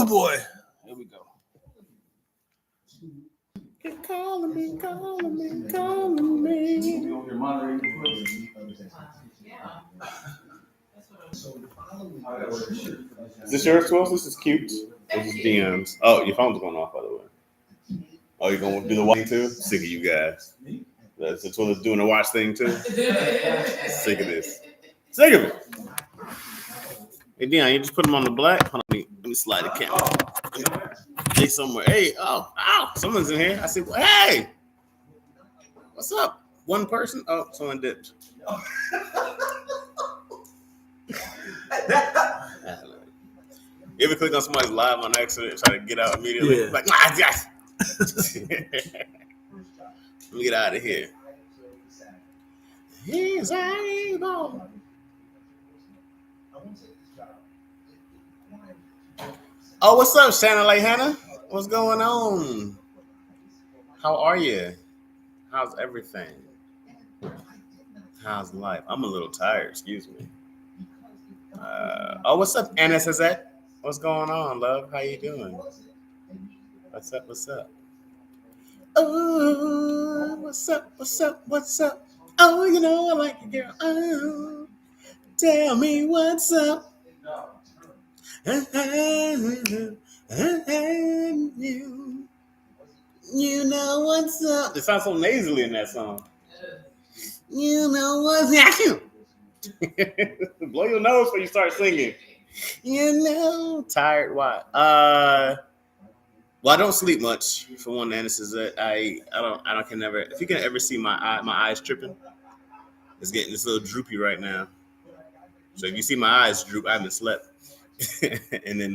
boy. Here we go. Keep calling me. Is this yours, Wells? This is cute. This is Dion's. Oh, your phone's going off, by the way. Oh, you're going to do the watch too? Sick of you guys. That's the toilet's doing the watch thing too. Sick of this. Sick of it. Hey, Dion, you just put them on the black? Hold on, let me slide the camera. Hey, somewhere. Hey, ow, someone's in here. I see, hey, what's up? One person? Oh, someone dipped. You ever click on somebody's live on accident and try to get out immediately? Yeah. Like, yes. Let me get out of here. He's able. Oh, what's up, Shannon Lake Hannah? What's going on? How are you? How's everything? How's life? I'm a little tired, excuse me. Oh, what's up, Anna Sazette? What's going on, love? How you doing? What's up? Oh, what's up? Oh, you know I like you, girl. Oh, tell me what's up. You know what's up. It sounds so nasally in that song. You know what's up. Blow your nose when you start singing. You know, tired. Why? Well, I don't sleep much. For one, and this is that I can never. If you can ever see my eyes tripping, it's a little droopy right now. So if you see my eyes droop, I haven't slept. And then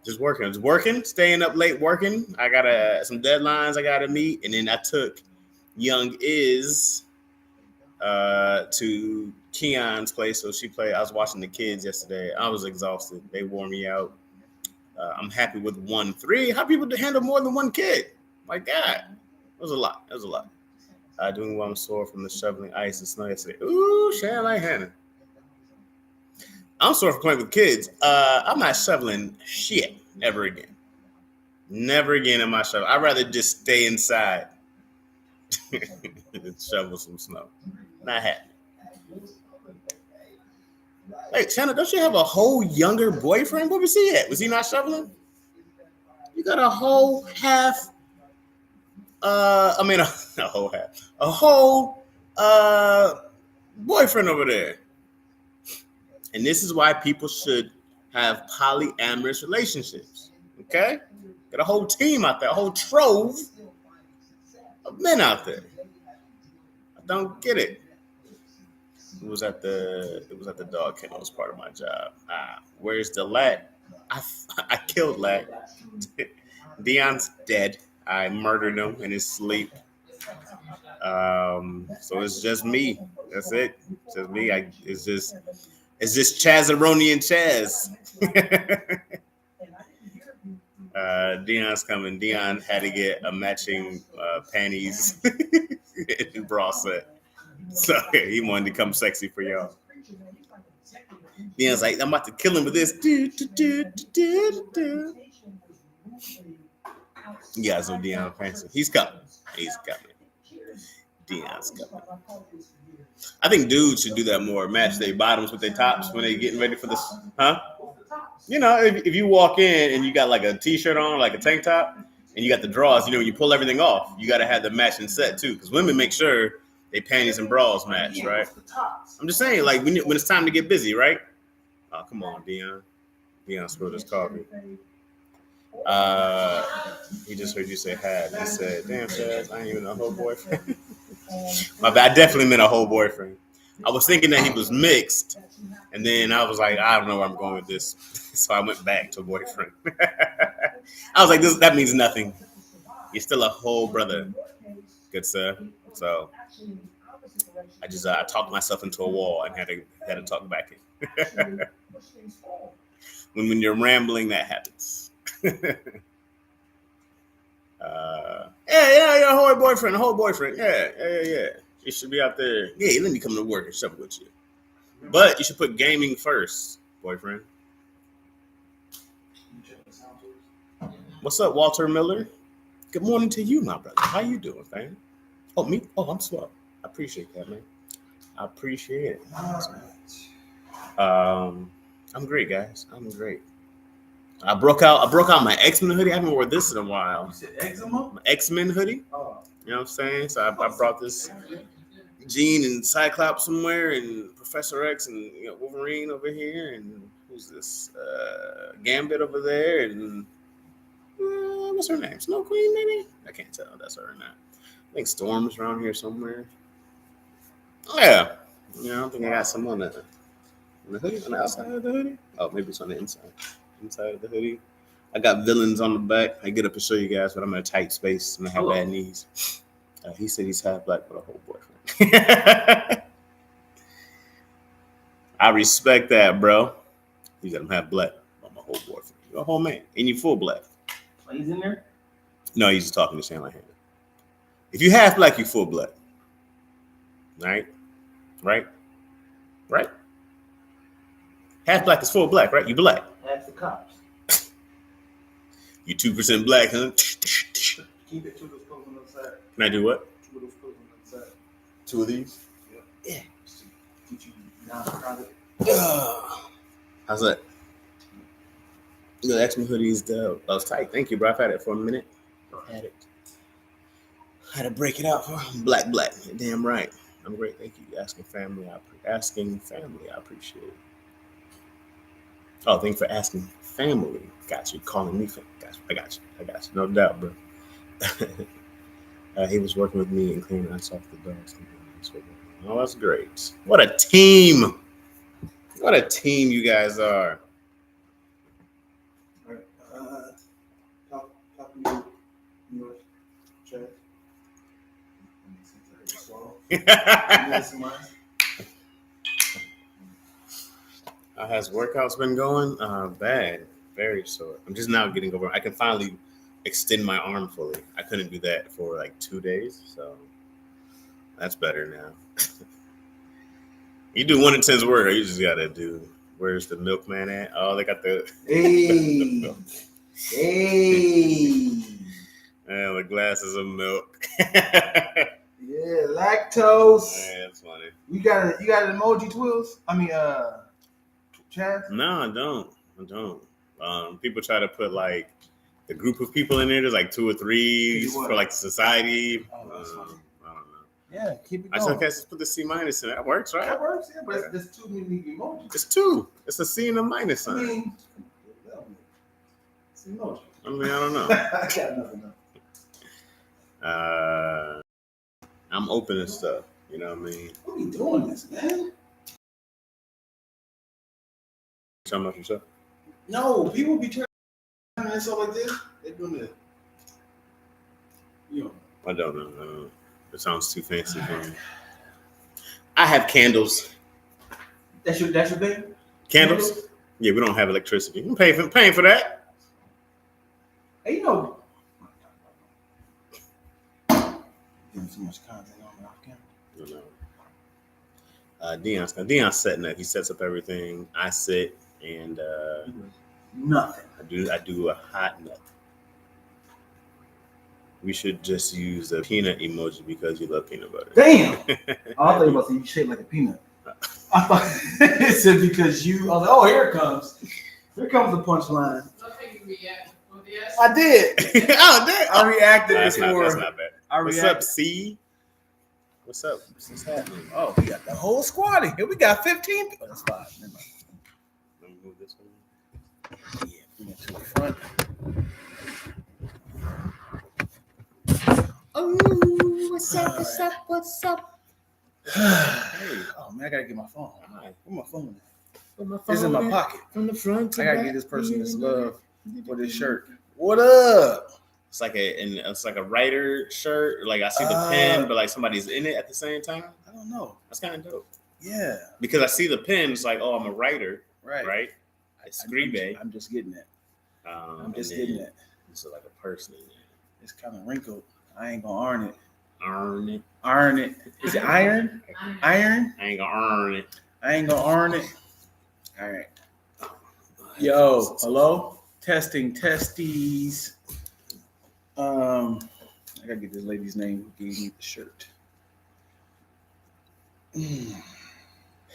just working, staying up late working. I got some deadlines I gotta meet, and then I took Young Iz to Keon's place. So she played. I was watching the kids yesterday. I was exhausted. They wore me out. I'm happy with 1-3. How people to handle more than one kid? My God, it was a lot. Doing well. I'm sore from the shoveling ice and snow yesterday. Ooh, Shannon like Hannah. I'm sore from playing with kids. I'm not shoveling shit ever again. Never again am I shoveling. I'd rather just stay inside and shovel some snow. Not happy. Hey, Shannon, don't you have a whole younger boyfriend? Where was he at? Was he not shoveling? You got a whole half. A whole boyfriend over there. And this is why people should have polyamorous relationships. Okay? Got a whole team out there, a whole trove of men out there. I don't get it. It was at the dog kennel. It was part of my job. Where's the Lack? I killed Lack. Dion's dead. I murdered him in his sleep. So it's just me. That's it. It's just me. It's just Chazaroni and Chaz. Dion's coming. Dion had to get a matching panties and bra set. So he wanted to come sexy for y'all. Dion's like, I'm about to kill him with this. You guys know Dion Fancy. He's coming. Dion's coming. I think dudes should do that more. Match their bottoms with their tops when they're getting ready for this. Huh? You know, if you walk in and you got like a t-shirt on, like a tank top, and you got the drawers, you know, when you pull everything off, you got to have the matching set too. Because women make sure they panties and bras match, right? I'm just saying, like, when it's time to get busy, right? Oh, come on, Dion. Dion spilled his coffee. He just heard you say hi. He said, damn, Chaz, I ain't even a whole boyfriend. My bad. I definitely meant a whole boyfriend. I was thinking that he was mixed, and then I was like, I don't know where I'm going with this. So I went back to a boyfriend. I was like, that means nothing. You're still a whole brother, good sir. So I just I talked myself into a wall and had to talk back in. When you're rambling, that happens. Yeah, you're a whole boyfriend. Yeah. You should be out there. Yeah, let me come to work and shovel with you. But you should put gaming first, boyfriend. What's up, Walter Miller? Good morning to you, my brother. How you doing, man? Oh, me? Oh, I'm swell. I appreciate that, man. I appreciate it. I'm great, guys. I'm great. I broke out my X-Men hoodie. I haven't worn this in a while. You said eczema? My X-Men hoodie. Oh. You know what I'm saying? So I brought this Jean and Cyclops somewhere, and Professor X and Wolverine over here, and who's this? Gambit over there, and what's her name? Snow Queen, maybe? I can't tell. That's her or not. I think Storm's around here somewhere. Oh, yeah. I don't think I got some on the hoodie, on the outside of the hoodie. Oh, maybe it's on the inside of the hoodie. I got villains on the back. I get up and show you guys, but I'm in a tight space and I have bad knees. He said he's half black with a whole boyfriend. I respect that, bro. He said I'm half black, but my whole boyfriend. You're a whole man, and you full black. Oh, he's in there? No, he's just talking to Shane like him. If you half black, you full black. Right? Half black is full black, right? You black. That's the cops. You 2% black, huh? Keep it 2 of those clothes on the side. Can I do what? 2 of those clothes on the side. 2 of these? Yeah. Keep you non-crowded. How's that? The X-Men hoodie is dope. That was tight. Thank you, bro. I've had it for a minute. Had to break it out for black. You're damn right. I'm great. Thank you. Asking family. I appreciate it. Oh, thank you for asking family. Got you. Calling me family. I got you. No doubt, bro. He was working with me and cleaning us off the dogs. Oh, that's great. What a team. What a team you guys are. All right. Talking to Chaz. How has workouts been going? Bad. Very sore. I'm just now getting over. I can finally extend my arm fully. I couldn't do that for like 2 days, so that's better now. You do 1 in 10's work. You just gotta do. Where's the milkman at? Oh, they got the. Hey. Yeah, the glasses of milk. Yeah, lactose. Yeah, that's funny. You got an emoji twills? I mean, Chaz? No, I don't. People try to put like the group of people in there. There's like 2 or 3 for like society. Oh, that's funny. I don't know. Yeah, keep it I going. said, okay, just put the C- in it. That works, right? That works, yeah, but there's too many emojis. It's 2. It's a C and a minus sign. I mean, it's an emoji. I don't know. I got nothing else. I'm open to stuff. You know what I mean? What are we doing this, man? Talking about yourself? No, people be turning and stuff like this. They're doing it. You know. I don't know. It sounds too fancy for me. I have candles. That's your thing? Candles? Yeah, we don't have electricity. I'm paying for that. Hey, you know. Getting too much content on off camera. No. Dion's setting up. He sets up everything. I sit and Nothing. I do a hot nut. We should just use a peanut emoji because you love peanut butter. Damn! I thought you were about to say you shaped like a peanut. I thought it said because you. I was like, oh, here it comes. Here comes the punchline. I did. Oh, damn. I reacted That's before. not bad. What's up, C? What's up? What's happening? Oh, we got the whole squad in here. We got 15 people. That's 5. Never mind. Let me move this one. Yeah, bring it to the front. Oh, what's up? Hey. Oh, man, I got to get my phone. Where my phone at? It's in my pocket. From the front to I got to give this person this love for this shirt. What up? It's like a writer shirt. Like I see the pen, but like somebody's in it at the same time. I don't know. That's kind of dope. Yeah. Because I see the pen. It's like, oh, I'm a writer. Right. It's Grebe. I'm just getting it. I'm just getting it. It's like a person in there. It's kind of wrinkled. I ain't gonna earn it. Earn it. Is it iron? Iron? I ain't gonna earn it. I ain't gonna earn it. All right. Yo, hello? Testing testes. I gotta get this lady's name who gave me the shirt.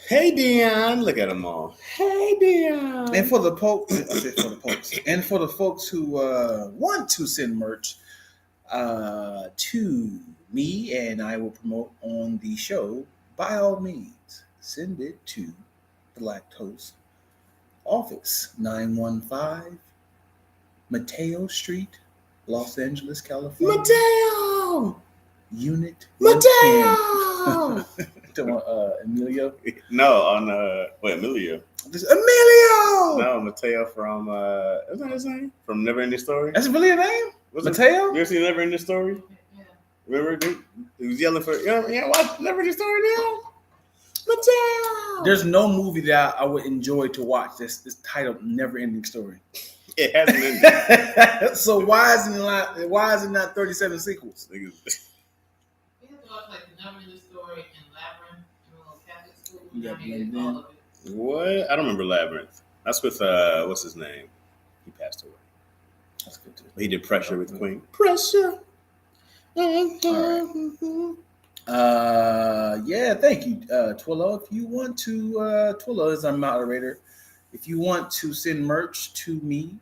Hey Dion, look at them all. Hey Dion. And for the folks, and for the folks who want to send merch to me, and I will promote on the show. By all means, send it to the Lacktoast office, 915 Mateo Street, Los Angeles, California. Mateo. Unit. Mateo. Emilio. No, on Emilio. Emilio. No, Mateo from isn't that his name? From Never Ending Story. That's really a name. Mateo. You ever seen Never Ending Story? Yeah. Remember he was yelling for watch Never Ending Story now. Mateo. There's no movie that I would enjoy to watch that's titled Never Ending Story. It hasn't ended. So why is it not 37 sequels? We have to watch like the Never Ending Story and Labyrinth and a little Catholic school. Yeah, All of it. What? I don't remember Labyrinth. That's with what's his name? He passed away. That's good too. He did Pressure with Queen. Pressure. All right. Yeah, thank you, Twillo. If you want to, Twillo is our moderator. If you want to send merch to me,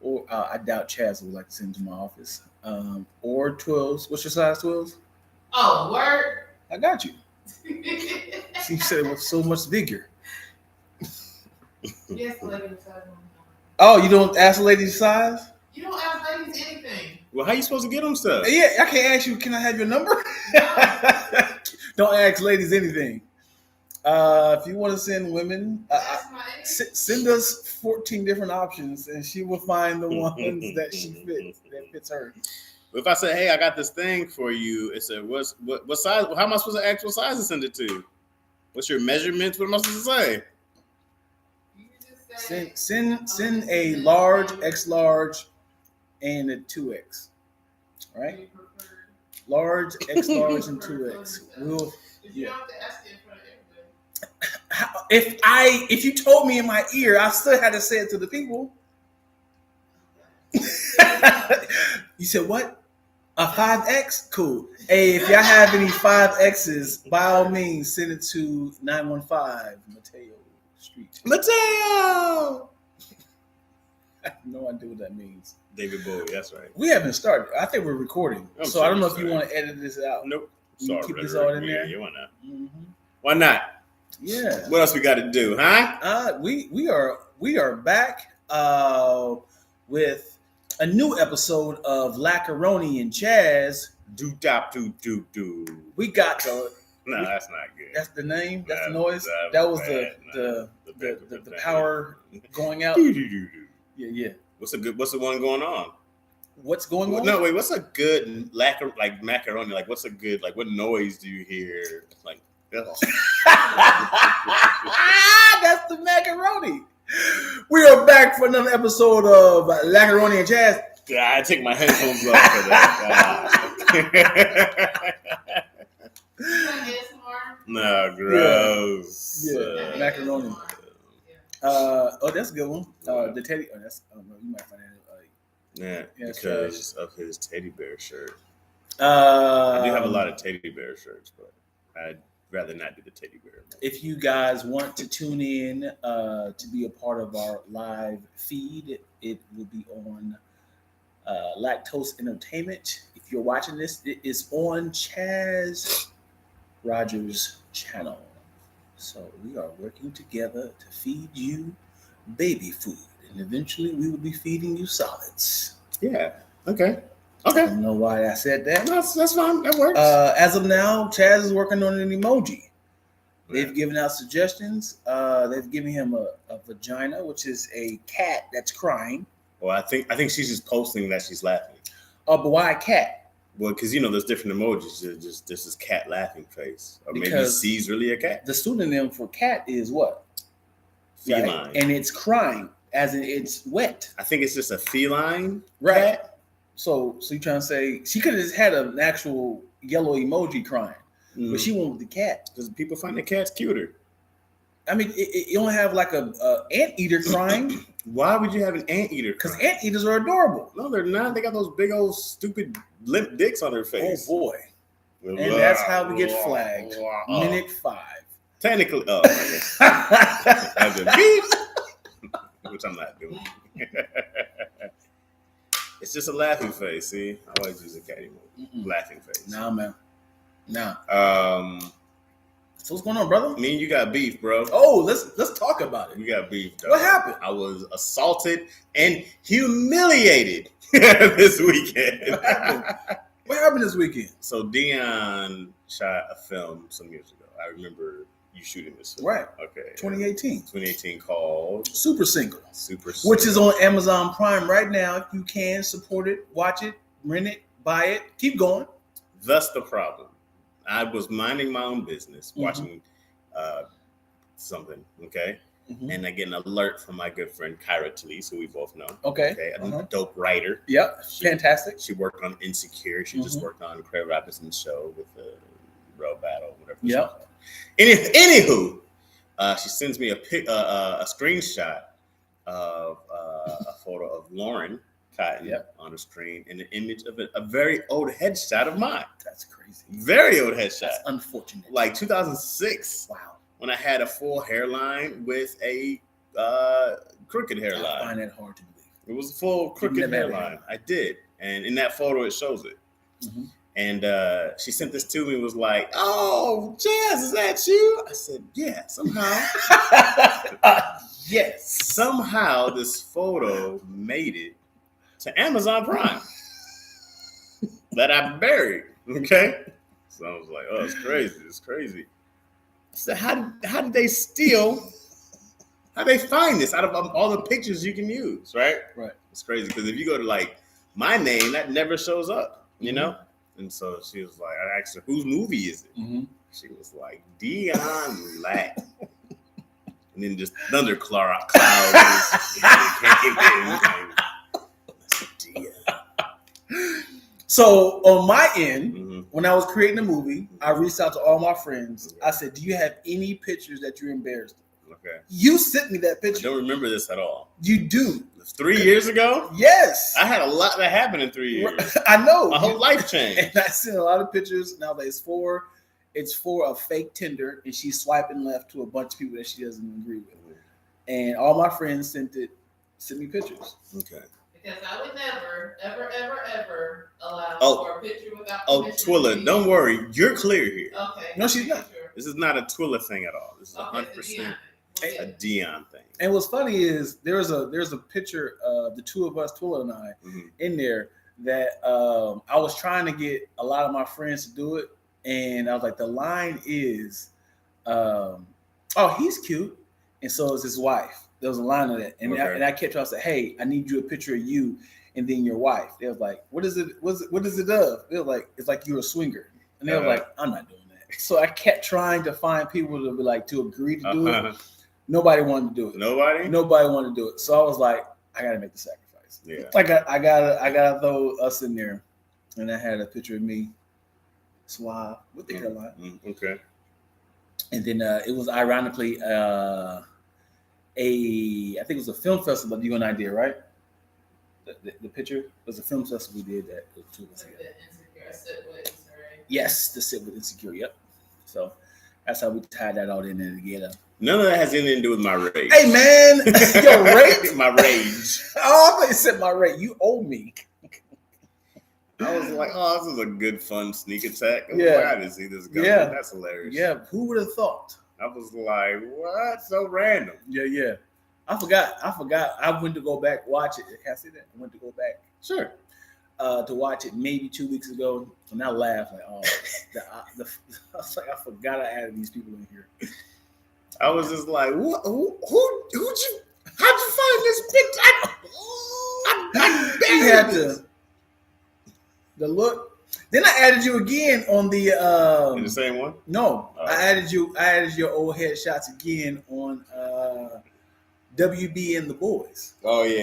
or I doubt Chaz would like to send to my office, or Twills. What's your size, Twills? Oh, word. I got you. She said it with so much vigor. Yes, ladies. Oh, you don't ask a lady's size? You don't ask ladies anything. Well, how you supposed to get them stuff? Yeah, I can't ask you. Can I have your number? Don't ask ladies anything. If you want to send women, send us 14 different options, and she will find the ones that fits her. If I say, "Hey, I got this thing for you," it said, "What size? How am I supposed to actual size to send it to? What's your measurements? What am I supposed to say?" Send a large, X large, and a 2X. All right, large, X large, and 2X. Yeah. If you told me in my ear, I still had to say it to the people. You said what? A 5X? Cool. Hey, if y'all have any 5Xs, by all means, send it to 915 Mateo Street. Mateo! I have no idea what that means. David Bowie, that's right. We haven't started. I think we're recording. So I don't know if you want to edit this out. Nope. Sorry, keep this all in there? Yeah, why not? Mm-hmm. Why not? Yeah. What else we got to do, huh? We are back with a new episode of Lackaroni and Chaz. Do. We got the. No, that's not good. That's the name. That's the That- noise. that That was bad. the power going out. Yeah. What's the one going on? What's going on? No, wait. What's a good macaroni? Like, what's a good what noise do you hear? Like, ugh. That's the macaroni. We are back for another episode of Lackaroni and Chaz. I take my headphones off for that. No, gross. Yeah, macaroni. That's a good one. The teddy. Oh, that's. I don't know. You might find that. Yeah, because of his teddy bear shirt. I do have a lot of teddy bear shirts, but I'd rather not do the teddy bear. If you guys want to tune in to be a part of our live feed, it will be on Lacktoast Entertainment. If you're watching this, it is on Chaz Rogers' channel. So we are working together to feed you baby food, and eventually we will be feeding you solids. Yeah. Okay. I don't know why I said that. That's fine. That works. As of now, Chaz is working on an emoji. They've given out suggestions. They've given him a vagina, which is a cat that's crying. Well, I think she's just posting that she's laughing. But why a cat? Well, because there's different emojis. There's this cat laughing face, or maybe Because C's really a cat. The pseudonym for cat is what? Feline. Right? And it's crying, as in it's wet. I think it's just a feline. Right. So you're trying to say she could have just had an actual yellow emoji crying, but she went with the cat Because people find the cats cuter. I mean, you only have like a anteater crying Why would you have an anteater? because anteaters are adorable. No, they're not. They got those big old stupid limp dicks on their face. Oh boy! And that's how we get flagged. Minute 5. Technically, as in beep, which I'm not doing. It's just a laughing face. See, I always use a catty move. Laughing face. Nah, man. Nah. So what's going on, brother? Me and you got beef, bro. Oh, let's talk about it. We got beef, dog. What happened? I was assaulted and humiliated this weekend. What happened this weekend? So Dion shot a film some years ago. I remember you shooting this film. Right. Okay. 2018 called Super Single, Super Single, which is on Amazon Prime right now. If you can support it, watch it, rent it, buy it, keep going. Thus the problem. I was minding my own business, watching something, okay? And I get an alert from my good friend Kyra Talese, who we both know. Okay. A dope writer. Yep. Fantastic. She worked on Insecure. She just worked on Craig Robinson's show with the Road Battle, whatever. Yep. Anywho, she sends me a screenshot of a photo of Lauren Cotton on the screen and an image of a very old headshot of mine. That's crazy. Very old headshot. That's unfortunate. Like 2006. Wow. When I had a full hairline with a crooked hairline. I find that hard to believe. It was a full crooked hairline. I did. And in that photo, it shows it. And she sent this to me and was like, "Oh, Chaz, is that you?" I said, "Yeah, somehow." Yes. Somehow this photo made it to Amazon Prime that I buried. Okay. So I was like, "Oh, it's crazy. It's crazy." I said, how did they steal? How they find this out of all the pictures you can use, right? Right. It's crazy because if you go to like my name, that never shows up, you know? And so she was like, I asked her, whose movie is it? She was like, Dion Lack. And then just thundercloud came in. Dion. So on my end, when I was creating the movie, I reached out to all my friends. I said, "Do you have any pictures that you're embarrassed of?" Okay. You sent me that I picture. don't remember this at all. You do. 3 years ago? Yes. I had a lot that happened in 3 years. I know. My whole life changed. And I sent a lot of pictures. Now that it's for a fake Tinder, and she's swiping left to a bunch of people that she doesn't agree with. And all my friends sent me pictures. Okay. Because I would never, ever, ever, ever allow for a picture without permission. Twilla, don't worry. You're clear here. Okay. No, she's not. This is not a Twilla thing at all. This is 100% a Dion thing. And what's funny is there's a picture of the two of us, Twilla and I, in there that I was trying to get a lot of my friends to do it. And I was like, the line is, oh, he's cute. And so is his wife. There was a line of that. And, and I kept trying to say, hey, I need you a picture of you and then your wife. They was like, what is it of? They were like, it's like you're a swinger. And they were like, I'm not doing that. So I kept trying to find people to be like, to agree to do it. Nobody wanted to do it. Nobody wanted to do it. So I was like, I got to make the sacrifice. Yeah. Like I gotta throw us in there. And I had a picture of me suave with the hairline. Okay. And then it was ironically I think it was a film festival that you and I did, right? The picture was a film festival we did that. Yes, the Sit with Insecure. Yep. So that's how we tied that all in there together. None of that has anything to do with my rage. Hey man, your rage? My rage. Oh, I thought you said my rage. You owe me. I was like, oh, this is a good, fun sneak attack. I didn't see this coming. Yeah. That's hilarious. Yeah, who would have thought? I was like, what? So random. Yeah. I forgot. I went to go back, watch it. Can I say that? I went to go back. Sure. To watch it maybe 2 weeks ago. And I laughed like, oh, I was like, I forgot I added these people in here. I was just like, what? Who'd you, how'd you find this picture? I had the look. Then I added you again on the in the same one? No. I added your old headshots again on WB and the Boys. Oh yeah.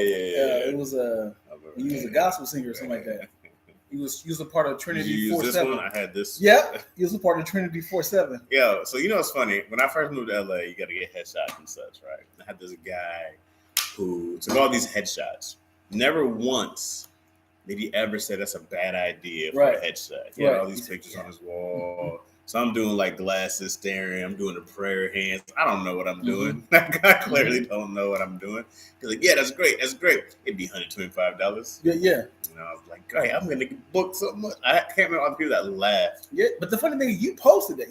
It was you was a gospel singer or something like that. You was a part of Did Trinity you use this 47. one? I had this. Yeah, you was a part of Trinity 47. Yo, so you know what's funny? When I first moved to LA, you got to get headshots and such, right? I had this guy who took all these headshots. Never once did he ever say that's a bad idea for a headshot. He had all these pictures on his wall. So I'm doing like glasses staring. I'm doing the prayer hands. I don't know what I'm doing. I clearly don't know what I'm doing. He's like, yeah, that's great. That's great. It'd be $125. Yeah. You know, I was like, great, I'm going to get booked so much. I can't remember all the people that laughed. Yeah, but the funny thing is you posted that.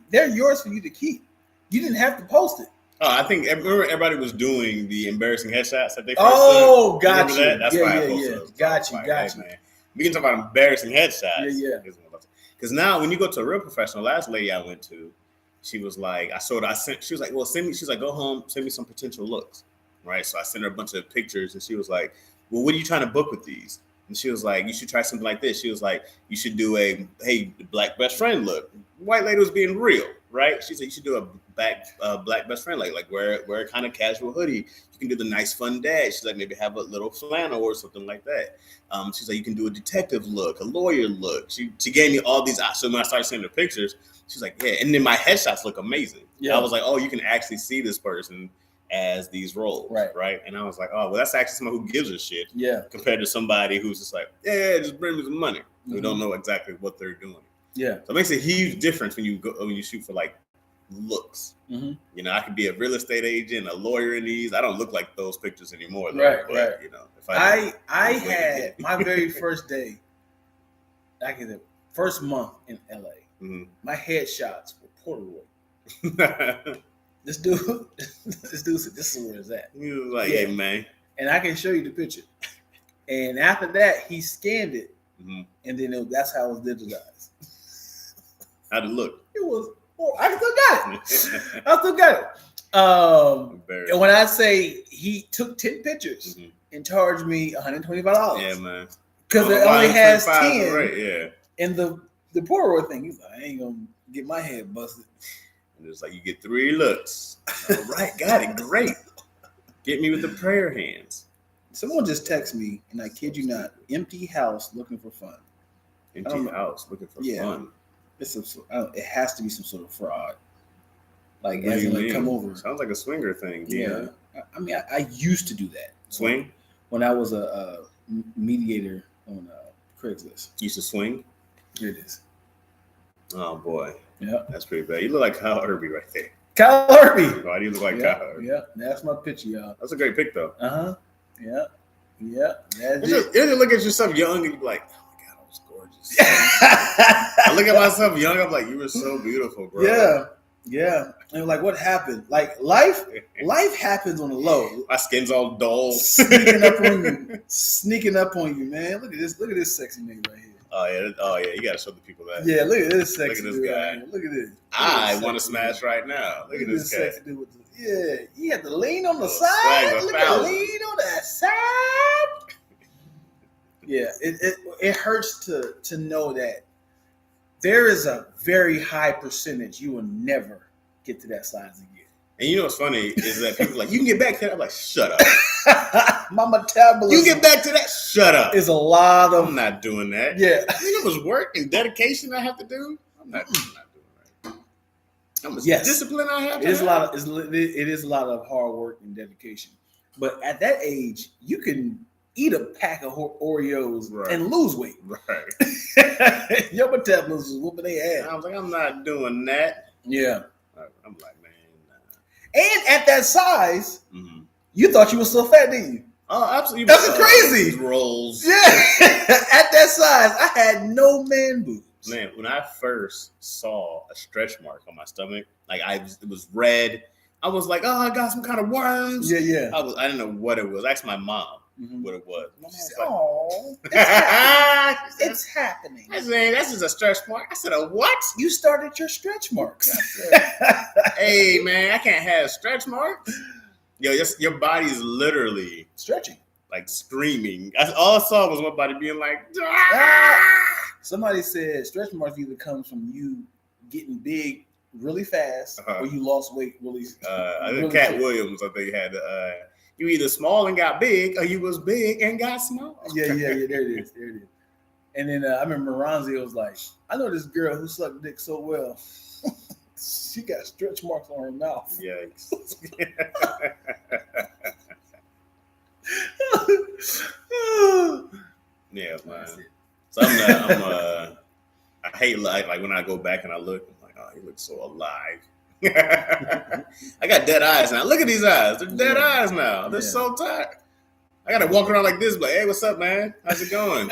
They're yours for you to keep. You didn't have to post it. Oh, I think remember everybody was doing the embarrassing headshots that they first Oh, did? got you. That? That's why I posted Yeah. those. Got you. Man. We can talk about embarrassing headshots. Yeah. Because now when you go to a real professional, last lady I went to, she was like, she was like, well, send me, she's like, go home, send me some potential looks. Right. So I sent her a bunch of pictures and she was like, well, what are you trying to book with these? And she was like, you should try something like this. She was like, you should do a, hey, black best friend look. White lady was being real, right? She said, you should do a black best friend like wear a kind of casual hoodie. You can do the nice fun dad. She's like, maybe have a little flannel or something like that. She's like, you can do a detective look, a lawyer look. She gave me all these. So when I started sending her pictures, she's like, yeah. And then my headshots look amazing. Yeah. I was like, oh, you can actually see this person as these roles, right? And I was like, oh, well, that's actually someone who gives a shit, compared to somebody who's just like, yeah, just bring me some money. We don't know exactly what they're doing. Yeah, so it makes a huge difference when you shoot for like looks. You know, I could be a real estate agent, a lawyer in these. I don't look like those pictures anymore, though. Right. You know, if I had my very first day, like in the first month in LA, my headshots were Polaroid. This dude said, this is where it's at. He was like, hey, man. And I can show you the picture. And after that, he scanned it. And then that's how it was digitized. How'd it look? It was, I still got it. And when I say he took 10 pictures and charged me $125. Yeah, man. Because it only has 10. Right, yeah. And the Polaroid thing, he's like, I ain't going to get my head busted. And it's like, you get 3 looks. All right, got it. Great. Get me with the prayer hands. Someone just texted me, and I kid you not, empty house looking for fun. Empty house looking for fun. It has to be some sort of fraud. Like, as in, like, come over. Sounds like a swinger thing. Yeah. I mean, I used to do that. Swing? When I was a mediator on Craigslist. You used to swing? Here it is. Oh, boy. Yeah. That's pretty bad. You look like Kyle Irby right there. Kyle Irby. Why do you look like Kyle Irby? Yeah, that's my picture, y'all. That's a great pic, though. Uh-huh. Yeah. That's you just look at yourself young and you be like, oh my God, I was gorgeous. I look at myself young, I'm like, you were so beautiful, bro. Yeah. And like, what happened? Like, life happens on the low. My skin's all dull. Sneaking up on you, man. Look at this sexy nigga right here. Oh yeah, you gotta show the people that. Yeah, look at this sexy dude. Look at this guy. Right, look at this. I want to smash right now. Look at this guy. Sexy dude he had to lean on the side. Look at lean on that side. Yeah, it hurts to know that there is a very high percentage you will never get to that size again. And you know what's funny is that people are like, you can get back to that. I'm like, shut up. My metabolism. You get back to that? Shut up. Is a lot of. I'm not doing that. Yeah. You know how much work and dedication I have to do? I'm not doing that. How much discipline I have to have? It is a lot of hard work and dedication. But at that age, you can eat a pack of Oreos and lose weight. Right. Your metabolism is whooping their ass. I was like, I'm not doing that. Yeah. I'm like, man. And at that size, you thought you were so fat, didn't you? Oh, absolutely. That's crazy. Rolls. Yeah. At that size, I had no man boobs. Man, when I first saw a stretch mark on my stomach, like it was red. I was like, oh, I got some kind of worms. Yeah. I didn't know what it was. I asked my mom what it was. My mom was like, oh, it's happening. I said, that's just a stretch mark. I said, a what? You started your stretch marks. Hey, man, I can't have stretch marks. Yo, your body is literally stretching, like screaming. All I saw was my body being like, ah! Somebody said stretch marks either comes from you getting big really fast or you lost weight really. I think Cat Williams, I think, had you either small and got big or you was big and got small. Yeah, there it is. And then I remember Ronzi was like, I know this girl who sucked dick so well. She got stretch marks on her mouth. Yikes. Yeah, man. So I hate like when I go back and I look, I'm like, oh, he looks so alive. I got dead eyes now. Look at these eyes. They're dead eyes now. They're so tired. I gotta walk around like this, like, hey, what's up, man? How's it going?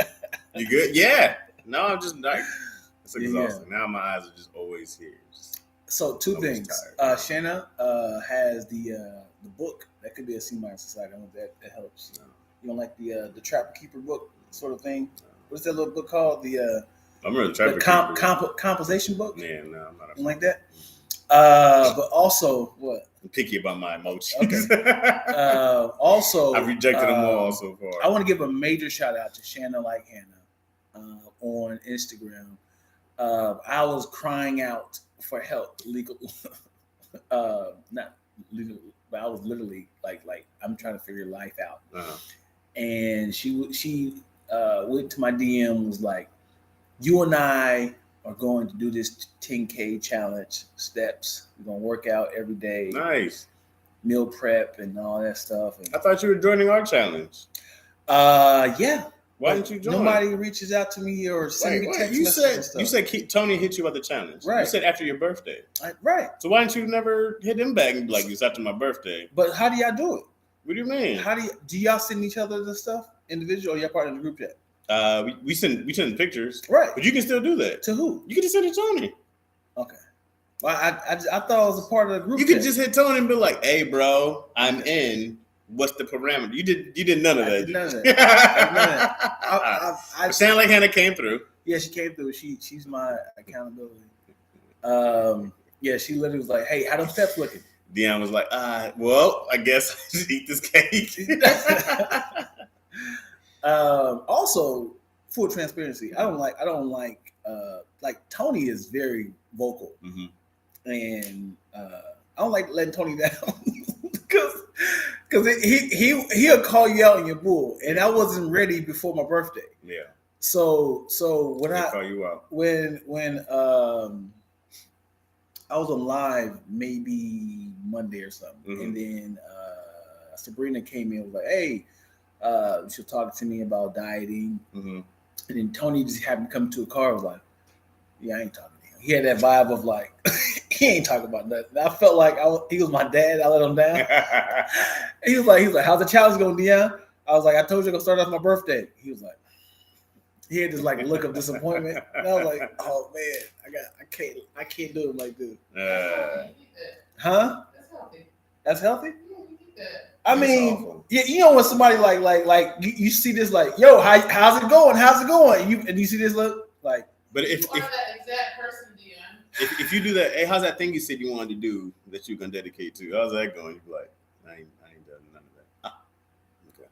You good? Yeah. No, I'm just like, it's exhausting. Now my eyes are just always here. So two things. Shanna has the book that could be a C-minor society. I don't know if that helps. No. You don't like the Trapper Keeper book sort of thing? What's that little book called? I remember the Trapper Keeper composition book. Yeah, no, I'm not. Like that. But also what? I'm picky about my emotions. Okay. Also, I've rejected them all so far. I want to give a major shout out to Shanna Like Hannah on Instagram. I was crying out for help, legal, not legal, but I was literally like I'm trying to figure life out. Uh-huh. And she went to my DM, was like, "You and I are going to do this 10K challenge steps. We're gonna work out every day. Nice. Meal prep and all that stuff." And I thought you were joining our challenge. Yeah. Why didn't you join? Nobody reaches out to me or send me text messages. You said Tony hit you about the challenge. Right. You said after your birthday. Right. So why didn't you never hit him back and be like, it's after my birthday? But how do y'all do it? What do you mean? How do y'all send each other the stuff individual, or y'all part of the group chat? We send pictures. Right. But you can still do that. To who? You can just send it to Tony. Okay. Well, I thought it was a part of the group. You could just hit Tony and be like, "Hey, bro, I'm in. What's the parameter?" You did none of that. None of that. I sound like Hannah came through. Yeah, she came through. She's my accountability. Yeah, she literally was like, "Hey, how them steps looking?" Dion was like, well, I guess I just eat this cake. Also, full transparency, I don't like Tony is very vocal, and I don't like letting Tony down because he'll call you out in your bull, and I wasn't ready before my birthday. Yeah. So when I call you out when I was on live maybe Monday or something, and then Sabrina came in and was like, "Hey, she was talking to me about dieting," and then Tony just happened to come to a car. And was like, "Yeah, I ain't talking to him." He had that vibe of like, he ain't talking about nothing. I felt like he was my dad. I let him down. He was like, "How's the challenge going, Dion?" I was like, "I told you I'm gonna start off my birthday." He was like, he had this like look of disappointment, and I was like, "Oh man, I can't do it like this." Huh? That's healthy. That's healthy. Yeah, you get that. I mean, yeah, you know when somebody like you see this like, "Yo, how's it going? How's it going?" And you see this look like. But if that exact person, Dion. If you do that, hey, how's that thing you said you wanted to do that you're gonna dedicate to? How's that going? You be like, I ain't done none of that. Okay.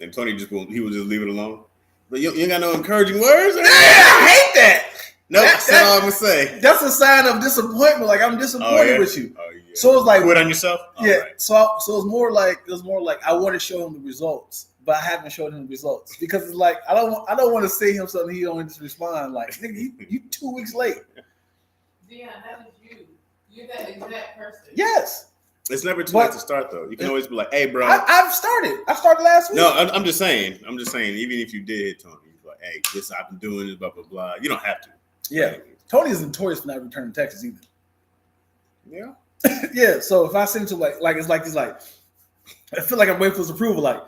And Tony he will just leave it alone. But you ain't got no encouraging words? I hate that. No, that's all I'm gonna say. That's a sign of disappointment. Like I'm disappointed with you. Oh, yeah. So it's like quit on yourself. Yeah. Right. So it's more like I want to show him the results, but I haven't showed him the results because it's like I don't want to say him something he don't just respond like, "Nigga, you 2 weeks late." Dion, that is you. You're that exact person. Yes. It's never too late to start though. You can always be like, "Hey, bro." I've started. I started last week. No, I'm just saying. Even if you did hit Tony, you're like, "Hey, this I've been doing this, blah blah blah." You don't have to. Yeah. Tony is notorious for not returning texts either. Yeah. Yeah. So if I send to like it's like I feel like I'm waiting for his approval. Like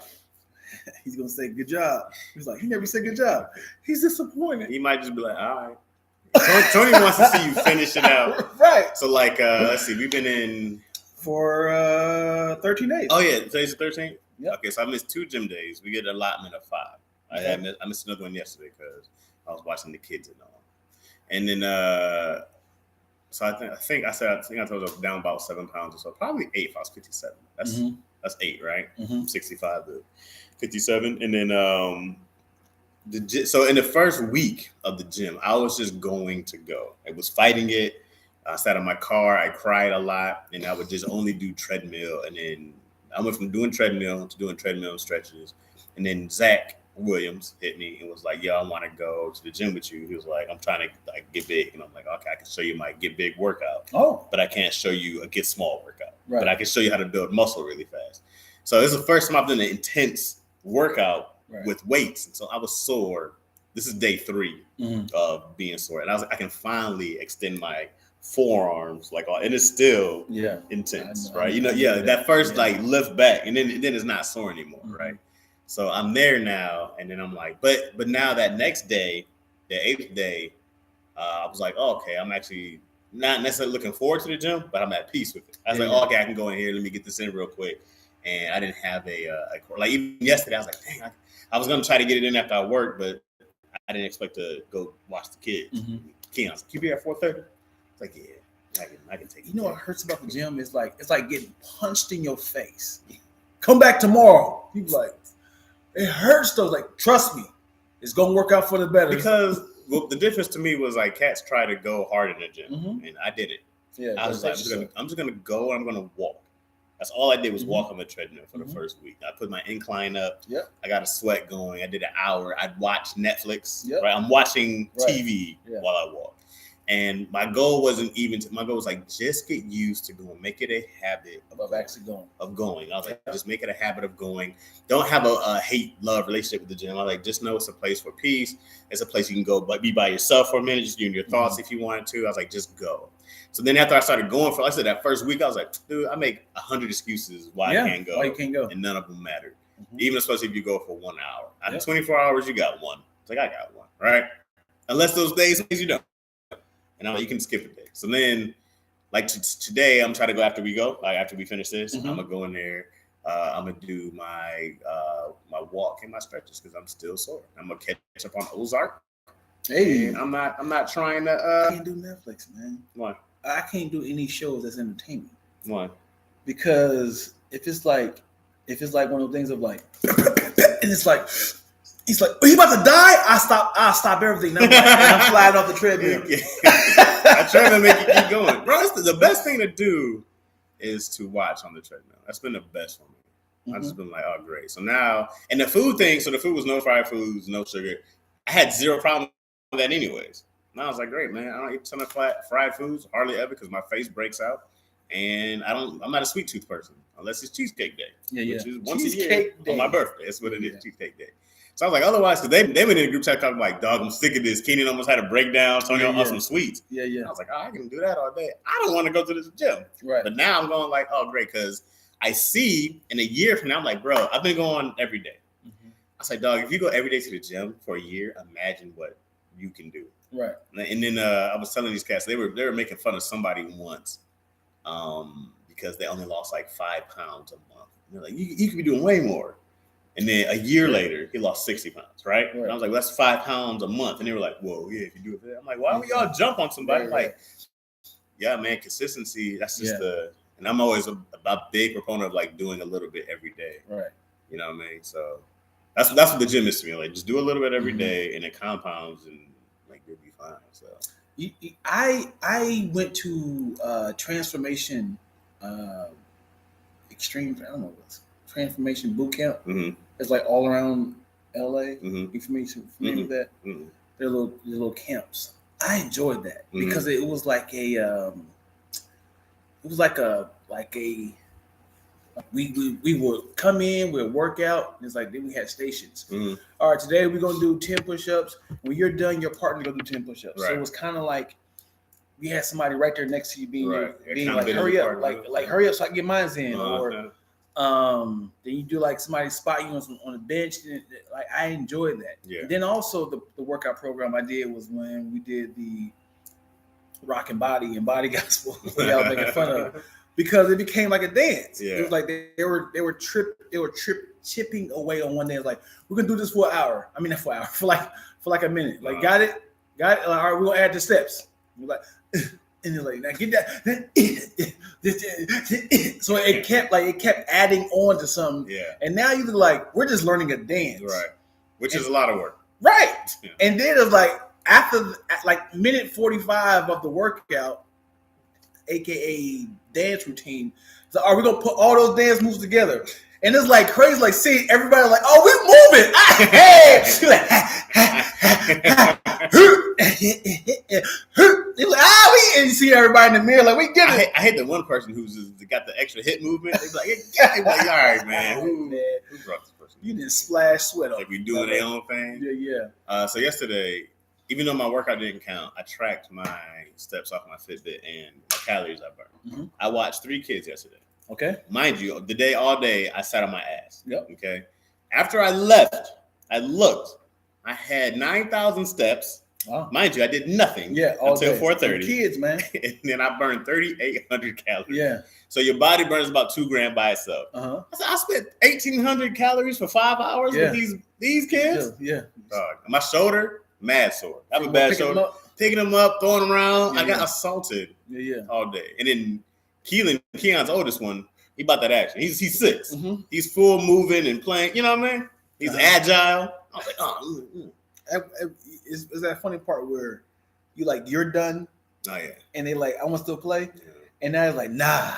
he's gonna say good job. He's like, he never said good job. He's disappointed. He might just be like, all right. Tony wants to see you finish it out. Right. So like let's see, we've been in for 13 days. Oh yeah, today's the 13th? Yep. Okay, so I missed 2 gym days. We get an allotment of 5. I missed another one yesterday because I was watching the kids and all. And then so I think I told you I was down about 7 pounds or so. Probably 8 if I was 57. That's 8, right? 65 to 57. And then so in the first week of the gym, I was just going to go. I was fighting it. I sat in my car. I cried a lot, and I would just only do treadmill. And then I went from doing treadmill to doing treadmill stretches. And then Zach Williams hit me and was like, "Yo, I want to go to the gym with you." He was like, "I'm trying to like get big," and I'm like, "Okay, I can show you my get big workout, but I can't show you a get small workout. Right. But I can show you how to build muscle really fast." So this is the first time I've done an intense workout with weights, and so I was sore. This is day 3 of being sore, and I was like, I can finally extend my forearms, like, and it's still intense, right? That first like lift back, and then it's not sore anymore, right? So I'm there now, and then I'm like, but now that next day, the 8th day, I was like, oh, okay, I'm actually not necessarily looking forward to the gym, but I'm at peace with it. I was like, okay, I can go in here, let me get this in real quick, and I didn't have like even yesterday, I was like, dang, I was gonna try to get it in after I work, but I didn't expect to go watch the kids. Keon, I was like, you be at 4:30? It's like, yeah, I can take it. You know what hurts about the gym is like it's like getting punched in your face. Come back tomorrow. You like, it hurts though. Like, trust me, it's gonna work out for the better. Because the difference to me was like cats try to go hard in the gym, and I did it. Yeah, I was like, I'm just gonna go and I'm gonna walk. That's all I did was walk on the treadmill for the first week. I put my incline up. Yep. I got a sweat going. I did an hour. I'd watch Netflix. Right. I'm watching TV while I walk. And my goal wasn't even. My goal was like just get used to going. Make it a habit of actually going. Of going. I was like, just make it a habit of going. Don't have a hate-love relationship with the gym. I was like, just know it's a place for peace. It's a place you can go, but be by yourself for a minute, just doing your thoughts if you wanted to. I was like, just go. So then after I started going for, like I said, that first week, I was like, dude, I make 100 excuses why I can't go. Why you can't go. And none of them mattered. Even especially if you go for 1 hour. Out of 24 hours, you got one. It's like, I got one, right? Unless those days you don't. And I'm like, you can skip a day. So then, like today, I'm trying to go after we go. Like after we finish this, I'm going to go in there. I'm going to do my walk and my stretches because I'm still sore. I'm going to catch up on Ozark. Hey. And I'm not trying to. I can't do Netflix, man. Why? I can't do any shows that's entertainment. Why? Because if it's like one of those things of like, and it's like, he's like, he about to die. I stop everything. And I'm flying off the treadmill. I try to make you keep going, bro. The best thing to do is to watch on the treadmill. That's been the best for me. I've just been like, oh great. So now, and the food thing. So the food was no fried foods, no sugar. I had zero problem with that anyways. And I was like, great, man. I don't eat a ton of fried foods, hardly ever, because my face breaks out. And I'm not a sweet tooth person, unless it's cheesecake day. Which is once a year on my birthday. That's what it is, cheesecake day. So I was like, otherwise, because they went in the group chat talking like, dog, I'm sick of this. Keenan almost had a breakdown, Tony on some sweets. I was like, oh, I can do that all day. I don't want to go to this gym. Right. But now I'm going like, oh, great, because I see in a year from now, I'm like, bro, I've been going every day. I was like, dog, if you go every day to the gym for a year, imagine what you can do. Right. And then I was telling these cats, they were making fun of somebody once because they only lost like 5 pounds a month. And they're like, you could be doing way more. And then a year later, he lost 60 pounds, right? And I was like, well, that's 5 pounds a month. And they were like, whoa, yeah, if you do it for that. I'm like, why would y'all jump on somebody? Like, yeah, man, consistency, that's just and I'm always a big proponent of like doing a little bit every day. Right. You know what I mean? So that's what the gym is to me. Like, just do a little bit every day and it compounds and like you'll be fine. So I went to transformation extreme, I don't know what's transformation boot camp. It's like all around LA. You familiar with that? They're little camps. I enjoyed that because it was like we would come in, we'd work out. And it's like then we had stations. All right, today we're gonna do 10 push-ups. When you're done, your partner gonna do 10 push-ups. Right. So it was kind of like we had somebody right there next to you being like, hurry up, like hurry up so I can get mine in. Or then you do like somebody spot you on the bench. And, like I enjoyed that. Yeah. And then also the workout program I did was when we did the rock and body gospel. I was making fun of because it became like a dance. Yeah. It was like they were chipping away on one day. It's like we're gonna do this for an hour. I mean not for an hour, for like a minute. Like got it. Like, all right, we're gonna add the steps. We're like. And they're like, now get that. So it kept adding on to something. Yeah. And now you're like, we're just learning a dance. Right. Which is a lot of work. Right. Yeah. And then it's like after like minute 45 of the workout, aka dance routine. So are we gonna put all those dance moves together? And it's like crazy, like seeing everybody like, oh, we moving. Hey, he's like, and you see everybody in the mirror like, we get it. I hate the one person who's just got the extra hip movement. They're like, like, all right, man, who brought this person? You didn't splash sweat on. Like we doing their own thing. Yeah. So yesterday, even though my workout didn't count, I tracked my steps off my Fitbit and my calories I burned. Mm-hmm. I watched 3 kids yesterday. Okay. Mind you, all day, I sat on my ass. Yep. Okay. After I left, I looked. I had 9,000 steps. Wow. Mind you, I did nothing until 4:30. Kids, man. And then I burned 3,800 calories. Yeah. So your body burns about 2 grams by itself. Uh-huh. I said, I spent 1,800 calories for 5 hours with these kids. Yeah. My shoulder, mad sore. I have a bad shoulder. Picking them up, throwing them around. I got assaulted all day. And then Keon's oldest one, he about that action. He's 6. Mm-hmm. He's full moving and playing. You know what I mean? He's agile. I was like, Is that funny part where you're done? Oh yeah. And they like, I want to still play. Yeah. And now it's like, nah,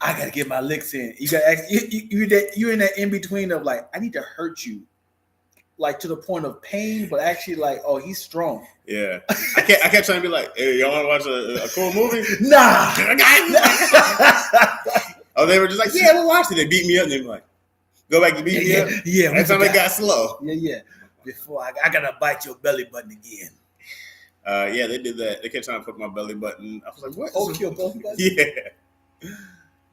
I gotta get my licks in. You gotta you're in that in between of like, I need to hurt you, like to the point of pain, but actually like, oh, he's strong. Yeah. I kept trying to be like, hey, y'all want to watch a cool movie? Nah. Oh, they were just like, yeah, we'll watch it. They beat me up, and they were like, go back to beat me up. Yeah. Every time it got slow. Yeah. Before I gotta bite your belly button again. Yeah, they did that. They kept trying to put my belly button. I was like, what? Oh, your belly button?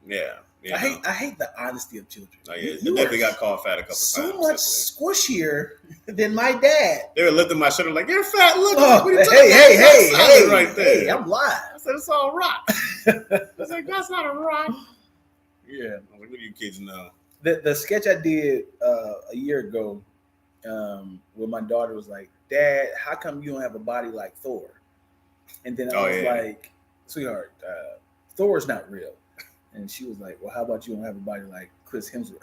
Yeah. I hate the honesty of children. Oh, yeah. They definitely got called fat a couple times. So much squishier than my dad. They were lifting my shoulder like, you're fat. Look. Hey, right there. Hey, I'm live. I said, it's all rock. I was like, that's not a rock. Yeah. I was like, what do you kids know? The sketch I did a year ago, where my daughter was like, Dad, how come you don't have a body like Thor? And then I was like, sweetheart, Thor's not real. And she was like, well, how about you don't have a body like Chris Hemsworth?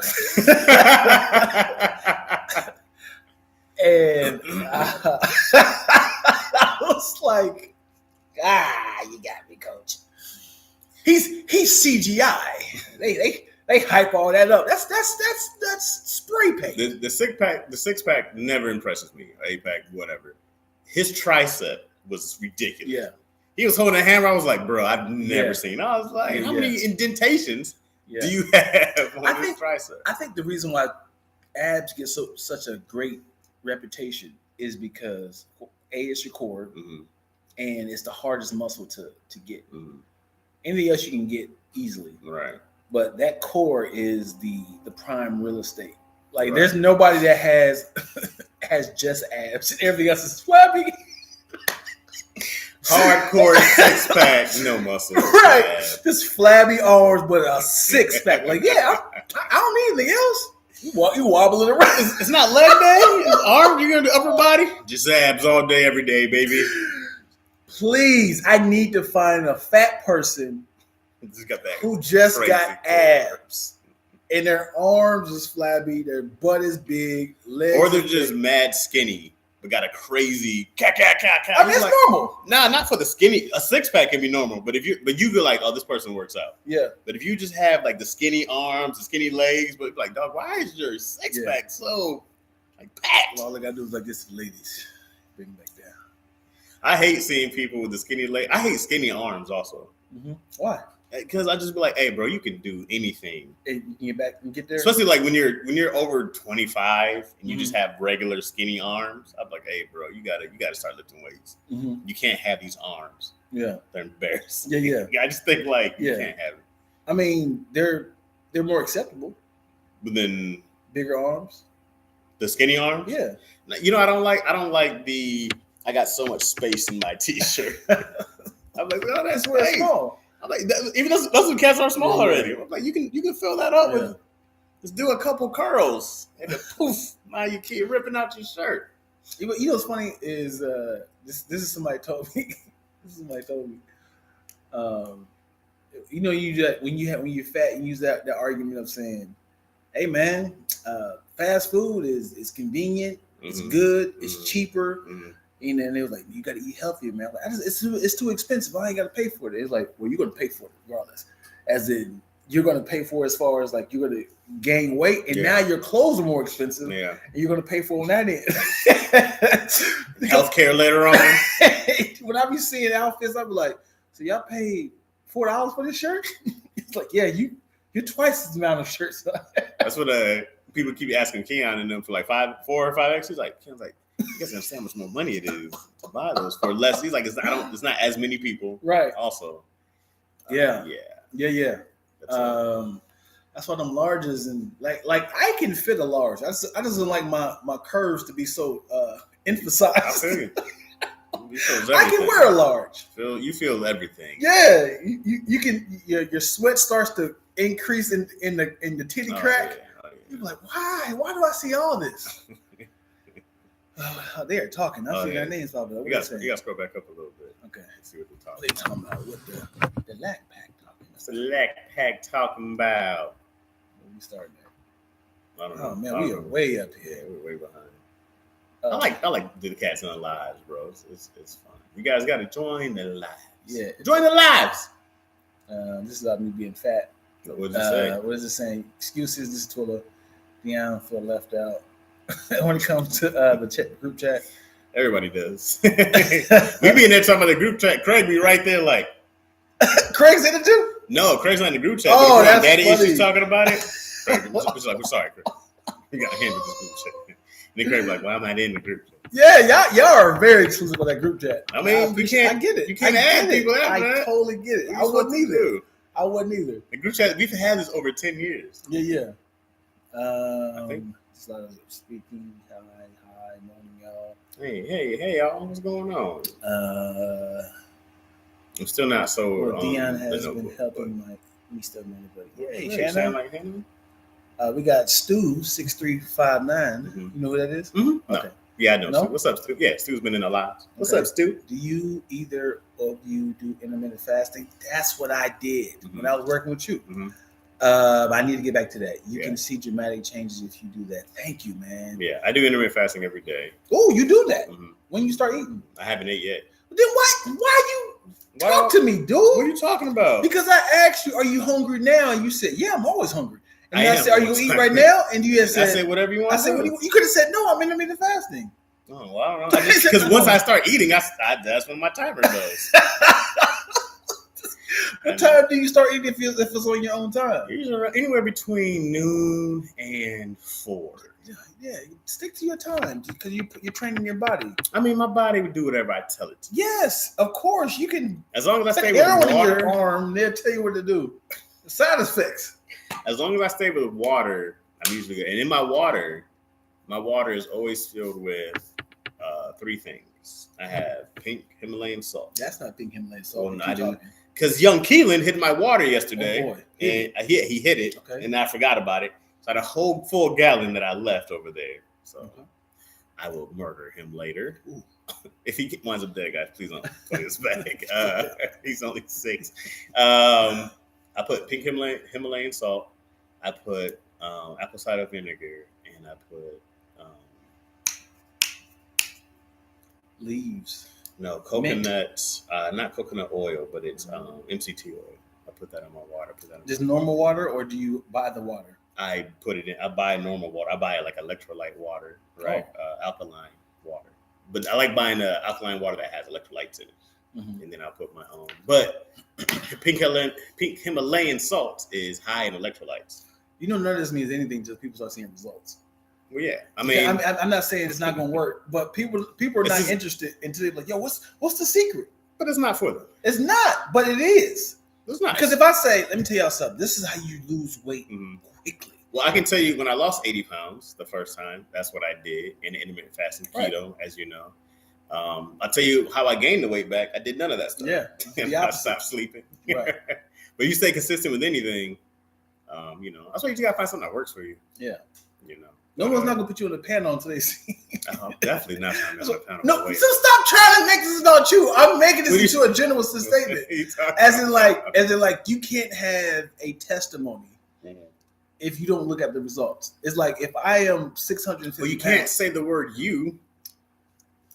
And I was like, you got me, coach. He's CGI. They hype all that up. That's spray paint. The six pack never impresses me. 8-pack, whatever. His tricep was ridiculous. Yeah. He was holding a hammer. I was like, bro, I've never seen. I was like, how many indentations do you have on his tricep? I think the reason why abs get such a great reputation is because it's your core, and it's the hardest muscle to get. Mm-hmm. Anything else you can get easily, right? But that core is the prime real estate. Like there's nobody that has just abs, and everything else is flabby. Hardcore 6-pack, no muscle. Right. Just flabby arms, but a 6-pack. Like, I don't need anything else. You wobbling around. It's not leg day. It's arms. You're going to do upper body. Just abs all day, every day, baby. Please, I need to find a fat person who just got abs. And their arms is flabby. Their butt is big. Legs or they're just mad skinny. But got a crazy I mean, it's normal. Nah, not for the skinny. A 6-pack can be normal, but you feel like, oh, this person works out. Yeah. But if you just have like the skinny arms, the skinny legs, but like, dog, why is your 6-pack so like packed? Well, all I gotta do is like this, ladies, bring them back down. I hate seeing people with the skinny legs. I hate skinny arms also. Mm-hmm. Why? Because I just be like, hey, bro, you can do anything. And you get back and get there. Especially like when you're over 25 and you just have regular skinny arms. I'm like, hey, bro, you gotta start lifting weights. Mm-hmm. You can't have these arms. Yeah, they're embarrassing. Yeah. I just think like you can't have it. I mean, they're more acceptable. But then bigger arms, the skinny arms. Yeah. You know, I don't like the. I got so much space in my t-shirt. I'm like, oh, that's where it's small. I'm like, even those cats are small already. I'm like, you can fill that up with. Just do a couple curls and then poof. Now you keep ripping out your shirt. You know what's funny is this is somebody told me. You know, when you're fat, you use that argument of saying, "Hey man, fast food is convenient, it's good, it's cheaper." Mm-hmm. And then they was like, "You got to eat healthier, man." Like, it's too expensive. I ain't got to pay for it. It's like, well, you're gonna pay for it regardless. As in, you're going to pay for as far as like you're going to gain weight, and now your clothes are more expensive. Yeah, and you're going to pay for on that end. Healthcare later on. When I be seeing outfits, I be like, so y'all paid $4 for this shirt? It's like, yeah, you're twice the amount of shirts. That's what people keep asking Keon and them for like 4 or 5 extras. Like Keon's like, you guys understand how much more money it is to buy those for less. He's like, it's not as many people. Right. Also. Yeah. Yeah. That's why them larges and like I can fit a large. I just don't like my curves to be so emphasized. I feel you. I can wear a large. You feel everything. Yeah, you can. Your sweat starts to increase in the titty crack. Yeah. You're like, why? Why do I see all this? They are talking. I see their names popping up. You got to scroll back up a little bit. Okay. Let's see what they're What are they talking about? What the Lack Pack talking? What's the Lack Pack talking about? Where we starting at? I don't know. Oh man, we are way up here. Yeah, we're way behind. I like the cats in the lives, bro. It's fun. You guys got to join the lives. Yeah, join the lives. This is about me being fat. What does it say? What is it saying? Excuses. This is to Dion feel left out when it comes to the group chat. Everybody does. We be in there talking about the group chat. Craig be right there like. Craig's in it too? No, Craig's not in the group chat. Oh, that's Daddy funny. issues talking about it. Craig was like, we're sorry, Craig. You got to handle this group chat. And then Craig like, well, I'm not in the group chat. Yeah, y'all are very exclusive on that group chat. I mean, you can't. I get it. You can't add people out, man. I totally get it. I wouldn't either. The group chat, we've had this over 10 years. Yeah. I think. Speaking. Hi, morning, y'all. Hey, y'all. What's going on? I'm still not so. Well, Dion has been helping me still money, but hey, Shannon. Like Hannah? We got Stu 6359. Mm-hmm. You know who that is? Mm-hmm. Okay. No. Yeah, I know. No? Stu. What's up, Stu? Yeah, Stu's been in our lives. What's Okay. up, Stu? Do you either of you do intermittent fasting? That's what I did when I was working with you. Mm-hmm. I need to get back to that. You can see dramatic changes if you do that. Thank you, man. Yeah, I do intermittent fasting every day. Oh, you do that? Mm-hmm. When you start eating? I haven't ate yet. Then why you talk to me, dude? What are you talking about? Because I asked you, are you hungry now? And you said, yeah, I'm always hungry. And I said, are you going to eat right now? And you said, I said, whatever you want. I said, you could have said, no, I'm intermittent fasting. Oh, well, I don't know. Because once I start eating, that's when my timer goes. What time do you start eating if it's on your own time? Usually anywhere between noon and 4. Yeah, stick to your time because you're training your body. I mean, my body would do whatever I tell it to. Yes, of course. You can. As long as I stay with with water. In your arm, they'll tell you what to do. The side effects. As long as I stay with water, I'm usually good. And in my water is always filled with 3 things. I have pink Himalayan salt. That's not pink Himalayan salt. Well, no, I didn't. Because young Keelan hit my water yesterday. Oh boy. And he hit it, okay. And I forgot about it. So I had a whole full gallon that I left over there. So I will murder him later. Ooh. If he winds up dead, guys, please don't put his back. He's only 6. I put pink Himalayan salt. I put apple cider vinegar, and I put leaves. No, coconut, not coconut oil, but it's MCT oil. I put that in my water. Just normal water, or do you buy the water? I put it in. I buy normal water. I buy like electrolyte water, right? Alkaline water. But I like buying the alkaline water that has electrolytes in it, and then I'll put my own. But pink Himalayan salt is high in electrolytes. You know, none of this means anything. Just people start seeing results. Well, yeah. I mean, I'm not saying it's not going to work, but people are not interested until they're like, "Yo, what's the secret?" But it's not for them. It's not, but it is. It's not. Because if I say, let me tell y'all something, this is how you lose weight quickly. Well, I can tell you when I lost 80 pounds the first time, that's what I did in intermittent fasting keto, as you know. I'll tell you how I gained the weight back. I did none of that stuff. Yeah. I stopped sleeping. Right. But you stay consistent with anything, that's why you just gotta find something that works for you. Yeah. No one's not gonna put you on the panel until they see. Definitely not on the panel. No, so stop trying to make this about you. I'm making this into a general statement. As in like you can't have a testimony if you don't look at the results. It's like if I am 650 well, you can't say the word you.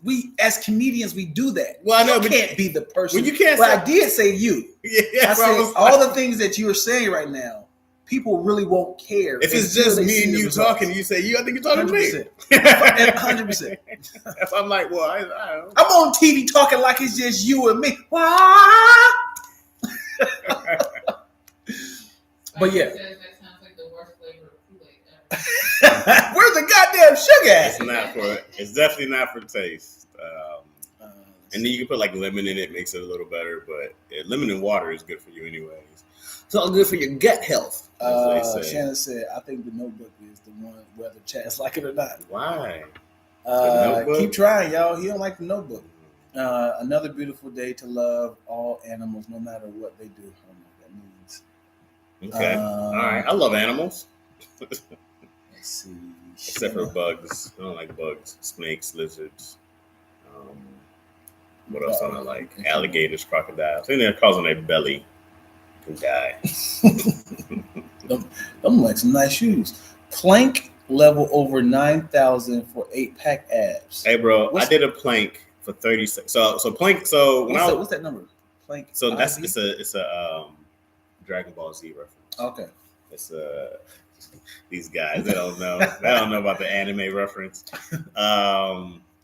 We as comedians we do that. Well, I know, you can't be the person. Well, you can't. But I did say you. Yeah, I said all the things that you are saying right now. people really won't care. If it's until just they me see and the you results. talking, you say, I think you're talking to me. 100%. If I'm like, well, I don't. I'm on TV talking like it's just you and me. But yeah. Says that sounds like the worst flavor of Kool-Aid ever. Where's the goddamn sugar at? It's not for. It's definitely not for taste. And then you can put like lemon in it, makes it a little better. But lemon and water is good for you anyways. It's all good for your gut health. As they say. Shannon said, I think the Notebook is the one, whether Chaz like it or not. Why? Keep trying, y'all. He don't like the Notebook. Another beautiful day to love all animals, no matter what they do. I don't know what that means. Okay. All right. I love animals. Let's see. Except for bugs. I don't like bugs. Snakes, lizards. What else don't I like? Alligators, crocodiles. I think they're causing their belly can die. them like some nice shoes. Plank level over 9,000 for 8-pack abs. Hey, bro, I did a plank for 30 seconds. So plank. So what's that number? Plank. So that's it's a Dragon Ball Z reference. Okay. It's these guys they don't know about the anime reference.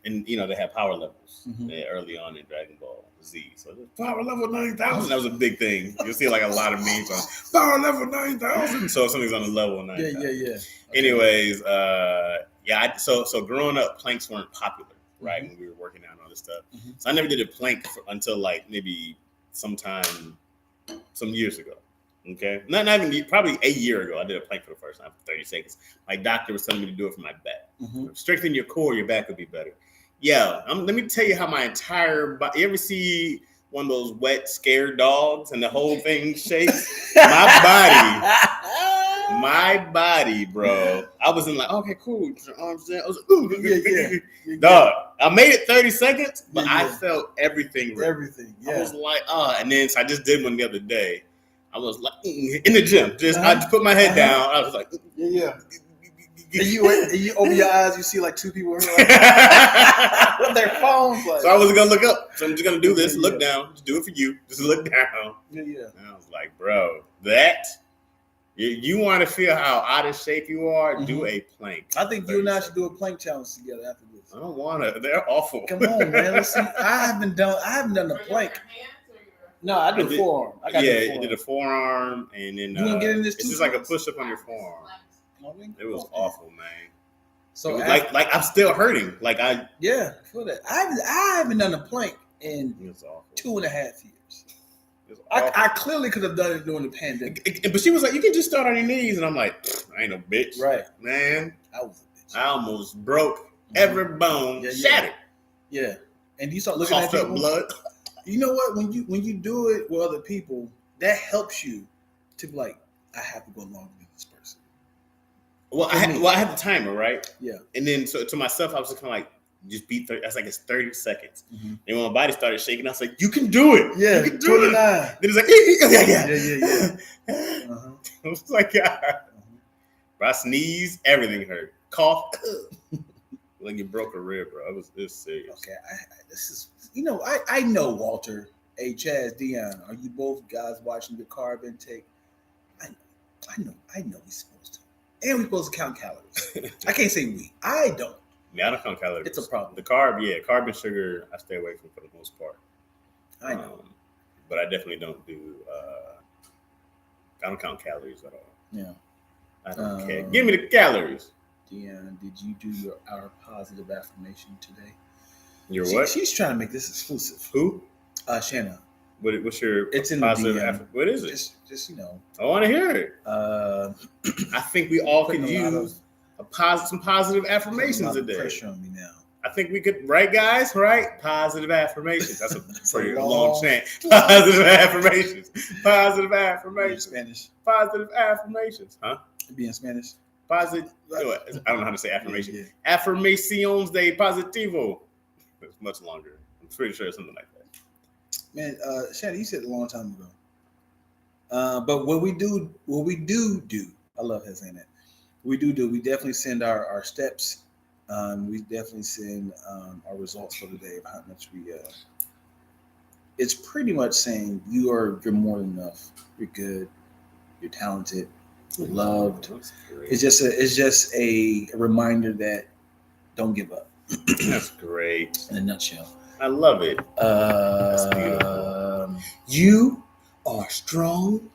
And they have power levels early on in Dragon Ball Z. So power level 9,000. That was a big thing. You'll see like a lot of memes on power level 9,000. So something's on the level 9,000. Yeah. Okay. Anyways, so growing up, planks weren't popular, right? When we were working out and all this stuff. So I never did a plank until like maybe some years ago. Okay, not even probably a year ago. I did a plank for the first time for 30 seconds. My doctor was telling me to do it for my back. Strengthen your core, your back would be better. Yeah, let me tell you how my entire body. You ever see one of those wet, scared dogs and the whole thing shakes? My body, bro. I was in like, okay, cool. Put your arms down. I was like, ooh, dog. I made it 30 seconds, but I felt everything. Everything. Yeah. I was like, and then so I just did one the other day. I was like in the gym. I just put my head down. I was like, yeah. And you open your eyes, you see like two people with their phones. Like, so I wasn't gonna look up. So I'm just gonna do this. Look down. Just do it for you. Just look down. Yeah. And I was like, bro, that you want to feel how out of shape you are? Do a plank. I think you and I should do a plank challenge together after this. I don't want to. They're awful. Come on, man. Let's see. I haven't done the plank. No, I did a forearm. You did a forearm, and then you want to get in this it's too? just like a push up on your forearm. It was awful, man. So like I'm still hurting. Like I feel that. I haven't done a plank in 2.5 years. I clearly could have done it during the pandemic. But she was like, "You can just start on your knees," and I'm like, "I ain't no bitch, right, man." I was a bitch. I almost broke every bone, shattered. Yeah, and you start looking at people. Blood. You know what? When you do it with other people, that helps you to be like, I have to go longer than this person. Well, I had the timer, right? Yeah. And then so to myself, I was just kind of like, just beat 30. That's like it's 30 seconds. And when my body started shaking, I was like, you can do it. Yeah, you can do 29. it. Then it's like, Yeah. I was like, God. Bro, I sneezed, everything hurt. Cough. Like you broke a rib, bro. It was serious. Okay, this is, I know Walter, Chaz, Dion. Are you both guys watching the carb intake? I know we're supposed to. And we're supposed to count calories. I can't say we. I don't. Yeah, I don't count calories. It's a problem. The carb and sugar, I stay away from for the most part. I know. But I definitely don't do, I don't count calories at all. Yeah. I don't care. Give me the calories. Dion, did you do our positive affirmation today? What? She's trying to make this exclusive. Who? Shanna. What's your it's in positive the DM. What is it? Just I want to hear it. I think we all could use some positive affirmations today. Pressure on me now. I think we could, right, guys? Right? Positive affirmations. That's a pretty long chant. Positive affirmations. Positive affirmations. Spanish. Positive affirmations. Huh? Be in Spanish. Positive. I don't know how to say affirmation. Yeah. Affirmaciones de positivo. It's much longer. I'm pretty sure it's something like that. Man, Shannon, you said it a long time ago. But what we do, I love her saying that. We definitely send our steps. We definitely send our results for the day of how much we. It's pretty much saying you're more than enough. You're good. You're talented. loved. That's great. It's just a reminder that don't give up. That's great. In a nutshell. I love it. That's beautiful. You are strong.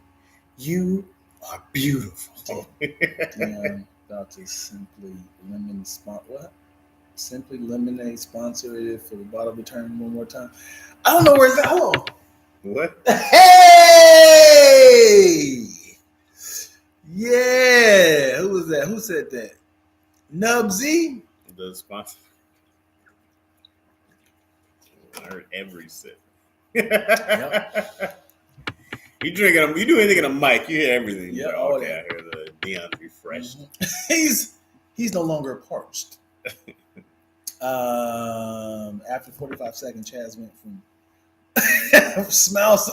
You are beautiful. Dion, Dr. Simply Lemon what? Simply Lemonade sponsor it for the bottle return one more time. I don't know where it's at. Hold on. What? Hey! Yeah. Who was that? Who said that? Nubsy? The sponsor. I heard every sip. Yep. You do anything in a mic, you hear everything. Yeah, Bro. all Okay, that. I hear the Dion refreshed. He's no longer parched. After 45 seconds, Chaz went from smiles to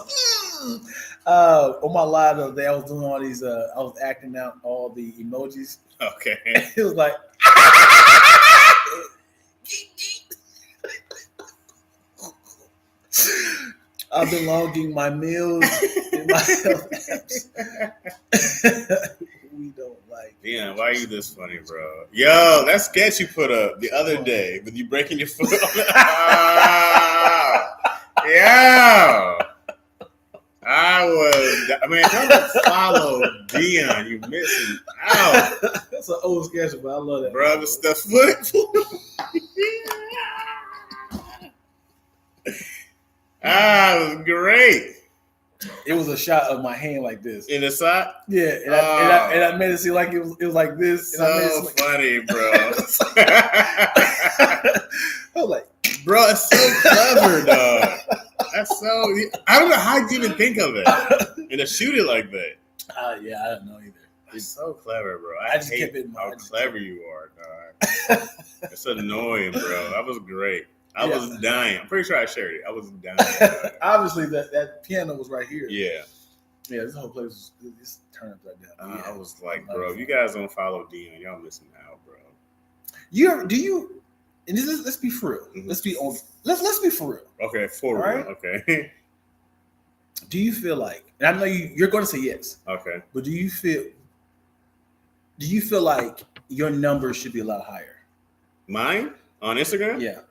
on my live the other day. I was doing all these. I was acting out all the emojis. Okay. It was like. I've been logging my meals in my health apps. We don't like. Yeah, why are you this funny, bro? Yo, that sketch you put up the other day with you breaking your foot. Yeah. I mean, don't follow Dion. You missing out. That's an old sketch, but I love that. Bro, it's the foot. It was great. It was a shot of my hand like this. In the side? Yeah, and I made it seem like it was like this. And So I made it like, funny, bro. I was like, bro, it's so clever, dog. That's so. I don't know how you even think of it and to shoot it like that. Yeah, I don't know either. It's so clever, bro. I just hate kept it in how mind. clever you are, dog. It's annoying, bro. That was great. I was dying. I'm pretty sure I shared it. I was dying. Obviously, that piano was right here. Yeah. Yeah, this whole place was just turned upside down. I was like, bro, if you guys don't follow Dion, y'all missing out, bro. And let's be for real. Mm-hmm. Let's be be for real. Okay, for real. Right? Okay. Do you feel like, and I know you're going to say yes. Okay. But do you feel like your numbers should be a lot higher? Mine on Instagram? Yeah.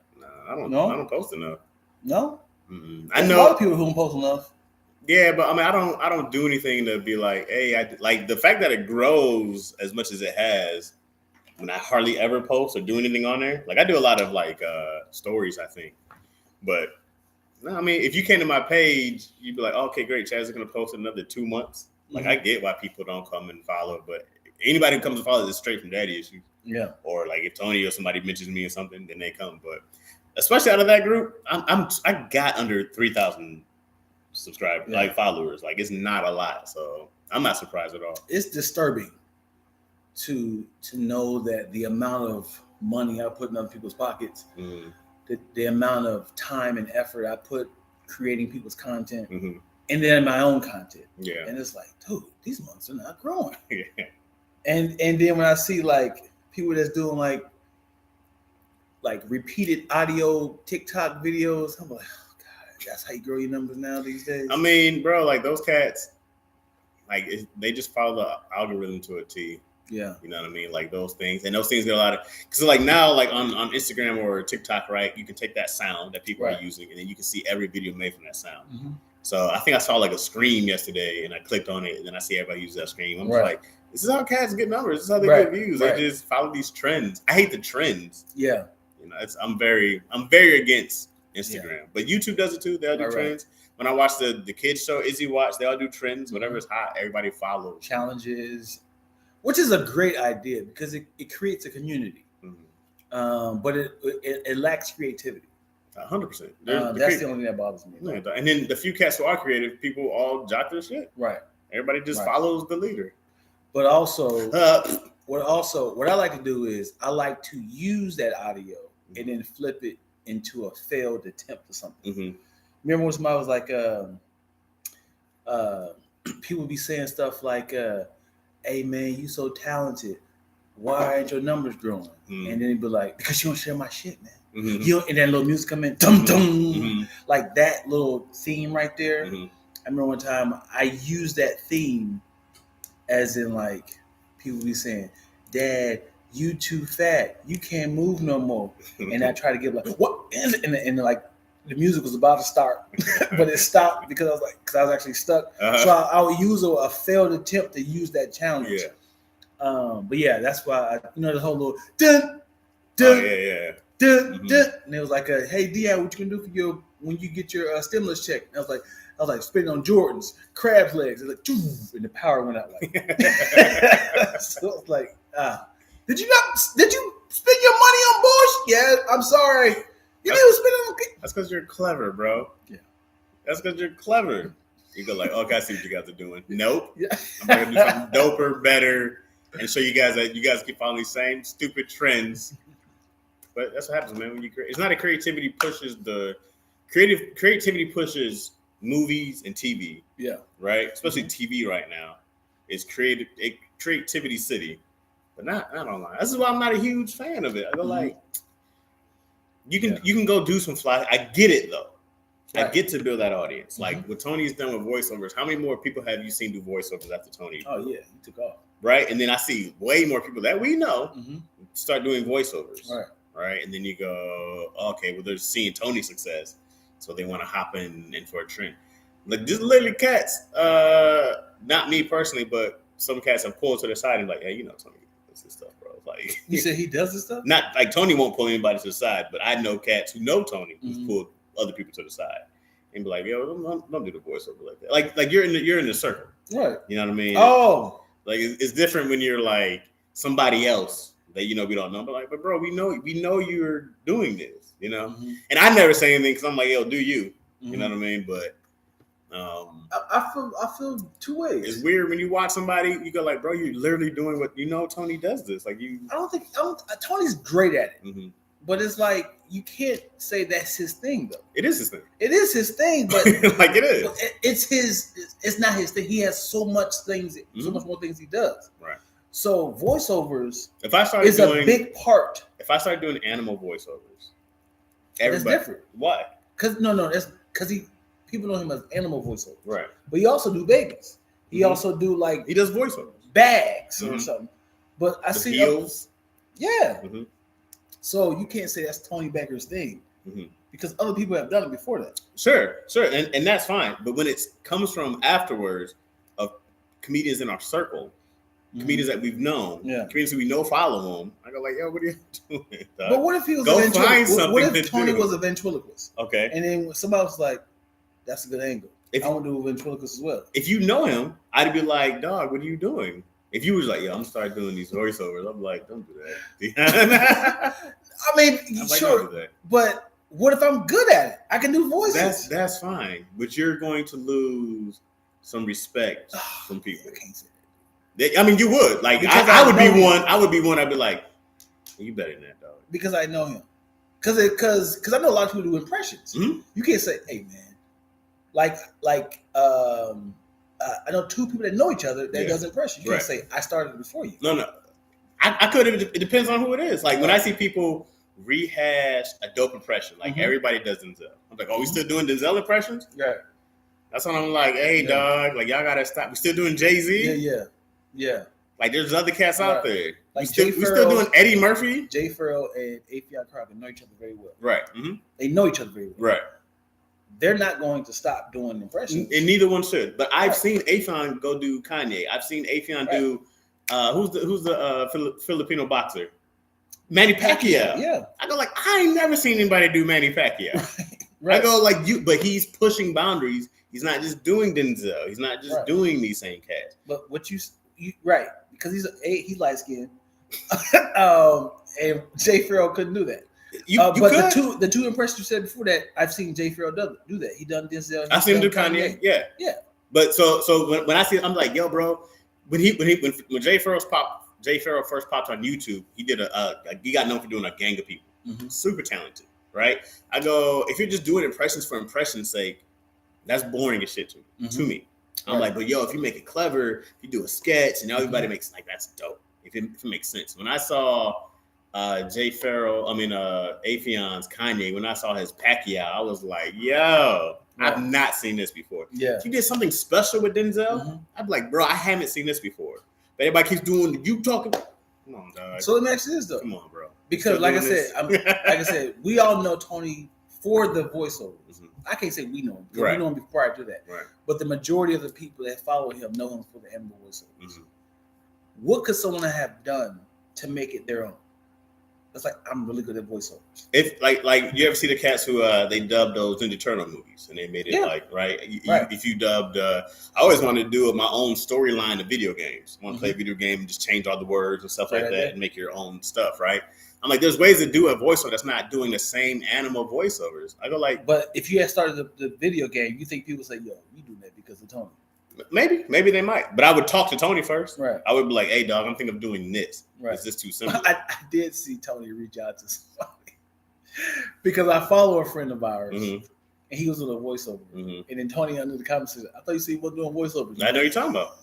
I don't post enough. No? Mm-mm. There's I know a lot of people who don't post enough. Yeah, but I mean, I don't do anything to be like, hey, like the fact that it grows as much as it has. When I hardly ever post or do anything on there, like I do a lot of like stories, I think. But no, I mean, if you came to my page, you'd be like, okay, great, Chaz is gonna post in another 2 months. Like I get why people don't come and follow, but anybody who comes and follows is straight from daddy issues. Yeah. Or like if Tony or somebody mentions me or something, then they come. But especially out of that group, I got under 3,000 subscribers, like followers. Like it's not a lot, so I'm not surprised at all. It's disturbing to know that the amount of money I put in other people's pockets, the amount of time and effort I put creating people's content, and then my own content. Yeah. And it's like, dude, these months are not growing. Yeah. And then when I see like people that's doing like repeated audio TikTok videos, I'm like, oh God, that's how you grow your numbers now these days. I mean, bro, like those cats, like they just follow the algorithm to a T. Yeah. You know what I mean? Like those things. And those things get a lot of, because like now, like on Instagram or TikTok, right, you can take that sound that people are using and then you can see every video made from that sound. Mm-hmm. So I think I saw like a scream yesterday and I clicked on it and then I see everybody use that scream. I'm just like, this is how cats get numbers. This is how they get views. They just follow these trends. I hate the trends. Yeah. You know, I'm very against Instagram. But YouTube does it too. They all do trends. When I watch the kids show, Izzy Watch, they all do trends. Whatever is hot, everybody follows. Challenges. Which is a great idea because it creates a community, but it lacks creativity. 100%. That's the only thing that bothers me. Yeah, and then the few cats who are creative, people all jot their shit. Right. Everybody just follows the leader. But also, what I like to do is I like to use that audio and then flip it into a failed attempt or something. Remember when somebody was like, people be saying stuff like, hey man, you so talented. Why aren't your numbers growing? And then he'd be like, because you don't share my shit, man. You and that little music come in, dum dum, like that little theme right there. I remember one time I used that theme as in like people be saying, "Dad, you too fat. You can't move no more." And I try to give like, "What is it?" And like the music was about to start, but it stopped because I was actually stuck. So I would use a failed attempt to use that challenge. Yeah. But yeah, that's why the whole little dun Oh, yeah. dun, and it was like, "Hey Dion, what you gonna do when you get your stimulus check?" And I was like spitting on Jordans, crab's legs, and and the power went out like. So it was like, did you spend your money on bullshit? Yeah, I'm sorry. You didn't spend it on. That's because you're clever, bro. Yeah. That's because you're clever. You go like, okay, I see what you guys are doing. Nope. Yeah. I'm gonna do something doper, better, and show you guys that you guys keep following these same stupid trends. But that's what happens, man. When you create, it's not a creativity pushes creativity pushes movies and TV. Yeah. Right. Especially TV right now. It's creativity city, but not online. This is why I'm not a huge fan of it. I go like, you can go do some fly. I get it though. Right. I get to build that audience. Like what Tony's done with voiceovers. How many more people have you seen do voiceovers after Tony? Oh yeah, he took off. Right, and then I see way more people that we know start doing voiceovers. Right, and then you go, okay, well, they're seeing Tony's success, so they want to hop in for a trend. Like just literally cats. Not me personally, but some cats have pulled to the side and like, hey, Tony does this stuff, bro. Like you said he does this stuff. Not like Tony won't pull anybody to the side, but I know cats who know Tony who's pulled other people to the side and be like, yo, don't do the voiceover like that. Like you're in the circle, right? You know what I mean? Oh, like it's different when you're like somebody else that we don't know. But bro, we know you're doing this, And I never say anything because I'm like, yo, do you? You know what I mean? But I feel two ways. It's weird when you watch somebody, you go like, bro, you're literally doing what Tony does this. Like you. I don't think Tony's great at it. But it's like you can't say that's his thing though. It is his thing. It is his thing, but like it is. It's his. It's not his thing. He has so much more things he does. Right. So voiceovers is a big part. If I start doing animal voiceovers, that's different. Why? Because that's because people know him as animal voiceovers. Right. But he also do babies. He also do like he does voiceovers, bags or something. But I see heels. Yeah. So you can't say that's Tony Becker's thing because other people have done it before that. Sure, and that's fine. But when it comes from afterwards of comedians in our circle, comedians that we've known, comedians who we know follow them, I go like, yo, what are you doing? Dog? But what if he was What if Tony was a ventriloquist? Okay. And then somebody was like, that's a good angle. I want to do a ventriloquist as well. If you know him, I'd be like, dog, what are you doing? If you was like, yo, I'm gonna start doing these voiceovers, I'm like, don't do that. I mean, sure, but what if I'm good at it? I can do voices. That's fine, but you're going to lose some respect from people. I can't say that. I mean, you would like. I would be one. I would be one. I'd be like, you better than that, dog. Because I know him. Because I know a lot of people do impressions. You can't say, hey man, I know two people that know each other that does impressions. You can't say I started before you. No. I could. It depends on who it is. Like when I see people rehash a dope impression, like everybody does Denzel. I'm like, oh, we still doing Denzel impressions? Yeah. That's when I'm like, hey, dog, like y'all gotta stop. We still doing Jay-Z? Yeah. Like there's other cats out there. Like we still doing Eddie Murphy. Jay Farrell and Affion Crockett know each other very well. Right. They know each other very well. Right. They're not going to stop doing impressions. And neither one should. But I've seen Affion go do Kanye. I've seen Affion do who's the Filipino boxer? Manny Pacquiao. Yeah. I go like, I ain't never seen anybody do Manny Pacquiao. Right. I go like but he's pushing boundaries. He's not just doing Denzel. He's not just doing these same cats. But what you right, because he's light skinned. And Jay Farrell couldn't do that. But the two impressions you said before that, I've seen Jay Farrell do that. He done Denzel. I've seen him do Kanye. Yeah. But so when I see it, I'm like, yo, bro, when Jay Farrell first popped on YouTube, he did he got known for doing a gang of people. Super talented, right? I go, if you're just doing impressions for impression's sake, that's boring as shit to me. I'm like, but yo, if you make it clever, if you do a sketch and everybody makes like that's dope. If it makes sense. When I saw Afion's Kanye, when I saw his Pacquiao, I was like, yo, I've not seen this before. Yeah. If you did something special with Denzel, I'd be like, bro, I haven't seen this before. But everybody keeps doing you talking. Come on, dog. So let me ask you this though. Come on, bro. Because like I said, we all know Tony for the voiceovers. Mhm. I can't say we know him because Right. we know him before I do that. Right. But the majority of the people that follow him know him for the animal voiceovers. Mhm. What could someone have done to make it their own? It's like, I'm really good at voiceovers. If like you ever see the cats who they dubbed those Ninja Turtle movies and they made it like right? If you dubbed, I always wanted to do my own storyline of video games. I want to play a video game and just change all the words and stuff like that and make your own stuff, right? I'm like, there's ways to do a voiceover that's not doing the same animal voiceovers. I go like, but if you had started the video game, you think people say, yo, you do that because of Tony? Maybe they might, but I would talk to Tony first. Right. I would be like, hey, dog, I'm thinking of doing this. Right. Is this too simple? I did see Tony reach out to somebody because I follow a friend of ours, and he was doing a voiceover. And then Tony under the comments said, I thought you said he wasn't doing voiceovers. I know what you're talking about.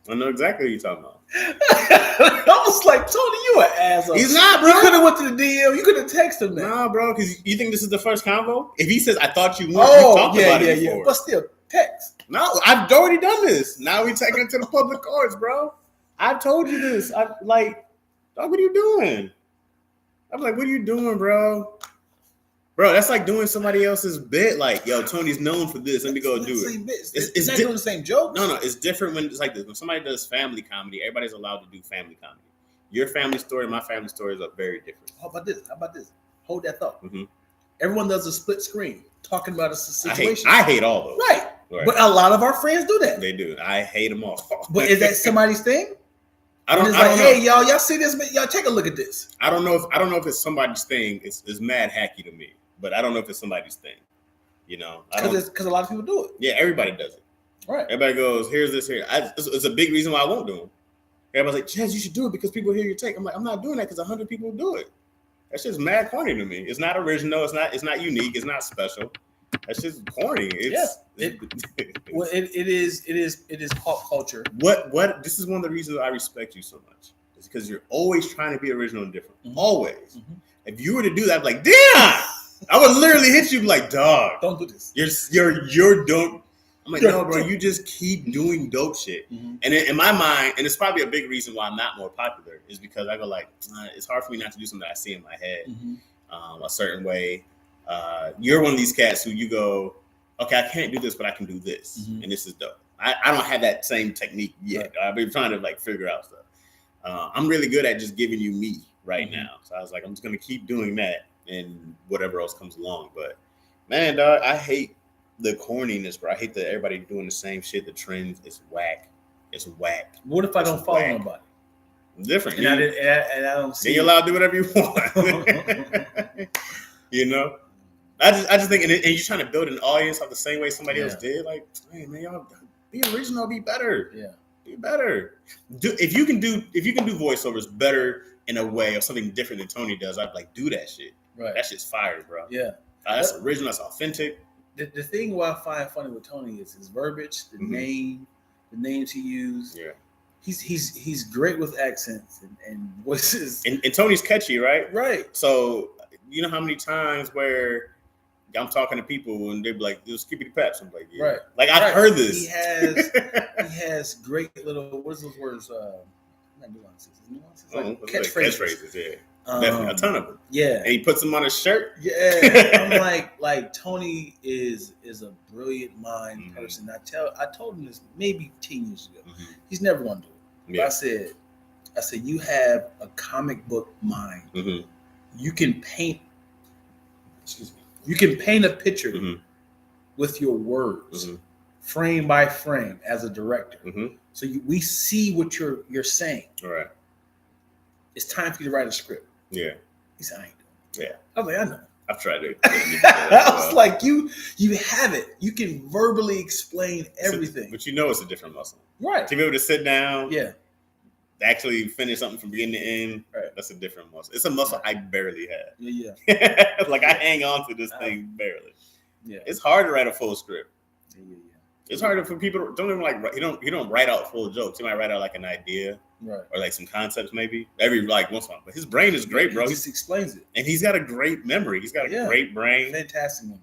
I know exactly what you're talking about. I was like, Tony, you an asshole. He's not, bro. You could have went to the DM. You could have texted him that. Nah, bro, because you think this is the first convo? If he says, I thought you knew, you talked about it before. But still, text. No, I've already done this. Now we taking it to the public courts, bro. I've told you this. I'm like, dog, what are you doing? I'm like, what are you doing, bro? Bro, that's like doing somebody else's bit. Like, yo, Tony's known for this. Let me go do it. It's not doing the same joke. No, it's different when it's like this. When somebody does family comedy, everybody's allowed to do family comedy. Your family story, my family stories are very different. How about this? Hold that thought. Everyone does a split screen talking about a situation. I hate all those. Right. But a lot of our friends do that. They do. I hate them all. But is that somebody's thing? I don't know. Hey, y'all see this? Y'all take a look at this. I don't know if it's somebody's thing. It's mad hacky to me. But I don't know if it's somebody's thing, you know. Because a lot of people do it. Yeah, everybody does it. Right. Everybody goes, here's this here. It's a big reason why I won't do them. Everybody's like, Chaz, you should do it because people hear your take. I'm like, I'm not doing that because 100 people do it. That's just mad corny to me. It's not original. It's not unique. It's not special. That's just corny. It is pop culture. What? This is one of the reasons I respect you so much. It's because you're always trying to be original and different. Always. If you were to do that, I'd be like, Dion! I would literally hit you like, dog. Don't do this. You're dope. I'm like, no, bro, you just keep doing dope shit. And in my mind, and it's probably a big reason why I'm not more popular, is because I go like, it's hard for me not to do something that I see in my head a certain way. You're one of these cats who you go, okay, I can't do this, but I can do this. And this is dope. I don't have that same technique yet. Right. I've been trying to like figure out stuff. I'm really good at just giving you me right now. So I was like, I'm just going to keep doing that. And whatever else comes along. But man, dog, I hate the corniness, bro. I hate that everybody doing the same shit. The trends is whack. It's whack. What if I don't follow nobody? Different. And I don't see. Then you're allowed to do whatever you want. You know? I just think, and you're trying to build an audience of the same way somebody else did. Like, hey man, y'all be original, be better. Yeah. Be better. If you can do voiceovers better in a way or something different than Tony does, I'd like do that shit. Right. That shit's fire, bro. Yeah. That's original. That's authentic. The thing what I find funny with Tony is his verbiage, the names he used. Yeah. He's great with accents and voices. And Tony's catchy, right? Right. So you know how many times where I'm talking to people and they're like, "Just keep it peps." I'm like, "Yeah." Right. Like I've heard this. He has great little what's those words? Not nuances. Like catchphrases. Yeah. Definitely a ton of them. Yeah. And he puts them on his shirt. Yeah. I'm like Tony is a brilliant mind person. I told him this maybe 10 years ago. He's never gonna do it. Yeah. But I said you have a comic book mind. You can paint a picture with your words, frame by frame as a director. So we see what you're saying. All right. It's time for you to write a script. Yeah. He said, I ain't doing it. Yeah. I was like, I know. I've tried it. I was like, you have it. You can verbally explain everything. But you know it's a different muscle. Right. To be able to sit down. Yeah. Actually finish something from beginning to end. Right. That's a different muscle. It's a muscle I barely have. Yeah. Like I hang on to this thing barely. Yeah. It's hard to write a full script. Yeah. It's harder for people. Don't even like. He don't write out full jokes. He might write out like an idea Right. or like some concepts maybe every like once in a while. But his brain is great, bro. He just explains it. And he's got a great memory. He's got a great brain.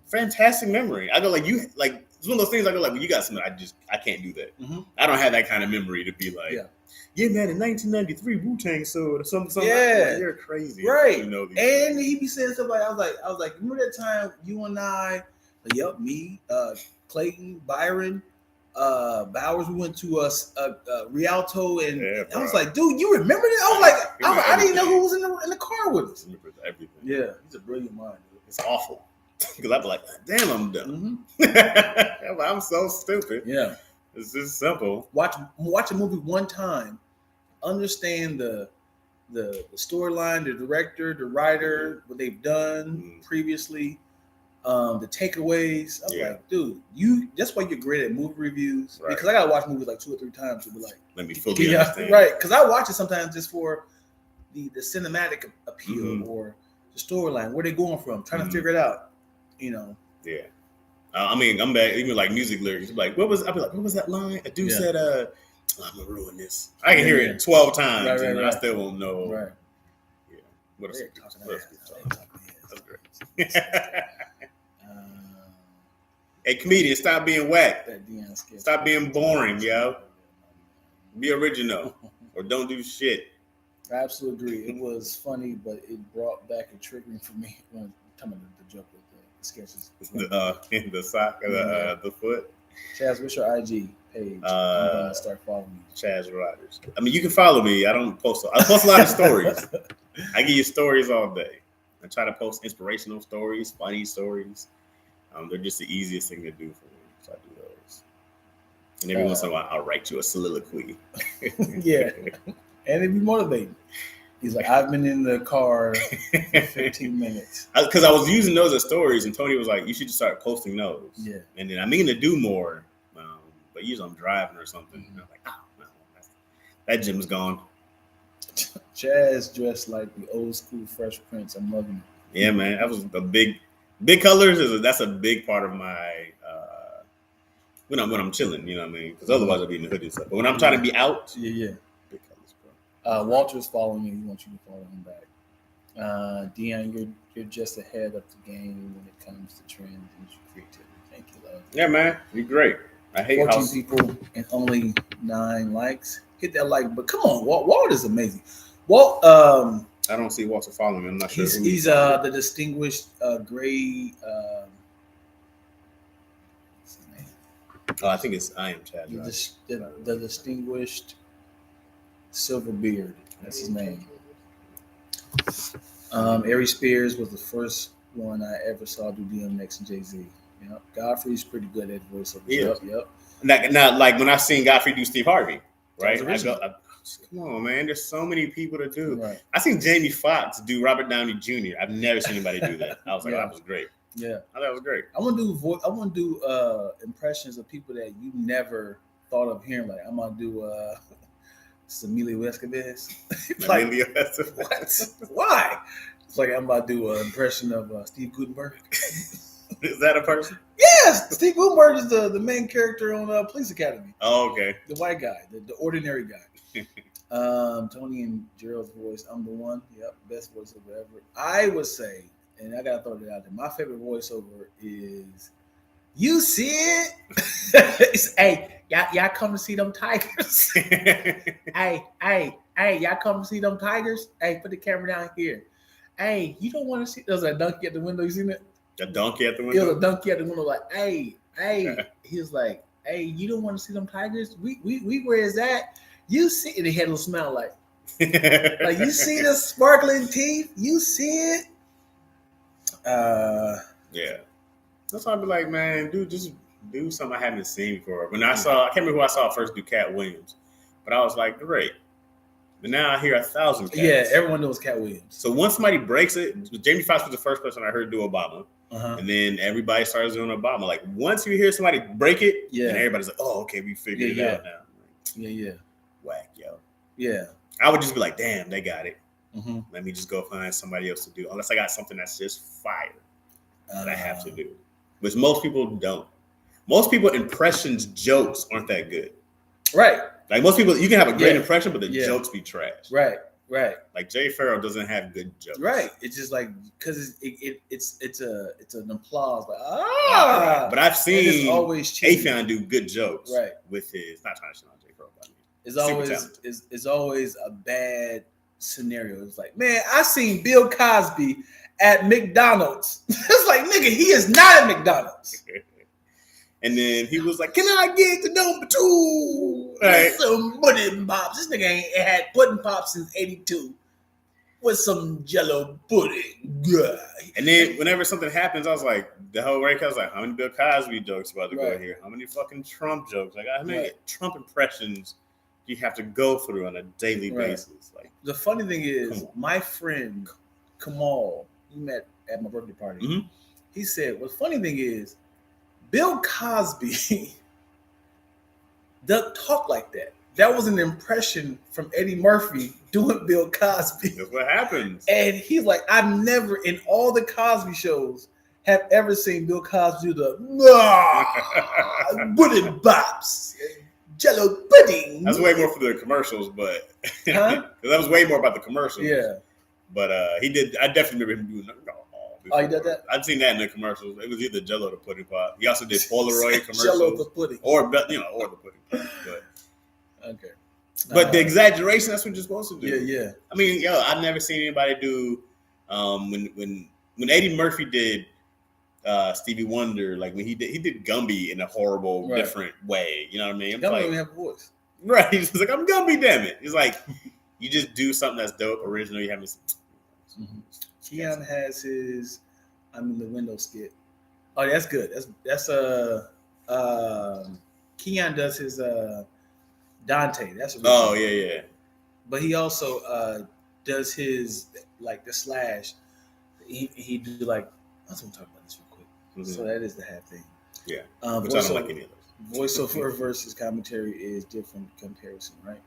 Fantastic memory. I go like you like it's one of those things I go like when you got something I can't do that. Mm-hmm. I don't have that kind of memory to be like yeah man in 1993 Wu-Tang sold or something. Yeah, like, you're crazy, right? You know and things. He be saying stuff like I was like remember that time you and I, me, Clayton, Byron, Bowers, we went to Rialto, and I was like, dude, you remember that? I was like, I didn't know who was in the car with us. Everything. Yeah, he's a brilliant mind. Dude. It's awful because I'd be like, damn, I'm dumb. Mm-hmm. I'm so stupid. Yeah, it's just simple. Watch a movie one time, understand the storyline, the director, the writer, what they've done previously. The takeaways. I'm like, dude, that's why you're great at movie reviews. Right. Because I gotta watch movies like 2 or 3 times to be like, let me fully understand. Right. Because I watch it sometimes just for the cinematic appeal or the storyline, where they're going from, trying to figure it out. You know. Yeah. I mean, I'm back even like music lyrics. Like, what was that line? A dude said, I'm gonna ruin this. I can hear it 12 times and I still won't know. Right. Yeah. What else? That's great. Hey, comedian, stop being whack. Stop being boring, yo. Be original or don't do shit. I absolutely agree. It was funny, but it brought back a triggering for me when I'm talking about the joke with the sketches. The sock, the foot. Chaz, what's your IG page? I'm gonna start following you. Chaz Rodgers. I mean, you can follow me. I post a lot of stories. I give you stories all day. I try to post inspirational stories, funny stories. They're just the easiest thing to do for me, so I do those. And every once in a while, I'll write you a soliloquy. Yeah, and it'd be motivating. He's like, I've been in the car for 15 minutes. Because I was using those as stories, and Tony was like, you should just start posting those. Yeah. And then I mean to do more, but usually I'm driving or something. And I'm like, no, that gym's gone. Chaz dressed like the old school Fresh Prince. I'm loving it. Yeah, man. That was a big colors. That's a big part of my when I'm chilling. You know what I mean? Because otherwise I'll be in the hoodie and stuff. But when I'm trying to be out, yeah. Big colors, bro. Walter's following you. He wants you to follow him back. Dion, you're just ahead of the game when it comes to trends and creativity. Thank you, love. Yeah, man. You're great. I hate 14 people and only 9 likes. Hit that like, but come on, Walt is amazing. Walt, I don't see Walter following me. I'm not sure. He's the distinguished gray. What's his name? Oh, I think I am Chaz. The distinguished silver beard. That's his name. Ari Spears was the first one I ever saw do DMX and Jay-Z. Yep. Godfrey's pretty good at voiceover. Yeah. Yep. Now, like when I've seen Godfrey do Steve Harvey, right? Come on, man. There's so many people to do. Right. I seen Jamie Foxx do Robert Downey Jr. I've never seen anybody do that. I was like, that was great. Yeah. I thought it was great. I want to do impressions of people that you never thought of hearing. Like I'm gonna do Emilio Estevez. Like, Emilio Estevez. What? Why? It's like I'm about to do an impression of Steve Gutenberg. Is that a person? Yes, Steve Gutenberg is the main character on Police Academy. Oh, okay. The white guy, the ordinary guy. Tony and Gerald's voice. I'm the one. Yep, best voiceover ever. I would say, and I gotta throw it out there. My favorite voiceover is, "You see it? It's, hey, y'all come to see them tigers? hey, y'all come to see them tigers? Hey, put the camera down here. Hey, you don't want to see? There's a donkey at the window. You seen it? A donkey at the window. It was a donkey at the window. Like, hey. He was like, hey, you don't want to see them tigers? We where is that? You see? And he had a little smile like you see the sparkling teeth? You see it? Yeah. That's why I'd be like, man, dude, just do something I haven't seen before. When I can't remember who I saw first do Cat Williams, but I was like, great. But now I hear 1,000 cats. Yeah, everyone knows Cat Williams. So once somebody breaks it, Jamie Foxx was the first person I heard do Obama. And then everybody starts doing Obama. Like once you hear somebody break it, and everybody's like, oh, okay, we figured it out now. Yeah. Whack, yo. Yeah. I would just be like, damn, they got it. Mm-hmm. Let me just go find somebody else to do. Unless I got something that's just fire that I have to do. Which most people don't. most people impressions jokes aren't that good. Right. Like most people, you can have a great Yeah. impression, but the Yeah. jokes be trash. Right. Like Jay Farrell doesn't have good jokes. Right. It's just like because it's an applause, like Right. But I've and it's seen always cheesy. Afion do good jokes. Right. With his not trying to shit on Jay Farrell, but It's super always talented. it's always a bad scenario. It's like, man, I seen Bill Cosby at McDonald's. It's like, nigga, he is not at McDonald's. And then he was like, "Can I get the number 2?" Right. Some pudding pops. This nigga ain't had pudding pops since '82 with some Jello pudding. Yeah. And then whenever something happens, I was like, the whole break, I was like, how many Bill Cosby jokes about to go Right. here? How many fucking Trump jokes? Like, how many Right. Trump impressions do you have to go through on a daily Right. basis? Like, The funny thing is, Come on. my friend Kamal, he met at my birthday party. Mhm. He said, well, the funny thing is, Bill Cosby doesn't talk like that. That was an impression from Eddie Murphy doing Bill Cosby. that's what happens. And he's like, I've never, in all the Cosby shows, have ever seen Bill Cosby do the pudding bops, Jello pudding. That's way more for the commercials, but Huh? that was way more about the commercials. Yeah. But he did. I definitely remember him doing. Oh, he did that? I've seen that in the commercials. It was either Jello or the pudding pop. He also did Polaroid commercials, Jello the pudding. or the pudding pop. Okay. But the exaggeration, that's what you're supposed to do. Yeah. I mean, I've never seen anybody do when Eddie Murphy did Stevie Wonder, like when he did Gumby in a horrible, Right. different way. You know what I mean? I'm Gumby don't like, even have a voice. right. He's like, I'm Gumby, damn it. He's like, you just do something that's dope, original. You haven't. Keon has his I'm in the window skit. Oh, that's good. That's Keon does his Dante. That's original. Oh yeah. But he also does his like the slash. He do like I was gonna talk about this real quick. Mhm. So that is the half thing. Yeah. Which I don't like any of those. Voiceover versus commentary is different comparison, right?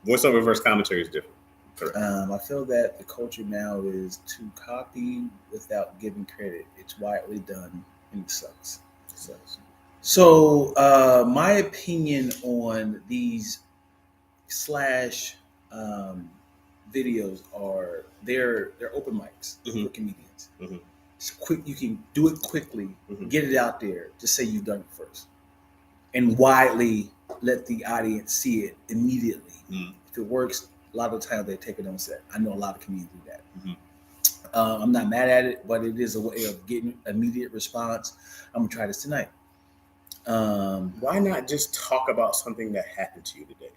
Voiceover versus commentary is different. Correct. I feel that the culture now is to copy without giving credit. It's widely done and it sucks. So my opinion on these slash videos are they're open mics for comedians. Mhm. It's quick. You can do it quickly, get it out there. Just say you've done it first, and widely let the audience see it immediately. If it works, a lot of the time they take it on set. I know a lot of comedians do that. I'm not mad at it, but it is a way of getting immediate response. I'm gonna try this tonight. Why not just talk about something that happened to you today?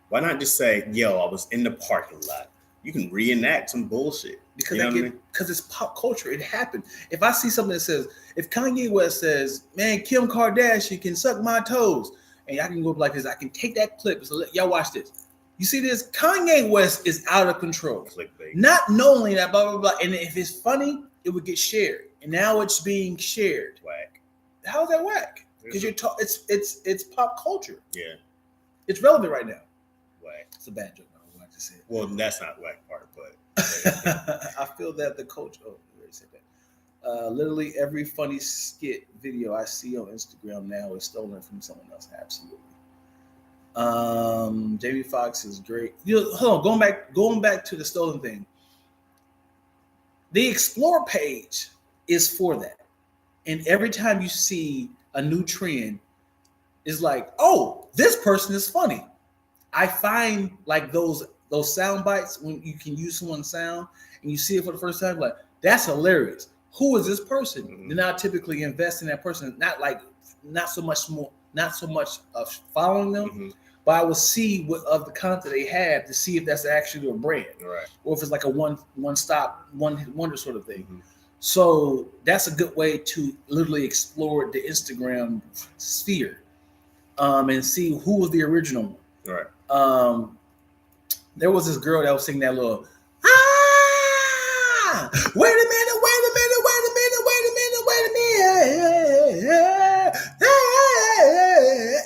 Why not just say, "Yo, I was in the parking lot." You can reenact some bullshit Because you know what I mean? because it's pop culture. It happened. If I see something that says, if Kanye West says, "Man, Kim Kardashian can suck my toes," and I can go like this, I can take that clip. So y'all watch this. You see this? Kanye West is out of control. Clickbait. Not knowing that, blah blah blah. And if it's funny, it would get shared. And now it's being shared. Whack. How's that whack? Because it's pop culture. Yeah. It's relevant right now. Whack. It's a bad joke. I don't want to say it. Well, that's not whack part, but I feel that the culture. Oh, I already said that. Literally every funny skit video I see on Instagram now is stolen from someone else. Absolutely. Jamie Foxx is great. Hold on, going back to the stolen thing. The Explore page is for that, and every time you see a new trend, it's like, oh, this person is funny. I find like those sound bites when you can use someone's sound and you see it for the first time, like that's hilarious. Who is this person? Then I typically invest in that person, not so much of following them, but I will see what of the content they have to see if that's actually a brand, right. or if it's like a one hit wonder sort of thing. So that's a good way to literally explore the Instagram sphere, and see who was the original one. Right. There was this girl that was singing that little wait a minute.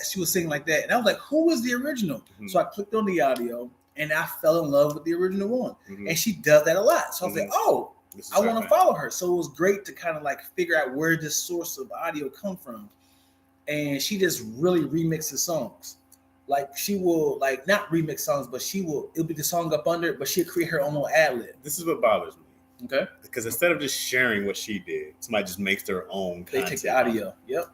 She was singing like that. And I was like, who was the original? So I clicked on the audio and I fell in love with the original one. And she does that a lot. So I was like, oh, I want to follow her. So it was great to kind of like figure out where this source of audio come from. And she just really remixes songs. Like she will like not remix songs, but it'll be the song up under it, but she'll create her own little ad lib. This is what bothers me. Okay. Because instead of just sharing what she did, somebody just makes their own content. They take the audio. Yep.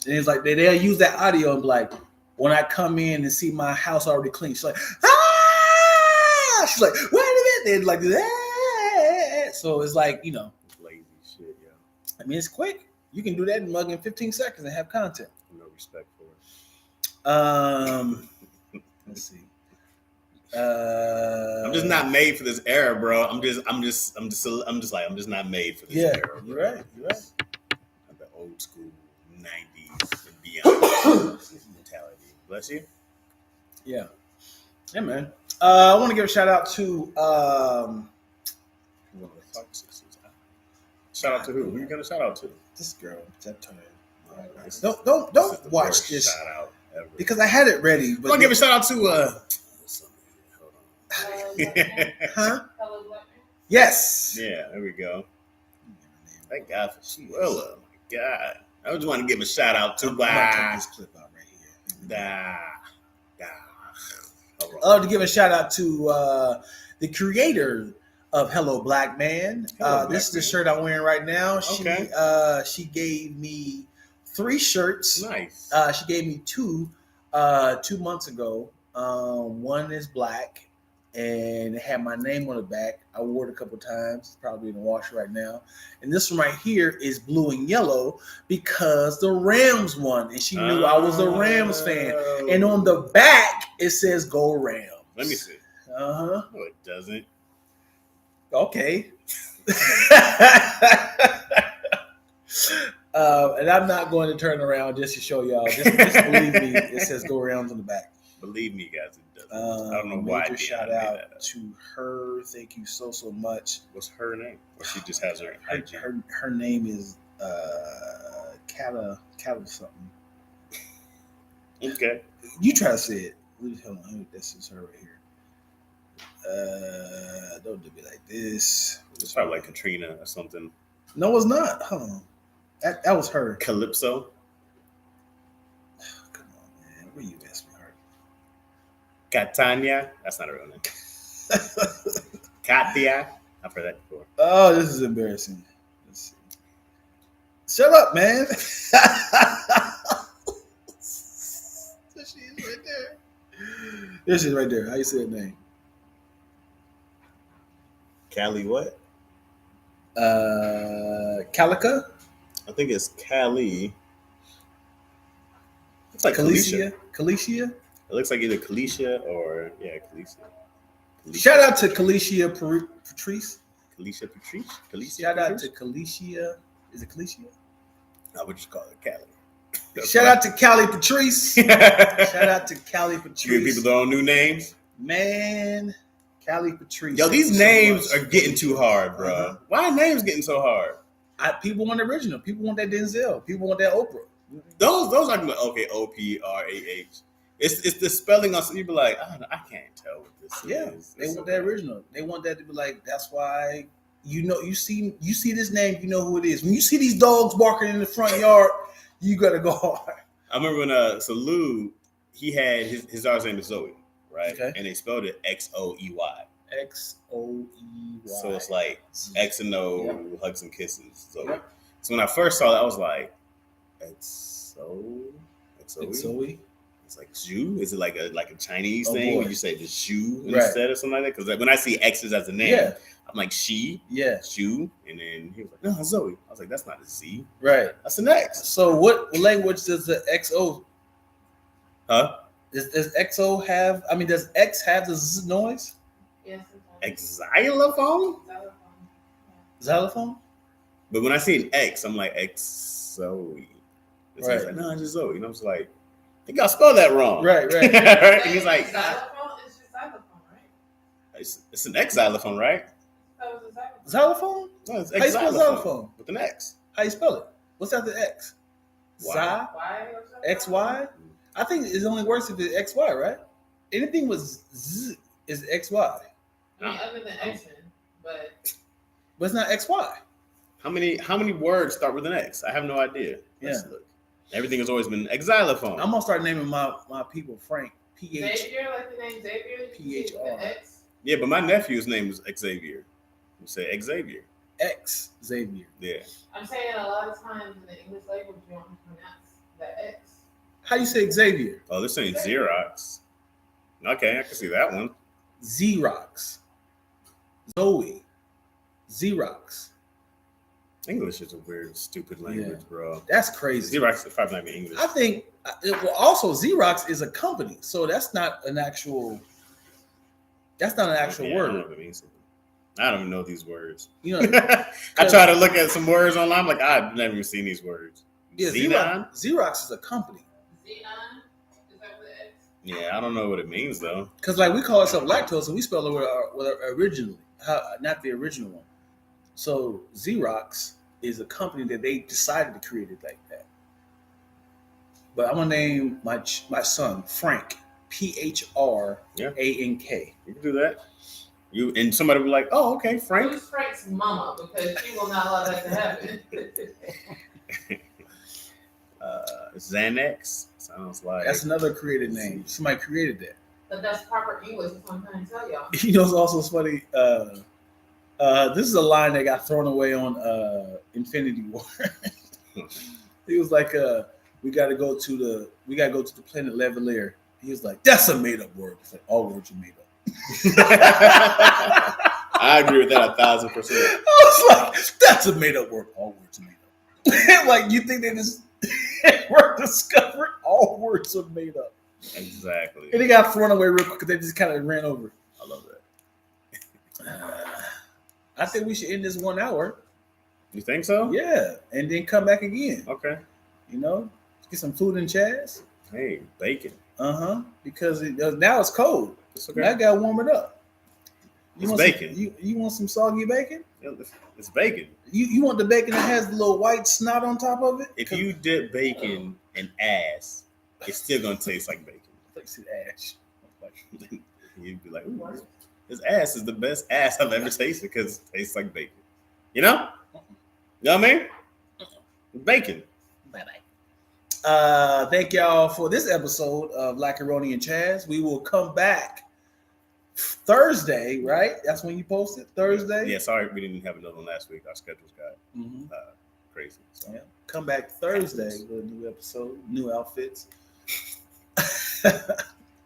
And it's like they'll use that audio and be like, when I come in and see my house already clean, she's like, ah! She's like, wait a minute. They're like, ah! So it's like, you know. Lazy shit, yo. I mean, it's quick. You can do that in 15 seconds and have content. No respect for it. Let's see. I'm just not made for this era, bro. I'm just not made for this era. Bro. You're right. The old school 90s and beyond mentality. Bless you. Yeah. Yeah, man. I want to give a shout out to shout out to who? Who you gonna shout out to? This girl. Don't watch this. Shout out ever. Because I had it ready. But I'm gonna give a shout out to huh? Hello, Black Man. Yes. Yeah, there we go. Thank God for Shwilla. My God. I just want to give a shout out to I'm about to take this clip out right here. I love to give a shout out to the creator of Hello Black Man. This is the shirt I'm wearing right now. Okay. She gave me 3 shirts. Nice. She gave me 2 2 months ago. One is black and it had my name on the back. I wore it a couple times. It's probably in the washer right now. And this one right here is blue and yellow because the Rams won. And she knew I was a Rams fan. And on the back, it says Go Rams. Let me see. Uh-huh. No, it doesn't. Okay. And I'm not going to turn around just to show y'all. Just believe me, it says Go Rams on the back. Believe me, guys, it doesn't. I don't know why. Major shout out to her. Thank you so much. What's her name? Or she just has her IG? Her name is Cata something. Okay. You try to say it. Hold on. This is her right here. Don't do me like this. It's probably like Katrina or something. No, it's not. Hold on. That was her. Calypso. Come on, man. Where you at, sweetheart? Catania. That's not a real name. Katia. I've heard that before. Oh, this is embarrassing. Let's see. Shut up, man. There she is right there. There she is right there. How you say her name? Callie what? Calica? I think it's Callie. It's like Kalicia. Kalisha. Kalicia? It looks like either Kalisha or Kalisha. Shout out to Kalicia Patrice. Kalisha Patrice. Kalisha. Shout out to Kalicia. Is it Kalicia? I would just call it Callie. Shout out to Callie Patrice. Shout out to Callie Patrice. Giving people their own new names. Man, Callie Patrice. Yo, these names are getting too hard, bro. Uh-huh. Why are names getting so hard? People want the original. People want that Denzel. People want that Oprah. Those are okay. OPRAH. It's the spelling on some people like I can't tell what this is. They want that original. They want that to be like that's why you see this name, you know who it is. When you see these dogs barking in the front yard, you gotta go hard. I remember when Salud, he had his daughter's name is Zoe, right? Okay. And they spelled it XOEY. XOEY. So it's like X and O, hugs and kisses. So, so when I first saw that, I was like, XOE. It's like Zhu. Is it like a Chinese thing where you say the Zhu instead or something like that? Because when I see X's as a name, I'm like she, Zhu, and then he was like, no, Zoe. I was like, that's not a Z, right? That's an X. So what language does the XO? Huh? Does XO have? I mean, does X have the Z noise? Yes. Xylophone? Xylophone? But when I see an X, I'm like XOE. It's like, no, it's just Zoe. And I was like, I think y'all spelled that wrong. Right. And he's like, xylophone is just xylophone, right? It's an X xylophone, right? Xylophone? No, it's How you spell xylophone? With an X. How you spell it? What's after X? Y. XY? I think it's only worse if it's XY, right? Anything with Z is XY. I mean, other than X-Men, but But it's not XY. How many words start with an X? I have no idea. Let's look. Everything has always been xylophone. I'm gonna start naming my people Frank. Xavier, like the name Xavier. PHR. X. Yeah, but my nephew's name is Xavier. You say Xavier. X Xavier. Yeah. I'm saying a lot of times in the English language, you don't pronounce the X. How do you say Xavier? Oh, this ain't Xerox. Okay, I can see that one. Xerox. Zoe. Xerox. English is a weird, stupid language, bro. That's crazy. Xerox is probably not even English. I think. Well, also Xerox is a company, so that's not an actual. That's not an actual I word. don't know if it means something. I don't even know these words. You know, I try to look at some words online. I'm like, I've never even seen these words. yeah, Xenon? Xerox is a company. Xenon? Is that what the X? Yeah, I don't know what it means though. Because like we call ourselves Lactose, and we spell it with our originally, not the original one. So Xerox is a company that they decided to create it like that. But I'm gonna name my son Frank, PHRANK. You can do that. You and somebody will be like, oh, okay, Frank. Who's Frank's mama? Because she will not allow that to happen. Xanax sounds like. That's another created name. Somebody created that. But that's proper English. That's what I'm trying to tell y'all. You know, it's also funny. This is a line that got thrown away on Infinity War. He was like, "We got to go to the planet Leveler." He was like, "That's a made up word." It's like all words are made up. I agree with that 1,000%. I was like, "That's a made up word. All words are made up." Like you think they just were discovered? All words are made up. Exactly. And it got thrown away real quick because they just kind of ran over. I love that. I think we should end this 1 hour. You think so? Yeah, and then come back again. Okay. You know, get some food in Chaz. Hey, bacon. Because now it's cold. It's okay. Now I gotta warm it up. It's bacon. You want some soggy bacon? It's bacon. You want the bacon that has the little white snot on top of it? If you dip bacon in ass, it's still gonna taste like bacon. It's like ash. You'd be like, ooh, this ass is the best ass I've ever tasted because it tastes like bacon. You know? You know what I mean? Bacon. Bye-bye. Thank y'all for this episode of Lackaroni and Chaz. We will come back Thursday, right? That's when you posted? Thursday? Yeah, sorry we didn't have another one last week. Our schedules got crazy. So. Yeah. Come back Thursday with a new episode, new outfits.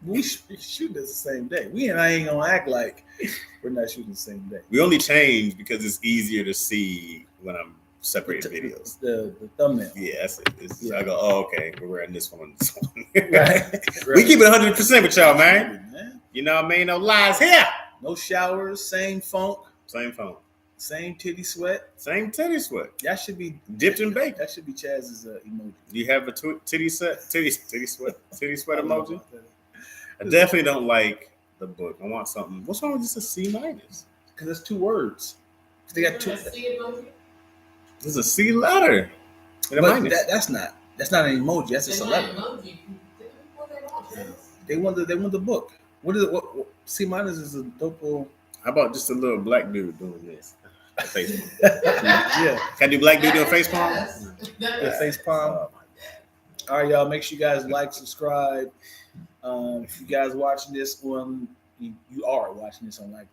We shoot this the same day. I ain't gonna act like we're not shooting the same day. We only change because it's easier to see when I'm separating videos. The thumbnail. Yeah, that's it. I go, oh, okay, we're wearing this one. This one. Right. We keep it 100% with y'all, man. You know what I mean? No lies here. No showers, same funk. Same phone. Same titty sweat. Same titty sweat. That should be dipped in bacon. That should be Chaz's emoji. Do you have a titty sweat emoji? I definitely don't like the book. I want something. What's wrong with just a C-? Because it's 2 words. They got 2. There's a C letter. But that's not an emoji. That's just a letter. They want the book. What is it? What C- is a dope little. How about just a little black dude doing this? Facebook. Yeah. Can I do black dude doing face palm? Yeah, face palm. All right, y'all. Make sure you guys like, subscribe. If you guys watching this on, you are watching this on like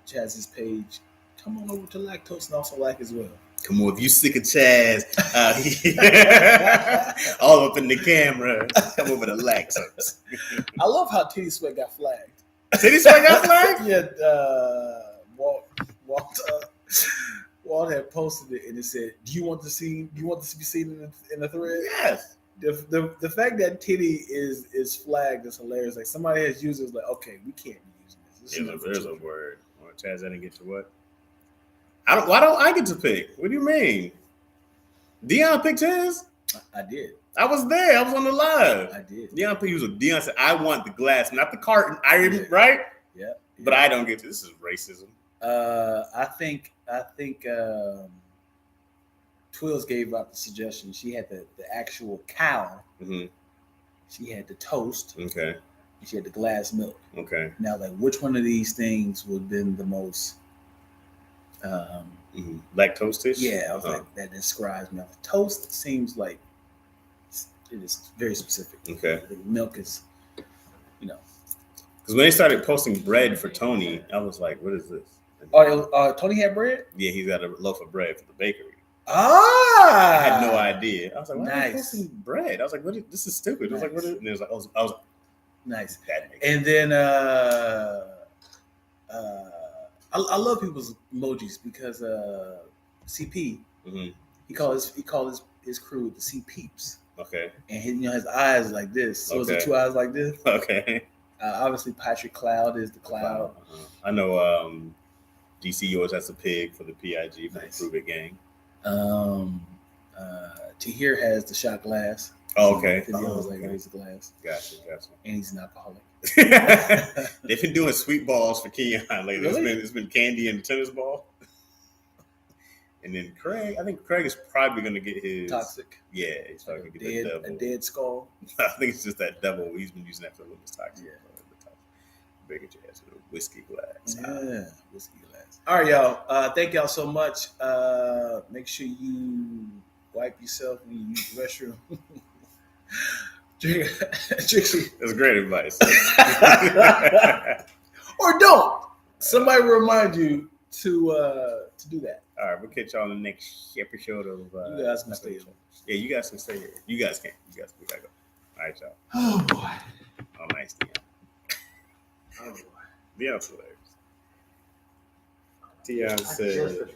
Chaz's page, come on over to Lacktoast and also like as well. Come on, if you sick of Chaz, all up in the camera, come over to Lacktoast. I love how Titty Sweat got flagged. Titty Sweat got flagged? Yeah, Walt had posted it and it said, "Do you want this to be seen in the thread?" Yes. The fact that Titty is flagged is hilarious. Like somebody has used it, it's like, okay, we can't be using this. There's a word. Or Chaz, I didn't get to what? Why don't I get to pick? What do you mean? Dion picked his? I did. I was there. I was on the live. I did. Dion said, I want the glass, not the carton. Right? Yeah. But I don't get to. This is racism. I think Twills gave out the suggestion. She had the actual cow. Mm-hmm. She had the toast. Okay. And she had the glass milk. Okay. Now, like, which one of these things would have been the most Lacktoast. Yeah, I was like, that describes milk. Toast seems like it is very specific. Okay. The milk is, Because when they started posting bread for Tony, I was like, what is this? Tony had bread? Yeah, he's got a loaf of bread for the bakery. Ah! I had no idea. I was like, why are they Nice. posting bread? I was like, this is stupid. I was like, what is it? And it was like, I was Nice. that makes And then I love people's emojis because CP he called his crew the C peeps. Okay. And his eyes like this. So Okay. it's the two eyes like this. Okay. Obviously Patrick Cloud is the cloud. I know DC yours has a pig for the PIG for the Prove It gang. Tahir has the shot glass. Oh, okay. Because he always like raise the glass. Gotcha. And he's an alcoholic. They've been doing sweet balls for Keon lately. Really? It's been candy and the tennis ball. And then Craig, I think Craig is probably going to get his Toxic. Yeah, he's probably going to get that double. A dead skull. I think it's just that double he's been using that for Lucas Toxic. Yeah. Bigger jazz with a whiskey glass. Yeah, whiskey glass. All right, y'all. Thank y'all so much. Make sure you wipe yourself when you use the restroom. Drink. That's great advice. Or don't. Somebody remind you to do that. All right, we'll catch y'all on the next episode of. You guys can stay here. Yeah, you guys can stay here. You guys can't. We gotta go. All right, y'all. Oh boy. Oh, nice, Dion. Oh boy. Dion's hilarious. Dion said,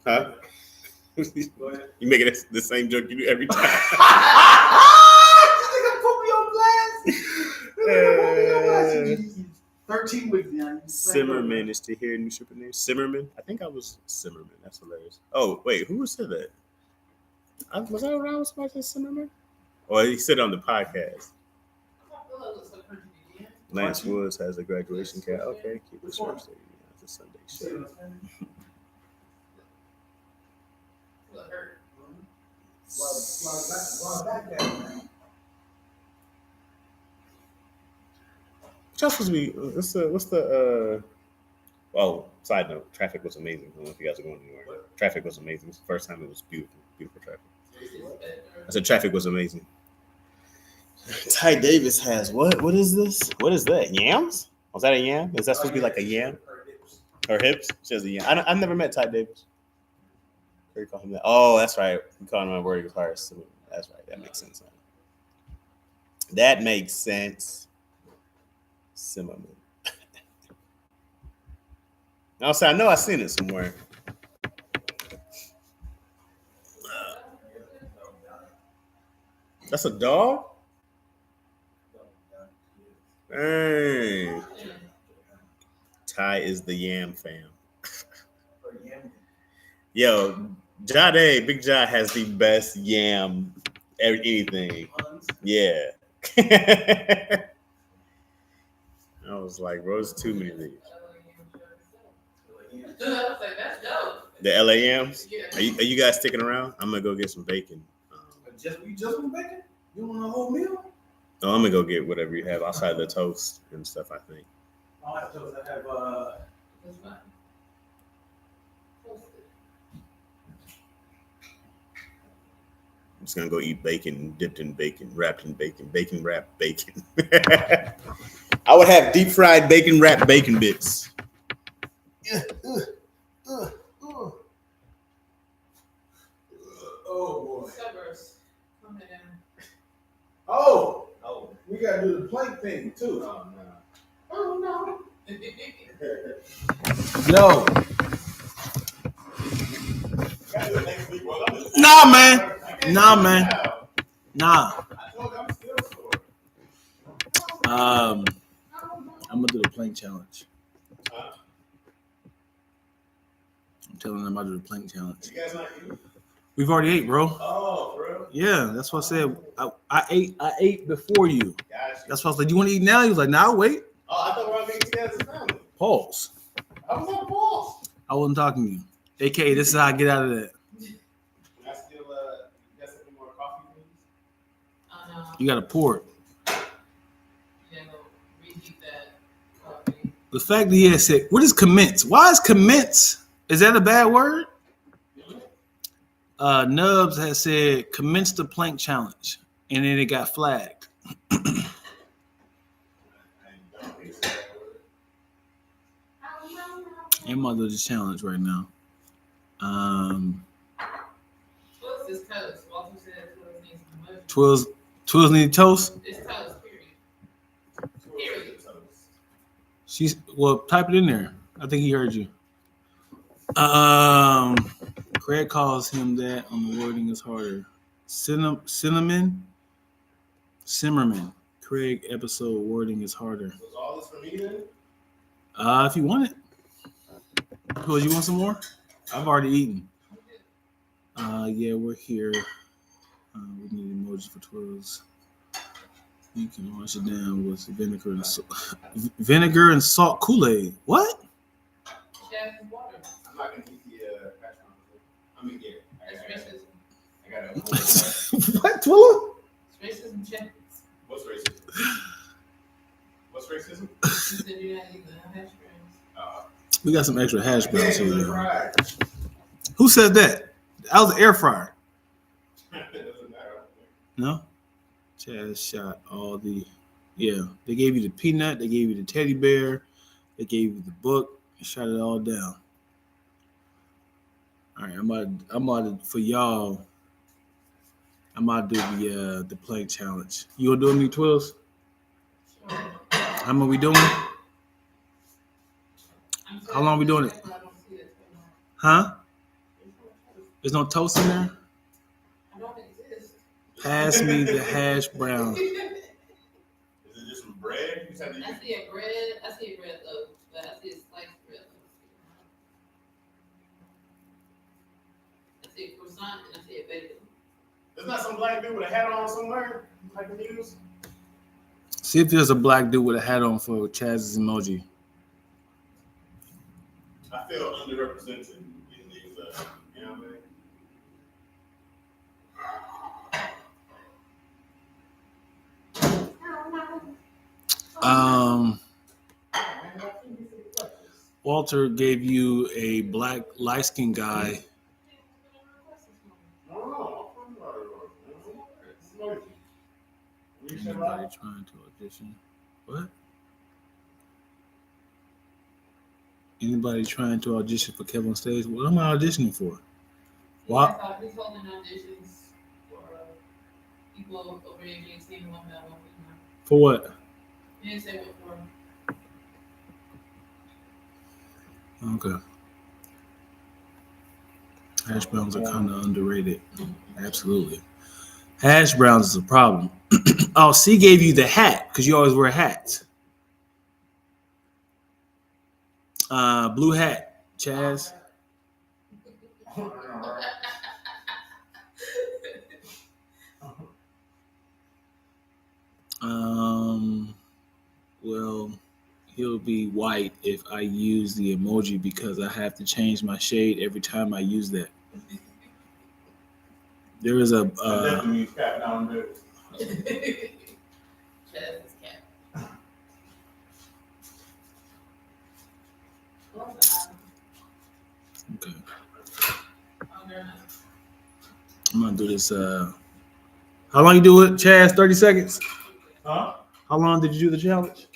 "Huh? You making the same joke you do every time." This nigga put me on blast. 13 weeks now. Simmerman is to hear new super name. Simmerman? I think I was Simmerman. That's hilarious. Oh, wait, who said that? Was I around with somebody said Simmerman? Or he said it on the podcast. Lance Woods has a graduation cap. Okay, keep it short. It's a Sunday show. What's supposed to be? What's the? Oh, side note: traffic was amazing. I don't know if you guys are going anywhere. Traffic was amazing. It's the first time it was beautiful traffic. I said traffic was amazing. Ty Davis has what? What is this? What is that? Yams? Was that a yam? Is that supposed to be like a yam? Her hips? She has a yam. I've never met Ty Davis. Where you call him that? Oh, that's right. We call him a word with heart. That's right. That makes sense. That makes sense. Simmerman. I know I've seen it somewhere. That's a dog? Hey. Ty is the yam fam. Yo, Jade, Big Ja has the best yam anything. Yeah. I was like, bro, there's too many of these. The LA yams? Are you guys sticking around? I'm going to go get some bacon. You just want bacon? You want a whole meal? No, I'm going to go get whatever you have outside the toast and stuff, I think. I don't have toast. I have I'm just gonna go eat bacon, dipped in bacon, wrapped in bacon, bacon wrapped bacon. I would have deep fried bacon wrapped bacon bits. Oh boy. Oh, we gotta do the plank thing too. Oh no. Yo. Nah, man. I'm gonna do the plank challenge. I'm telling them I'm about to do the plank challenge. You guys not eating? We've already ate, bro. Oh, bro. Yeah, that's what I said. I ate before you. Gotcha. That's why I was like, "Do you want to eat now?" He was like, "Nah, I'll wait." Oh, I thought we were making together as a family. Pause. I was on pause. I wasn't talking to you. AKA, this is how I get out of that. Can I still, you guys have any more coffee, please? You gotta pour it. Reheat that coffee. The fact that he has said, "What is commence?" Why is commence Is that a bad word? Nubs has said commence the plank challenge, and then it got flagged. Your mother just challenge right now. What's this toast? Walter said Twills needs some emoji. Twills need toast. It's toast, period. She's type it in there. I think he heard you. Craig calls him that on the wording is harder. Simmerman. Craig episode wording is harder. Was all this for me then? If you want it. Twills, you want some more? I've already eaten. Yeah, we're here. We need emojis for Twills. You can wash it down with vinegar and salt Kool-Aid. What? Chaz and water. I'm not gonna eat the hash browns. I'm gonna get it. That's racism. I got it. What, Twilla? It's racism, Chaz. What's racism? What's racism? You said you're not eating the hash browns. We got some extra hash browns Yeah, here. right. Who said that? That was an air fryer. Doesn't matter. No? Chaz shot all the... Yeah, they gave you the peanut. They gave you the teddy bear. They gave you the book. They shot it all down. All right, I'm about to, for y'all, I'm about to do the plank challenge. You gonna do it, me, Twills? Sure. How long we doing? How long we doing it? Huh? There's no toast in there? I don't exist. Pass me the hash brown. Is it just some bread? You said I see a bread. I see a bread loaf, but I see a sliced bread loaf. I see a croissant and I see a bagel. There's not some black dude with a hat on somewhere I can use. See if there's a black dude with a hat on for Chaz's emoji. I feel underrepresented in these, you know what I mean? Walter gave you a black light-skinned guy. Anybody trying to audition? What? Anybody trying to audition for Kevin on Stage? What am I auditioning for? What? He's holding auditions for people over age 18 one by one. For what? He didn't say what for. Okay. Hash browns are kind of underrated. Absolutely. Hash browns is a problem. Oh, C gave you the hat because you always wear hats. Blue hat, Chaz. Well, he'll be white if I use the emoji because I have to change my shade every time I use that. There is a definitely means cat down there. Chaz is cat. okay. Oh, very nice. I'm gonna do this. How long you do it, Chaz? 30 seconds. Huh? How long did you do the challenge?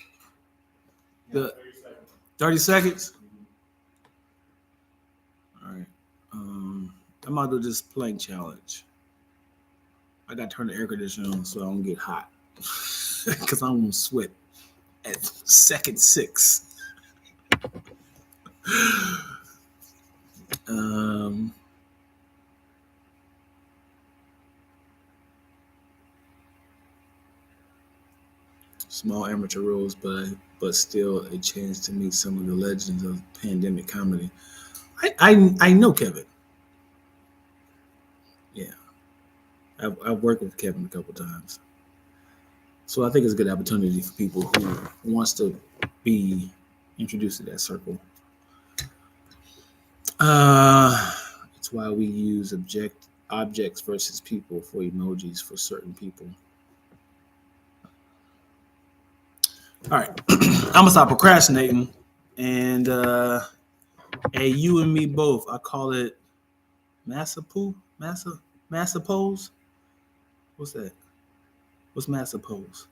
The 30 seconds. All right. I'm gonna do this plank challenge. I gotta turn the air conditioner on so I don't get hot because I'm gonna sweat at second 6. Small amateur roles, but still a chance to meet some of the legends of pandemic comedy. I know Kevin. Yeah, I've worked with Kevin a couple times, so I think it's a good opportunity for people who wants to be introduced to that circle. It's why we use objects versus people for emojis for certain people. All right, I'm gonna stop procrastinating and Hey, you and me both. I call it massa pose. What's that? What's massa pose?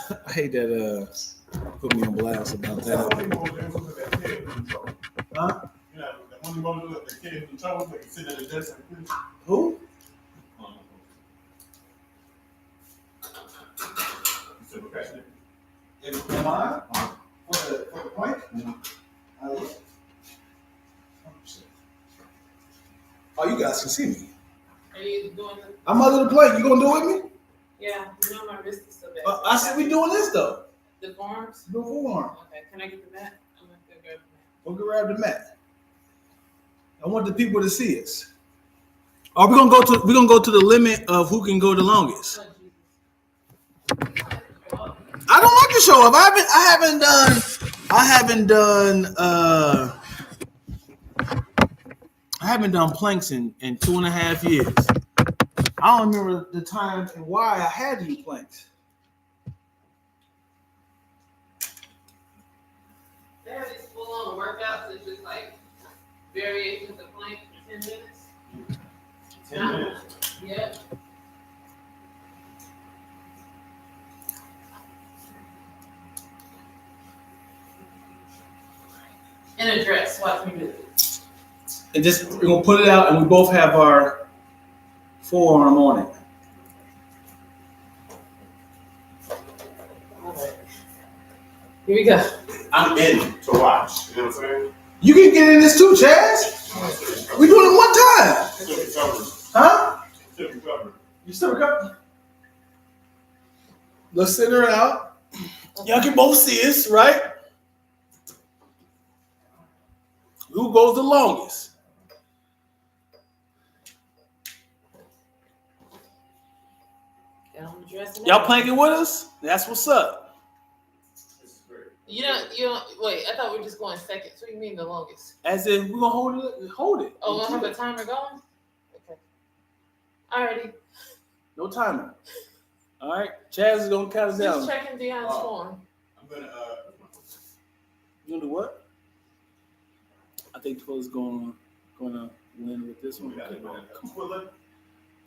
I hate that put me on blast about that. Huh? Yeah, the one you want to do the kid in trouble, they can sit at the desk and Who? Am I? For the point? Oh, you guys can see me. Are you doing the? I'm under the plate. You gonna do it with me? Yeah, you know my wrist is so bad. I said we doing this though. The forearms? Do forearm. Okay, can I get the mat? I'm gonna go grab the mat. We'll grab the mat. I want the people to see us. Are we gonna go to the limit of who can go the longest? Oh, Jesus. I don't like to show up. I haven't done planks in 2.5 years. I don't remember the time and why I had to do planks. They have these full-on workouts. It's just like variations of plank for 10 minutes. 10 minutes. Yep. In a dress. Watch me do it. And just we're gonna put it out, and we both have our forearm on it. Here we go. I'm in to watch. You know what I'm saying? You can get in this too, Chaz. We doing it one time. Huh? You still recover? Let's send her out. Y'all can both see us, right? Who goes the longest? Y'all planking with us? That's what's up. You don't, wait, I thought we were just going seconds. What do you mean the longest? As if we're gonna hold it. Oh, we'll have a timer going? Okay. Alrighty. No timer. All right. Chaz is gonna count us down. Just checking Dion's form. I'm gonna You gonna do what? I think Twilla's gonna win with this one. Okay, come on.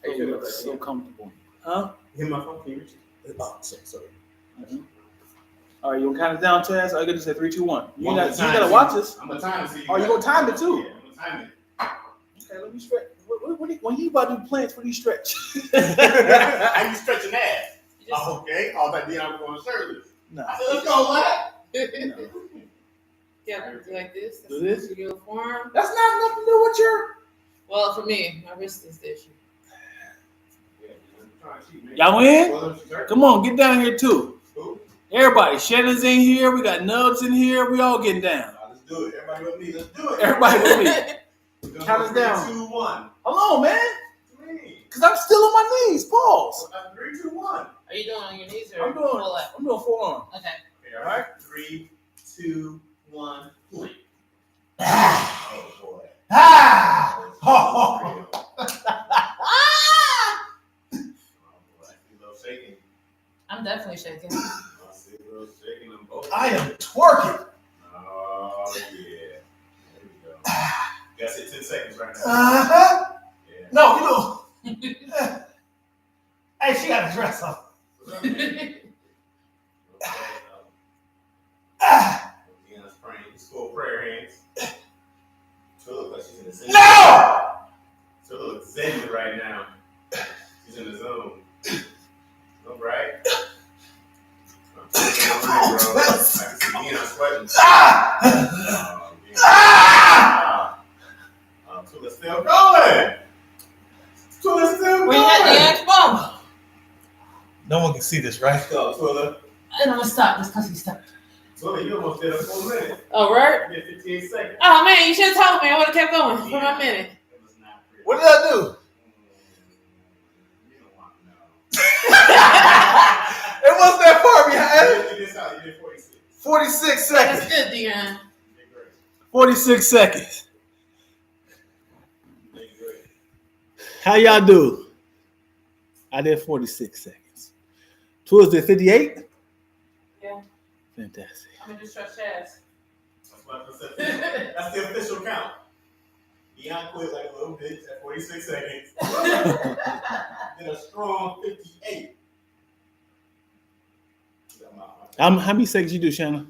Oh, so comfortable. Huh? hit my phone. Can you reach it? Oh, sorry. Mm-hmm. All right, you gonna count us down, Chaz? Or you gonna say 3, 2, 1? You One gotta more time, you gotta watch us. I'm gonna time it. So you Oh, you gonna time it too? Yeah, I'm gonna time it. Okay, let me stretch. When you about to do plants, what do you stretch? How you stretching that? You just, Oh, okay. All that Dion was going shirtless. No. I said, let's go, what? yeah, do like this. Do this? Your forearm. That's not nothing to do with your. Well, for me, my wrist is the issue. Y'all win? Come on, get down here too. Everybody, Shannon's in here. We got Nubs in here. We all getting down. Let's do it. Everybody with me. Let's do it. Everybody with me. Count us down. 3, 2, 1. Hold on, man. 3. Cause I'm still on my knees. Pause. 3, 2, 1. Are you doing on your knees or I'm doing full up? I'm doing forearm. Okay. Okay, all right. 3, 2, 1. Point. Ah! Oh boy. Ah! Oh, shaking. I'm definitely shaking. I see a little shaking them both. I am twerking. Oh yeah. There we go. You gotta say 10 seconds right now. Uh-huh. Yeah. No, you know. Hey, she got a dress on. Ah! Dion's praying. He's full prayer hands. So look like she's in the zone. No! So look zen right now. She's in the zone. All right. I can see Dion sweating. Ah! Tula's still going. Tula's still Where you at, going. Dion? Come on. No one can see this, right? Let's go, Tula. And I'm gonna stop just because he stopped. Tula, you almost did a full minute. All right. You did 15 seconds. Oh man, you should have told me. I would have kept going for my minute. It was not pretty. What did I do? You don't want to know. It wasn't that far behind. You did how you did 46. 46 That's seconds. good, Dion. You did great. 46 seconds. You did great. How y'all do? I did 46 seconds. Tools did 58. Yeah. Fantastic. I'm gonna just trust Chaz. That's what I said. That's the official count. Dion quit like a little bitch at 46 seconds. Did a strong 58. How many seconds you do, Shanna?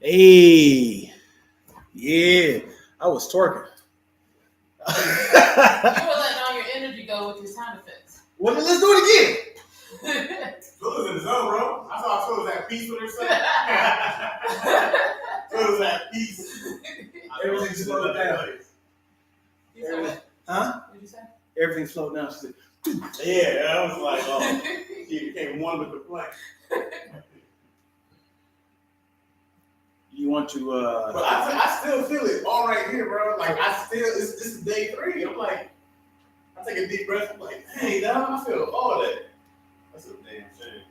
Hey, yeah, I was twerking. You were letting all your energy go with your sound effects. Well, let's do it again. Twilla's in the zone, bro. I saw Twilla's at peace with herself. Twilla's at peace. Everything slowed down. You said what? Huh? What did you say? Everything slowed down. She said, Yeah, I was like, oh, she became one with the plank. you want to? But I still feel it all right here, bro. Like this is day 3. I'm like, I take a deep breath. I'm like, dang, dog, I feel all that. That's a damn shame.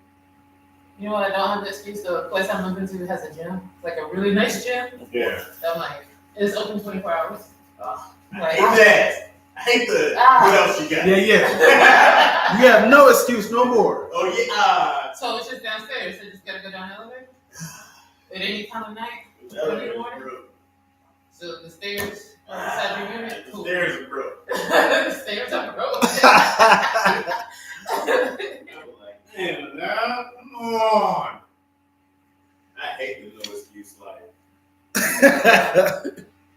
You know what? I don't have the excuse. The place I'm moving to has a gym, like a really nice gym. Yeah. So I'm like, it's open 24 hours. I Like, hate that. I hate the. What else you got? Yeah. You have no excuse no more. Oh yeah. So it's just downstairs. So just gotta go down the elevator. At any time of night, early in the morning. So the stairs are beside your unit. The Cool. stairs are broke. The stairs are broke. I was like, damn, now, come on. I hate the no excuse life.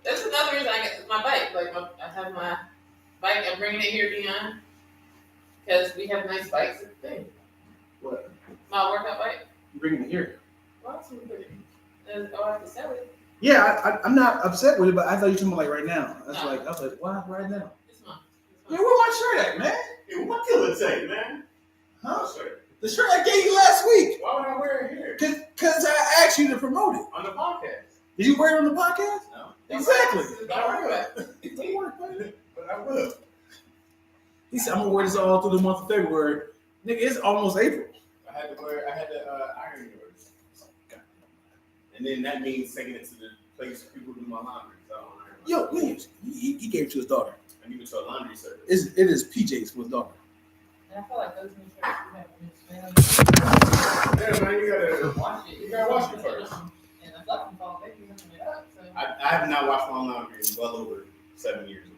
That's another reason I get my bike. Like I have my bike. I'm bringing it here, Dion, because we have nice bikes. It's the thing. What? My workout bike. You bringing it here? Well, that's what I have to sell it. Yeah, I'm not upset with it, but I thought you were talking about like right now. I was No. like, why right now? It's mine. Yeah, where my shirt at, man? Hey, what killer take, man? Huh? Shirt. The shirt I gave you last week. Why would I wear it here? Cause I asked you to promote it. On the podcast. Did you wear it on the podcast? No. Exactly. But I will. But I will. He said, I'm gonna wear this all through the month of February. Nigga, it's almost April. I had to iron yours. And then that means taking it to the place people do my laundry. So I don't iron my Yo, man, he gave it to his daughter. I give it to a laundry service. It is PJ's for his daughter. And I feel like those new shirts you have Yeah, man, you gotta wash it. You gotta wash it first. And the fluff and fall, baby, hooking it up. So. I have not washed my laundry in well over 7 years now.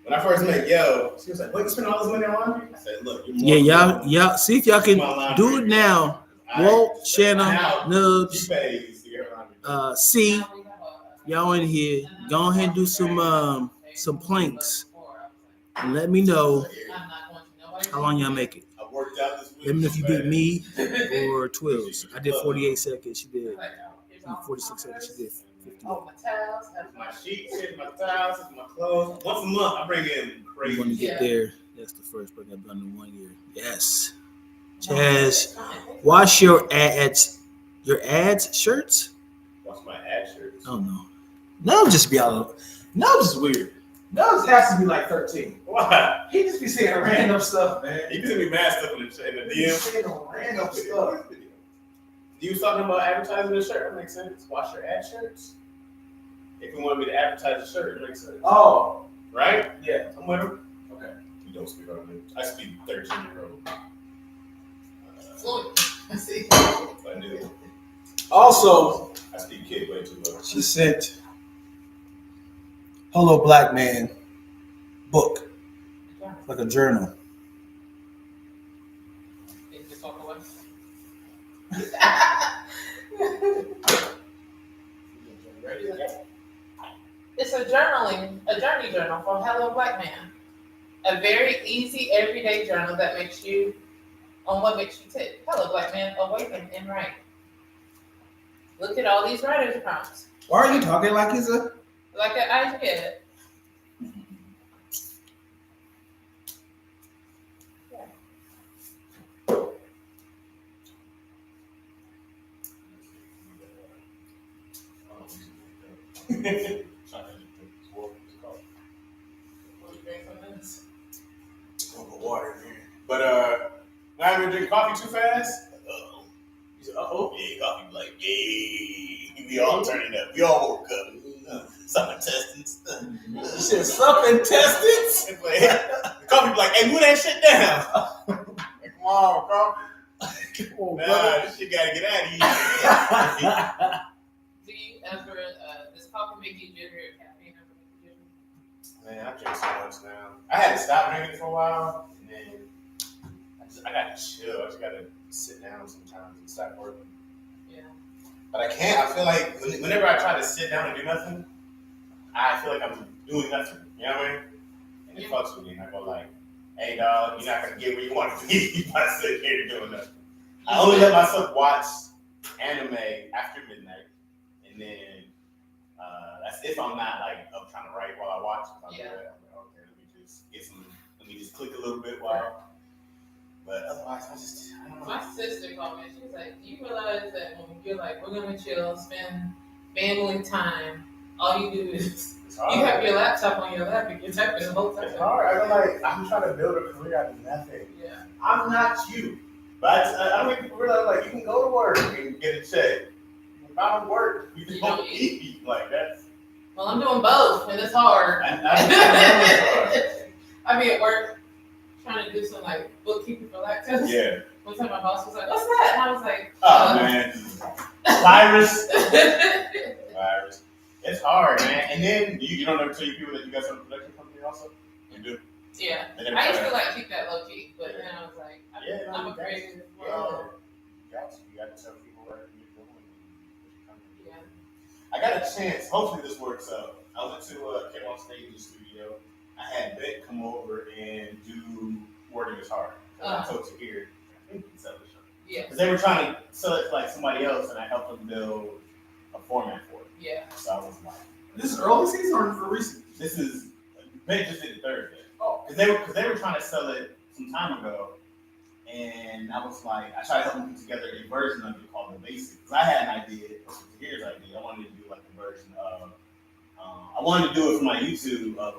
When I first met Yo, she was like, "What, you spend all this money on laundry?" I said, "Look, you're y'all see if y'all can do it now. Walt, Shanna, Nubs, She pays to get her laundry. C, Now we have y'all in here. Go ahead and do some planks. And let me know I'm not going to nobody. how long y'all make it. I worked out this week. Let me know if you beat me me. or Twills. I did 48 seconds. She did 46 seconds. She did 50. Oh, my towels. My sheets, my towels, my clothes. Once a month, I bring in We're going to crazy. get there. That's the first break I've done in 1 year. Yes. Chaz, wash your ads shirts? Watch my ad shirts. Oh no. Nubs just be out. Nubs is weird. Nubs has to be like 13. Why? He just be saying random stuff, man. You can be mad stuff in the He be DM. saying random stuff. You was talking about advertising a shirt. That makes sense. Wash your ad shirts. If you want me to advertise a shirt, it makes sense. Oh, Right? yeah. I'm with him. Okay. You don't speak on me. I speak 13-year-old. Fluent. I see. I do. Also, I speak kid way too much. she sent Hello Black Man book, like a journal. It just walk away. It's a journey journal from Hello Black Man. A very easy, everyday journal that makes you, on what makes you tick. Hello Black Man, awaken and write. Look at all these writer's prompts. Why are you talking like he's a? Like an iPad. Water in here. But now we drink coffee too fast. Uh-oh. He said, uh-oh. Yeah, coffee like, yeah. We all turning up. We all woke up. Suck intestines. You said suck intestines? The coffee be like, hey, move that shit down. Like, come on, coffee. Come on, Nah, brother. this shit gotta get out of here. Do you ever, does coffee make you jittery or caffeine ever make you jittery? Man, I drink so much now. I had to stop drinking for a while, and then I got to chill. I just got to sit down sometimes and stop working. Yeah. But I can't. I feel like whenever I try to sit down and do nothing, I feel like I'm doing nothing. You know what I mean? And it fucks with me. And I go like, hey, dog, you're not going to get where you want to be by sitting here doing nothing. I only let myself watch anime after midnight, and then that's if I'm not like up trying to write while I watch. If I'm Yeah. like, okay, let me just click a little bit while. But otherwise, I don't know. My sister called me. She was like, "Do you realize that when you're like, we're gonna chill, spend family time, all you do is you have your laptop on your lap and you're typing the whole time." It's hard. I feel like I'm trying to build a career out of nothing. Yeah. I'm not you. But I don't think people realize like you can go to work and get a check. If I don't work, you just don't eat like that. Well, I'm doing both, and it's hard. I be at work trying to do some like bookkeeping for Lacktoast. Yeah. One time my boss was like, "What's that?" And I was like, Oh man. Virus. Virus. It's hard, man. And then you don't ever tell your people that you got some production company also? You do? Yeah. They never I used try to like keep that low key, but then I was like, I'm a creative. You got to tell people what you're doing. Yeah. I got a chance. Hopefully this works out. I went to Kid on Stage in the studio. I had Bet come over and do Working Is Hard. I told you here, I think you can sell the show. Yeah. Because they were trying to sell it to like somebody else, and I helped them build a format for it. Yeah. So I was like, This is early season or recent? this is Bet just did the third day. Oh. Because they were trying to sell it some time ago, and I was like, I tried to help them put together a version of it called The Basics. Because I had an idea, here's an idea. I wanted to do like a version of, I wanted to do it for my YouTube of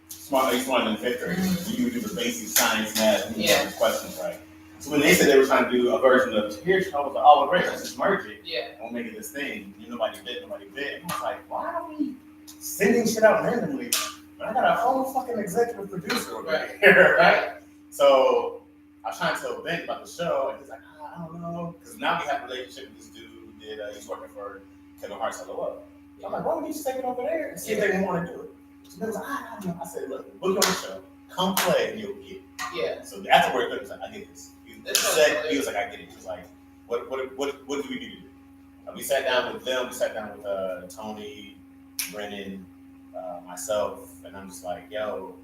Smarter Than Fifth Grade. You would do the basic science, math, and questions, right? So when they said they were trying to do a version of here's, I was like, oh, well, great, let's just merge it. Yeah. And we'll make it this thing. Nobody bit. And I was like, why are we sending shit out randomly? But I got a whole fucking executive producer over here, right? So I was trying to tell Ben about the show, and he's like, I don't know. Because now we have a relationship with this dude who did, he's working for Kevin Hart's LOL. I'm like, why don't you just take it over there and see if they want to do it? So they was like, I don't know. I said, look, book on the show, come play, and you'll get it. Yeah. So afterwards, he was like, I get this. He was like, I get it. He was like, what do we need to do? We sat down with them. We sat down with Tony, Brennan, myself, and I'm just like, yo.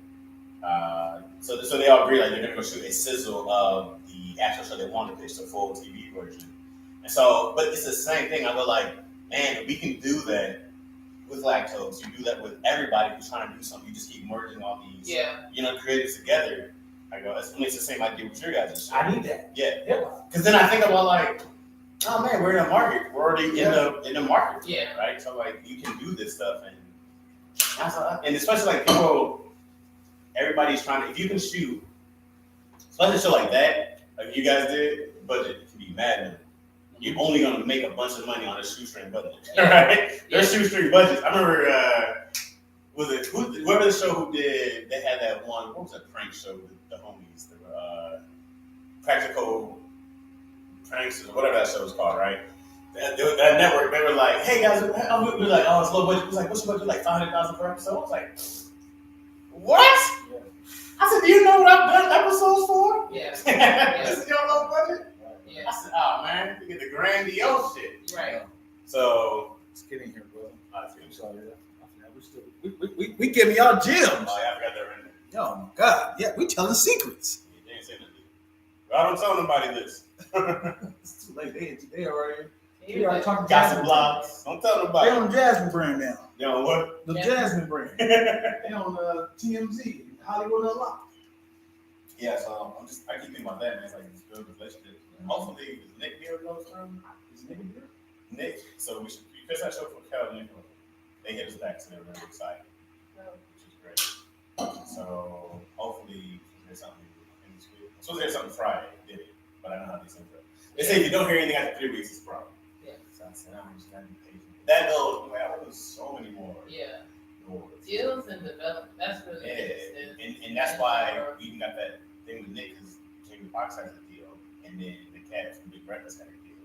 So they all agree like they're gonna go shoot a sizzle of the actual show they want to pitch, the full TV version. And so, but it's the same thing. I go like, man, we can do that with Lacktoast. You do that with everybody who's trying to do something. You just keep merging all these, creatives together. I go, it's the same idea with your guys' show. I need that. Yeah. Because then I think about like, oh man, we're in the market. We're already in the market. Yeah. Right. So like, you can do this stuff, and especially like people. Everybody's trying to, if you can shoot, especially a show like that, like you guys did, budget can be mad. You're only going to make a bunch of money on a shoestring budget, right? Their shoestring budgets. I remember, whoever the show who did, they had that one, what was that prank show with the homies? They were Practical Pranks, or whatever that show was called, right? That network, they were like, hey guys, we were like, oh, it's low budget. It was like, what's your budget? Like 500,000 per episode? I was like, what? Yeah. I said, do you know what I've done episodes for? Yeah. This is your low budget? Yeah. I said, oh man, you get the grandiose shit. Right. So Let's get in here, brother. I'm sorry. We giving y'all gems. Oh yeah, I forgot that right there. Oh my God. Yeah, we telling secrets. You didn't say nothing. I don't tell nobody this. It's too late. They already. We already talking Gossip blogs. Don't tell nobody. They on Jasmine brand now. You know what? The Jasmine brand. They on TMZ, Hollywood Unlocked. Yeah, so I keep thinking about that, man. It's like just build relationships. Hopefully, does Nick here goes through? Is Nick here? Nick. So we pitched that show for Cal and Nick. They hit us back, so they were really excited, which is great. So hopefully there's something in this week. I'm supposed to hear something Friday. Did it, but I don't know how these things go. They say if you don't hear anything after 3 weeks, it's a problem. Yeah. So I said, I'm just gotta be patient. That goes, man, I was so many more. Yeah. doors. Deals and development. That's really And that's why we even got that thing with Nick, because Jamie Foxx has a deal, and then the cat from Big Breakfast had a deal.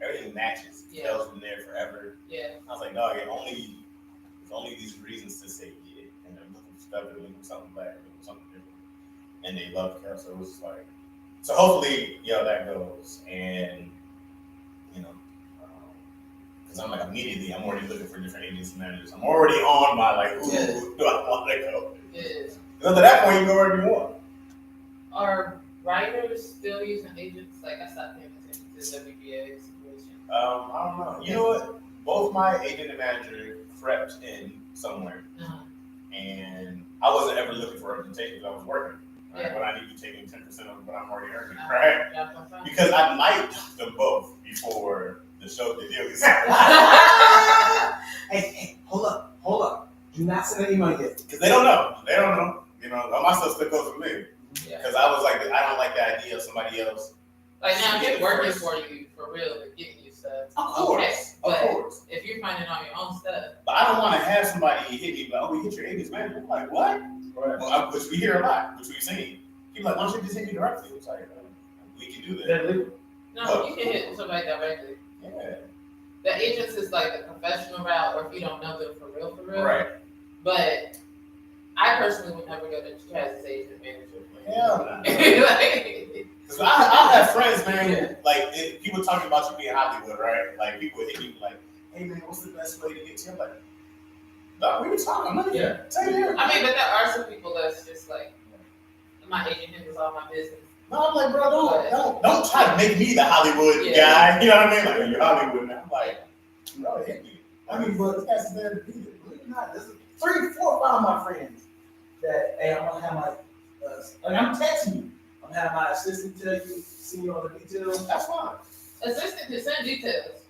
Everything matches. Yeah. Kel's been there forever. Yeah. I was like, dog, there's only these reasons to say yeah, and they're looking for stuff, they're looking for something black, they're looking for something different, and they love Kel, so it was just like, so hopefully, that goes, and because I'm like immediately, I'm already looking for different agents and managers. I'm already on my like, ooh, do I want to go? Because up to that point, you go wherever you want. Are writers still using agents? Like, I stopped paying attention to the WBA situation. I don't know. You know what? Both my agent and manager prepped in somewhere, and I wasn't ever looking for representation because I was working. Right? Yeah. But I need to take in 10% of what I'm already earning, right? Yeah, because I might do them both before the show the deal is. Hey, hold up. Do not send an email yet. Because they don't know. All my stuff still goes with me. Because I was like, I don't like the idea of somebody else. Like, now they're working for you for real, they're getting you stuff. Of course. Okay, of course. If you're finding all your own stuff. But I don't want to have somebody hit me, but we hit your agent's manager. I'm like, what? Right. Well, which we hear a lot, which we've seen. People like, why don't you just hit me directly? It's like, we can do that. No, you can hit somebody directly. Yeah. The agents is like the professional route, or if you don't know them for real. Right. But I personally would never go to Chaz's agent manager. Yeah. Because I have friends, man, like, people talking about you being Hollywood, right? Like, people hit me like, hey, man, what's the best way to get to you? I'm like, dog, we were talking. I'm not here. Tell you. I mean, but there are some people that's just like, my agent handles all my business. No, I'm like, bro, don't try to make me the Hollywood guy. You know what I mean? Like, you're Hollywood now. I'm like, bro, hit me. I mean, but that's there to be. Believe it or not, there's 3, 4, 5 of my friends that, hey, I'm gonna have my, I'm texting you. I'm having my assistant tell you, see you on the details. That's fine. Assistant can send details.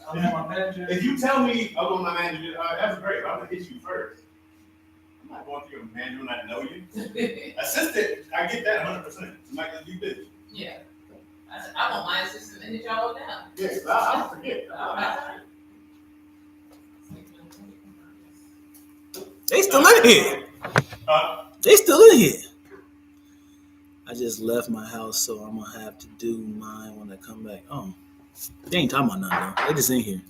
I'm having my manager. If you tell me I want my manager, that's great. I'm gonna hit you first. I'm not going through your manager when I know you. Assistant, I get that 100%. You might just be busy. Yeah. I want my assistant to hit y'all down. Yes, I don't forget. They still in here. They still in here. I just left my house, so I'm gonna have to do mine when I come back. Oh, they ain't talking about nothing though. They just in here.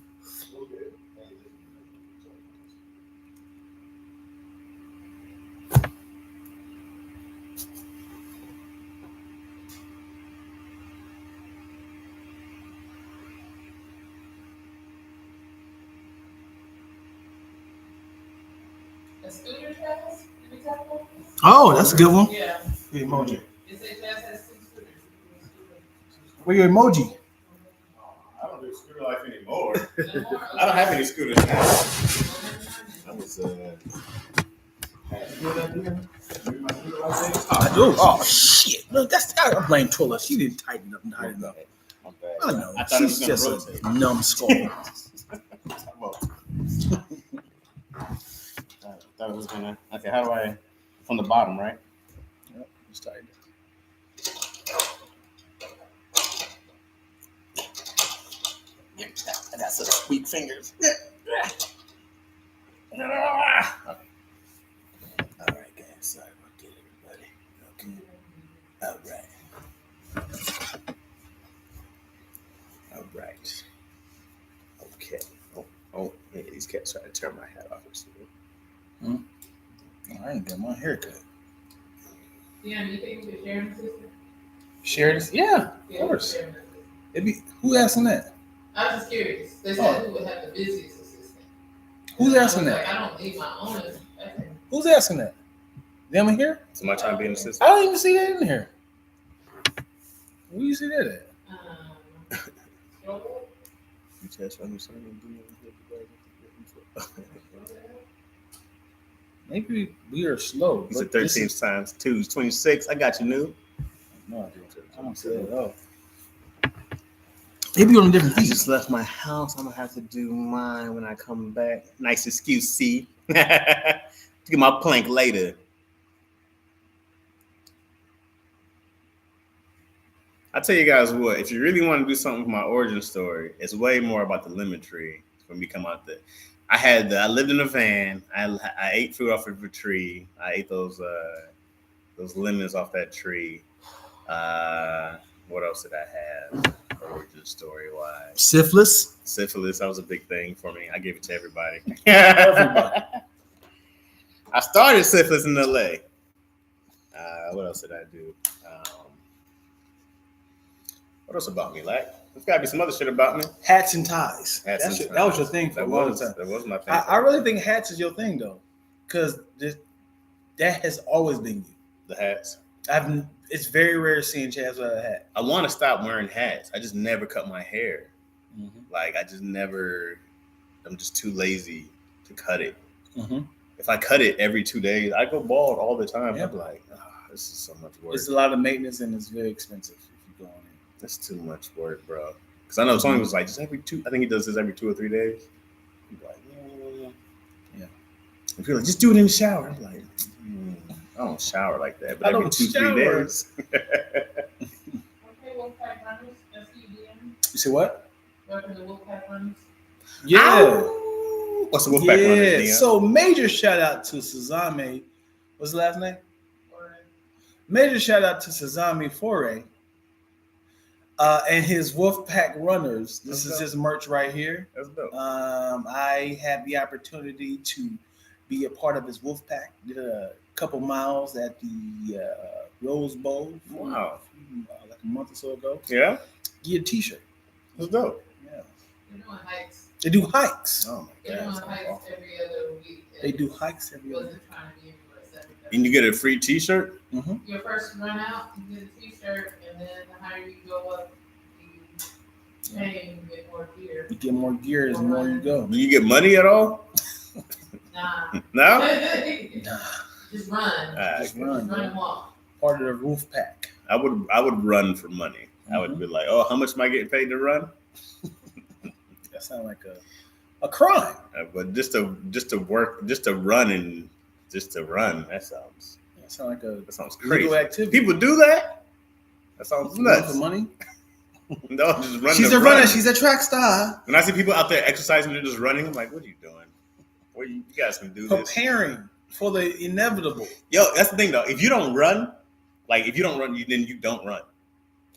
A scooter Chaz? Did we talk about this? Oh, that's a good one. Yeah. Your emoji. You say Chaz has 6 scooters. Where your emoji? I don't do scooter life anymore. I don't have any scooters now. I was I do. Oh shit! Look, that's I blame Twilla. She didn't tighten up. I know. I thought it was She's gonna just rotate. a numbskull. Thought it was gonna. Okay, how do I? From the bottom, right? Yep, just tighten. I got such weak fingers. All right, guys. Sorry about that, everybody. Okay. All right. Okay. Oh, yeah, these cats trying to tear my hat off. I ain't got my hair cut. Dion, you think we could share an assistant? Share this? Yeah, of course. It'd be, who asking that? I was just curious. They said who would have the busiest assistant. Who's asking that? Like, I don't need my own assistant. Who's asking that? Them in here? So my time being an assistant. I don't even see that in here. Where you see that at? You test for me, maybe we are slow. It's a 13 times 2 is 26. I got you, new. No idea. I don't see it at all. Maybe on a different I feed. just left my house. I'm gonna have to do mine when I come back. Nice excuse, see. Get my plank later. I tell you guys what, if you really want to do something with my origin story, it's way more about the lemon tree when we come out there. I lived in a van. I ate fruit off of a tree. I ate those lemons off that tree. What else did I have? Origin story wise. Syphilis. Syphilis, that was a big thing for me. I gave it to everybody. Everybody. I started syphilis in LA. What else did I do? What else about me, Lack? There's got to be some other shit about me. Hats and ties. Hats and ties. That was your thing for a long time. That was my thing. I really think hats is your thing though, because that has always been you. The hats. It's very rare seeing Chaz with a hat. I want to stop wearing hats. I just never cut my hair. Mm-hmm. Like I just never. I'm just too lazy to cut it. Mm-hmm. If I cut it every 2 days, I go bald all the time. Yeah. I'm like, this is so much work. It's a lot of maintenance and it's very expensive if you go on it. That's too much work, bro. Because I know Tony was like, just every 2. I think he does this every 2 or 3 days. He's like, yeah. And people are like, just do it in the shower. I'm like, I don't shower like that. But every 2-3 days. Okay, Wolfpack Runners. That's you, Dion. You say what? Welcome to Wolfpack Runners. Yeah. Ow! What's the Wolfpack Runners, Dion? So major shout out to Sazame. What's the last name? Major shout out to Sazame Foray. And his Wolfpack Runners. This is his merch right here. That's dope. I had the opportunity to be a part of his Wolfpack. Did a couple miles at the Rose Bowl. Wow. Like a month or so ago. Yeah? Get a t-shirt. That's dope. Yeah. They're doing hikes. They do hikes. Oh They're my doing God. hikes every other week. They do hikes every other week. Wasn't trying to be everywhere. And you get a free t-shirt? Mm-hmm. Your first run out, you get a t-shirt, and then the higher you go up, you pay and get more gear. You get more gear the more you go. Do you get money at all? Nah. No? Nah, Just run. just Okay. run. Just run Man. and walk. Part of the roof pack. I would run for money. I would be like, oh, how much am I getting paid to run? That sounds like a crime. But just to work, just to run. That sounds That sounds like a crazy. legal activity. People do that. That sounds Run nuts. for money. No, just run. She's to a runner. run. She's a track star. When I see people out there exercising, they're just running. I'm like, what are you doing? What you guys can do this? Preparing for the inevitable. Yo, that's the thing though. If you don't run, then you don't run.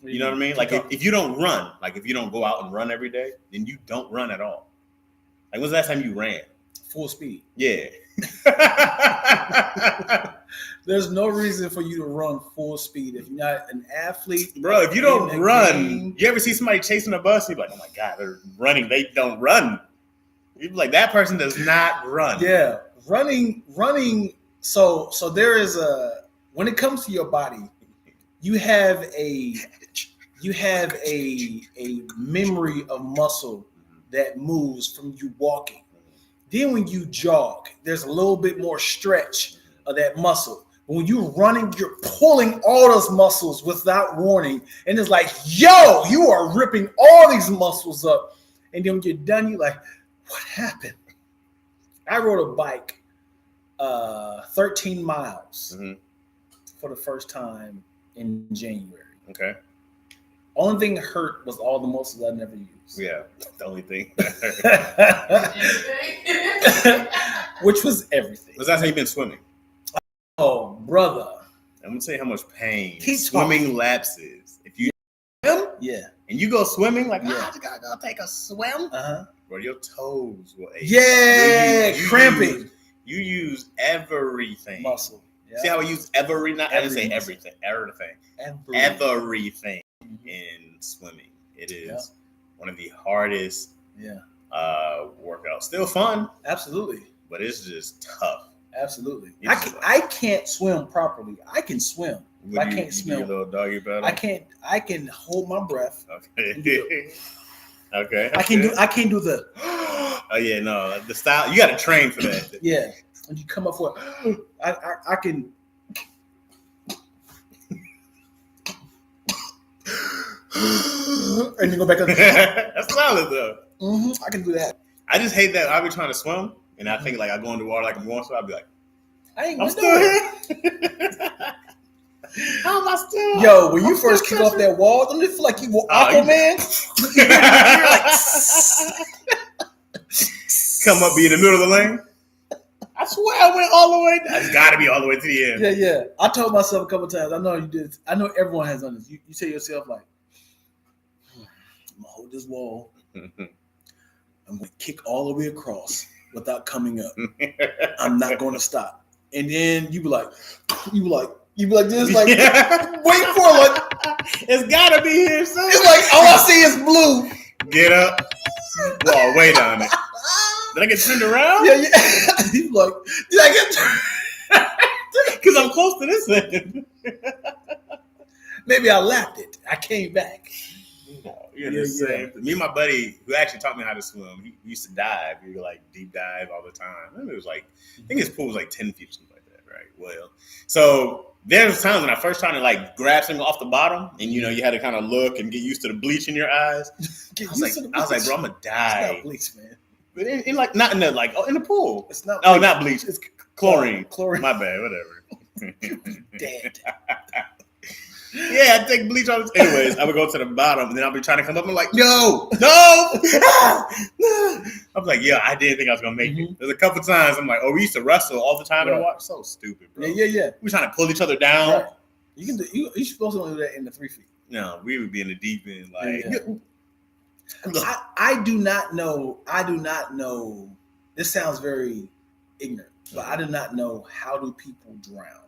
You know what I mean? Like if you don't run, like if you don't go out and run every day, then you don't run at all. Like when's the last time you ran? Full speed. Yeah. There's no reason for you to run full speed if you're not an athlete. Bro, if you don't in the run, game. you ever see somebody chasing a bus? You're like, oh my God, they're running. They don't run. You're like, that person does not run. Yeah, running. So there is when it comes to your body, you have a memory of muscle that moves from you walking. Then when you jog, there's a little bit more stretch of that muscle. But when you're running, you're pulling all those muscles without warning. And it's like, yo, you are ripping all these muscles up. And then when you're done, you're like, what happened? I rode a bike 13 miles for the first time in January. Okay. Only thing that hurt was all the muscles I never used. Yeah, the only thing. Which was everything. Was that how you've been swimming? Oh, brother. I'm gonna tell you how much pain Keep swimming talking. laps is. If you swim Yeah. and you go swimming, like, Yeah. I just gotta go take a swim. Uh-huh. Bro, your toes will ache. Yeah, You cramping. You use everything. Muscle. Yeah. See how I use every? Not I didn't say Every everything. Everything. Every- Everything Mhm. in swimming. It is Yeah. one of the hardest Yeah. workouts. Still fun, Absolutely. but it's just tough. Absolutely. It's I can't swim properly. I can swim. Would I you- can't you smell. do your little doggy paddle. I can hold my breath. Okay. Okay. I can't do the Oh yeah, no, the style you got to train for that. yeah. When you come up for I can and then go back up. That's solid though. I can do that. I just hate that I be trying to swim and I think like I go in the water like I'm going to. I'll be like, I ain't I'm gonna still do here. it. How am I still? Yo, when you I'm first still kick off that wall, don't you feel like you were Oh, you- Aquaman? Come up, be in the middle of the lane. I swear I went all the way. It's got to be all the way to the end. Yeah. I told myself a couple times. I know you did. I know everyone has done this. You say to yourself like, I'm gonna hold this wall. I'm gonna kick all the way across without coming up. I'm not gonna stop. And then you be like this, like wait for it, like it's gotta be here soon. it's like all I see is blue. Get up. Well, wait on it. Did I get turned around? Yeah. You like, did I get turned? Because I'm close to this thing. Maybe I lapped it. I came back. No, you're the same. Me and my buddy, who actually taught me how to swim, he used to dive. He would like deep dive all the time. And it was like, I think his pool was like 10 feet, something like that, right? Well, so there's times when I first tried to like grab something off the bottom, and you had to kind of look and get used to the bleach in your eyes. I was like, bro, I'm gonna die. It's not bleach, man. But in like not in the in the pool. It's not. Oh, not bleach. It's chlorine. Chlorine. My bad. Whatever. Dead. Yeah, I take bleach on. Anyways, I would go to the bottom, and then I'll be trying to come up. And like, no. I'm like, yeah, I didn't think I was gonna make it. There's a couple times I'm like, oh, we used to wrestle all the time in the water. So stupid, bro. Yeah. We trying to pull each other down. Right. You can do. You're supposed to only do that in the 3 feet. No, we would be in the deep end. Like, I do not know. This sounds very ignorant, but I do not know how do people drown.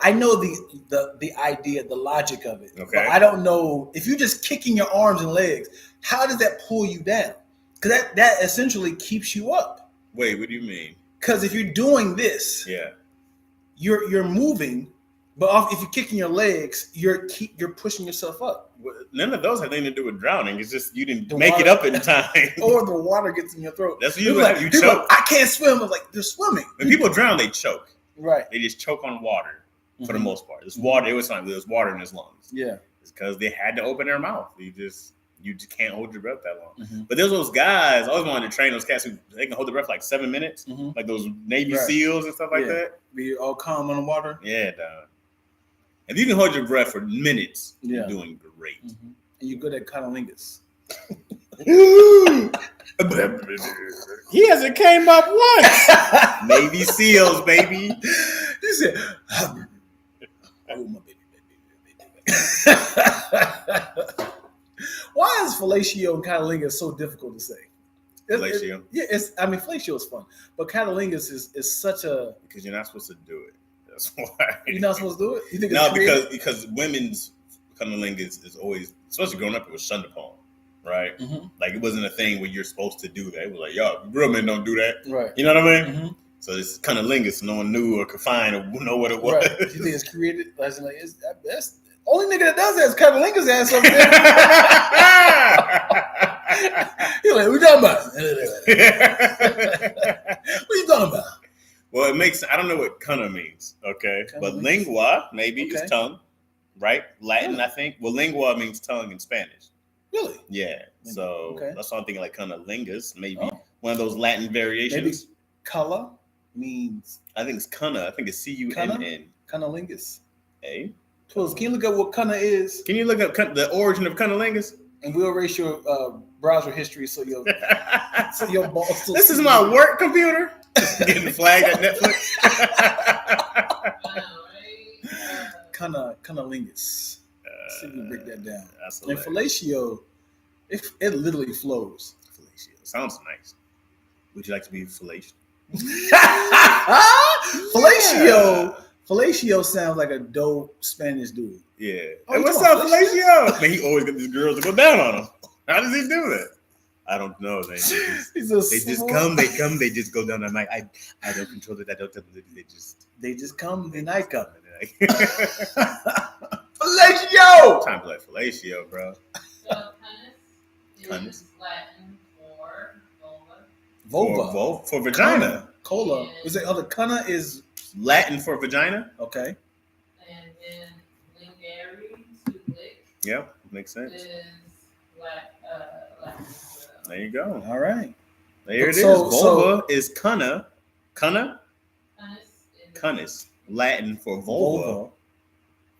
I know the idea, the logic of it. Okay. But I don't know if you're just kicking your arms and legs. How does that pull you down? Because that essentially keeps you up. Wait, what do you mean? Because if you're doing this, you're moving, but if you're kicking your legs, you're pushing yourself up. None of those have anything to do with drowning. It's just you didn't make it up in time. Or the water gets in your throat. That's what you choke. I can't swim. I was like, they're swimming. When people drown, they choke. Right. They just choke on water for the most part. It's water. It was fine. There was water in his lungs. Yeah. It's because they had to open their mouth. You just can't hold your breath that long. But there's those guys. I always wanted to train those cats who they can hold their breath like 7 minutes, like those Navy SEALs and stuff like that. Be all calm on the water. Yeah, dog. If you can hold your breath for minutes, you're doing great. And you're good at cunnilingus. He hasn't came up once. Navy SEALs, baby. He said, "Oh my baby." Why is fellatio and cunnilingus so difficult to say? Fellatio. Fellatio is fun, but cunnilingus is such a because you're not supposed to do it. That's why you're not supposed to do it. You think no, because women's cunnilingus is always, especially growing up, it was shunned upon, right? Like it wasn't a thing where you're supposed to do that. It was like, yo, real men don't do that, right? You know what I mean? So it's cunnilingus. No one knew or could find or know what it was. Right. You think it's created? That's only nigga that does that is cunnilingus ass up there. He's like, what you talking about? What you talking about? Well, it makes, I don't know what cunna means, okay? But lingua, maybe, is tongue, right? Latin, I think. Well, lingua means tongue in Spanish. Really? Yeah. So that's why I'm thinking like cunnilingus, maybe one of those Latin variations. Maybe color means. I think it's cunna. I think it's C-U-N-N. Cunnilingus. Hey. Twills, can you look up what cunna is? Can you look up the origin of cunnilingus? And we'll erase your browser history so your boss. This is my work computer. Getting flagged at Netflix. Cunnilingus. See if we break that down. And hilarious. fellatio, it literally flows. Fellatio sounds nice. Would you like to be fellatio? Fellatio sounds like a dope Spanish dude. Yeah. Hey, what's up, fellatio? Man, he always got these girls to go down on him. How does he do that? I don't know. They just come, they just go down. I'm like, I don't control it. I don't tell them. They just come, then I come. Fellatio! Time to play fellatio, bro. So, cunnis is Latin for vulva. Vulva. For vagina. Cola. Is it other cunna is Latin for vagina? Okay. And then lingere, to lick. Yep, makes sense. Is Latin. There you go. All right. There it is. Vulva is cunna. Cunna? Cunnis. Latin for vulva.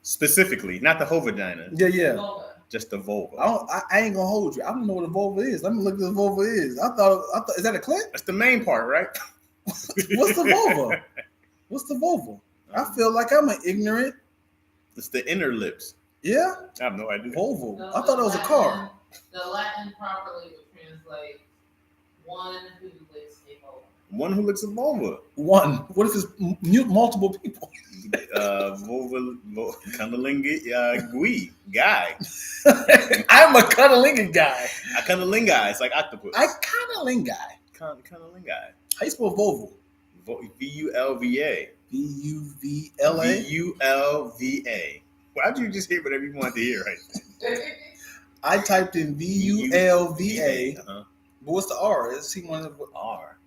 Specifically, not the whole vagina. Yeah. Vulva. Just the vulva. I ain't gonna hold you. I don't know what a vulva is. Let me look at the vulva is. I thought is that a clit? That's the main part, right? What's the vulva? What's the vulva? I feel like I'm an ignorant. It's the inner lips. Yeah, I have no idea. vulva. I thought it was a car. The Latin properly would translate one who licks a vulva. One who licks a vulva. One. What if it's multiple people? Vulva, cunnilingus, guy. I'm a cunnilingus guy. A cunnilingus, it's like octopus. I cunnilingus guy. Cunnilingus. How you spell vulva? VULVA. VUVLA. VULVA. Why'd you just hear whatever you wanted to hear right there? I typed in VULVA. Uh-huh. But what's the R? Is he one of the R?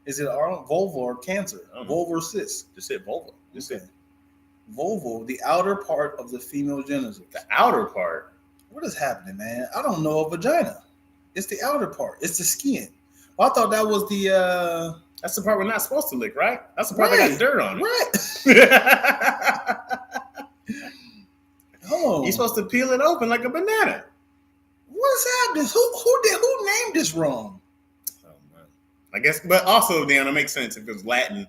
Is it R? Vulva or cancer? I don't know. Vulva or cyst? Just said vulva. Just Okay. said Vulva, the outer part of the female genitals. the outer part. What is happening, man? I don't know a vagina. It's the outer part. It's the skin. Well, I thought that was the That's the part we're not supposed to lick, right? That's the part that got dirt on it. Right. Oh, You're supposed to peel it open like a banana. what is happening? Who named this wrong? Oh, man. I guess, but also, Dion, it makes sense if it was Latin.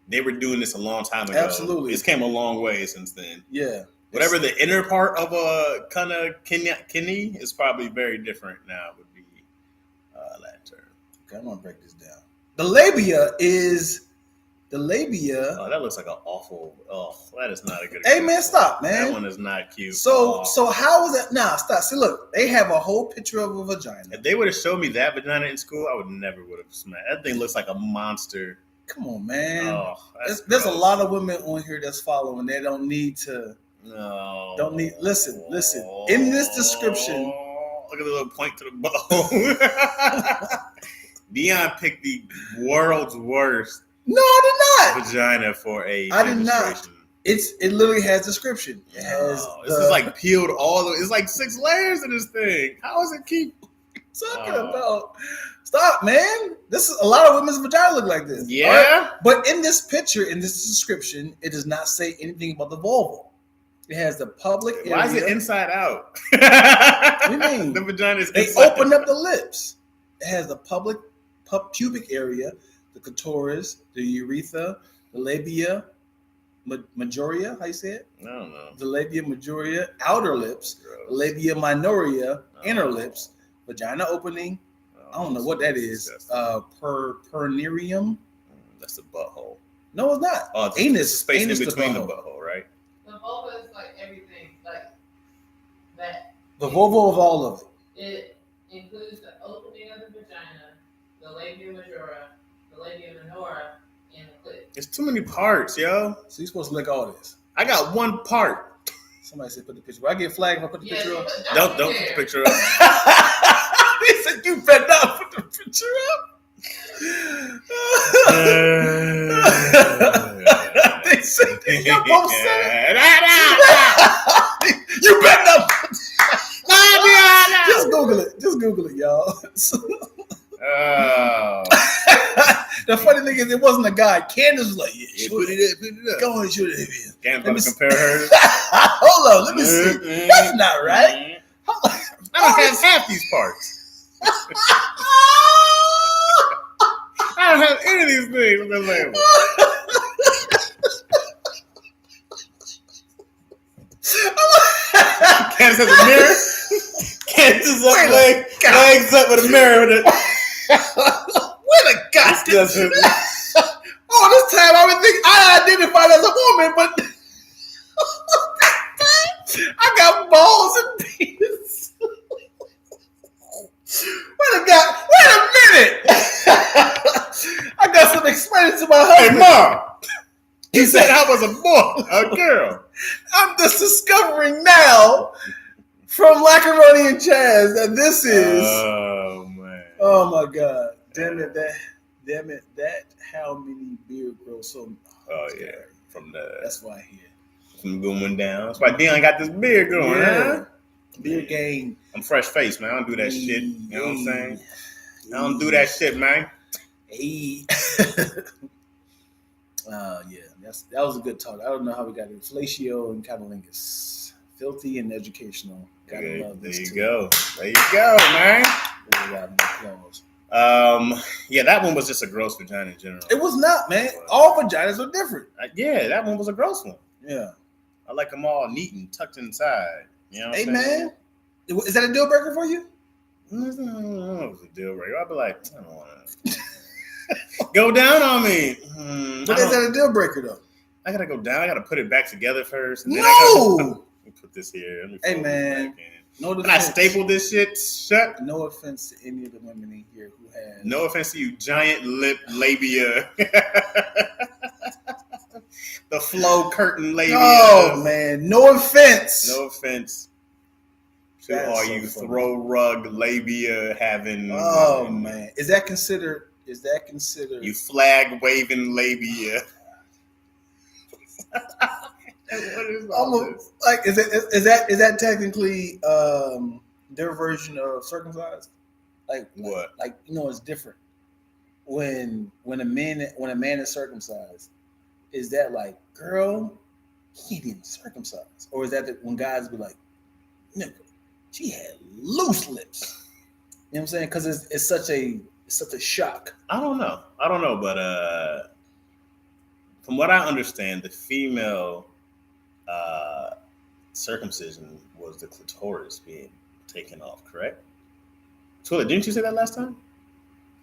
They were doing this a long time ago. Absolutely. It's came a long way since then. Yeah. Whatever the inner part of a kind of kidney is probably very different now. Would be Latin term. Okay, I'm gonna break this down. The labia is the labia. Oh, that looks like an awful. Oh, that is not a good. Hey man, stop, man. That one is not cute. So how is that? Nah, stop. See, look, they have a whole picture of a vagina. If they would have showed me that vagina in school, I would have smacked. That thing looks like a monster. Come on, man. Oh, There's a lot of women on here that's following. They don't need to. No. Don't need. Listen. In this description, look at the little point to the butthole. Dion picked the world's worst no, I did not. vagina for a I did not. demonstration. It literally has description. It has. Oh, this is like peeled all the. It's like 6 layers in this thing. How does it keep? Talking about. Stop, man. This is a lot of women's vagina look like this. Yeah. Right? But in this picture, in this description, it does not say anything about the vulva. It has the public area. Why is it inside out? What do you mean? The vagina is They inside opened up the lips. It has the public pubic area, the clitoris, the urethra, the labia majora. How you say it? I don't know. The labia majora, outer lips, Gross. the labia minoria, inner Oh. lips, vagina opening. Oh, I don't know what that is. disgusting. Pernerium. That's the butthole. No, it's not. Oh, it's Anus. the space Anus in the between the butthole. butthole, right? The vulva is like everything, like that. The vulva of all of it. It includes the opening of the vagina, the labia majora, the labia minora, and the clit. There's too many parts, yo. So you're supposed to lick all this. I got one part. Somebody said put the picture. Will I get flagged if I put the picture up? Don't put the picture up. He said you better not put the picture up. They said you both said it. You better not. Just Google it. Just Google it, y'all. Oh. The funny thing is, it wasn't a guy. Candace was like, Yeah, put it up. Go on, shoot it. Can't Let me compare hers. Hold on, let me see. That's not right. I don't have half these parts. I don't have any of these things on the label. Candace has a mirror. Candace is up, legs up with a mirror. With it. Wait a goddamn. That's Oh, this time I would think I identified as a woman, but I got balls and penis. Wait a minute. I got some explaining to my Hey, husband. Mom. He said I was a boy, a girl. I'm just discovering now from Lackaroni and Chaz that this is. Oh man. Oh my God! Damn it! That how many beard grows so? Oh yeah. From the That's why here. from going down. That's why Dion got this beard going. Huh? Beard game. I'm fresh faced, man. I don't do that shit. You know what I'm saying? I don't do that shit, man. Hey. Yeah, that was a good talk. I don't know how we got inflatio and cunnilingus. Filthy and educational. Gotta Okay, love there this you too. go. There you go, man. We got more clothes. Yeah, that one was just a gross vagina in general. It was not, man. All vaginas are different. Yeah, that one was a gross one. Yeah. I like them all neat and tucked inside. You know what Hey, I'm saying? man. Is that a deal breaker for you? I don't know if it was a deal breaker. I'd be like, I don't want to go down on me. But is that a deal breaker, though? I gotta go down. I gotta put it back together first. And then No! let me put this here. Let me Hey, fold this man. back in. No When I defense. staple this shit shut. No offense to any of the women in here who have. No offense to you, giant lip labia. The flow curtain labia. Oh, man. No offense. No offense to That is all so you funny. throw rug labia having. Oh, man. Is that considered? You flag waving labia. What is all this? Like, is that technically their version of circumcised? Like What? Like it's different when a man is circumcised. Is that like, girl, he ain't even circumcised, or is that when guys be like, nigga, she had loose lips? You know what I'm saying? Because it's such a shock. I don't know, but from what I understand, the female circumcision was the clitoris being taken off, correct? Tula, didn't you say that last time?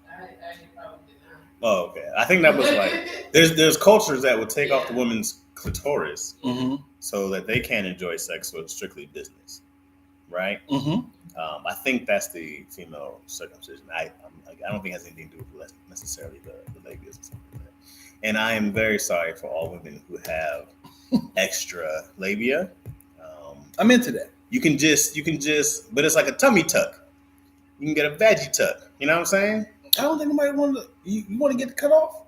I probably did not. Oh, okay. I think that was like there's cultures that would take off the woman's clitoris Mm-hmm. so that they can't enjoy sex, so it's strictly business, right? Mm-hmm. I think that's the female circumcision. I don't think it has anything to do with necessarily the labia or something like that. And I am very sorry for all women who have extra labia. I'm into that. You can just, but it's like a tummy tuck. You can get a veggie tuck. You know what I'm saying? I don't think nobody want to. You want to get it cut off?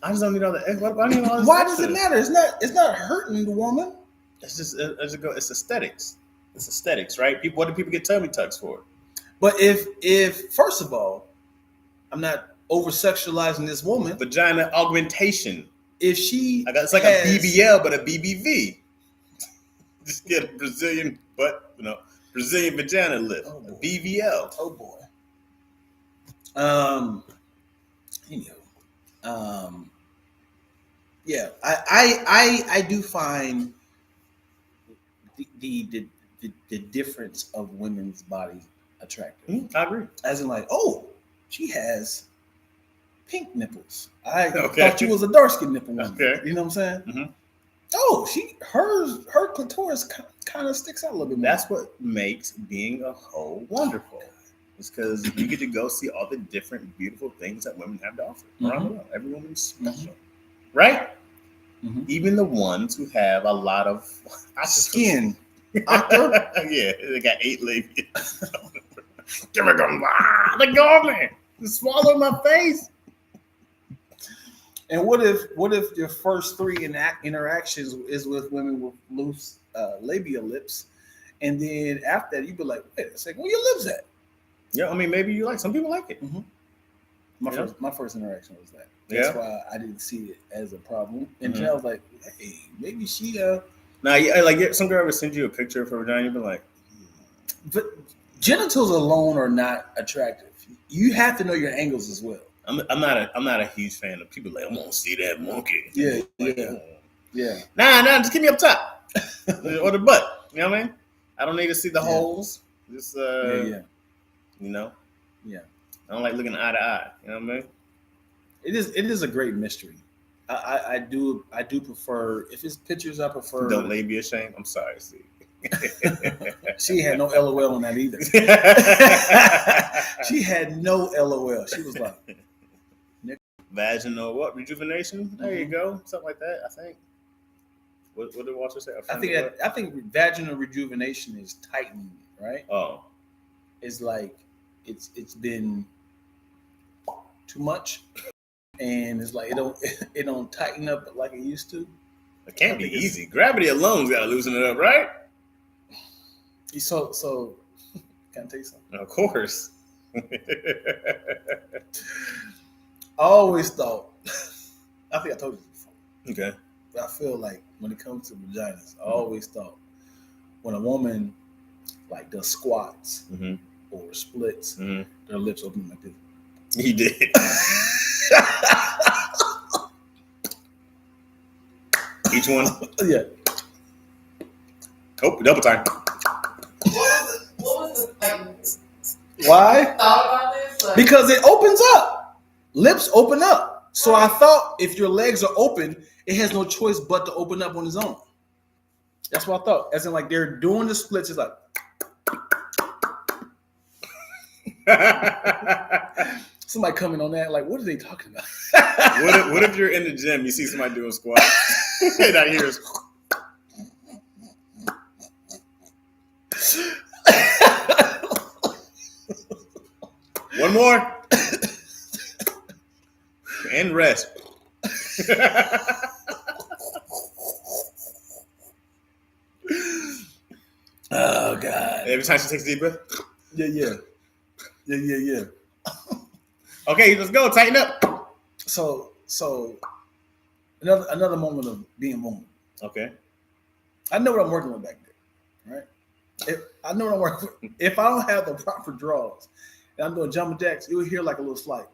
I just don't need all the. Why do you need all this Why extra? does it matter? It's not hurting the woman. It's just it's aesthetics. It's aesthetics, right? What do people get tummy tucks for? But if first of all, I'm not over sexualizing this woman. Vagina augmentation. If she, It's like a BBL but a BBV. Just get a Brazilian Brazilian vagina lift. Oh, boy. A BBL. Oh boy. Yeah, I do find the difference of women's bodies attractive. I agree. As in, like, oh, she has pink nipples. I Okay. thought she was a dark skin nipple woman. Okay. You know what I'm saying? Mhm. Oh, her clitoris kind of sticks out a little bit more. That's what makes being a hoe wonderful. It's because you get to go see all the different beautiful things that women have to offer around the world. Every woman's special, right? Mhm. Even the ones who have a lot of Skin. Yeah, they got 8 labia. Give me them. They're going, man. Just swallow my face. And what if your first 3 interactions is with women with loose labia lips, and then after that you be like, wait a second, where your lips at? Yeah, I mean, maybe you like. Some people like it. My first interaction was that. Yeah. That's why I didn't see it as a problem. And Mhm. I was like, hey, maybe she Now, like some girl ever send you a picture of her vagina, you'd be like, But genitals alone are not attractive. You have to know your angles as well. I'm not a huge fan of people like, I'm gonna see that monkey. Yeah, Like, yeah. Yeah. Nah, just give me up top or the butt. You know what I mean? I don't need to see the holes. Just Yeah. you know. Yeah. I don't like looking eye to eye. You know what I mean? It is a great mystery. I do prefer, if it's pictures, I prefer. Don't labia shame. I'm sorry, see. She had no LOL on that either. She had no LOL. She was like, Vaginal what? Rejuvenation? There you go. Something like that, I think. What did Walter say? I think vaginal rejuvenation is tightening, right? Oh. It's like it's been too much, and it's like it don't tighten up like it used to. It can't be easy. Gravity alone's got to loosen it up, right? So can I tell you something? Of course. I always thought, I think I told you this before, Okay. but I feel like when it comes to vaginas, I always thought when a woman like does squats Mm-hmm. or splits, Mm-hmm. their lips open like this. He did. Each one. Yeah. Oh, double time. What was the Why? thought about this? Like, Because it opens up. Lips open up. So I thought if your legs are open, it has no choice but to open up on its own. That's what I thought. As in, like they're doing the splits. It's like somebody coming on that. Like, what are they talking about? what if you're in the gym, you see somebody doing squats, and I hear one more and rest. Oh God. Every time she takes a deep breath. Yeah. Okay, let's go. Tighten up. So another moment of being vulnerable. Okay. I know what I'm working with back there, right? I know what I'm working with. If I don't have the proper draws and I'm doing jumping jacks, you'll hear like a little slide.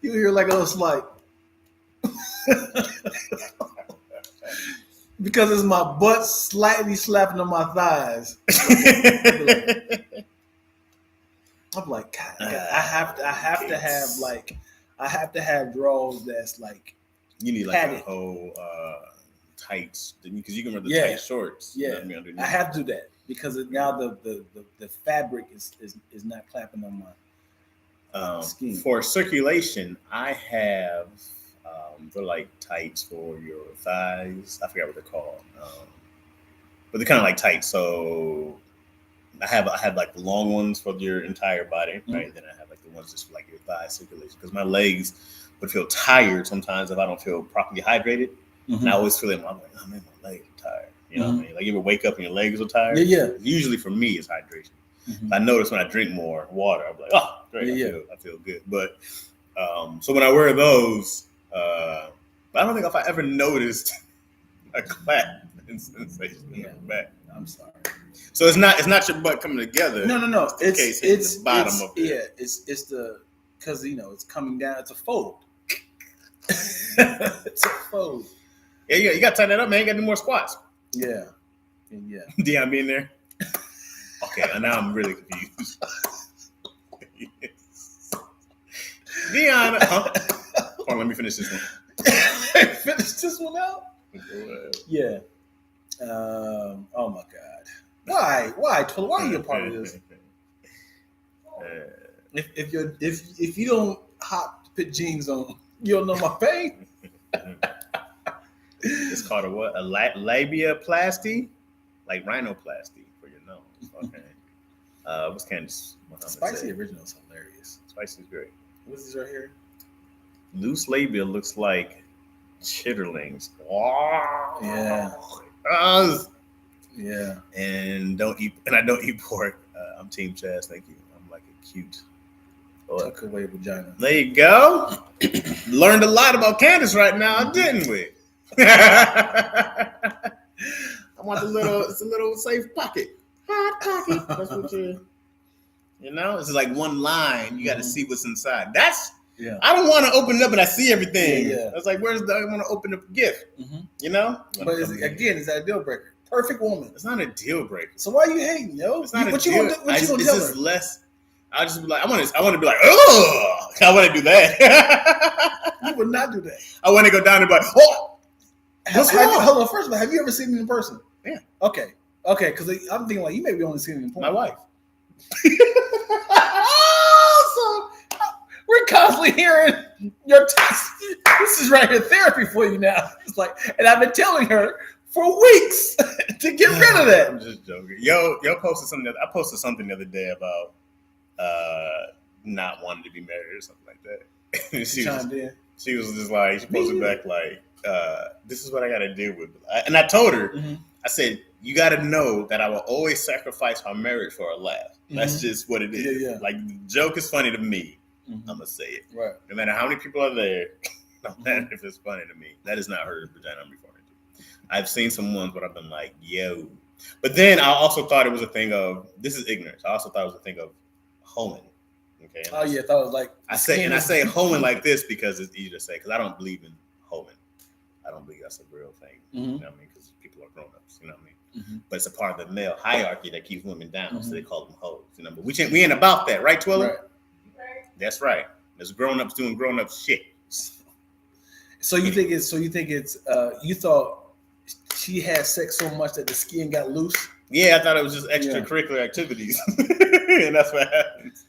You'll hear like a little slide. Because it's my butt slightly slapping on my thighs. I'm like, God, I have to have draws that's like you need like padded. a whole tights because you can wear the Yeah. tight shorts. Yeah. You know what I mean, underneath. I have to do that because now the fabric is not clapping on my skin. For circulation, I have they're like tights for your thighs. I forgot what they're called, but they're kind of like tights. So I have like the long ones for your entire body, right? Mm-hmm. Then I have like the ones just for like your thigh circulation because my legs would feel tired sometimes if I don't feel properly hydrated. Mm-hmm. And I always feel like, I'm like, oh man, my legs are tired. You know what I mean? Like you ever wake up and your legs are tired? Yeah. Usually for me, it's hydration. Mm-hmm. I notice when I drink more water, I'm like, oh, great, I feel good. But so when I wear those, I don't think if I ever noticed a clap sensation in the back. I'm sorry. So it's not your butt coming together. No. It's the bottom of it. Yeah, it's the because it's coming down. It's a fold. It's a fold. Yeah, you got to tighten that up, man. You got to do more squats. Yeah. Dion being there. Okay, now I'm really confused. Dion, hold on, let me finish this one. Finish this one out. Yeah. Oh my God. Why? Why are you a part of this? If you don't put jeans on, you don't know my pain. It's called a what? A labiaplasty, like rhinoplasty for your nose. Okay. What's Candace? Spicy original is hilarious. Spicy is great. What's this right here? Loose labia looks like chitterlings. Yeah. Yeah. And I don't eat pork. I'm Team Chaz. Thank you. I'm like a cute. Tuck away vagina. There you go. Learned a lot about Candace right now, didn't we? I want it's a little safe pocket. Hot pocket. That's what it's like one line. You got to see what's inside. Yeah. I don't want to open it up and I see everything. Yeah. It's like, I want to open up a gift. Mm-hmm. You know? But is that a deal breaker? Perfect woman. It's not a deal breaker. So why are you hating, yo? It's not what a you deal. gonna tell it's her? just less. I just be like, I want to be like, oh, I want to do that. You would not do that. I want to go down and be like, oh, hold on. First of all, have you ever seen it in person? Yeah. Okay. Because I'm thinking like you maybe only seen it in porn. My wife. So we're constantly hearing your text. This is right here therapy for you now. It's like, and I've been telling her for weeks to get rid of that. I'm just joking. Yo posted something. I posted something the other day about not wanting to be married or something like that. she was just like, she posted back like, this is what I got to deal with. And I told her, I said, you got to know that I will always sacrifice our marriage for a laugh. That's just what it is. Yeah. Like the joke is funny to me. I'm gonna say it. Right. No matter how many people are there, no matter if it's funny to me. That is not her vagina I'm referring to. I've seen some ones, but I've been like, yo. But then I also thought it was a thing of, this is ignorance. I also thought it was a thing of hoeing. Okay. Oh yeah, I thought it was like I say hoeing like this because it's easy to say, because I don't believe in hoeing. I don't believe that's a real thing. You know what I mean? Because people are grown-ups, you know what I mean? But it's a part of the male hierarchy that keeps women down, so they call them hoes. You know, but we ain't about that, right, Twilla? Right. That's right. There's grown-ups doing grown-up shit. So you think it's you thought she had sex so much that the skin got loose? Yeah, I thought it was just extracurricular activities, and that's what happens.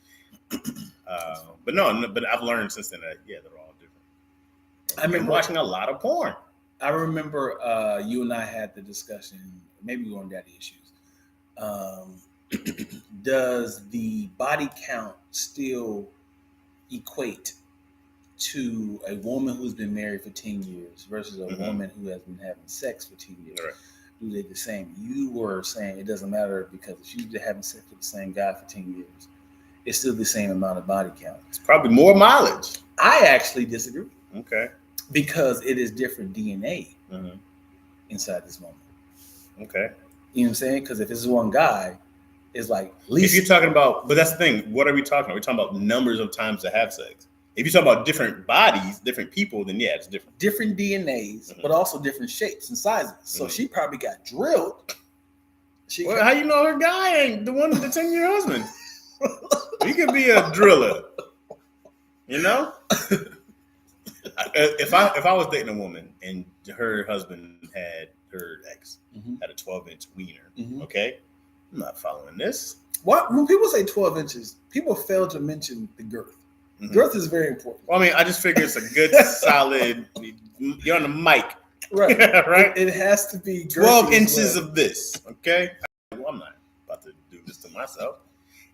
But I've learned since then that they're all different. I've been watching a lot of porn. I remember you and I had the discussion. Maybe we were on daddy issues. Does the body count still equate to a woman who's been married for 10 years versus a woman who has been having sex for 10 years? Right. Do they the same? You were saying it doesn't matter because if you've been having sex with the same guy for 10 years, it's still the same amount of body count. It's probably more mileage. I actually disagree. Okay. Because it is different DNA inside this woman. Okay. You know what I'm saying? Because if it's one guy, it's like at least. If you're talking about, but that's the thing. What are we talking about? We're talking about numbers of times to have sex. If you're talking about different bodies, different people, then it's different. Different DNAs, but also different shapes and sizes. So she probably got drilled. How you know her guy ain't the one, the 10-year husband? He could be a driller. You know? If I was dating a woman and her husband had her ex had a 12-inch wiener, okay, I'm not following this. When people say 12 inches, people fail to mention the girth. Girth is very important. Well, I mean, I just figure it's a good, solid. You're on the mic, right? Right. It has to be 12 inches of this, okay. Well, I'm not about to do this to myself.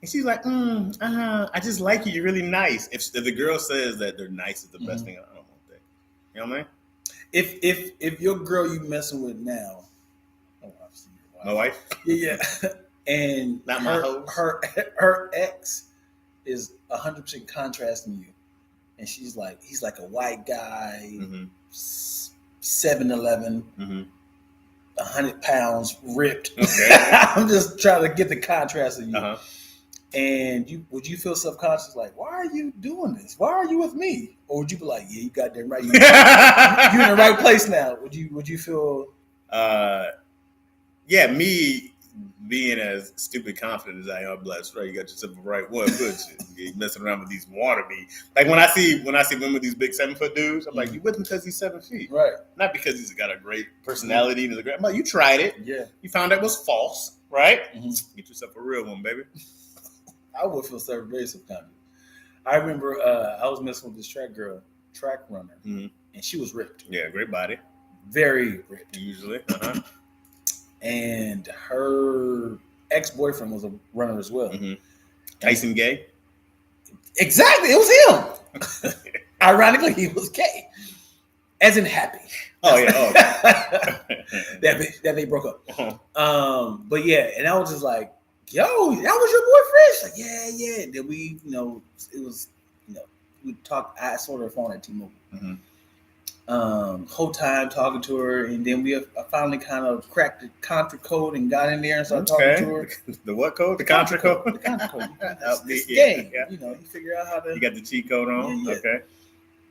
And she's like, I just like you. You're really nice. If the girl says that they're nice is the best thing, I don't want that. You know what I mean? If your girl you messing with now, my wife, yeah, and not her ex is 100% contrasting you, and he's like a white guy, 7'11", 100 pounds, ripped. Okay. I'm just trying to get the contrast of you. And would you feel subconscious like, why are you doing this? Why are you with me? Or would you be like, yeah, you got that right. You're in the right place now. Would you feel? Yeah, me being as stupid confident as I am, blessed, right? You got yourself the right one, but you messing around with these wannabe. Like when I see women with these big 7-foot dudes, I'm like, you with him because he's 7 feet, right? Not because he's got a great personality and a but you tried it, You found out it was false, right? Get yourself a real one, baby. I would feel very subconscious. I remember I was messing with this track runner, and she was ripped. Yeah, great body, very ripped, usually. And her ex-boyfriend was a runner as well. Tyson gay? Exactly, it was him. Ironically, he was gay, as in happy. Oh yeah, that they broke up. But yeah, and I was just like, yo, that was your boyfriend? She's like, yeah. And then we, it was, we talked. I saw her phone at T-Mobile. Whole time talking to her, and then we finally kind of cracked the Contra code and got in there and started talking to her. The what code? The Contra code? The Contra code. It's game. Yeah. You figure out how to. You got the cheat code on? Yeah. Okay.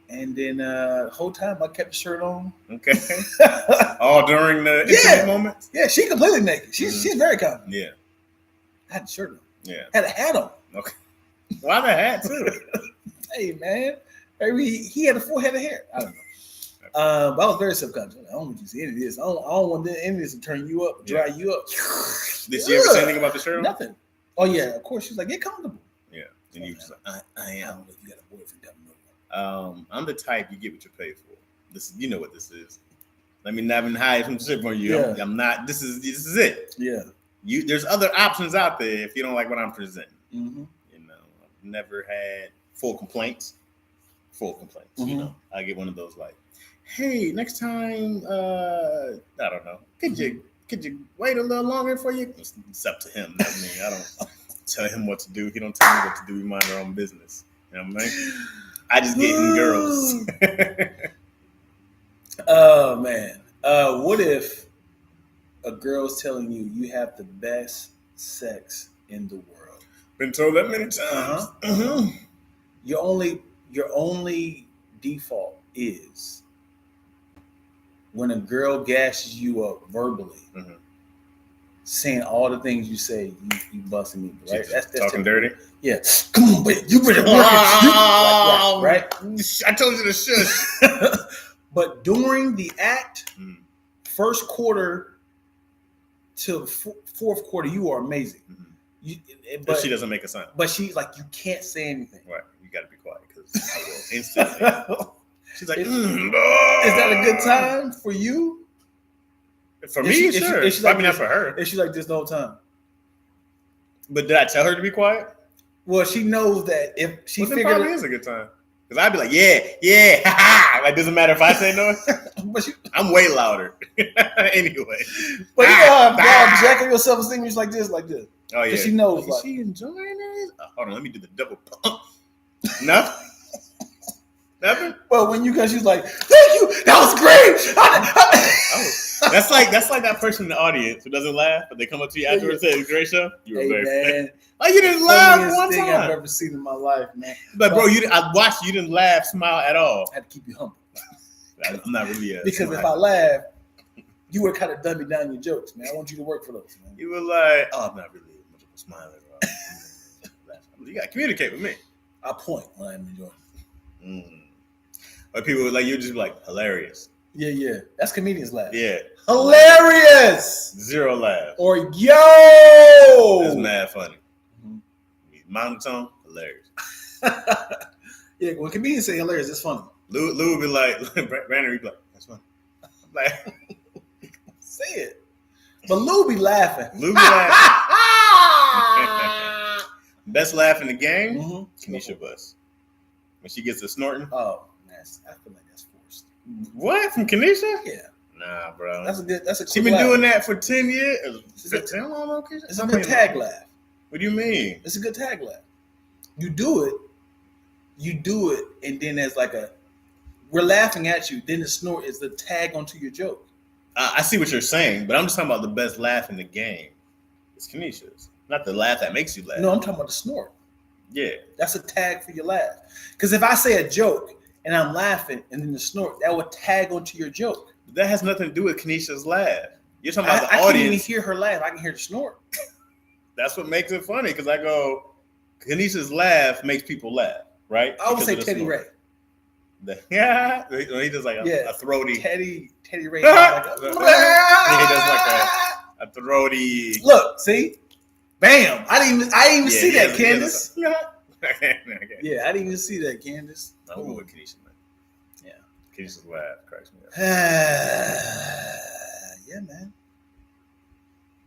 And then the whole time I kept the shirt on. Okay. All during the intimate moments? Yeah, she completely naked. She's very confident. Yeah. I had the shirt on. Yeah. Had a hat on. Okay. Why the hat too? Hey man. Maybe he had a full head of hair. I don't know. But I was very subconscious. I don't want you to see any of this. I don't want any of this to turn you up, dry you up. Did she ever say anything about the shirt on? Nothing. Oh yeah, of course. She's like, get comfortable. Yeah. And you just like, I am. I don't know if you got a boyfriend down the I'm the type you get what you pay for. This, you know what this is. Let me not even hide some shit from you. Yeah. I'm not. This is it. Yeah. There's other options out there if you don't like what I'm presenting. I've never had full complaints. I get one of those like, hey, next time, I don't know. Could you wait a little longer for you? It's up to him, not me. I don't tell him what to do. He don't tell me what to do. We mind our own business. You know what I mean? I just get in girls. Oh man. What if a girl's telling you you have the best sex in the world. Been told that many times. Your only default is when a girl gashes you up verbally, saying all the things you say, you busting me, right? That's talking dirty. Yeah, come on, babe, you better work it, right? I told you to shush. But during the act, first quarter to fourth quarter, you are amazing. But she doesn't make a sound. But she's like, you can't say anything. Right, you got to be quiet because I will instantly. She's like, is that a good time for you? For me, sure. Is she Probably not for her. Is she like this the whole time? But did I tell her to be quiet? Well, she knows that if she well, then figured probably is a good time. Because I'd be like, yeah, ha ha. Like, doesn't matter if I say no. But I'm way louder. Anyway. But you know how jacking your self-esteem is like this. Oh, yeah. She knows. Is she enjoying this? Hold on, let me do the double pump. No? Nothing? Well, when you got, she's like, thank you. That was great. That's like that person in the audience who doesn't laugh, but they come up to you afterwards and say, "It's a great show." You were very man. Oh, you didn't laugh one thing time. I've ever seen in my life, man. But bro, I watched you didn't laugh, smile at all. I had to keep you humble. I'm not really because if I laugh, you would kind of dumb me down your jokes, man. I want you to work for those, man. You were like, "Oh, I'm not really much of a smiler." You gotta communicate with me. I point when I'm enjoying. But people would like you just be like hilarious. Yeah. That's comedians laugh. Yeah. Hilarious. 0 laugh. Or yo. That's mad funny. Monotone, hilarious. Yeah, when comedians say hilarious, it's funny. Lou would be like, Brandon would be like, that's funny. I'm like, say it. But Lou be laughing. Lou be laughing. Best laugh in the game, Kenesha Bus. When she gets to snorting. Oh, I feel like that's forced. What? From Kenesha? Yeah. Nah, bro. That's a good She been laugh. Doing that for 10 years. It's a good tag laugh. What do you mean? It's a good tag laugh. You do it, and then there's like we're laughing at you, then the snort is the tag onto your joke. I see what you're saying, but I'm just talking about the best laugh in the game. It's Kenesha's. Not the laugh that makes you laugh. No, I'm talking about the snort. Yeah. That's a tag for your laugh. Because if I say a joke and I'm laughing and then the snort, that would tag onto your joke. That has nothing to do with Kenesha's laugh. You're talking about the I audience. can't even hear her laugh. I can hear the snort. That's what makes it funny because I go, Kenesha's laugh makes people laugh, right? I would say Teddy Ray. He does like a throaty. Teddy Ray. He does like a throaty. Look, see, bam! I didn't even see that, Candace. Yeah, I didn't even see that, Candace. I'm going with Kenesha, man. Yeah, Kenesha's laugh cracks me up. Yeah, man.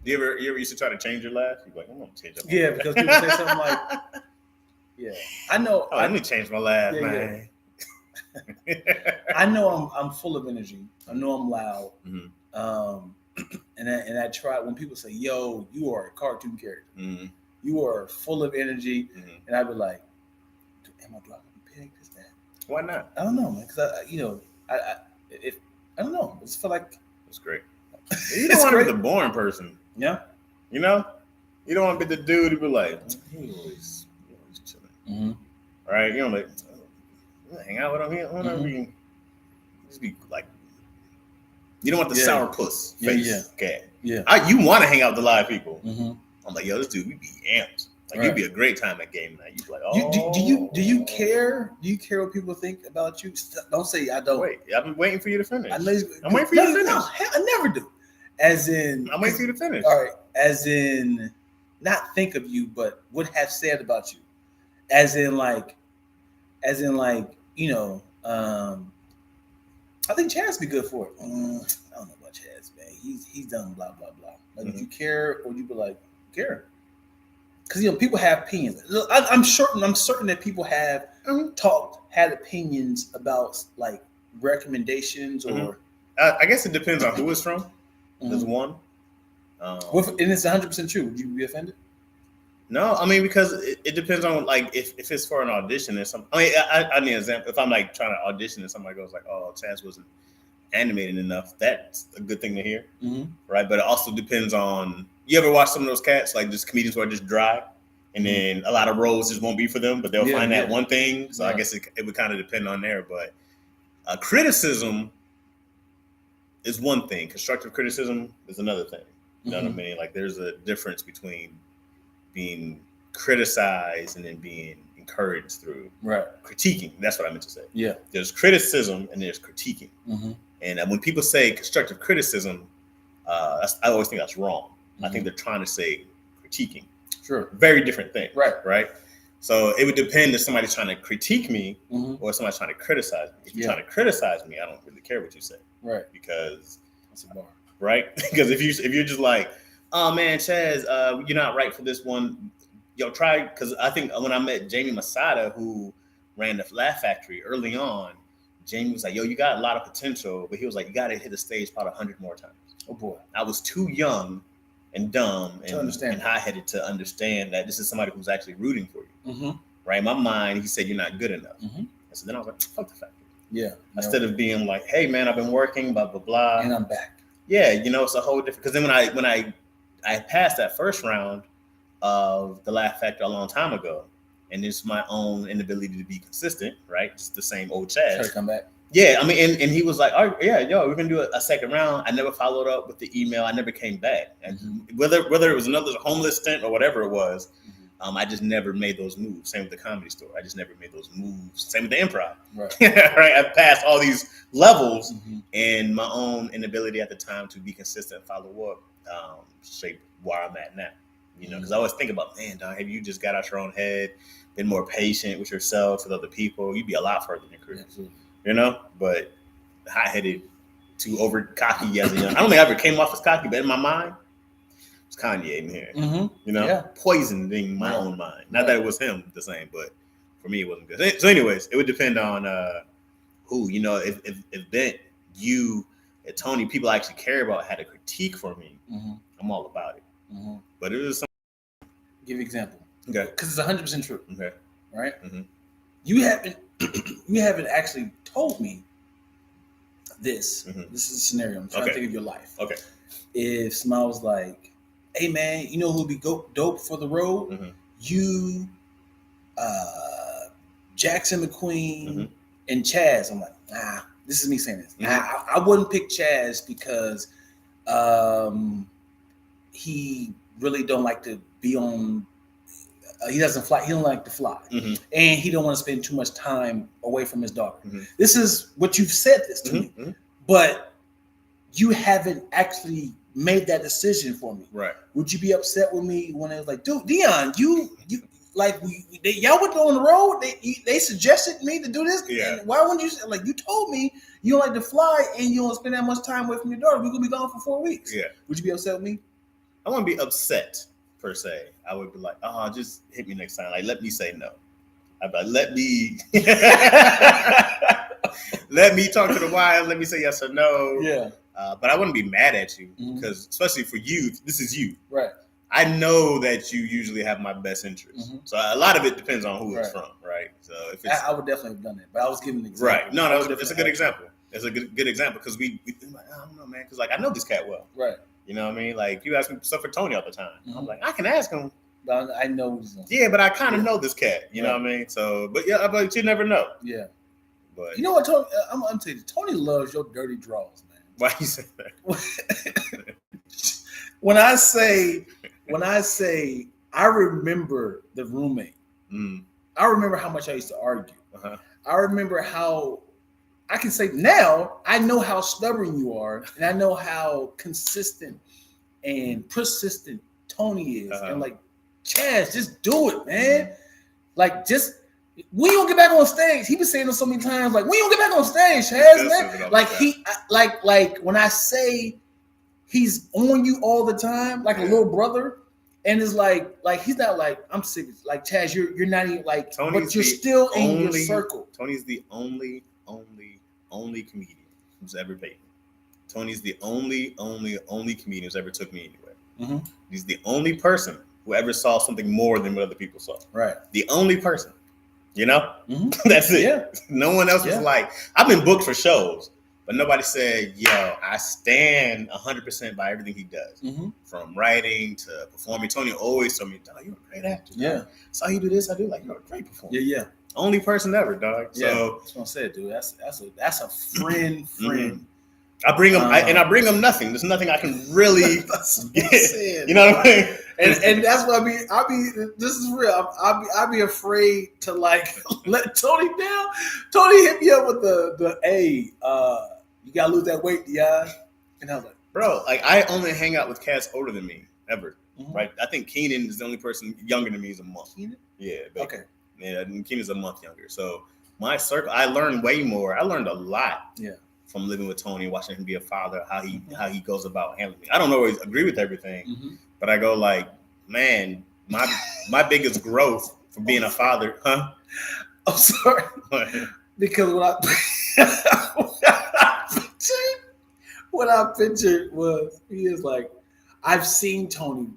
You ever used to try to change your laugh? You're like, I'm gonna change it. Yeah, because people say something like, "Yeah, I know." Let me change my laugh, man. Yeah. I know I'm full of energy. I know I'm loud. And I try when people say, "Yo, you are a cartoon character. You are full of energy," and I'd be like, "Am I dropping the pig? Is that?" Why not? I don't know, man. Because I don't know. I just feel like it's great. You don't want to be the boring person. Yeah. You know, you don't want to be the dude who be like, he's always chilling. All right, you don't like hang out with him. You don't want to just be like. You don't want the sour puss face cat. Yeah. You want to hang out with the live people. I'm like, yo, this dude, we be amped. Like, you'd be a great time at game night. You'd be like, oh. Do you care? Do you care what people think about you? Don't say I don't. Wait, I've been waiting for you to finish. I'm waiting for you to finish. No, I never do. As in, I'm waiting for you to finish. All right. As in, not think of you, but would have said about you. As in, you know, I think Chaz be good for it. I don't know about Chaz, man. He's done blah blah blah. Like, do you care, or you be like care? Because people have opinions. I'm certain that people have had opinions about like recommendations or. I guess it depends on who it's from. There's one. And it's 100% true. Would you be offended? No, I mean, because it depends on like if it's for an audition or something. I mean, I need an example. If I'm like trying to audition and somebody goes like, "Oh, Chaz wasn't animated enough, that's a good thing to hear, Mm-hmm. right? But it also depends on. You ever watch some of those cats, like just comedians who are just dry, and then a lot of roles just won't be for them, but they'll find that one thing. So I guess it would kind of depend on there. But criticism is one thing. Constructive criticism is another thing. You know what I mean? Like there's a difference between being criticized and then being encouraged through critiquing. That's what I meant to say. Yeah. There's criticism and there's critiquing. Mm-hmm. And when people say constructive criticism, I always think that's wrong. I think they're trying to say critiquing. Sure. Very different thing. Right. So it would depend if somebody's trying to critique me or somebody's trying to criticize me. If you're trying to criticize me, I don't really care what you say. Right. Because that's a bar. Right? Because if you're just like, oh man, Chaz, you're not right for this one. Yo, try, because I think when I met Jamie Masada, who ran the Laugh Factory early on, Jamie was like, yo, you got a lot of potential, but he was like, you got to hit the stage about 100 more times. Oh boy. I was too young and dumb and high-headed to understand that this is somebody who's actually rooting for you. Mm-hmm. Right? In my mind, he said, you're not good enough. Mm-hmm. So then I was like, fuck the factory. Yeah. Instead of being like, hey man, I've been working, blah, blah, blah. And I'm back. Yeah, it's a whole different, because then when I passed that first round of the Laugh Factor a long time ago, and it's my own inability to be consistent, right? Just the same old Chaz. Try to come back. Yeah, I mean, and he was like, oh yeah, yo, we're gonna do a second round. I never followed up with the email. I never came back. And whether it was another homeless stint or whatever it was, I just never made those moves. Same with the Comedy Store. I just never made those moves. Same with the Improv. Right. Right. I've passed all these levels, and my own inability at the time to be consistent and follow up shaped where I'm at now. Because I always think about, man, dog, have you just got out your own head, been more patient with yourself, with other people, you'd be a lot further in your career. Absolutely. But hot-headed, too over cocky as a young. I don't think I ever came off as cocky, but in my mind, it's Kanye in here. Poisoning my own mind. Not that it was him the same, but for me, it wasn't good. So, anyways, it would depend on who. If Bent, you, and Tony, people I actually care about, had a critique for me, I'm all about it. But it was something. Give an example. Okay. Because it's 100% true. Okay. Right. You haven't actually told me this. This is a scenario. I'm trying to think of your life. Okay. If somebody was like, hey man, you know who'd be dope for the road? You, Jackson McQueen, and Chaz. I'm like, this is me saying this. I wouldn't pick Chaz because he really don't like to be on. He doesn't fly. He don't like to fly, and he don't want to spend too much time away from his daughter. This is what you've said this to me, but you haven't actually made that decision for me. Right? Would you be upset with me when it was like, dude, Dion, you like y'all went on the road? They suggested me to do this. Yeah. And why wouldn't you? Like you told me you don't like to fly and you don't spend that much time away from your daughter. We're gonna be gone for 4 weeks. Yeah. Would you be upset with me? I wouldn't be upset per se. I would be like, oh, just hit me next time. Like, let me say no. I'd be like, let me talk to the wife. Let me say yes or no. Yeah. But I wouldn't be mad at you because, especially for you, this is you. Right. I know that you usually have my best interest. So a lot of it depends on who it's from, right? So if it's, I would definitely have done that, but I was giving an example. Right. No, it's a good example. It's a good example because we like, I don't know, man, because like I know this cat well. Right. You know what I mean? Like you ask me stuff for Tony all the time. I'm like, I can ask him. But I know what he's doing. Yeah, but I kind of know this cat. You know what I mean? So, but yeah, but you never know. Yeah. But you know what, Tony? I'm telling you, Tony loves your dirty draws, man. Why you say that? when I say, I remember the roommate. I remember how much I used to argue. I remember how I can say now I know how stubborn you are, and I know how consistent and persistent Tony is, and like Chaz, just do it, man. Like just when you don't get back on stage, he been saying this so many times. Like when you don't get back on stage, Chaz, man. Like he, like when I say he's on you all the time, like a little brother, and it's like he's not like I'm sick. Like Chaz, you're not even like, but you're still in your circle. Tony's the only comedian who's ever paid me. Tony's the only comedian who's ever took me anywhere. He's the only person who ever saw something more than what other people saw. Right. The only person. You know? That's it. Yeah. No one else was like, I've been booked for shows, but but nobody said, yo, I stand 100% by everything he does. Mm-hmm. From writing to performing. Tony always told me, dog, you're a great actor. Dog. Yeah. Saw you do this, I do. Like, you're a great performer. Yeah. Only person ever, dog. Yeah. So That's what I said, dude. That's a friend. Mm-hmm. I bring him, I bring him nothing. There's nothing I can really get. Saying, you know what I mean? And that's what I be. This is real. I be afraid to like let Tony down. Tony hit me up with the you gotta lose that weight, Dion. And I was like, bro, like I only hang out with cats older than me ever. Mm-hmm. Right? I think Keenan is the only person younger than me. He's a month. Keenan? Yeah. Okay. Yeah, Keenan's a month younger. So my circle, I learned way more. I learned a lot. Yeah. From living with Tony, watching him be a father, how he goes about handling me. I don't always agree with everything, but I go like, man, my biggest growth from being a father, huh? I'm sorry. Because what I pictured was he is like, I've seen Tony,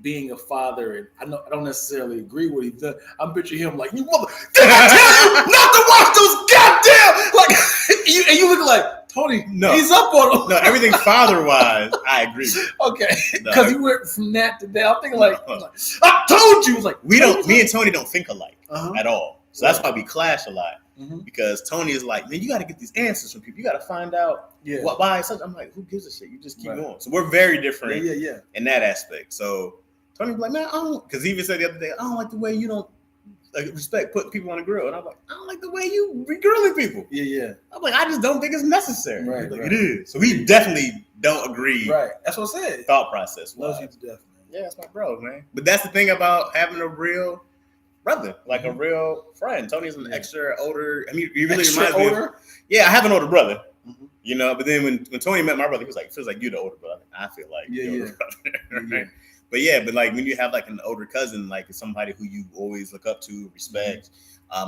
being a father, and I don't necessarily agree with what he's done. I'm picturing him like, you mother, did I tell you not to watch those goddamn, like, and you look like, Tony, no, he's up on them. No, everything father-wise, I agree with. Okay, because he went from that to that. I'm thinking like, I told you. It was like, me and Tony don't think alike at all. So that's why we clash a lot. Mm-hmm. Because Tony is like, man, you got to get these answers from people. You got to find out why. Such. I'm like, who gives a shit? You just keep going. So we're very different in that aspect. So Tony be like, man, I don't, because he even said the other day, I don't like the way you don't respect putting people on the grill. And I'm like, I don't like the way you be grilling people. Yeah. I'm like, I just don't think it's necessary. Right, like, it is. So we definitely don't agree. Right. That's what I said. Thought process. Loves you to death, man. Yeah, that's my bro, man. But that's the thing about having a real brother, like a real friend. Tony's an extra older. I mean, he really reminds me of. Yeah, I have an older brother. Mm-hmm. But then when Tony met my brother, he was like, feels like you're the older brother. I feel like you're the older brother. Right? But like when you have like an older cousin, like somebody who you always look up to, respect,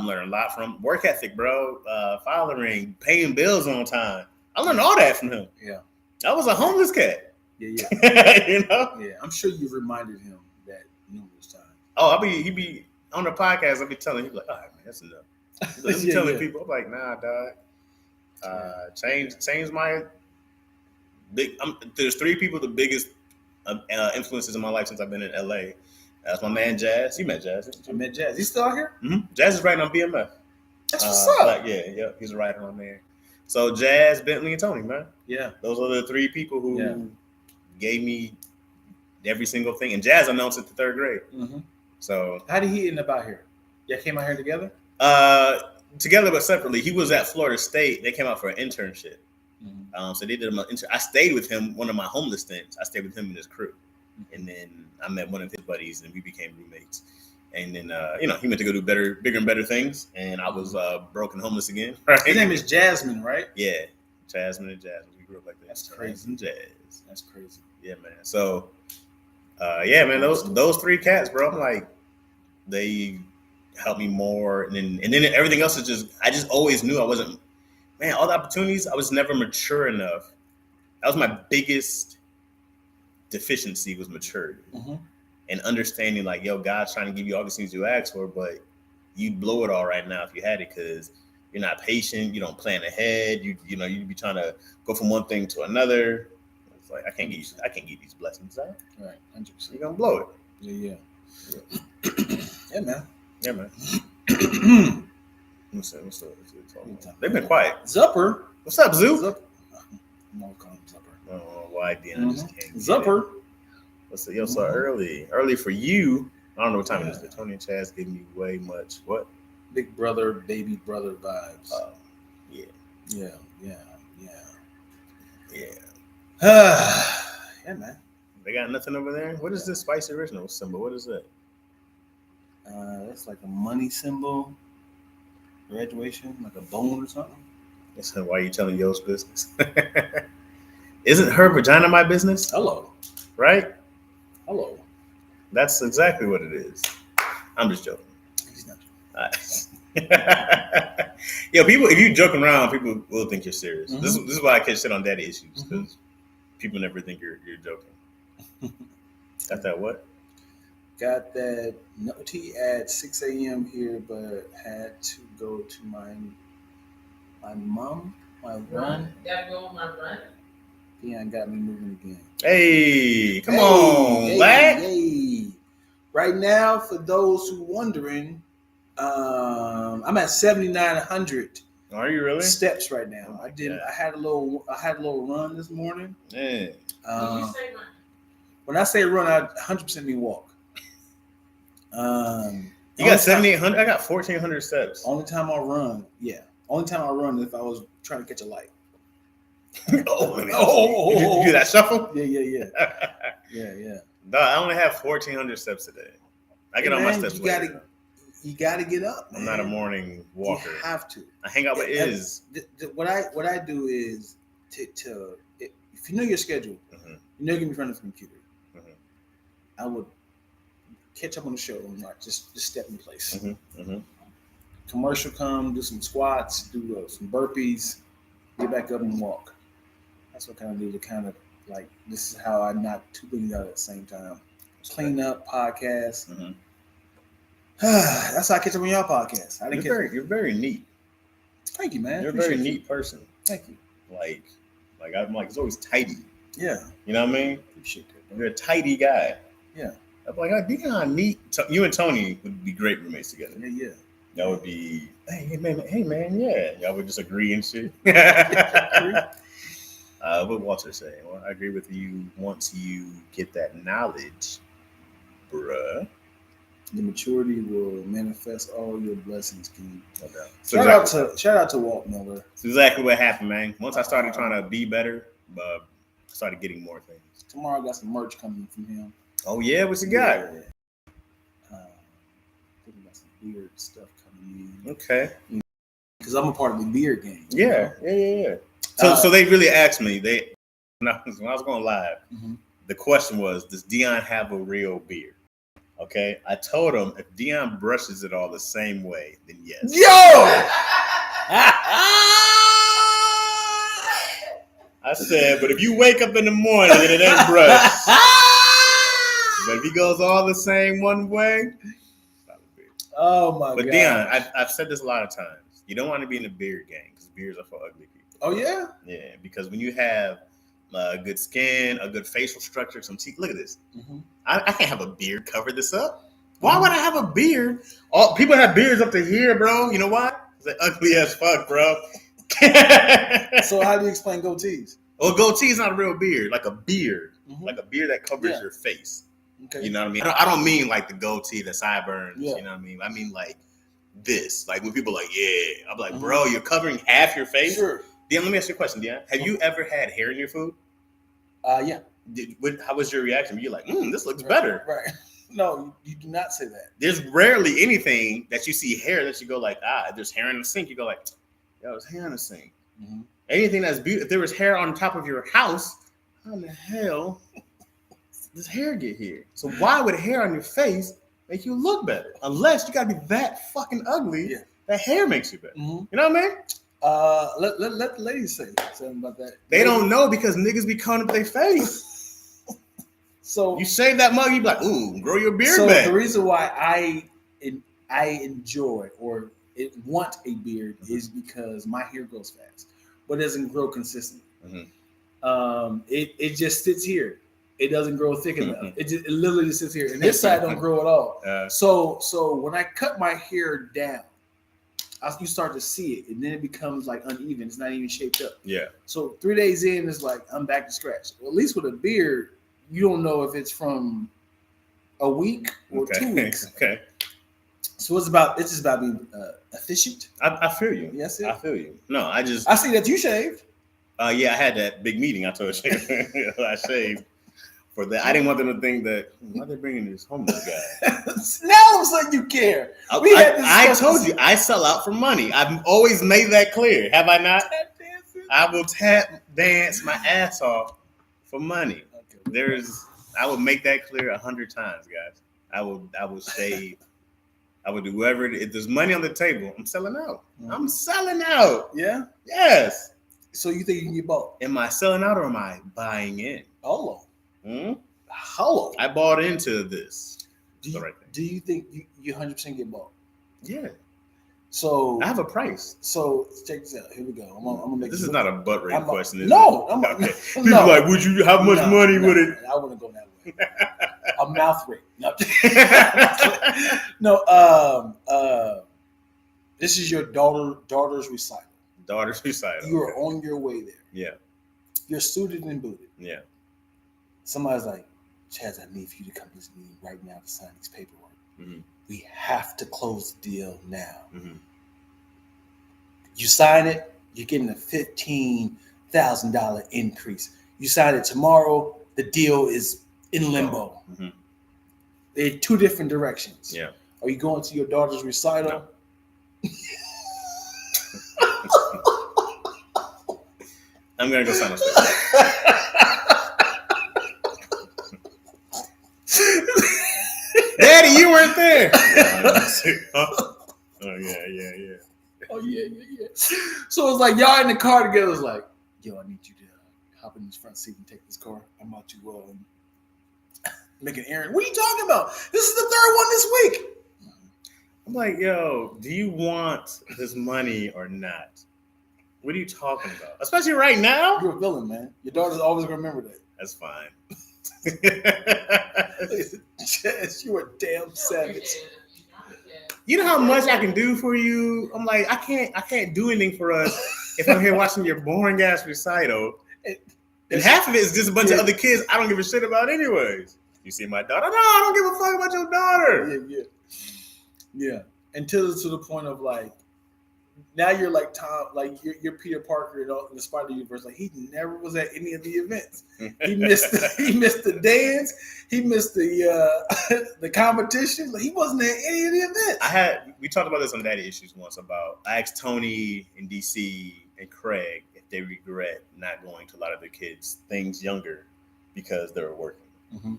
learn a lot from. Work ethic, bro. Fathering, paying bills on time. I learned all that from him. Yeah. I was a homeless cat. Yeah. Yeah, I'm sure you've reminded him that numerous times. Oh, he be on the podcast. I'll be telling him, like, all right, man, that's enough. I'm telling people, I'm like, nah, dog. Change my big. There's 3 people, the biggest influences in my life since I've been in LA. That's my man Chaz. You met Chaz. I met Chaz. He's still out here? Mm-hmm. Chaz is writing on BMF. That's what's up. He's a writer on there. So Chaz, Bentley, and Tony, man. Yeah. Those are the 3 people who gave me every single thing. And Chaz announced it to 3rd grade. Mm-hmm. So how did he end up out here? Y'all came out here together? Together but separately. He was at Florida State. They came out for an internship. Mm-hmm. So they did I stayed with him one of my homeless stints. I stayed with him and his crew. Mm-hmm. And then I met one of his buddies and we became roommates. And then he went to go do bigger and better things. And I was broke and homeless again. Right? His name is Jasmine, right? Yeah. Jasmine and Jasmine. We grew up like that. That's crazy. Jazz. That's crazy. Yeah, man. So man, those 3 cats, bro, I'm like, they helped me more. And then everything else is I just always knew I wasn't, man, all the opportunities, I was never mature enough. That was my biggest deficiency, was maturity. Mm-hmm. And understanding like, yo, God's trying to give you all these things you asked for, but you'd blow it all right now if you had it, because you're not patient, you don't plan ahead, you'd be trying to go from one thing to another. It's like I can't give these blessings out. Right, 100%. You're gonna blow it. Yeah. Yeah, man. Yeah, man. What's up? They've been quiet. Zupper. What's up, Zoo? Zupper. I'm gonna call him Zupper. Oh, why Dion just can't. Zupper. What's up? Yo, so early for you. I don't know what time it is, but Tony and Chaz give me way much. What? Big brother, baby brother vibes. Yeah. Yeah, man. They got nothing over there? What is this spicy original symbol? What is that? That's like a money symbol. Graduation, like a bone or something. That's why you telling Yo's business. Isn't her vagina my business? Hello. Right? Hello. That's exactly what it is. I'm just joking. He's not joking. Yo, people, if you joke around, people will think you're serious. Mm-hmm. This is why I catch shit on daddy issues, because people never think you're joking. Got that what? Got that no tea at 6 a.m. here, but had to go to my mom My run. Gotta go on my run. Dion got me moving again. Hey, come on, Lack. Hey. Right now, for those who wondering, I'm at 7,900 Are you really? steps right now. Oh my I God. had a little run this morning. Yeah. When you say run, When I say run, I 100% mean walk. You got 7,800. I got 1,400 steps. Only time I run, yeah. Only time I run is if I was trying to catch a light. Oh, you do that shuffle? Yeah. No, I only have 1,400 steps a day. I get on my steps later. You gotta get up, man. I'm not a morning walker. You have to. I hang out with Iz. What I do is if you know your schedule, Mhm. you know you're gonna be in front of the computer. Mhm. I would catch up on the show and like just step in place. Mhm. Commercial come, do some squats, do some burpees, get back up and walk. That's what kind of do to kind of like this is how I knock two things out at the same time. Clean up, podcast. Mhm. That's how I catch up on y'all podcast. You're very neat. Thank you, man. You're a very neat person. Thank you. Like I'm like, it's always tidy. Yeah. You know what I mean? Appreciate that, bro. You're a tidy guy. Yeah. I'm like, oh, Dion, neat. You and Tony would be great roommates together. Yeah. That would be, hey man, yeah. Y'all would just agree and shit. What Walter say? Well, I agree with you. Once you get that knowledge, bruh, the maturity will manifest all your blessings, King. no doubt. Shout out to Walt Miller. That's exactly what happened, man. Once I started trying to be better, I started getting more things. Tomorrow I got some merch coming from him. Oh yeah, what's you got? Thinking about some beard stuff coming in. Okay. Because I'm a part of the beard game. Yeah. So they really asked me. When I was going live, Mhm. the question was, does Dion have a real beard? Okay, I told him if Dion brushes it all the same way, then yes. Yo! I said, but if you wake up in the morning and it ain't brushed, but if he goes all the same one way, it's not a beard. Oh my god! But Dion, I've said this a lot of times. You don't want to be in the beard game because beards are for ugly people. Oh yeah. Yeah, because when you have good skin, a good facial structure, some teeth. Look at this. Mm-hmm. I can't have a beard cover this up. Why would I have a beard? All people have beards up to here, bro. You know why? They're ugly as fuck, bro. So how do you explain goatees? Well, goatee is not a real beard. Like a beard, Mhm. like a beard that covers your face. Okay. You know what I mean? I don't mean like the goatee, the sideburns. Yeah. You know what I mean? I mean like this. Like when people are like, yeah. I'm like, bro, you're covering half your face. Sure. Dion, let me ask you a question, Dion. Have you ever had hair in your food? Yeah. How was your reaction? You're like, this looks better. Right. No, you do not say that. There's rarely anything that you see hair that you go like, if there's hair in the sink, you go like, yo, there's hair in the sink. Mm-hmm. Anything that's beautiful, if there was hair on top of your house, how in the hell does hair get here? So why would hair on your face make you look better? Unless you gotta be that fucking ugly, that hair makes you better. Mm-hmm. You know what I mean? Let the ladies say something about that. They don't know because niggas be covering up their face. So you shave that mug, you be like, ooh, grow your beard so back. The reason why I enjoy or want a beard is because my hair grows fast, but it doesn't grow consistently. Mm-hmm. It just sits here. It doesn't grow thick enough. It literally just sits here, and this side don't grow at all. So when I cut my hair down, you start to see it, and then it becomes like uneven. It's not even shaped up. Yeah. So 3 days in, it's like I'm back to scratch. Well, at least with a beard, you don't know if it's from a week or 2 weeks. Okay. So it's just about being efficient. I feel you. Yes, I feel you. No, I see that you shaved. Yeah, I had that big meeting. I told you I shaved for that. I didn't want them to think that why they bringing this homeless guy. Now all of a sudden you care. I told you I sell out for money. I've always made that clear. Have I not? I will tap dance my ass off for money. Okay. I will make that clear 100 times, guys. I will shave. I would do whatever. If there's money on the table, I'm selling out. Mm-hmm. I'm selling out. Yeah. Yes. So you think you can get bought? Am I selling out or am I buying in? Hello. Hmm? Hello. I bought into this. Do you think you 100% get bought? Yeah. So I have a price. So check this out. Here we go. I'm gonna make This is not a butt rape question. Is no, it? I'm Okay. no. People like, would you? How much money would it? I wouldn't go that way. A mouth rape. No. No. This is your daughter's recital. Daughter's recital. You are on your way there. Yeah. You're suited and booted. Yeah. Somebody's like, Chaz, I need for you to come to me right now to sign these paperwork. Mm-hmm. We have to close the deal now. Mm-hmm. You sign it, you're getting a $15,000 increase. You sign it tomorrow, the deal is in limbo. Mm-hmm. They're two different directions. Yeah. Are you going to your daughter's recital? No. I'm gonna go sign a paper. Daddy, you weren't there. Oh yeah. Oh yeah. So it's like y'all in the car together. It's like, yo, I need you to hop in this front seat and take this car. I'm about to make an errand. What are you talking about? This is the third one this week. I'm like, yo, do you want this money or not? What are you talking about? Especially right now. You're a villain, man. Your daughter's always gonna remember that. That's fine. Yes, you a damn savage. You know how much I can do for you? I'm like, I can't do anything for us if I'm here watching your boring ass recital. And half of it is just a bunch of other kids I don't give a shit about anyways. You see my daughter? No, I don't give a fuck about your daughter. Yeah. Until it's to the point of like, now you're like Tom, like you're Peter Parker in the Spider Universe. Like he never was at any of the events. He missed the dance. He missed the competition. Like he wasn't at any of the events. We talked about this on Daddy Issues once about I asked Tony and DC and Craig if they regret not going to a lot of their kids' things younger because they were working. Mm-hmm.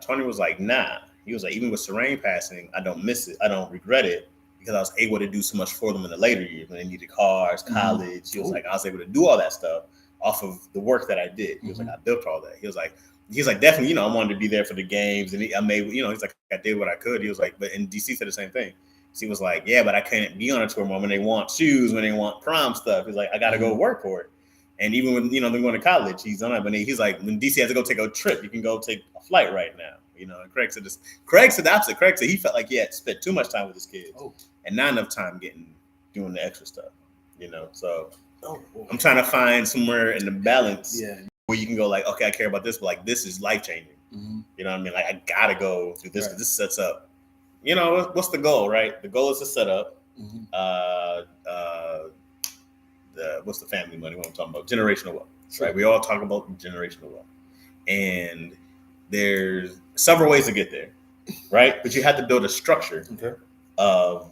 Tony was like, nah. He was like, even with Serene passing, I don't miss it. I don't regret it. Because I was able to do so much for them in the later years when they needed cars, college. Mm-hmm. He was like, I was able to do all that stuff off of the work that I did. He was like, I built all that. He was like, definitely, I wanted to be there for the games, and I made, he's like, I did what I could. He was like, but and DC said the same thing. So he was like, yeah, but I couldn't be on a tour more when they want shoes, when they want prom stuff. He's like, I got to go work for it. And even when they're going to college, he's on it. But he's like, when DC has to go take a trip, you can go take a flight right now. And Craig said this. Craig said the opposite. Craig said he felt like he had spent too much time with his kids. And not enough time doing the extra stuff, So I'm trying to find somewhere in the balance where you can go like, okay, I care about this, but like this is life changing. Mm-hmm. You know what I mean? Like I gotta go through this because this sets up. What's the goal, right? The goal is to set up. Mm-hmm. What's the family money? What I'm talking about? Generational wealth, right? We all talk about generational wealth, and there's several ways to get there, right? But you have to build a structure of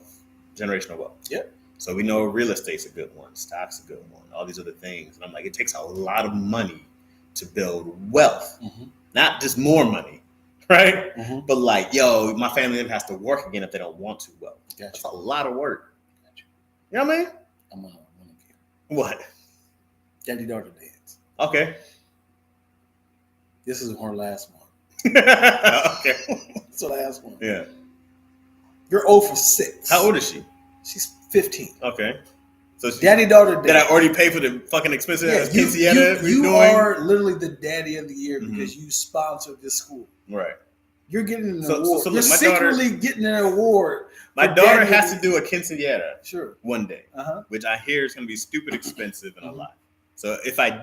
generational wealth. Yep. So we know real estate's a good one, stock's a good one, all these other things. And I'm like, it takes a lot of money to build wealth, not just more money, right? Mm-hmm. But like, yo, my family has to work again if they don't want to wealth. Gotcha. That's a lot of work. Gotcha. You know what I mean? I'm gonna what? Daddy daughter dance. Okay. This is her last one. Okay. It's the last one. Yeah. You're 0 for 6. How old is she? She's 15. Okay. So daddy daughter dance. Did I already pay for the fucking expensive quinceañera? You are literally the daddy of the year because you sponsored this school. Right. You're getting an award. You're look, secretly getting an award. My daughter has to do a quinceañera one day, which I hear is going to be stupid expensive and a lot. So if I'm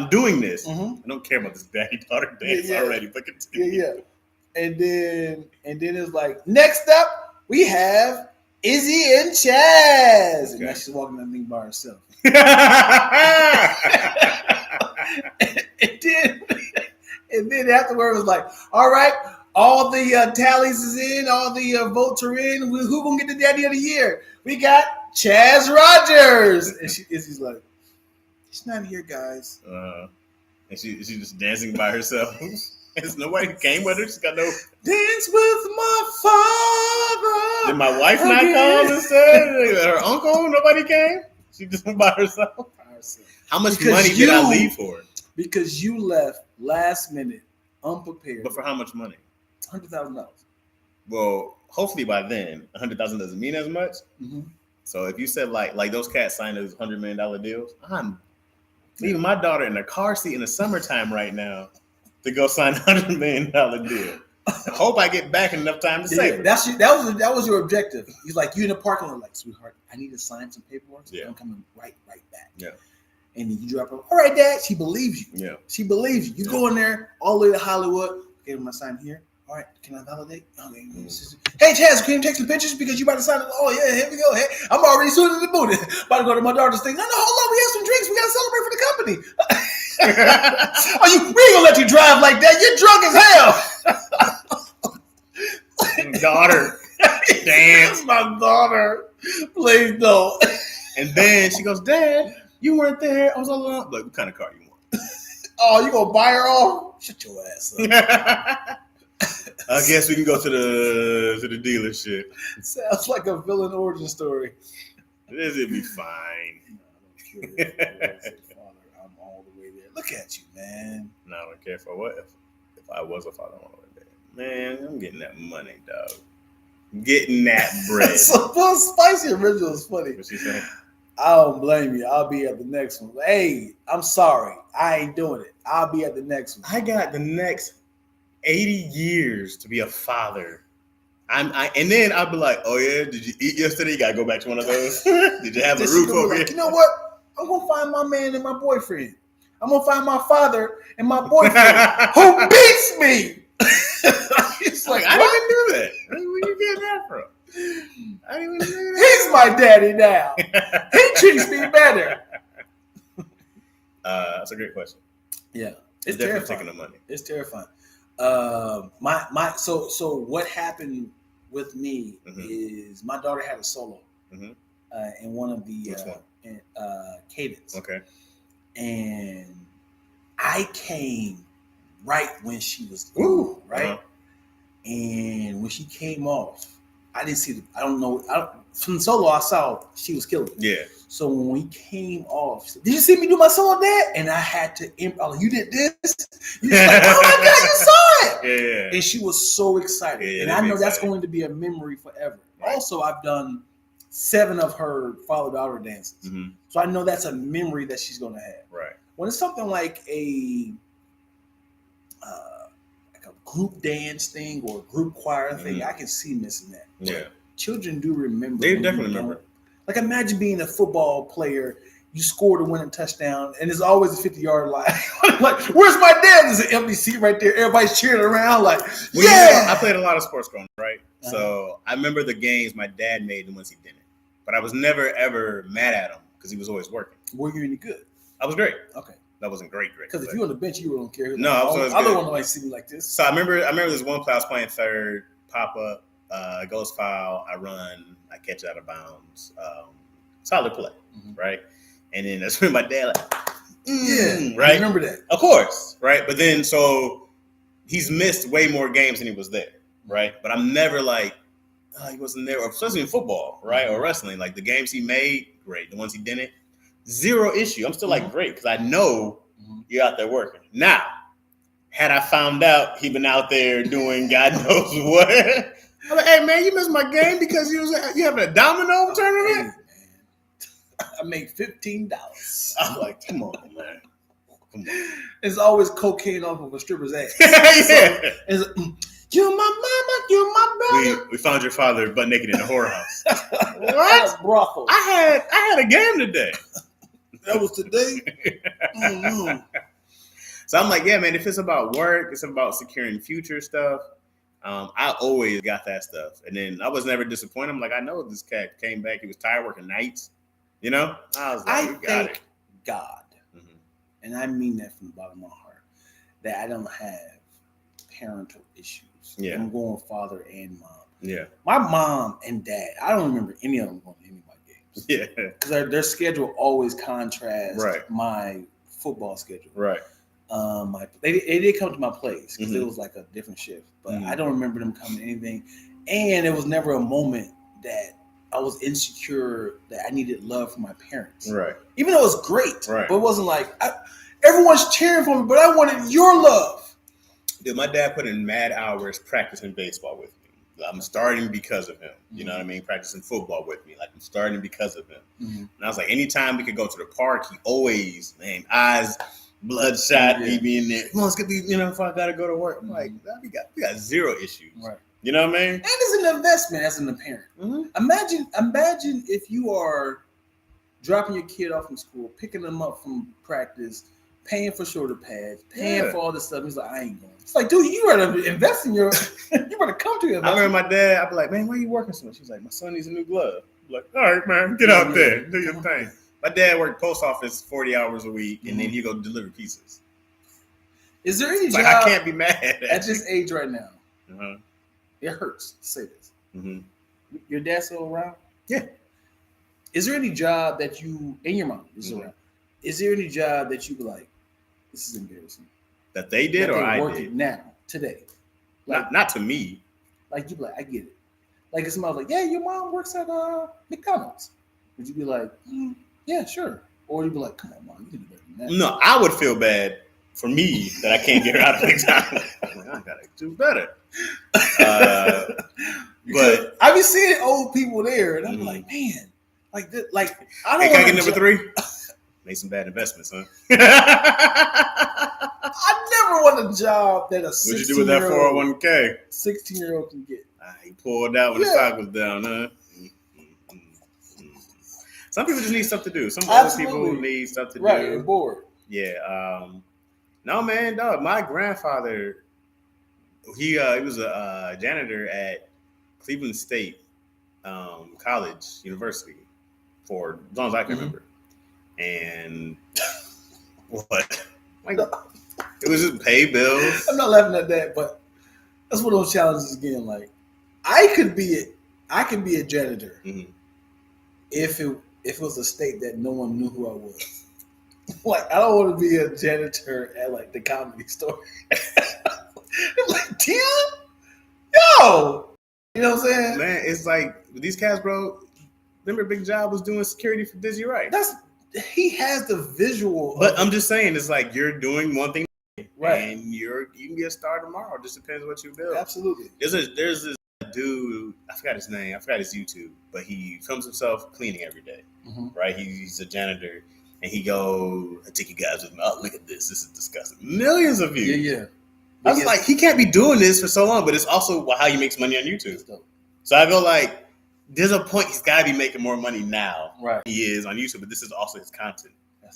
doing this, I don't care about this daddy daughter dance already. But continue. Yeah. And then it's like, next up we have Izzy and Chaz. Okay. And now she's walking that thing by herself. and then afterward it was like, all right, all the tallies is in, all the votes are in. Who gonna get the daddy of the year? We got Chaz Rogers. And Izzy's like, she's not here, guys. And she's just dancing by herself. There's nobody who came with her. She's got no dance with my father. Did my wife not come and say her uncle? Nobody came. She just went by herself. How much money did I leave for her? Because you left last minute, unprepared. But for how much money? $100,000. Well, hopefully by then, $100,000 doesn't mean as much. Mm-hmm. So if you said like those cats signed those $100 million deals, I'm leaving my daughter in a car seat in the summertime right now to go sign a $100 million deal. I hope I get back in enough time to save it. That was your objective. He's like, you in the parking lot, like, sweetheart, I need to sign some paperwork. So I'm coming right back. Yeah. And then you drop her. All right, Dad. She believes you. Yeah. She believes you. You go in there all the way to Hollywood. Okay, I'm gonna sign here. All right, can I validate? Okay. Hey, Chaz, can you take some pictures because you about to sign it? Oh yeah, here we go. Hey, I'm already suited in the booty. About to go to my daughter's thing. No, hold on. We have some drinks. We gotta celebrate for the company. We ain't gonna let you drive like that. You're drunk as hell. Daughter, dance. My daughter, please don't. And then she goes, Dad, you weren't there. I was all alone. Like, what kind of car you want? Oh, you gonna buy her off? Shut your ass up. I guess we can go to the dealership. Sounds like a villain origin story. This will be fine. I'm all the way there. Look at you, man. No, I don't care for what if I was a father all the way there. Man, I'm getting that money, dog. Getting that bread. So Spicy Original is funny. What she saying? I don't blame you. I'll be at the next one. Hey, I'm sorry. I ain't doing it. I'll be at the next one. I got the next 80 years to be a father. And then I'll be like, oh yeah, did you eat yesterday? You gotta go back to one of those. Did you have a roof over here? You know what? I'm gonna find my man and my boyfriend. I'm gonna find my father and my boyfriend who beats me. It's like, I didn't even do that. Where you getting that from? I didn't even do that. He's my daddy now. He treats me better. That's a great question. Yeah, It's definitely taking the money. It's terrifying. So what happened with me is my daughter had a solo in one of the cadence. Okay. And I came right when she was right. Uh-huh. And when she came off, I didn't see from the solo I saw she was killing. Yeah. So when we came off, she said, did you see me do my solo, Dad? And I had to, you did this? You was like, oh my God, you saw it. Yeah. And she was so excited. Yeah, and I know that's going to be a memory forever. Right. Also, I've done 7 of her father-daughter dances. Mm-hmm. So I know that's a memory that she's going to have. Right. When it's something like a group dance thing or a group choir thing, I can see missing that. Yeah. Children do remember. They definitely remember. Like imagine being a football player, you scored a winning touchdown, and there's always a 50-yard line. Like, where's my dad? There's an empty seat right there. Everybody's cheering around like, yeah. I played a lot of sports growing up, right? Uh-huh. So I remember the games my dad made and ones he didn't. But I was never, ever mad at him because he was always working. Were you any good? I was great. Okay. That wasn't great. Because if you were on the bench, you wouldn't care. No, I was always good. I don't want to see me like this. So I remember this one play I was playing third, pop up, goes foul, I run, I catch it out of bounds. Solid play, right? And then that's when my dad right? I remember that. Of course, right? But then, so he's missed way more games than he was there, right? But I'm never like, he wasn't there, or especially in football, right? Or wrestling. Like the games he made, great. The ones he didn't, zero issue. I'm still like, great, because I know you're out there working. Now, had I found out he'd been out there doing God knows what, I'm like, hey man, you missed my game because you having a domino tournament? I made $15. I'm like, come on, man. Come on. It's always cocaine off of a stripper's ass. Yeah. So, you're my mama, you're my brother. We found your father butt naked in the whorehouse. What? Brothel. I had a game today. That was today? So I'm like, yeah, man, if it's about work, it's about securing future stuff. I always got that stuff. And then I was never disappointed. I'm like, I know this cat came back. He was tired working nights. You know? I was like, thank God, and I mean that from the bottom of my heart, that I don't have parental issues. Yeah. I'm going father and mom. Yeah. My mom and dad, I don't remember any of them going to any of my games. Yeah. Because their schedule always contrasts my football schedule. Right. They did come to my place because it was like a different shift, but I don't remember them coming to anything. And it was never a moment that I was insecure that I needed love from my parents. Right. Even though it was great, but it wasn't like everyone's cheering for me, but I wanted your love. Dude, my dad put in mad hours practicing baseball with me. I'm starting because of him. You know what I mean? Practicing football with me. Like, I'm starting because of him. And I was like, anytime we could go to the park, he always, man, eyes bloodshot, he be in there. Come on, it's gonna be, if I gotta go to work. I'm like, we got zero issues. Right. You know what I mean? And it's an investment as an parent. Imagine if you are dropping your kid off from school, picking them up from practice, paying for shoulder pads, paying for all this stuff. He's like, I ain't going. It's like, dude, you better invest in your. You better come to it. I remember my dad. I'd be like, man, why are you working so much? He's like, my son needs a new glove. I'm like, all right, man, get out there, do your thing. My dad worked post office 40 hours a week, and then he go deliver pizzas. Is there any job? I can't be mad at this age right now. It hurts to say this. Your dad still around? Yeah. Is there any job that you and your mom is around? Is there any job that you be like, this is embarrassing? That they did, or I working did now today? Like, not to me. Like you be like, I get it. Like if somebody's like, yeah, your mom works at McDonald's. Would you be like, yeah, sure? Or you'd be like, come on, mom, you can do better than that. No, I would feel bad for me that I can't get her out of McDonald's. I gotta do better. But I be seeing old people there, and I'm like, man, I don't. Hey, can I get number 3? Made some bad investments, huh? I never want a job that a 16-year-old. What'd you do with that 401k? 16-year-old can get. He pulled out when the stock was down, huh? Some people just need stuff to do. Some other people need stuff to do. Right, you're bored. Yeah. No, man, dog. My grandfather, he was a janitor at Cleveland State University for as long as I can remember. And what? Like, it was just pay bills. I'm not laughing at that, but that's one of those challenges again. Like, I could be a janitor if it was a state that no one knew who I was. Like, I don't want to be a janitor at like the Comedy Store. Like, Dion? Yo! You know what I'm saying? Man, it's like these cats, bro. Remember Big Job was doing security for Dizzy Wright. He has the visual. But I'm just saying, it's like you're doing one thing, right? And you can get a star tomorrow. It just depends what you build. Absolutely. There's this dude. I forgot his name. I forgot his YouTube. But he films himself cleaning every day. Right? He's a janitor, and he go, "I take you guys with me. Oh, look at this. This is disgusting. Millions of views. Yeah. I was like, he can't be doing this for so long. But it's also how he makes money on YouTube. So I feel like there's a point he's got to be making more money now. Right. He is on YouTube, but this is also his content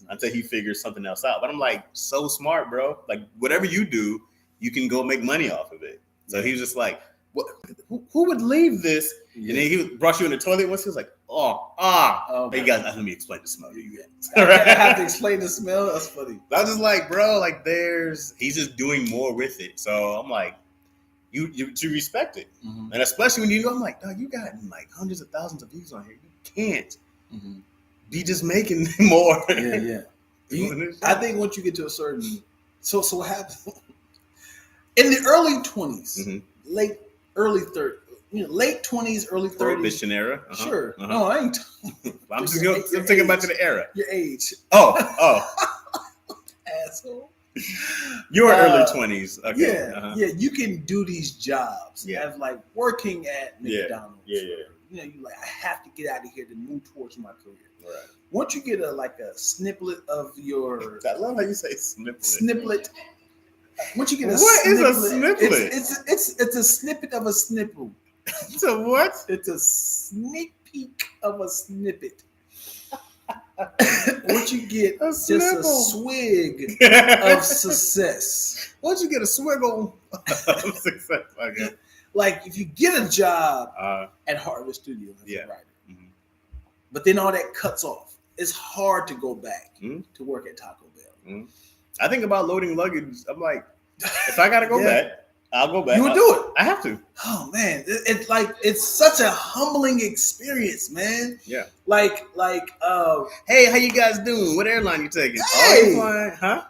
until he figures something else out. But I'm like, so smart, bro. Like, whatever you do, you can go make money off of it. So he was just like, what? Who would leave this? Yeah. And then he brought you in the toilet once. He was like, okay. Hey, guys, let me explain the smell. I have to explain the smell. That's funny. I was just like, bro, like he's just doing more with it. So I'm like, you respect it. And especially when I'm like, dog, you got like hundreds of thousands of views on here. You can't be just making more. Yeah. I think once you get to a certain, so what happens in the early 20s, early 30s, late 20s, early 30s. Prohibition era. Sure. No, I ain't. I'm thinking about to the era. Your age. Oh. Asshole. Your early 20s. Okay. Yeah. You can do these jobs as like working at McDonald's. Yeah. You like, I have to get out of here to move towards my career. Right. Once you get a snippet of your. I love how you say snippet. Snippet. Once you get a what snippet, is a snippet? It's a snippet of a snipple. It's a what? It's a sneak peek of a snippet. Once you get just a swig of success. Once you get a swiggle of success, okay. Like if you get a job at Harvard Studios as a writer, but then all that cuts off, it's hard to go back to work at Taco Bell. I think about loading luggage. I'm like, if I gotta go back, I'll go back. You would do it. I have to. Oh man, it's such a humbling experience, man. Yeah. Like, hey, how you guys doing? What airline you taking? Hey, oh, you flying? Huh?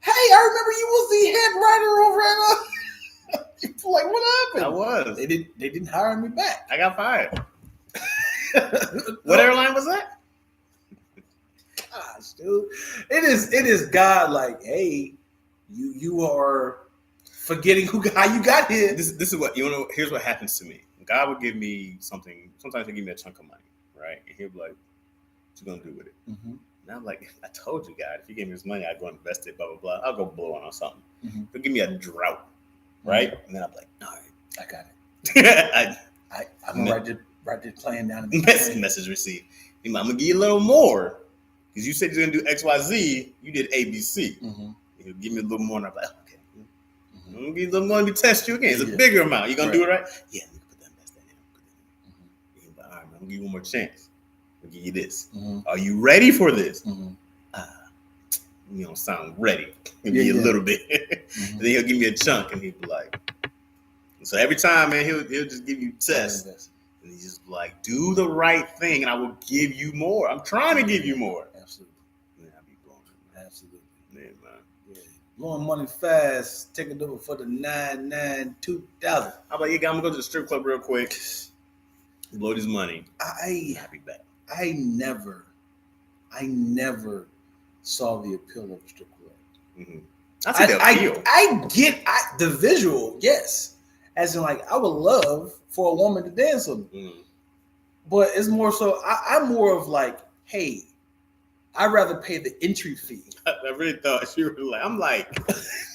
Hey, I remember you was the head writer over at. Like, what happened? I was. They didn't hire me back. I got fired. What airline was that? Gosh, dude, it is God. Like, hey, you are forgetting how you got here. This is what here's what happens to me. God would give me something. Sometimes he'll give me a chunk of money, right? And he'll be like, "What you gonna do with it?" Mm-hmm. And I'm like, "I told you, God, if you give me this money, I'd go invest it. Blah blah blah. I'll go blow on something. Mm-hmm. He'll give me a drought, right? And then I'm like, all right, I got it. I I'm gonna write the plan down. message received. I'm gonna give you a little more because you said you're gonna do X, Y, Z. You did A, B, C. Mm-hmm. He'll give me a little more, and I'm like, okay. I'm gonna give you a little more. Let me test you again. It's a Yeah. bigger amount. You gonna do it right? Yeah. Let me put that invest that in. All right, I'm gonna give you one more chance. I'll give you this. Mm-hmm. Are you ready for this? Mm-hmm. You don't sound ready. Give Yeah, me a yeah. little bit. Mm-hmm. And then he'll give me a chunk, and he'll be like. So every time, man, he'll just give you tests. And he's just like, do the right thing, and I will give you more. I'm trying to give you more. Absolutely. Man, I be blowing it, man. Absolutely. Man, man. Yeah. Blowing money fast. Taking over for the 992,000. How about you? I'm gonna go to the strip club real quick. Blow this money. I I'll be back. never saw the appeal of a strip club. Mm-hmm. I see the appeal. I get the visual, yes. As in, like, I would love for a woman to dance with me. Mm-hmm. But it's more so, I'm more of like, hey, I'd rather pay the entry fee. I really thought you were like, I'm like,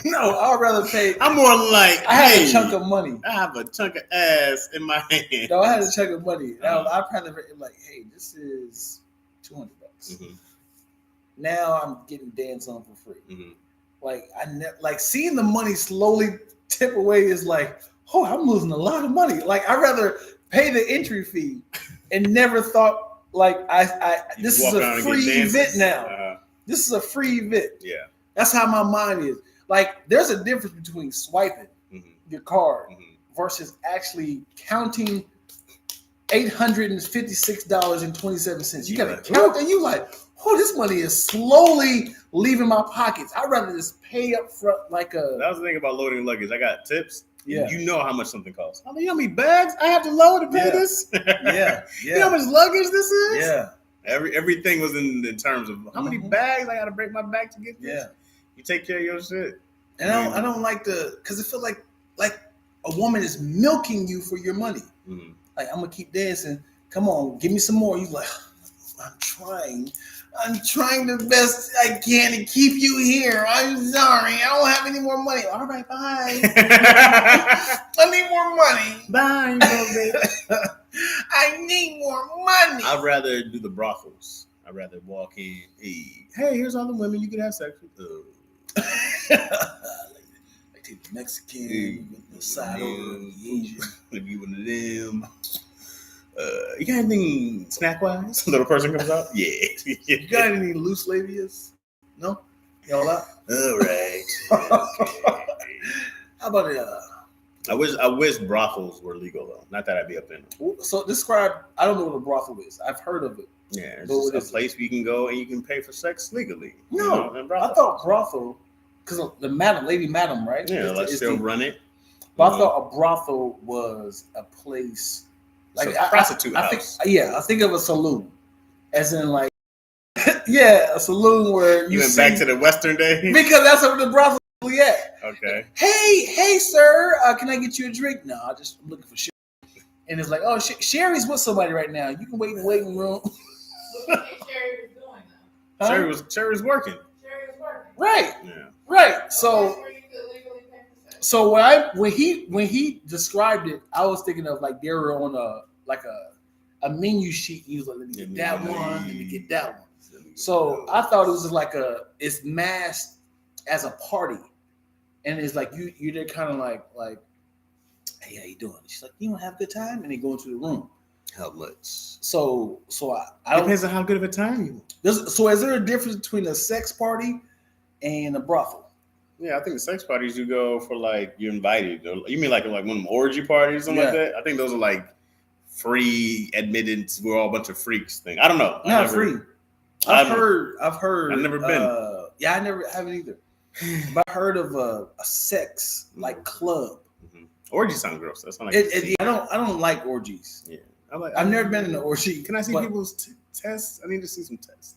No, I'd rather pay. I'm more like, I had hey, a chunk of money. I have a chunk of ass in my hand. No, I had a chunk of money. I'd probably be like, hey, this is $200. Mm-hmm. Now I'm getting dance on for free. Mm-hmm. Like seeing the money slowly tip away is like, oh, I'm losing a lot of money. Like, I'd rather pay the entry fee and never thought like this is a free event now. This is a free event. Yeah. That's how my mind is. Like, there's a difference between swiping your card versus actually counting $856.27. You gotta count, and you like, oh, this money is slowly leaving my pockets. I'd rather just pay up front like a. That was the thing about loading luggage. I got tips. Yeah. You know how much something costs. I mean, you know how many bags I have to load to pay this? Yeah. You know how much luggage this is? Yeah. Everything was in terms of how many bags I got to break my back to get this. Yeah. You take care of your shit. And I don't like because it feel like a woman is milking you for your money. Mm-hmm. Like, I'm gonna keep dancing. Come on, give me some more. You like, I'm trying the best I can to keep you here. I'm sorry, I don't have any more money. All right, bye. I need more money. Bye, baby. I need more money. I'd rather do the brothels. I'd rather walk in. Hey, here's all the women you can have sex with. Like take the Mexican, the side over the Asian. Let me one of them. You got anything snack wise? Little person comes out. Yeah. You got any loose labias? No. Y'all out? All right. How about it? I wish brothels were legal though. Not that I'd be up in them. So describe. I don't know what a brothel is. I've heard of it. Yeah, it's just a place where you can go and you can pay for sex legally. No, I thought brothel because the lady madam, right? Yeah, let's still run it. But I thought a brothel was a place like a prostitute house. I think of a saloon, as in like, yeah, a saloon where you went back to the Western days because that's what the brothel is at. Okay. Hey, sir, can I get you a drink? No, I'm looking for shit. And it's like, oh, Sherry's with somebody right now. You can wait in the waiting room. Sherry was doing that. Huh? Sherry was working. Right. Yeah. Right. So when he described it, I was thinking of like they were on a menu sheet. He was like, let me get that one, let me get that one. So I thought it was just like it's masked as a party, and it's like you're there kind of like, hey, how you doing? She's like, you don't have a good time, and they go into the room. How much? So I depends on how good of a time you want. So is there a difference between a sex party and a brothel? Yeah, I think the sex parties you go for like you're invited. You mean like one of them orgy parties or something like that? I think those are like free admittance. We're all a bunch of freaks thing. I don't know. Not free. I've heard. I've never been. I never haven't either. But I heard of a sex like club. Mm-hmm. Orgy sounds gross. That's not like I don't like orgies. Yeah, I've never been in an orgy. Can I see people's tests? I need to see some tests.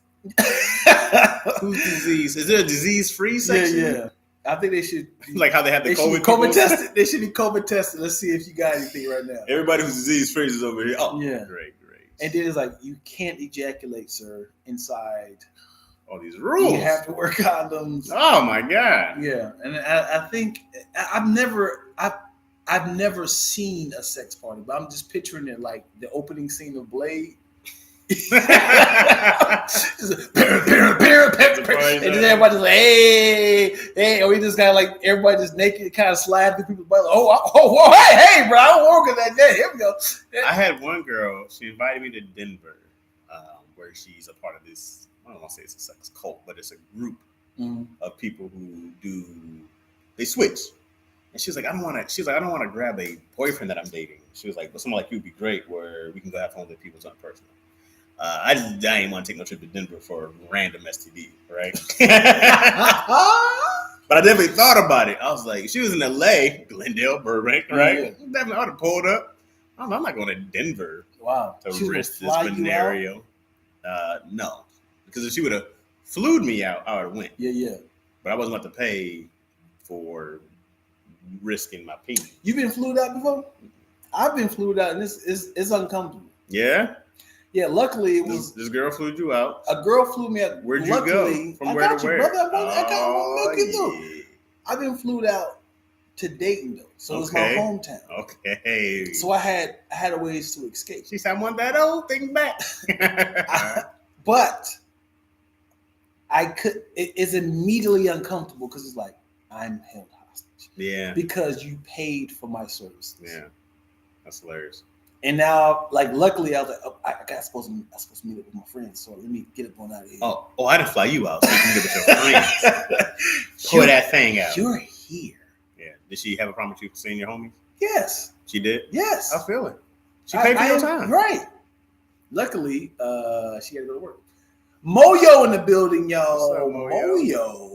Who's disease? Is there a disease-free section? Yeah. I think they should Like how they have the they should be COVID COVID tested. They should be COVID tested. Let's see if you got anything right now. Everybody who's disease freezes over here. Oh, Yeah. great. And then it's like you can't ejaculate, sir, inside. All these rules. You have to wear condoms. Oh my god. Yeah, and I think I've never seen a sex party, but I'm just picturing it like the opening scene of Blade. And then everybody just like, hey, or we just kind of like everybody just naked, kind of slide through people's butt. Hey, bro, I don't work at that day. Here we go. I had one girl. She invited me to Denver, where she's a part of this. I don't want to say it's a sex cult, but it's a group of people who they switch. And she was like, I don't want to grab a boyfriend that I'm dating. She was like, but someone like you would be great, where we can go have fun with people something personal. I didn't want to take no trip to Denver for a random STD, right? But I definitely thought about it. I was like, she was in LA, Glendale, Burbank, right? Yeah. Definitely, I would have pulled up. I'm not going to Denver Wow. to She was risk this gonna fly you scenario. No, because if she would have flued me out, I would have went. Yeah. But I wasn't about to pay for risking my penis. You been flued out before? I've been flued out, and it's uncomfortable. Yeah? Yeah, luckily it was This girl flew you out. a girl flew me out. Where'd you luckily, go? From I where got to you, where? brother. I got one milk you through. Yeah. I've been flued out to Dayton though, so it's my Okay. hometown. Okay. So I had a ways to escape, She said, I want that old thing back. but I could. It's immediately uncomfortable because it's like I'm held hostage Yeah. because you paid for my services. Yeah. That's hilarious. And now, like, luckily, I was like, oh, I supposed to meet up with my friends, so let me get up on out of here. Oh, I didn't fly you out so you can get with your friends. Pull that thing out. You're here. Yeah. Did she have a problem with you seeing your homies? Yes. She did? Yes. I feel it. She paid for your time. Right. Luckily, she had to go to work. Moyo in the building, y'all. What's up, Moyo.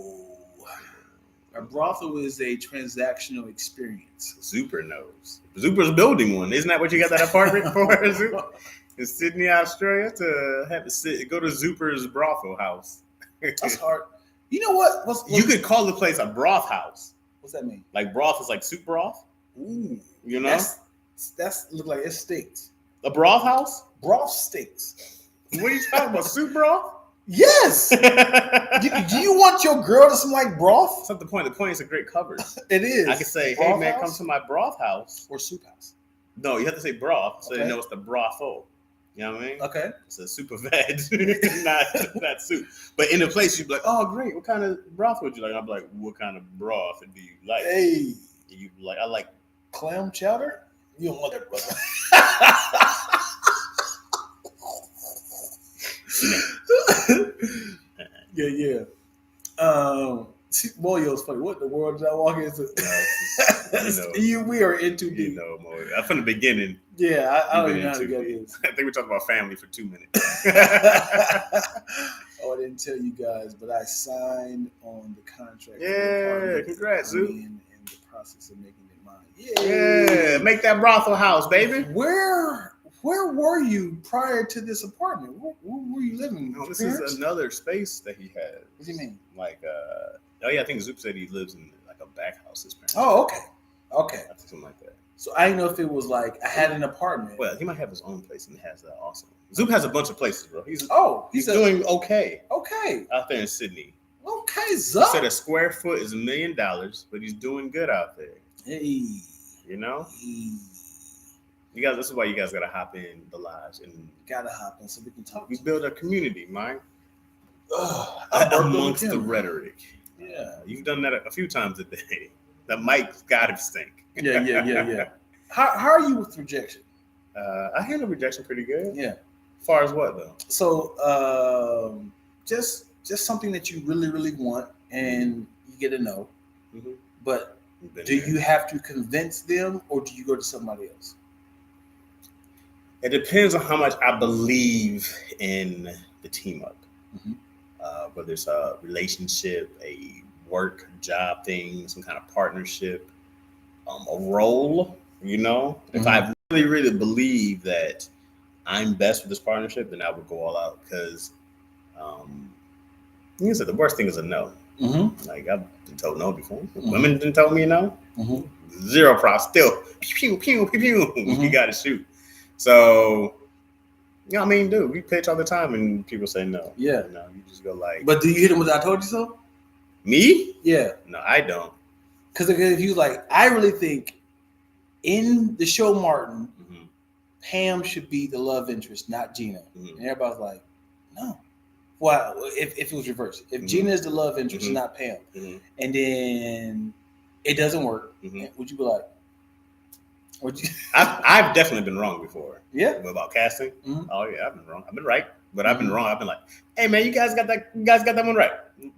A brothel is a transactional experience. Zuper knows. Zuper's building one. Isn't that what you got that apartment for? Zuper? In Sydney, Australia, to have to go to Zuper's brothel house. That's hard. You know what? You could call the place a broth house. What's that mean? Like broth is like soup broth. Ooh, You know? that's look like it stinks. A broth house? Broth stinks. What are you talking about? Soup broth? Yes. That's do you want your girl to smell like broth? not the point. The point is a great coverage. It is. I could say, hey Broth man, house? come to my broth house. Or soup house. No, you have to say broth so Okay. they know it's the brothel. You know what I mean? Okay. It's a super veg, not soup. But in the place, you'd be like, oh, great. What kind of broth would you like? I'd be like, what kind of broth do you like? Hey, And you'd be like, I like. clam chowder? You don't want that, brother. Yeah. Moyo's funny. What in the world did I walk into? We are in too You deep. know, Mo. From the beginning, Yeah, I don't you've even know how to been in get too this. deep. I think we talked about family for 2 minutes. Oh, I didn't tell you guys, but I signed on the contract. Yeah, congrats, Zoo. In the process of making it mine. Yeah, make that brothel house, baby. Where were you prior to this apartment? Where were you living? No, With this your is parents? another space that he has. What do you mean? Like, I think Zoop said he lives in like a back house. His parents. Oh, okay. I think something like that. So I didn't know if it was like I had an apartment. Well, he might have his own place and he has that also. Zoop has a bunch of places, bro. He's He's doing okay okay. out there in Sydney. Okay, He Zuck. said a square foot is $1 million, but he's doing good out there. Hey. You know, Hey. you guys. This is why you guys gotta hop in the lives and Gotta hop in so we can talk. we build a community, man. I worked on Amongst the him. rhetoric. Yeah. You've done that a few times a day. The mic gotta stink. Yeah. How are you with rejection? I handle rejection pretty good. Yeah. As far as what though? So just something that you really, really want and you get a no. Mm-hmm. But do you have to convince them or do you go to somebody else? It depends on how much I believe in the team up. Mhm. Whether it's a relationship, a work job thing, some kind of partnership, a role, you know. If I really, really believe that I'm best with this partnership, then I would go all out because, like I said, the worst thing is a no. Mm-hmm. Like I've been told no before. Mm-hmm. Women didn't tell me no. Mm-hmm. 0 props. Still, pew pew pew pew. Mm-hmm. You got to shoot. So, I mean, dude, we pitch all the time, and people say no. Yeah. You just go like. But do you hit them with "I told you so"? Me? Yeah. No, I don't. Because if you like, I really think in the show Martin, Mm-hmm. Pam should be the love interest, not Gina. Mm-hmm. And everybody's like, no. Well, if it was reversed, if Mm-hmm. Gina is the love interest, Mm-hmm. not Pam, Mm-hmm. and then it doesn't work, Mm-hmm. would you be like, would you? I've definitely been wrong before. Yeah. About casting. Mm-hmm. Oh yeah, I've been wrong. I've been right, but I've been Mm-hmm. wrong. I've been like, hey man, you guys got that one right.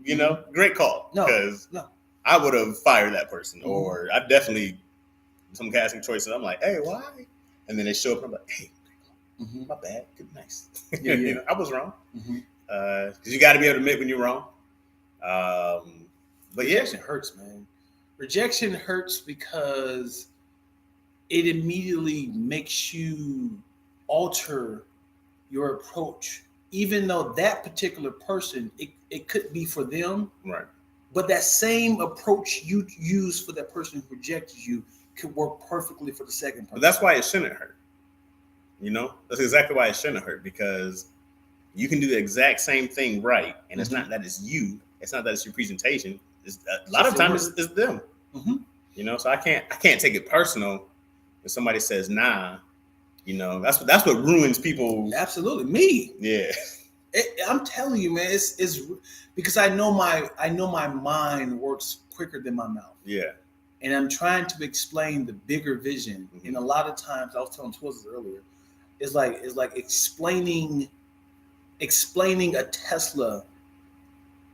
You know, great call. No, because no. I would have fired that person, Mm-hmm. or I definitely some casting choices. I'm like, hey, why? And then they show up, and I'm like, hey, Mm-hmm. my bad. Good, nice. Yeah, You know, I was wrong. Mm-hmm. Because you got to be able to admit when you're wrong. But yeah, Rejection hurts, man. Rejection hurts because it immediately makes you alter your approach, even though that particular person, it could be for them, right. but that same approach you use for that person who rejected you could work perfectly for the second person. But that's why it shouldn't hurt. You know, that's exactly why it shouldn't hurt, because you can do the exact same thing right, and it's not that it's you. It's not that it's your presentation. It's, a lot of times it's them. Mm-hmm. You know, so I can't take it personal if somebody says nah. You know, that's what ruins people. Absolutely, me. Yeah, I'm telling you, man. It's because I know my mind works quicker than my mouth. Yeah, and I'm trying to explain the bigger vision. Mm-hmm. And a lot of times, I was telling Twizzles earlier, it's like explaining a Tesla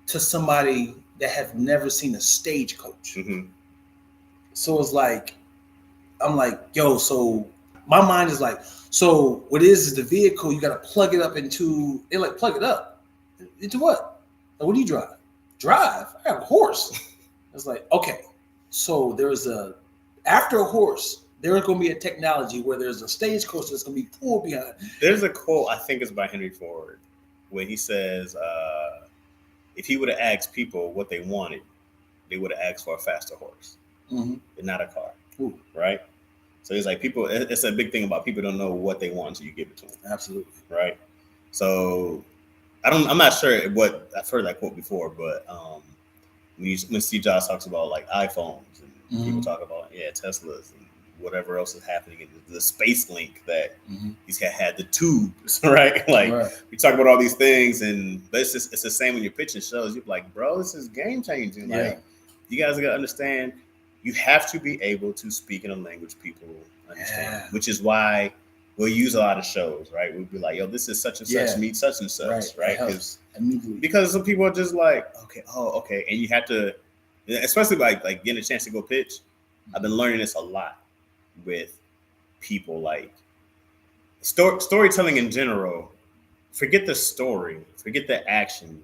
to somebody that have never seen a stagecoach. Mm-hmm. So it's like, I'm like, yo, so my mind is like, so what is the vehicle? You got to plug it up into, they're like, plug it up. Into what? Like, what do you drive? Drive? I have a horse. It's like, okay. So after a horse, there's going to be a technology where there's a stagecoach that's going to be pulled behind. There's a quote, I think it's by Henry Ford, where he says, if he would have asked people what they wanted, they would have asked for a faster horse, Mm-hmm. and not a car. Ooh. Right? So he's like, people, it's a big thing about people don't know what they want until you give it to them. Absolutely. Right? So I'm not sure what, I've heard that quote before, but when Steve Jobs talks about like iPhones and people talk about, Teslas and whatever else is happening, and the space link that he's had, the tubes, right? Like we talk about all these things, but it's the same when you're pitching shows. You're like, bro, this is game changing. Yeah. Like, you guys gotta understand, you have to be able to speak in a language people understand, which is why we'll use a lot of shows, right? We'll be like, yo, this is such and such, meet such and such, right? Because some people are just like, okay. And you have to, especially like getting a chance to go pitch. I've been learning this a lot with people, like storytelling in general. Forget the story, forget the action,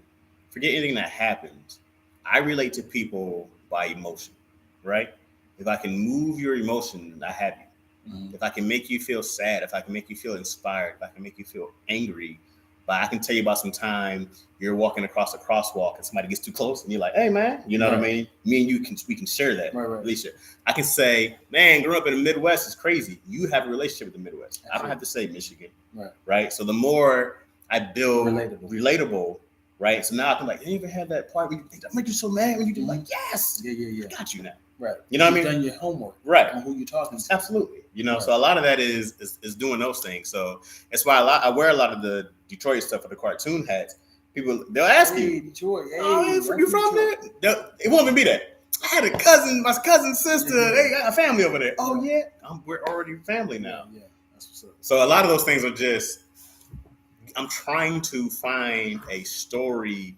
forget anything that happens. I relate to people by emotion, right? If I can move your emotion, I have you. If I can make you feel sad, if I can make you feel inspired, if I can make you feel angry, but I can tell you about some time you're walking across a crosswalk and somebody gets too close and you're like, hey man, you know what I mean? Me and you we can share that. Right. At least I can say, man, growing up in the Midwest is crazy. You have a relationship with the Midwest. Absolutely. I don't have to say Michigan. Right. So the more I build relatable, right? So now I can like, you ever had that part where you think that made you so mad when you do like, yes, I got you now. Right. You know what I mean? You've done your homework. Right. On who you're talking to. Absolutely. You know, so a lot of that is doing those things. So that's why I wear a lot of the Detroit stuff for the cartoon hats. People, they'll ask you, Detroit, you from there? It won't even be that. I had a cousin, my cousin's sister. They got a family over there. Oh yeah, we're already family now. Yeah, that's what's up. So a lot of those things are just, I'm trying to find a story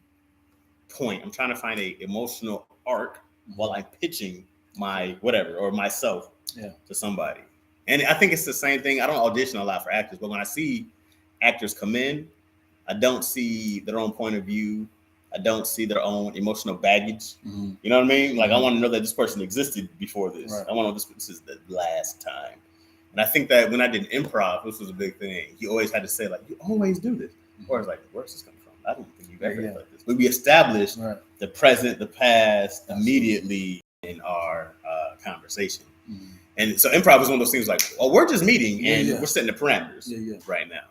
point. I'm trying to find a emotional arc while I'm pitching my whatever or myself to somebody. And I think it's the same thing. I don't audition a lot for actors, but when I see actors come in, I don't see their own point of view. I don't see their own emotional baggage. You know what I mean? Like I want to know that this person existed before this. I want to know this is the last time. And I think that when I did improv, this was a big thing. You always had to say like, you always do this. Or it's like, where's this coming from? I don't think you've ever Yeah. had like this. But we established Right. the present, the past immediately in our conversation. Mhm. And so improv is one of those things like, oh, we're just meeting Yeah, and yeah. we're setting the parameters Yeah. right now.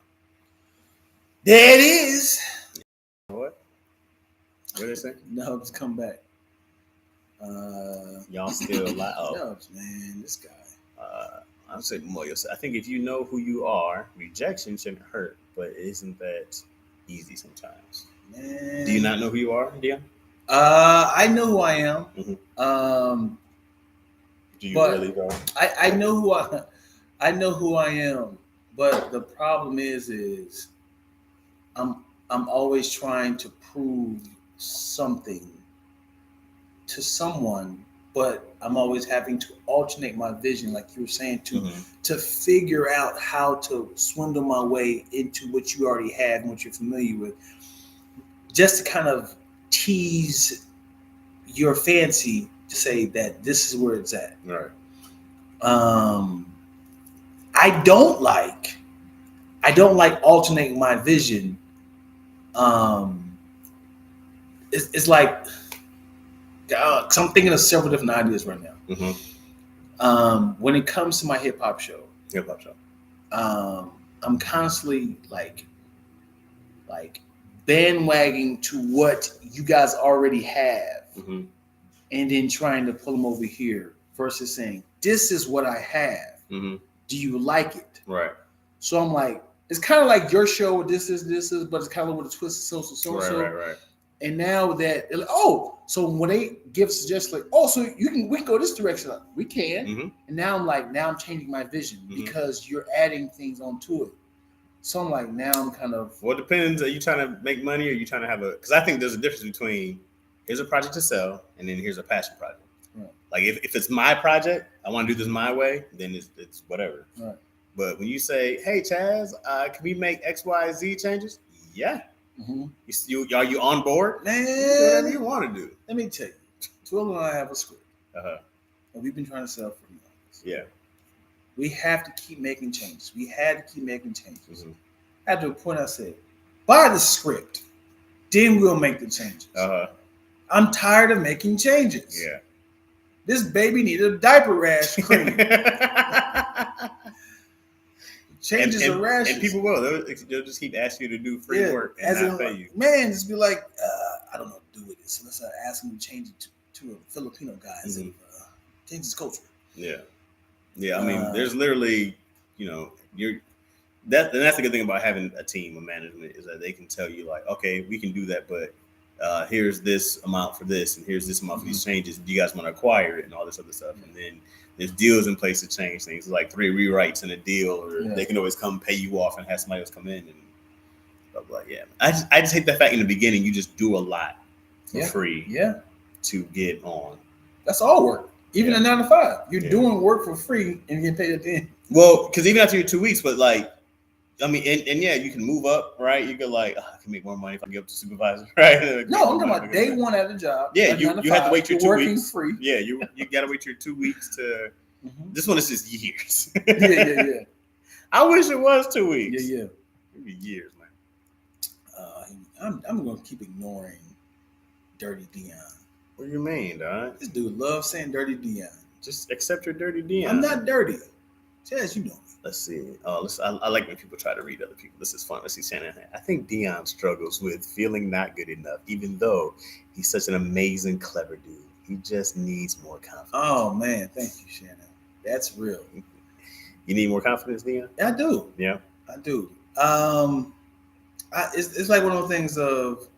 There it is. What? What did they say? Nubs, come back. Y'all still like, oh, Nubs, man, this guy. I'll say more. I think if you know who you are, rejection shouldn't hurt, but isn't that easy sometimes? Man. Do you not know who you are, Dion? I know who I am. Mhm. Do you But really though? I know who I am. But the problem is I'm always trying to prove something to someone, but I'm always having to alternate my vision, like you were saying, to figure out how to swindle my way into what you already have and what you're familiar with, just to kind of tease your fancy to say that this is where it's at. Right. I don't like alternating my vision. It's like, 'cause I'm thinking of several different ideas right now. When it comes to my hip hop show, I'm constantly like bandwagging to what you guys already have, and then trying to pull them over here versus saying, "This is what I have. Do you like it?" Right. So I'm like, it's kind of like your show with this is, but it's kind of with a twist of so. Right. And now that, so when they give suggestions like, so we can go this direction, we can. And now I'm changing my vision because you're adding things onto it. So I'm like, now I'm kind of. Well, it depends. Are you trying to make money or are you trying to have because I think there's a difference between here's a project to sell and then here's a passion project. Right. Like if it's my project, I want to do this my way, then it's whatever. Right. But when you say, hey, Chaz, can we make X, Y, Z changes? Yeah. Are you on board? Man, do whatever you want to do. Let me tell you, Twill and I have a script. And we've been trying to sell for years. Yeah. We have to keep making changes. At the point I said, buy the script, then we'll make the changes. I'm tired of making changes. Yeah. This baby needed a diaper rash cream. Changes are rashes. And people will. They'll just keep asking you to do free work and not pay you. Man, just be like, I don't know what to do with this. Unless I ask them to change it to a Filipino guy and say, change his culture. Yeah. Yeah, I mean, there's literally, that's the good thing about having a team of management is that they can tell you like, okay, we can do that, but here's this amount for this and here's this amount for these changes. Do you guys want to acquire it and all this other stuff? And then there's deals in place to change things, like 3 rewrites in a deal, or they can always come pay you off and have somebody else come in and blah, blah. Yeah, I just hate the fact in the beginning you just do a lot for free to get on. That's all work. Even a 9 to 5, you're doing work for free and getting paid at the end. Well, because even after your 2 weeks, but like, I mean, and you can move up, right? You could like, I can make more money if I get up to supervisor, right? No, I'm talking about day one at the job. Yeah, you have to wait your 2 weeks. Free. Yeah, you got to wait your 2 weeks to. This one is just years. Yeah. I wish it was 2 weeks. Yeah. It'd be years, man. I'm gonna keep ignoring Dirty Dion. What do you mean, dog? This dude loves saying Dirty Dion. Just accept your dirty Dion. I'm not dirty. Chaz, you know me. Let's see. I like when people try to read other people. This is fun. Let's see, Shannon. I think Dion struggles with feeling not good enough, even though he's such an amazing, clever dude. He just needs more confidence. Oh man, thank you, Shannon. That's real. You need more confidence, Dion? I do. Yeah, I do. It's like one of those things of.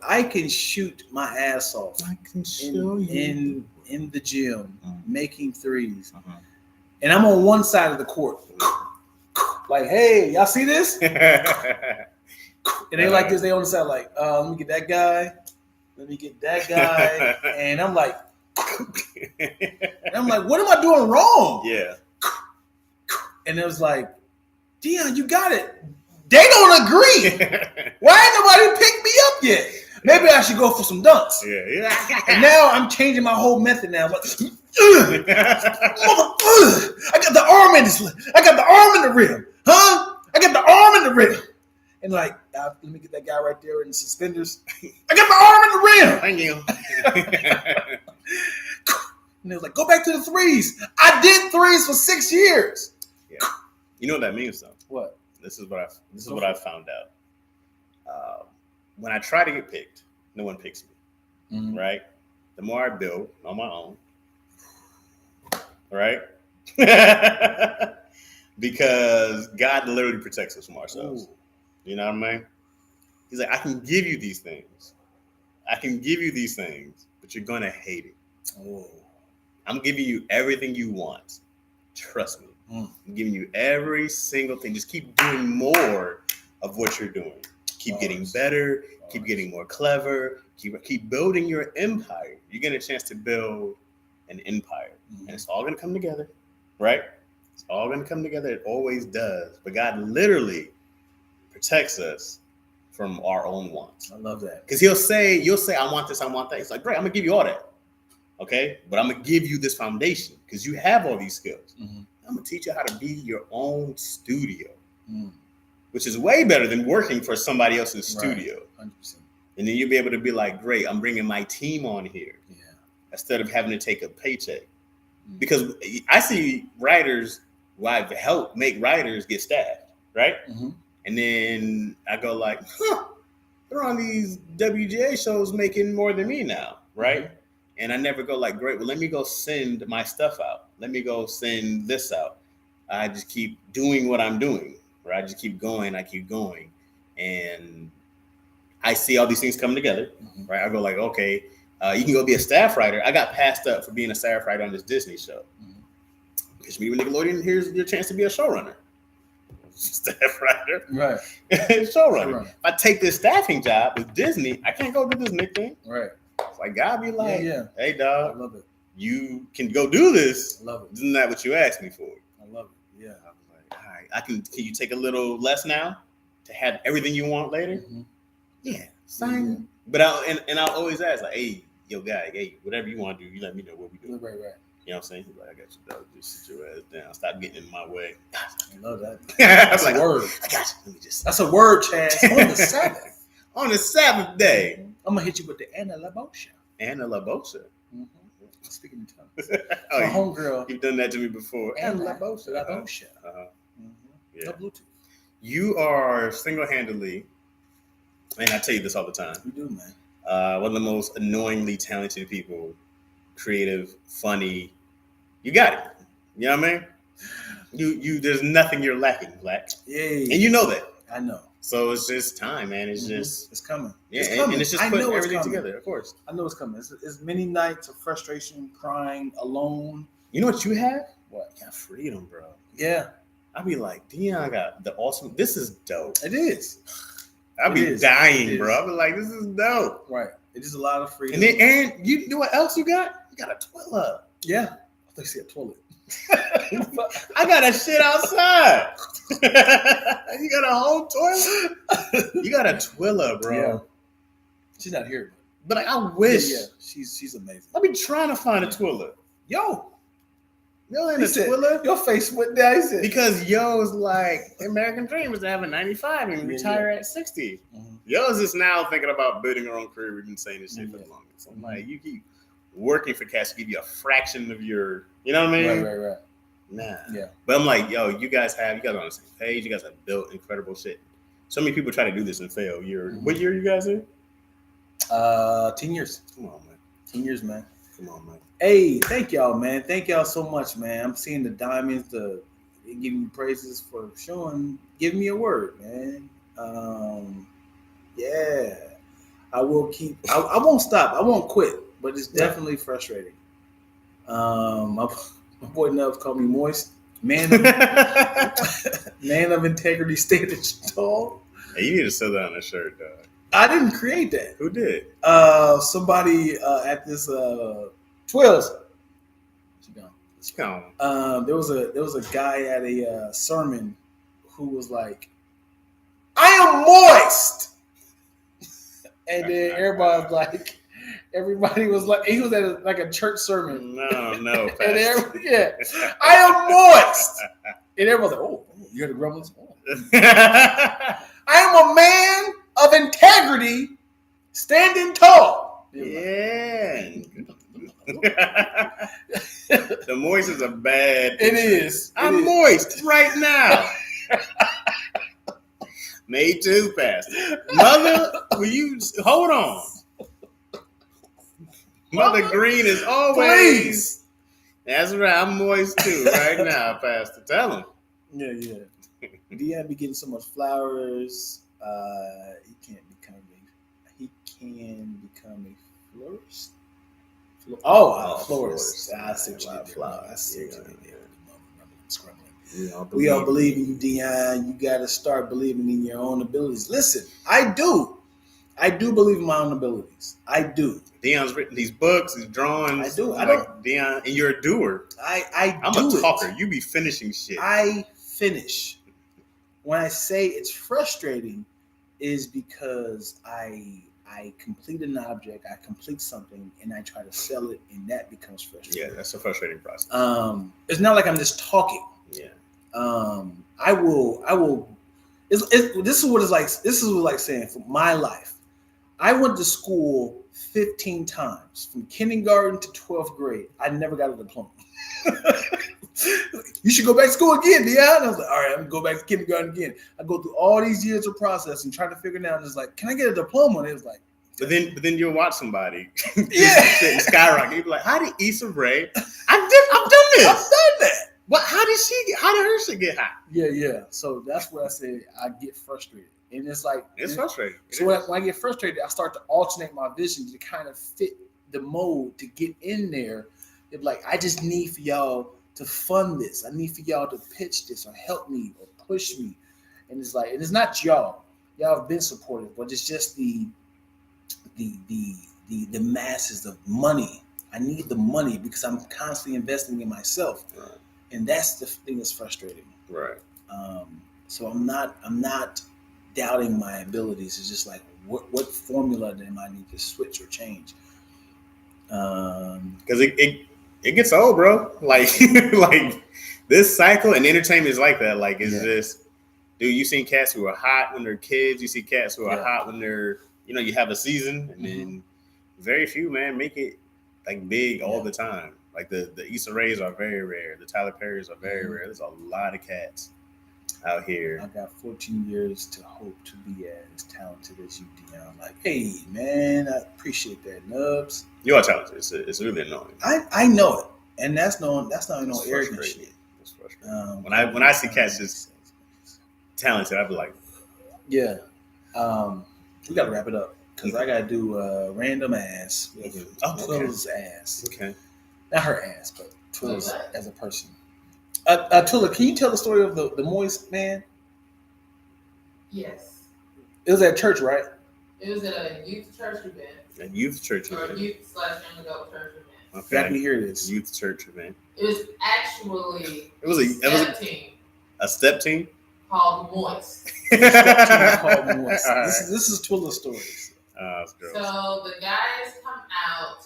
I can shoot my ass off. I can show you in the gym, making threes. And I'm on one side of the court. Like, hey, y'all see this? And they like this, they on the side, like, let me get that guy. And I'm like, what am I doing wrong? Yeah. And it was like, Dion, you got it. They don't agree. Why ain't nobody picked me up yet? Maybe I should go for some dunks. Yeah. And now I'm changing my whole method now. Like, I got the arm in this. I got the arm in the rim. Huh? I got the arm in the rim. and like, let me get that guy right there in the suspenders. I got my arm in the rim. Thank you. And they was like, go back to the threes. I did threes for 6 years. Yeah. You know what that means, though. What? This is what I found out. When I try to get picked, no one picks me. Mm-hmm. Right? The more I build on my own, right? Because God literally protects us from ourselves. Ooh. You know what I mean? He's like, I can give you these things. But you're going to hate it. Oh. I'm giving you everything you want. Trust me. I'm giving you every single thing. Just keep doing more of what you're doing. Keep getting better. Keep getting more clever. Keep building your empire. You get a chance to build an empire. And it's all going to come together, right? It's all going to come together. It always does. But God literally protects us from our own wants. I love that. Because you'll say, I want this, I want that. It's like, great, I'm going to give you all that. Okay? But I'm going to give you this foundation because you have all these skills. Mm-hmm. I'm going to teach you how to be your own studio, which is way better than working for somebody else's studio. 100%. And then you'll be able to be like, great, I'm bringing my team on here instead of having to take a paycheck. Because I see writers who I've helped make writers get staffed, right? Mm-hmm. And then I go like, they're on these WGA shows making more than me now, right? Mm-hmm. And I never go like, great, well, let me go send my stuff out. Let me go send this out. I just keep doing what I'm doing, right? I just keep going. And I see all these things come together, right? I go like, okay, you can go be a staff writer. I got passed up for being a staff writer on this Disney show. Pitch me with Nickelodeon, here's your chance to be a showrunner. Staff writer. Right. Showrunner. If I take this staffing job with Disney, I can't go do this Nick thing. Right. It's like, God be like, hey, dog, I love it. You can go do this. I love it. Isn't that what you asked me for? I love it. Yeah. I was like, all right, can you take a little less now to have everything you want later? Mm-hmm. Yeah. Sign. Yeah. But I'll always ask, like, hey, yo, guy, hey, whatever you want to do, you let me know what we do. Right. You know what I'm saying? He's like, I got you, dog. Just sit your ass down. Stop getting in my way. I love that. That's like, a word. I got you. Let me just. That's a word, Chaz. On the Sabbath. On the Sabbath day. I'm going to hit you with the Anna Labosha. Anna Labosha. Mm-hmm. Speaking in tongues. My homegirl. You've done that to me before. Anna Labosha. Labosha. Yeah. No Bluetooth. You are single-handedly, and I tell you this all the time. You do, man. One of the most annoyingly talented people, creative, funny. You got it. You know what I mean? You. There's nothing you're lacking, Black. Yeah. And you know that. I know. So it's just time, man. It's just. It's coming. Yeah, it's coming. And it's just putting everything together, of course. I know it's coming. It's many nights of frustration, crying, alone. You know what you have? What? You got freedom, bro. Yeah. I'll be like, Dion, I got the awesome. This is dope. It is. I'll be dying, bro. I'll be like, this is dope. Right. It is a lot of freedom. And you know what else you got? You got a toilet. Yeah. I think you see a toilet. I got a shit outside. You got a whole toilet. You got a Twilla, bro. Yeah. She's not here, but I wish. Yeah, she's amazing. I've been trying to find a Twilla. Yo ain't a Twilla. Your face went down. He said, because yo's like American dream is to have a 95 and retire at 60. Mm-hmm. Yo's is now thinking about building her own career. We've been saying this shit for the longest. So I'm like, you keep working for cash to give you a fraction of your, you know what I mean? Right. Nah. Yeah. But I'm like, yo, you guys are on the same page. You guys have built incredible shit. So many people try to do this and fail. What year are you guys in? 10 years. Come on, man. 10 years, man. Come on, man. Hey, thank y'all, man. Thank y'all so much, man. I'm seeing the diamonds, giving me praises for giving me a word, man. Yeah. I will keep, I won't stop. I won't quit, but it's definitely frustrating. My boy Nubs called me moist. Man of integrity, standing tall. Hey, you need to sell that on a shirt, dog. I didn't create that. Who did? Somebody at this Twills. She gone. There was a guy at a sermon who was like, "I am moist," and then everybody was like, he was at a church sermon. No, and I am moist, and everybody's like, "Oh, you heard the grumblings? Oh. I I am a man of integrity, standing tall. Yeah. The moist is a bad. It is. I'm moist right now. Me too, Pastor. Mother, will you hold on? Mother Green is always. Please. That's right. I'm moist too right now, Pastor. Tell him. Yeah. Dion be getting so much flowers. He can become a florist. Florist. I see what you did. I see what you did. We all believe in you, Dion. You got to start believing in your own abilities. Listen, I do believe in my own abilities. I do. Dion's written these books, these drawings. I do. Dion, and you're a doer. I'm do a talker. You be finishing shit. I finish. When I say it's frustrating, is because I complete an object, I complete something, and I try to sell it, and that becomes frustrating. Yeah, that's a frustrating process. It's not like I'm just talking. Yeah. I will. This is what it's like. This is what like saying for my life. I went to school 15 times from kindergarten to 12th grade. I never got a diploma. You should go back to school again, Dion. I was like, all right, I'm gonna go back to kindergarten again. I go through all these years of process and trying to figure it out. And it's like, can I get a diploma? And it was like, but then you'll watch somebody yeah, skyrocket. You'll be like, how did Issa Rae? I've done this. I've done that. What? How did her shit get hot? Yeah. So that's what I said. I get frustrated, and it's like it's frustrating. So when I get frustrated, I start to alternate my vision to kind of fit the mode to get in there. It's like I just need for y'all to fund this. I need for y'all to pitch this or help me or push me. And it's like, and it's not y'all. Y'all have been supportive, but it's just the masses of money. I need the money because I'm constantly investing in myself. Right. And that's the thing that's frustrating. Right. So I'm not doubting my abilities. It's just like what formula do I need to switch or change? Because it gets old, bro. Like like this cycle and entertainment is like that. Like it's just, dude, you seen cats who are hot when they're kids. You see cats who are hot when they're, you have a season, and then very few, man, make it like big all the time. Like the Issa Raes are very rare. The Tyler Perrys are very rare. There's a lot of cats out here. I got 14 years to hope to be as talented as you, Dion. Like, hey, man, I appreciate that, Nubs. You are talented. It's really annoying. I know it, and that's not no arrogant shit. It's frustrating. When I see cats just talented, I be like, yeah. We gotta wrap it up because I gotta do random ass. Twilla's ass. Okay. Not her ass, but Twilla's as a person. Twilla, can you tell the story of the moist man? Yes. It was at church, right? It was at a youth church event. A youth church Or event. a youth/young adult church event. Okay. Let me hear this. Youth church event. It was actually a team a step team called Moist. Called Moist. This is Twilla's stories. So the guys come out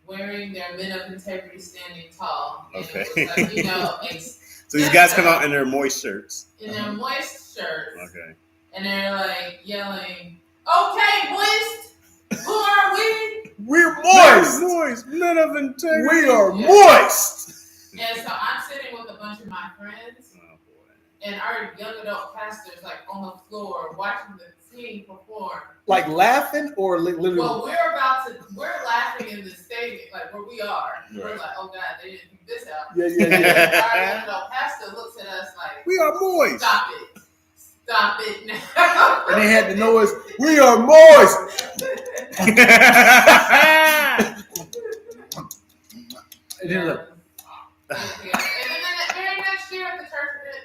wearing their men of integrity standing tall. And Okay. it was like, so these guys come out in their moist shirts. in their moist shirts. Okay. And they're like yelling, "Okay, Moist, who are we?" We're moist. Moist. Men of integrity. We are moist. And so I'm sitting with a bunch of my friends, and our young adult pastors like on the floor watching the team perform. Like laughing or literally? Well, we're laughing in the stadium, like where we are. Right. We're like, oh God, they didn't figure this out. Yeah. Our young adult pastor looks at us like, we are moist. Stop it now. And they had the noise, we are moist. And then look. And then the very next year at the church,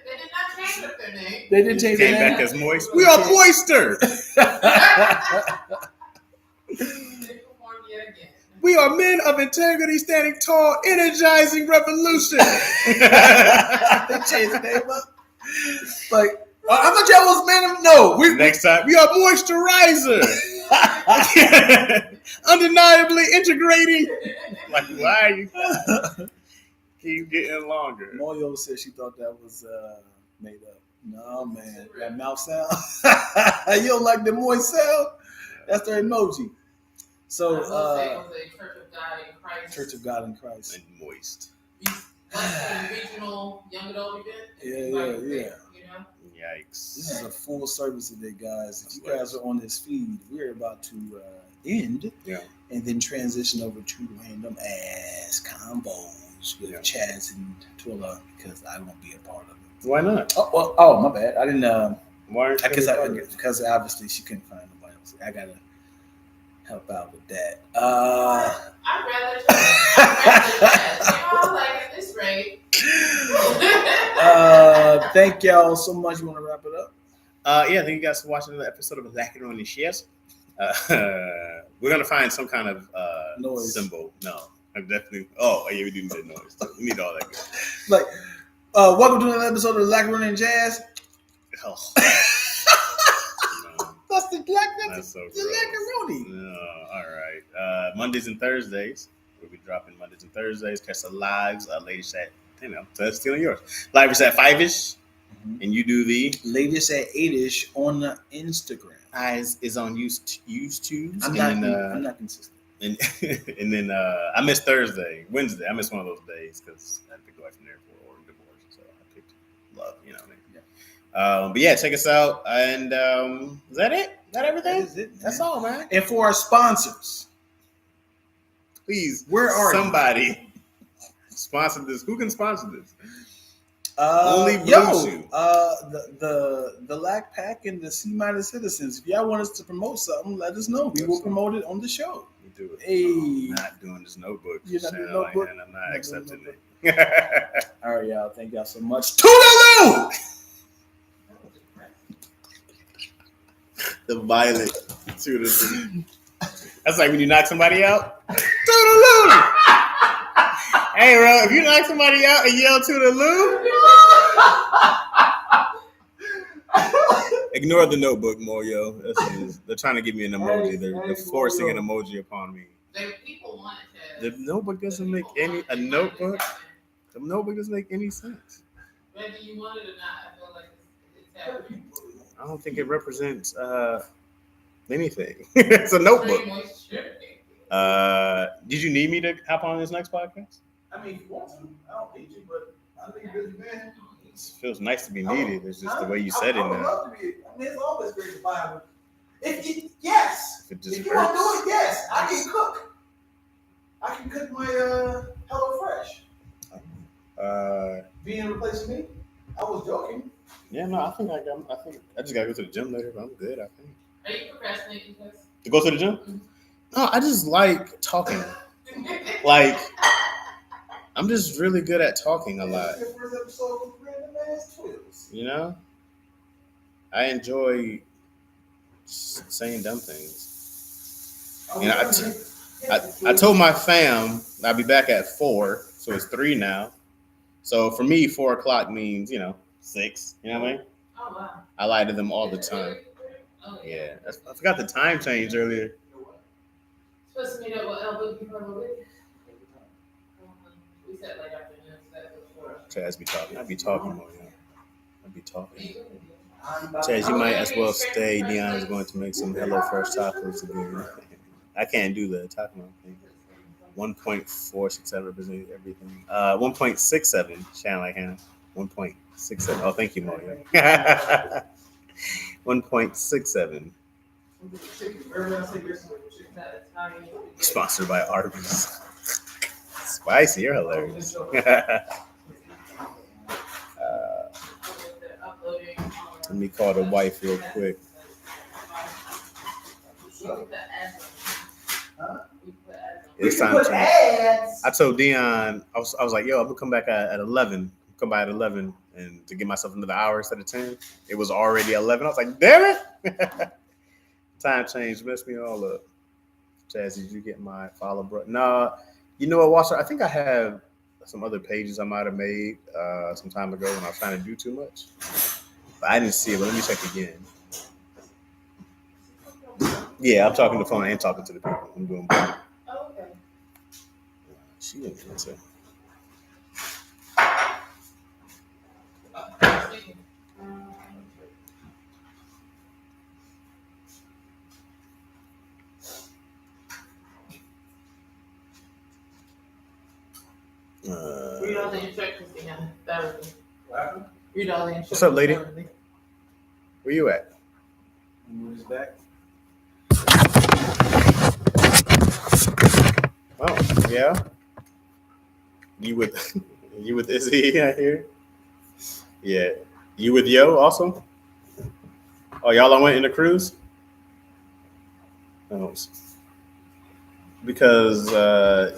they did not change up their name. They didn't change Came their back name. as moist. We are moister. They performed yet again. We are men of integrity standing tall, energizing revolution. They changed the name up. Like, I thought y'all was man of no. Next time, we are moisturizer. Undeniably integrating. Like, why are you keep getting longer? Moyo said she thought that was Made up. No, man. That mouth sound. You don't like the moist sound? That's their emoji. So, I will say it was a Church of God in Christ. Church of God in Christ. And moist. Regional young adult event. Yeah. You know? Yikes. This is a full service today, guys. If you guys are on this feed, we're about to end and then transition over to random ass combos with Chaz and Twilla because I won't be a part of it. Why not? Oh, my bad. I didn't. Why? Because obviously she couldn't find nobody else. I gotta help out with that. I'd rather Chaz. You know, like at this rate. Thank y'all so much. You want to wrap it up? Thank you guys for watching another episode of Lackaroni Chaz. We're gonna find some kind of noise symbol. No, I'm definitely. Oh, yeah, we do need noise. We need all that good. Like, welcome to another episode of Lackaroni and Jazz. Oh. That's the That's so the Lackaroni. No, all right. Mondays and Thursdays. We'll be dropping Mondays and Thursdays. Catch the lives. Latest at, so that's still yours. Live is at 5ish. And you do the latest at 8ish on Instagram. Is on YouTube. I'm not consistent. And then I missed Wednesday. I missed one of those days because I had to pick away from there for divorce. So I picked love, you know what I mean? Yeah. But yeah, check us out. And is that it? Is that everything? That is it, That's all, man. And for our sponsors, please, where are somebody sponsor this? Who can sponsor this? Only Blue Shoe. The Lack Pack and the C- Citizens. If y'all want us to promote something, let us know. We will promote it on the show. We do it. Hey. I'm not doing this notebook. You're not doing notebook? And I'm not accepting it. All right, y'all. Thank y'all so much. Toodaloo! The violet Toodaloo. That's like when you knock somebody out. Toodaloo! Hey, bro, if you knock somebody out and yell Toodaloo, ignore the notebook, Moyo. They're trying to give me an emoji. They're forcing an emoji upon me. People want it. The notebook doesn't make any The notebook doesn't make any sense. Whether you want it or not, I feel like it's happening. I don't think it represents anything. It's a notebook. Did you need me to hop on this next podcast? I mean, if you want to, I don't need you, but I think you're busy, man. It feels nice to be needed. It's just the way you said it I would now. love to be. I mean, it's always great to buy. Yes. If it just If you want to hurts. do it, yes. I can cook. I can cook my Hello Fresh. Being replaced me. I was joking. Yeah, no, I think I just gotta go to the gym later, but I'm good, I think. Are you procrastinating, Chaz? To go to the gym? No, I just like talking. Like, I'm just really good at talking a lot. Your first episode with Random Ass Twills. You know? I enjoy saying dumb things. You know, I told my fam I'll be back at 4, so it's 3 now. So for me, 4 o'clock means, 6. You know what I mean? Oh, wow. I lie to them all the time. Oh, Yeah. I forgot the time change earlier. Supposed to meet up with Elwood before the week. We said like afternoon. Chaz be talking. I be talking more. I be talking. Chaz, you might as well stay. Dion is going to make some HelloFresh tacos again. I can't do the taco thing. 1.467 represents everything. 1.67. Sound like him. 1.67. Oh, thank you, Mario. 1.67. Sponsored by Arby's. Spicy, you're hilarious. Let me call the wife real quick. It's time to. I told Dion, I was like, yo, I'm gonna come back at 11. Come by at 11 and to give myself another hour instead of 10. It was already 11. I was like, damn it. Time change messed me all up. Chaz, did you get my follow, bro? No, you know what, Walter? I think I have some other pages I might have made some time ago when I was trying to do too much. But I didn't see it, but let me check again. Yeah, I'm talking to the phone and talking to the people. I'm doing both. Oh, okay. She didn't answer. Read all the instructions again. Thoroughly. What happened? Read all the instructions. What's up, lady? thoroughly. Where you at? Move his back. Oh, yeah. You with you with Izzy out here? Yeah. You with Yo also? Oh, y'all all went in the cruise? Oh. Because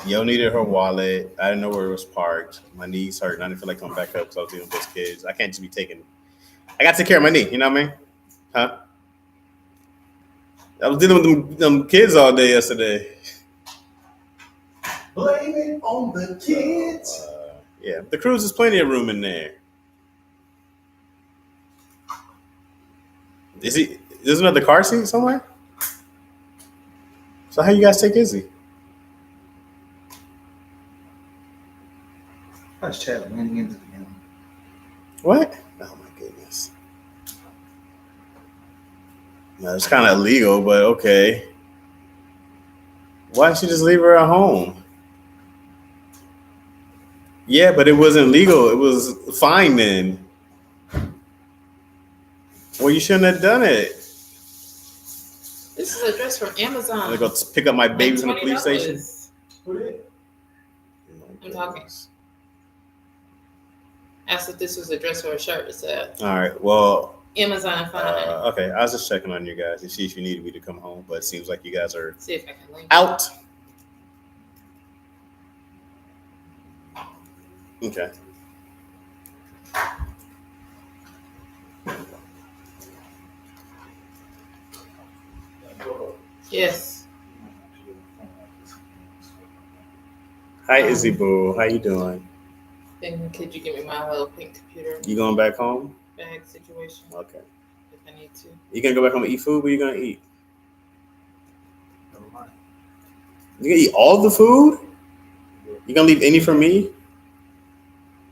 Yo needed her wallet. I didn't know where it was parked. My knees hurt, and I didn't feel like coming back up because I was dealing with those kids. I can't just be taking. I got to take care of my knee. You know what I mean? Huh? I was dealing with them kids all day yesterday. Blame it on the kids. Yeah, the cruise is plenty of room in there. There's another car seat somewhere? So how you guys take Izzy? That's Chad leaning into the camera. What? Oh my goodness. No, it's kind of illegal, but okay. Why didn't you just leave her at home? Yeah, but it wasn't legal. It was fine then. Well, you shouldn't have done it. This is a dress from Amazon. I'm gonna go pick up my baby from the $20. police station. Who did? I'm talking. Asked if this was a dress or a shirt. It said All right. Well, Amazon fine. okay. I was just checking on you guys to see if you needed me to come home, but it seems like you guys are See if I can link. out. Okay. Yes. Hi, Izzy Boo. How you doing? Then could you give me my little pink computer You going back home? bag situation Okay. if I need to? You gonna go back home and eat food? What you gonna eat? Never mind. You gonna eat all the food? You gonna leave any for me?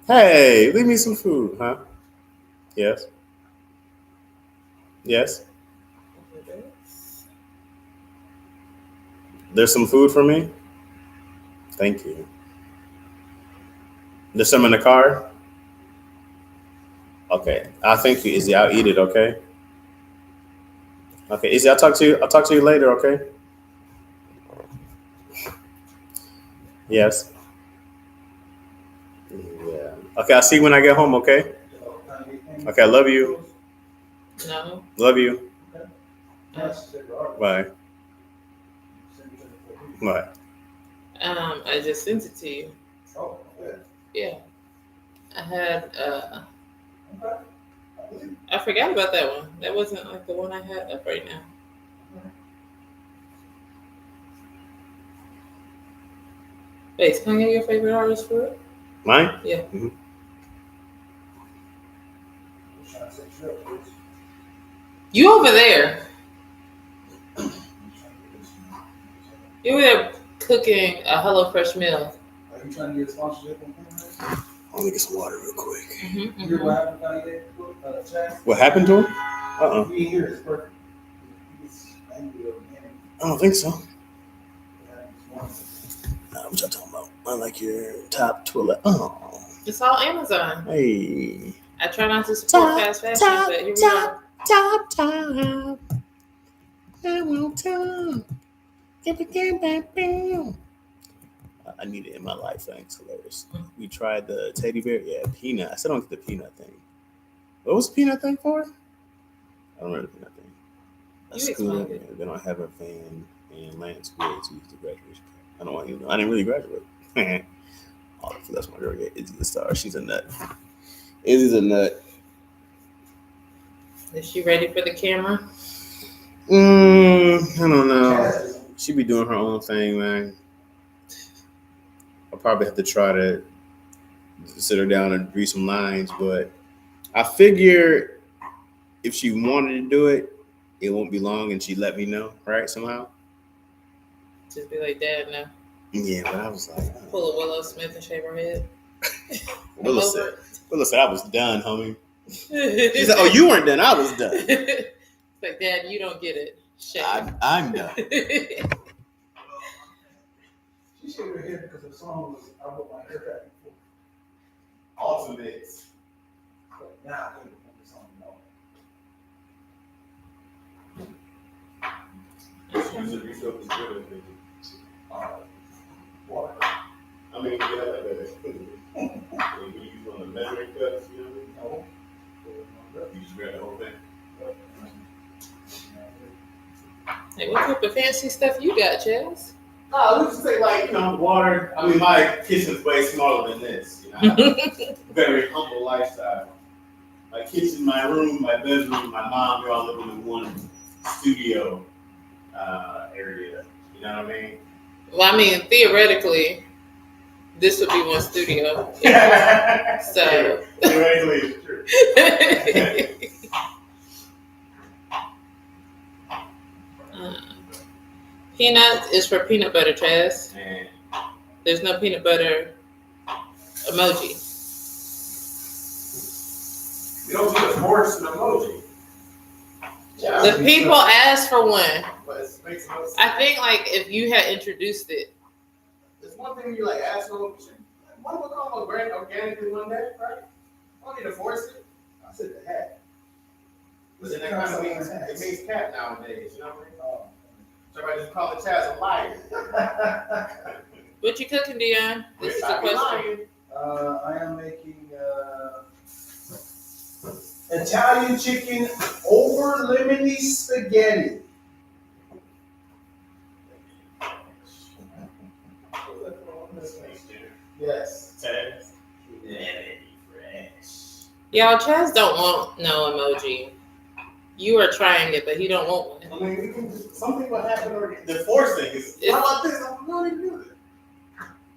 Hey, leave me some food, huh? Yes. Yes. There's some food for me? Thank you. There's some in the car? Okay. I'll thank you, Izzy. I'll eat it, okay? Okay, Izzy, I'll talk to you later, okay? Yes. Yeah. Okay, I'll see you when I get home, okay? Okay, I love you. No. Love you. Bye. Bye. I just sent it to you. Oh, yeah. Yeah. I had I forgot about that one. That wasn't like the one I had up right now. Wait, can I get your favorite artist for it? Mine? Yeah. Mm-hmm. You over there. You over there cooking a HelloFresh meal. Are you trying to get a sponsorship on camera? Let me get some water real quick. Mm-hmm, You hear what happened down here? Chaz? What happened to him? He ain't here. It's perfect. He's angry over here. I don't think so. Yeah, What y'all talking about? I like your top toilet. Oh. It's all Amazon. Hey. I try not to support fast fashion, but here we are. Top. I want to. I need it in my life. Thanks, hilarious. We tried the teddy bear. Yeah, peanut. I still don't get the peanut thing. What was the peanut thing for? I don't remember the peanut thing. A You school. explained it. They don't have a van and Lance grades to use the graduation. I don't want you to know. I didn't really graduate. Oh, that's my girl. Yeah, Izzy the star. She's a nut. Izzy's a nut. Is she ready for the camera? I don't know. She be doing her own thing, man. I'll probably have to try to sit her down and read some lines, but I figure if she wanted to do it, it won't be long, and she'd let me know, right? Somehow. Just be like, Dad, no. Yeah, but I was like, oh. Pull a Willow Smith and shave her head. Willow said I was done, homie. She said, "Oh, you weren't done. I was done." It's like, Dad, you don't get it. Shave. I'm done. She She shook her head because the song was I want my hair back before. Ultimates. But now I think the song no. User refill is good. Water. I mean, yeah, like that. When you use on the measuring cups, you know what I mean? You just grab the whole thing. Hey, what type of fancy stuff you got, Chaz? No, let's just say like, you know, water. I mean, my kitchen's way smaller than this. You know, I have a very humble lifestyle. My kitchen, my room, my bedroom, my mom, we all live in one studio area. You know what I mean? Well, I mean, theoretically, this would be one studio. So. Theoretically, it's true. Peanut is for peanut butter, Chaz. Man. There's no peanut butter emoji. You don't need a force an emoji. The people asked for one. But it makes no sense. I think like if you had introduced it. There's one thing you like ask for. Why do we call them brand organically one day, right? I don't need to force it. I said the hat. But then that kind of means it means cat nowadays. You know what I mean? So everybody just call it Chaz a liar. What you cooking, Dion? This is a question. I am making Italian chicken over lemony spaghetti. Yes. Chaz. Fresh. Y'all, Chaz don't want no emoji. You are trying it, but he don't want one. I mean, we can just, something will happen or the forcing is. How about this? I'm not even do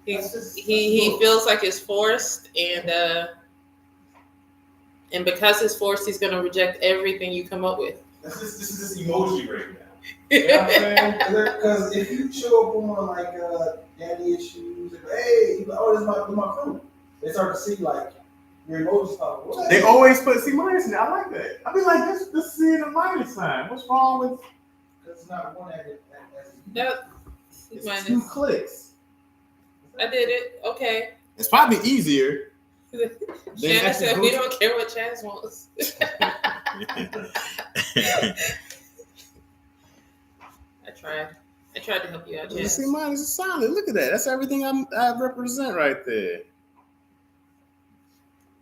it. He feels like it's forced, and because it's forced, he's gonna reject everything you come up with. This is this emoji right now. You know what I'm saying? Because if you show up on like daddy issues, and, hey, you oh, this is my crew. They start to see like your emojis pop. What? They always put C minus in there. I like that. I be like, this C and a minus sign. What's wrong with? Because it's not one at it. That, It's minus. 2 clicks. I did it. Okay. It's probably easier. Shannon said we don't care what Chaz wants. I tried to help you out, You Chaz. see, mine is solid. Look at that. That's everything I represent right there.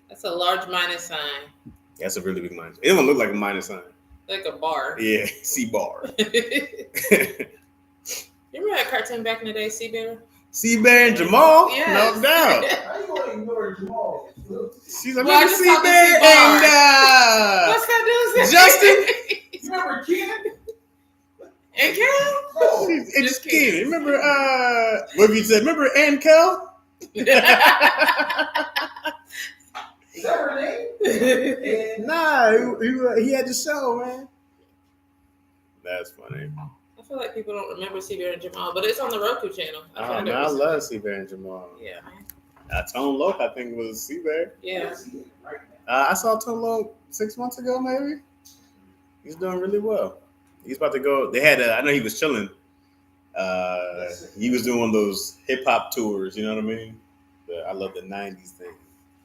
That's a large minus sign, That's a really big minus. It don't look like a minus sign. like a bar. Yeah, C bar. Remember that cartoon back in the day, Sea Bear? C Bear and Jamal? Yes. No doubt. How you going to ignore Jamal? She's like, Well, I remember just C talking Bear C-bar. and What's that dude's name? Justin? You remember Ken? And Kel? No. It's Just just kidding. Remember, what have you said? Remember Ann Kel? Is that her name? And Nah, he had the show, man. That's funny. I feel like people don't remember Sea Bear and Jamal, but it's on the Roku channel. Oh, found man, it I recently. love C Bear and Jamal. Yeah, man. Tone Loc, I think, was C Bear. Yeah. right now. I saw Tone Loc 6 months ago, maybe. He's doing really well. He's about to go. They had. I know he was chilling. He was doing one of those hip hop tours. You know what I mean? I love the '90s thing.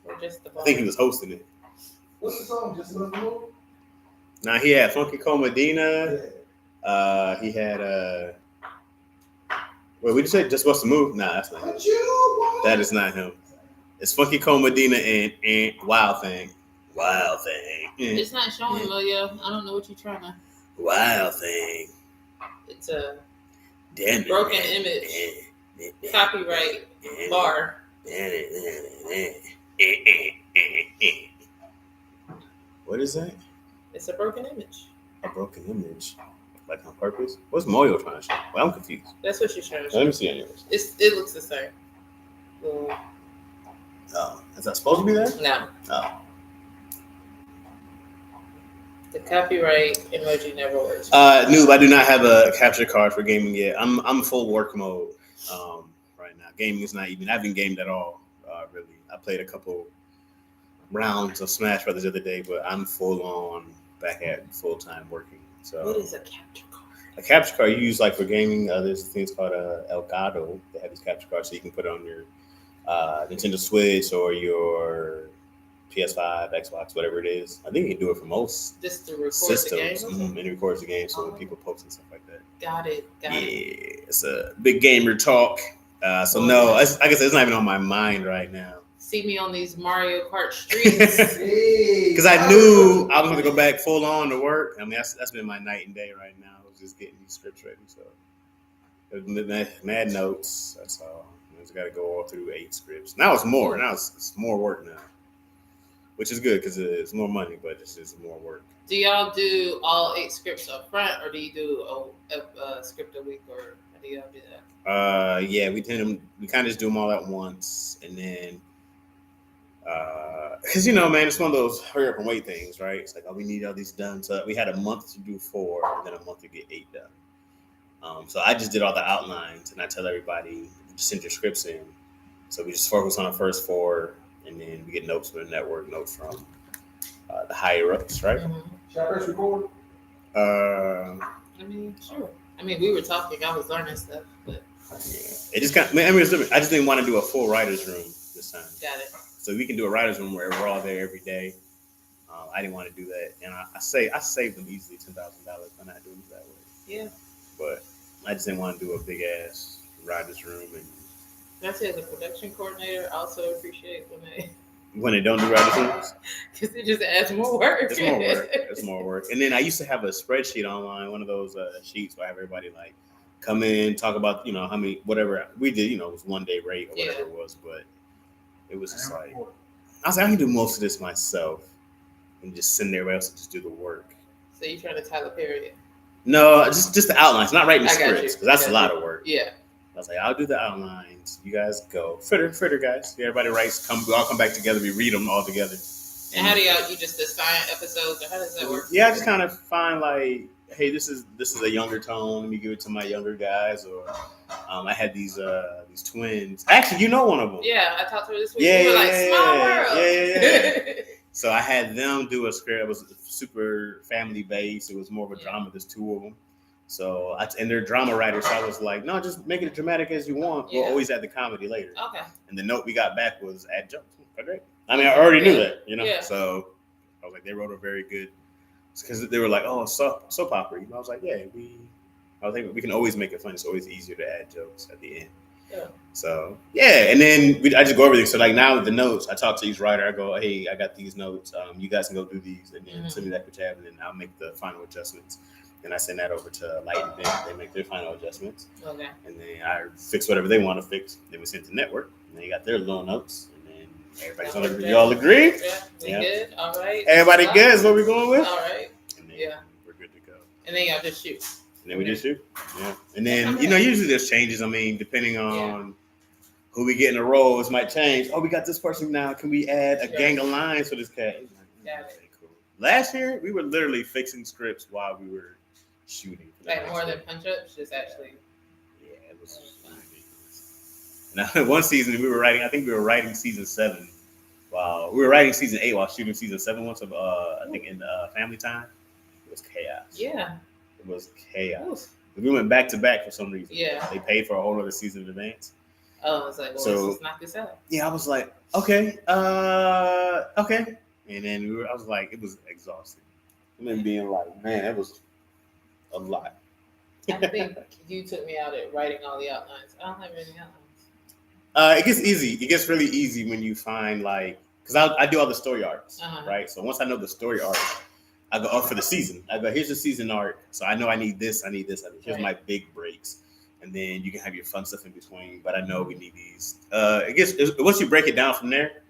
Or just the I think he was hosting it. What's the song? Just Love the Move? Now he had Funky Cole Medina. Yeah. He had. Wait, we just say Just What's the Move? Nah, that's not him. What you want? That is not him. It's Funky Cole Medina and Wild Thing. Wild Thing. It's not showing, Lilio. I don't know what you're trying to. Wild Thing. It's a Damn it, broken man. image. Copyright bar. What is that? It's a broken image. A broken image. Like on purpose? What's Moyo trying to show? Well, I'm confused. That's what she's trying to Let show. me see anyways. It looks the same. Oh, is that supposed to be there? No. Oh. The copyright emoji never works. Noob, I do not have a capture card for gaming yet. I'm full work mode right now. Gaming is not even. I haven't gamed at all, really. I played a couple rounds of Smash Brothers the other day, but I'm full on back at full time working. So What is a capture card? A capture card you use like for gaming. There's things called Elgato. They have these capture cards so you can put it on your Nintendo Switch or your PS5, Xbox, whatever it is. I think you can do it for most Just to record systems, the game. and it records the game so when people post and stuff like that. Got it. Yeah, it's a big gamer talk. So no, like I guess it's not even on my mind right now. See me on these Mario Kart streets. Because I knew I was going to go back full on to work. I mean, that's been my night and day right now. I was just getting these scripts ready. So mad notes. That's all. I just got to go all through 8 scripts. Now it's more. Now it's more work now, which is good because it's more money, but it's just more work. Do y'all do all 8 scripts up front, or do you do a script a week, or how do y'all do that? Yeah, we kind of just do them all at once, and then. Because man, it's one of those hurry up and wait things, right? It's like, oh, we need all these done. So we had a month to do 4, and then a month to get 8 done. So I just did all the outlines, and I tell everybody just send your scripts in. So we just focus on the first 4, and then we get notes from the network, notes from the higher ups, right? Mm-hmm. Should I press record? I mean, sure. I mean, we were talking. I was learning stuff, but yeah, it just kind of. I mean, it's different. I just didn't want to do a full writers' room this time. got it. So we can do a writer's room where we're all there every day. I didn't want to do that, and I saved them easily $10,000 by not doing it that way. Yeah. But I just didn't want to do a big ass writer's room, and That's it. As a production coordinator, I also appreciate when they don't do writer's rooms, because it just adds more work. it's more work. It's more work. And then I used to have a spreadsheet online, one of those sheets where I have everybody like come in, talk about how many whatever we did. It was one day rate or whatever it was, but. It was just like, I was like, I can do most of this myself and just send everybody else to just do the work. So you're trying to Tyler Perry it? No, just the outlines, not writing the I got scripts, you. because that's Got a lot you. of work. Yeah. I was like, I'll do the outlines. You guys go. Fritter, guys. Everybody writes, we all come back together, we read them all together. And how do you just assign episodes, or how does that work? Yeah, I just kind of find like, hey, this is a younger tone. Let me give it to my younger guys. Or I had these twins. Actually, one of them. Yeah, I talked to her this week. Yeah, We were like, small world. Yeah. So I had them do a script. It was super family based. It was more of a drama. There's 2 of them. So and they're drama writers. So I was like, no, just make it as dramatic as you want. We'll always add the comedy later. Okay. And the note we got back was add jokes. Okay. I mean, I already knew that, Yeah. So I was like, they wrote a very good. Because they were like, oh, soap opera. I was like, yeah, I think we can always make it fun. It's always easier to add jokes at the end. Yeah. So yeah, and then I just go over everything. So like now with the notes, I talk to each writer. I go, hey, I got these notes. You guys can go do these, and then send me that to Chaz, and then I'll make the final adjustments. And I send that over to Light, and then they make their final adjustments. Okay. And then I fix whatever they want to fix. Then we send to network, and they got their little notes. And then everybody's on agree. Y'all agree? Yeah, we good. All right. Everybody good is what we're going with. All right. And then we're good to go. And then y'all just shoot. And then we just shoot. Yeah. And then usually there's changes. I mean, depending on who we get in the roles might change. Oh, we got this person now. Can we add a gang of lines for this cat? Cool. Last year, we were literally fixing scripts while we were shooting. Like more than punch-ups, just actually. Yeah, it was ridiculous. Now, one season I think we were writing season 7. Wow, we were writing season 8 while shooting season 7 once of I think in Family Time. It was chaos. Yeah. It was chaos. We went back to back for some reason. Yeah. They paid for a whole other season in advance. Oh, I was like, well, So- let's just knock this out. Yeah, I was like, okay. And then I was like, it was exhausting. And then being like, man, that was a lot. I think you took me out at writing all the outlines. I don't have any outlines. It gets easy. It gets really easy when you find because I do all the story arcs, right? So once I know the story arc, I go for the season. I go, here's the season arc. So I know I need this. Here's my big breaks. And then you can have your fun stuff in between. But I know we need these. Once you break it down from there,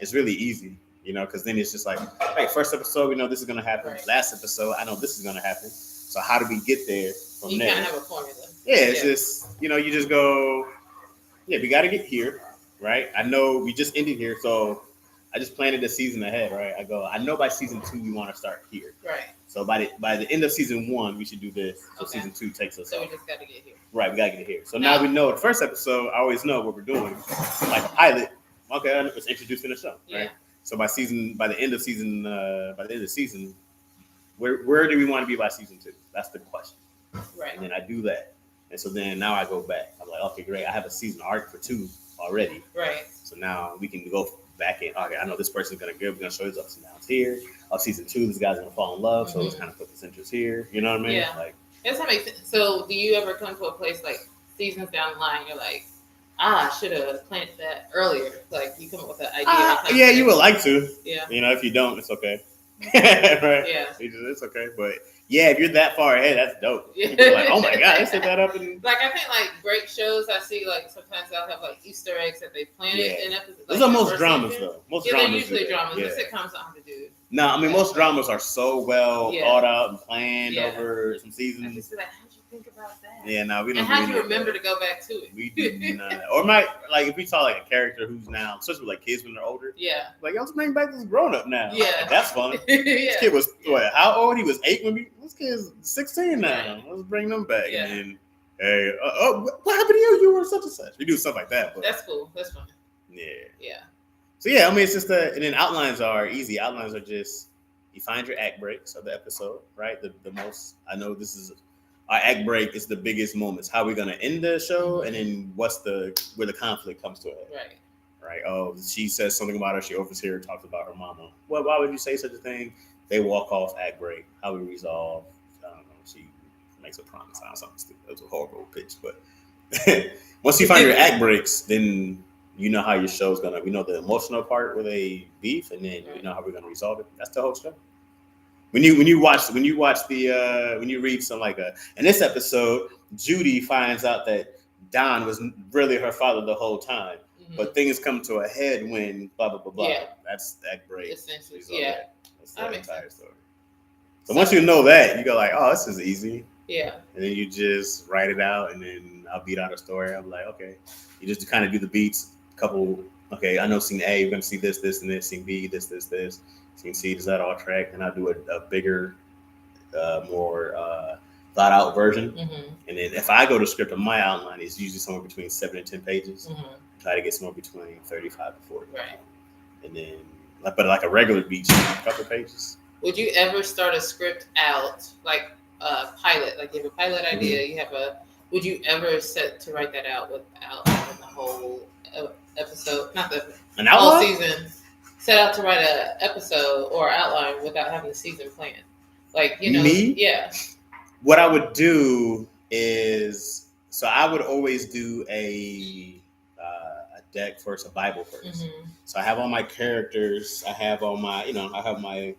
it's really easy, because then it's just like, hey, first episode, we know this is going to happen. Right. Last episode, I know this is going to happen. So how do we get there from You there? kind of have a formula. Yeah, it's just, you just go, yeah, we got to get here, right? I know we just ended here. So I just planted the season ahead, right? I go, I know by season 2, we want to start here. Right. So by the end of season 1, we should do this. So Okay. season 2 takes us So off. we just got to get here. Right, we gotta get it here. So now we know the first episode. I always know what we're doing, like a pilot. Okay, it's introducing the show, right? Yeah. So by the end of season, where do we want to be by season 2? That's the question. Right. And then I do that. And so then now I go back. I'm like, okay, great. I have a season arc for 2 already. Right. So now we can go back in. Okay, I know this person's gonna give. We're gonna show his ups and downs here. Of season 2, this guy's gonna fall in love. So let's kind of put this interest here. You know what I mean? Yeah. Like, That's how makes sense. So do you ever come to a place like seasons down the line, you're like, I should have planted that earlier. Like you come up with an idea. yeah, you would like to. Yeah. You know, if you don't, it's okay. Right? Yeah. It's okay. But yeah, if you're that far ahead, that's dope. Yeah. People are like, oh my god, they set that up. And Like I think like great shows I see like sometimes they'll have like Easter eggs that they planted in episodes. Those like, are the most first dramas season. though. Most Yeah, dramas. they're usually do that. dramas. Yeah. The sitcoms don't have to do. No, I mean most dramas are so well thought out and planned Yeah. over some I seasons. just be like, how'd you think about that? Yeah, no, we don't. And how'd do you any of remember that. to go back to it? We do not. Or like if we saw like a character who's now, especially with like kids when they're older, Yeah. like let's bring back this grown up now. Yeah. Like, that's fun. Yeah. This kid was what? How old? He was 8 when we. This kid's 16 now. Right. Let's bring them back. Yeah. And then, hey, what happened to you? You were such and such. We do stuff like that. But That's cool. That's fun. yeah. Yeah. So yeah, I mean it's just and then outlines are easy. Outlines are just you find your act breaks of the episode, right? The most I know this is our act break is the biggest moments. How we're gonna end the show, and then where the conflict comes to a head. Right. Right. Oh, she says something about her. She overhears here, talks about her mama. Well, why would you say such a thing? They walk off, act break. How we resolve? I don't know. She makes a promise. Sounds something stupid. It was a horrible pitch, but once you find your act breaks, then you know how your show's gonna. We know the emotional part where they beef, and then you know how we're gonna resolve it. That's the whole show. When you read some like in this episode, Judy finds out that Don was really her father the whole time. But things come to a head when blah blah blah blah. Yeah. That's that great. Essentially, Resolve yeah. that. That's the That makes entire sense. story. So once you know that, you go like, oh, this is easy. Yeah. And then you just write it out, and then I'll beat out a story. I'm like, okay. You just kind of do the beats. Couple. Okay, I know scene A, you're gonna see this, this, and this. Scene B, this, this, this. Scene C, does that all track? And I'll do a bigger, more thought out version. Mm-hmm. And then if I go to script, on my outline is usually somewhere between 7 and 10 pages. Mm-hmm. Try to get somewhere between 35 to 40. Right. And then, like a regular beat, a couple pages. Would you ever start a script out like a pilot? Like you have a pilot idea, you have would you ever set to write that out without having the whole episode, not the An whole outline? season, set out to write an episode or outline without having the season planned? Like, you know, Me? yeah. What I would do is, so I would always do a deck first, a Bible first. Mm-hmm. So I have all my characters. I have all my, I have my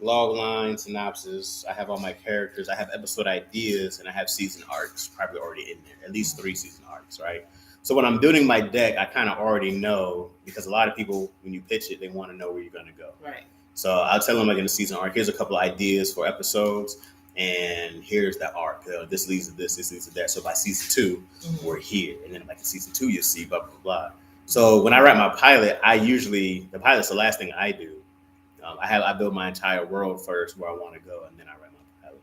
log line synopsis. I have all my characters. I have episode ideas, and I have season arcs probably already in there. At least 3 season arcs, right? So when I'm doing my deck, I kind of already know, because a lot of people, when you pitch it, they want to know where you're going to go. Right. So I'll tell them like in the season arc, here's a couple of ideas for episodes, and here's the arc. This leads to this leads to that. So by season 2, Mm-hmm. we're here, and then like in season 2, you'll see blah blah blah. So when I write my pilot, the pilot's the last thing I do. I build my entire world first where I want to go, and then I write my pilot.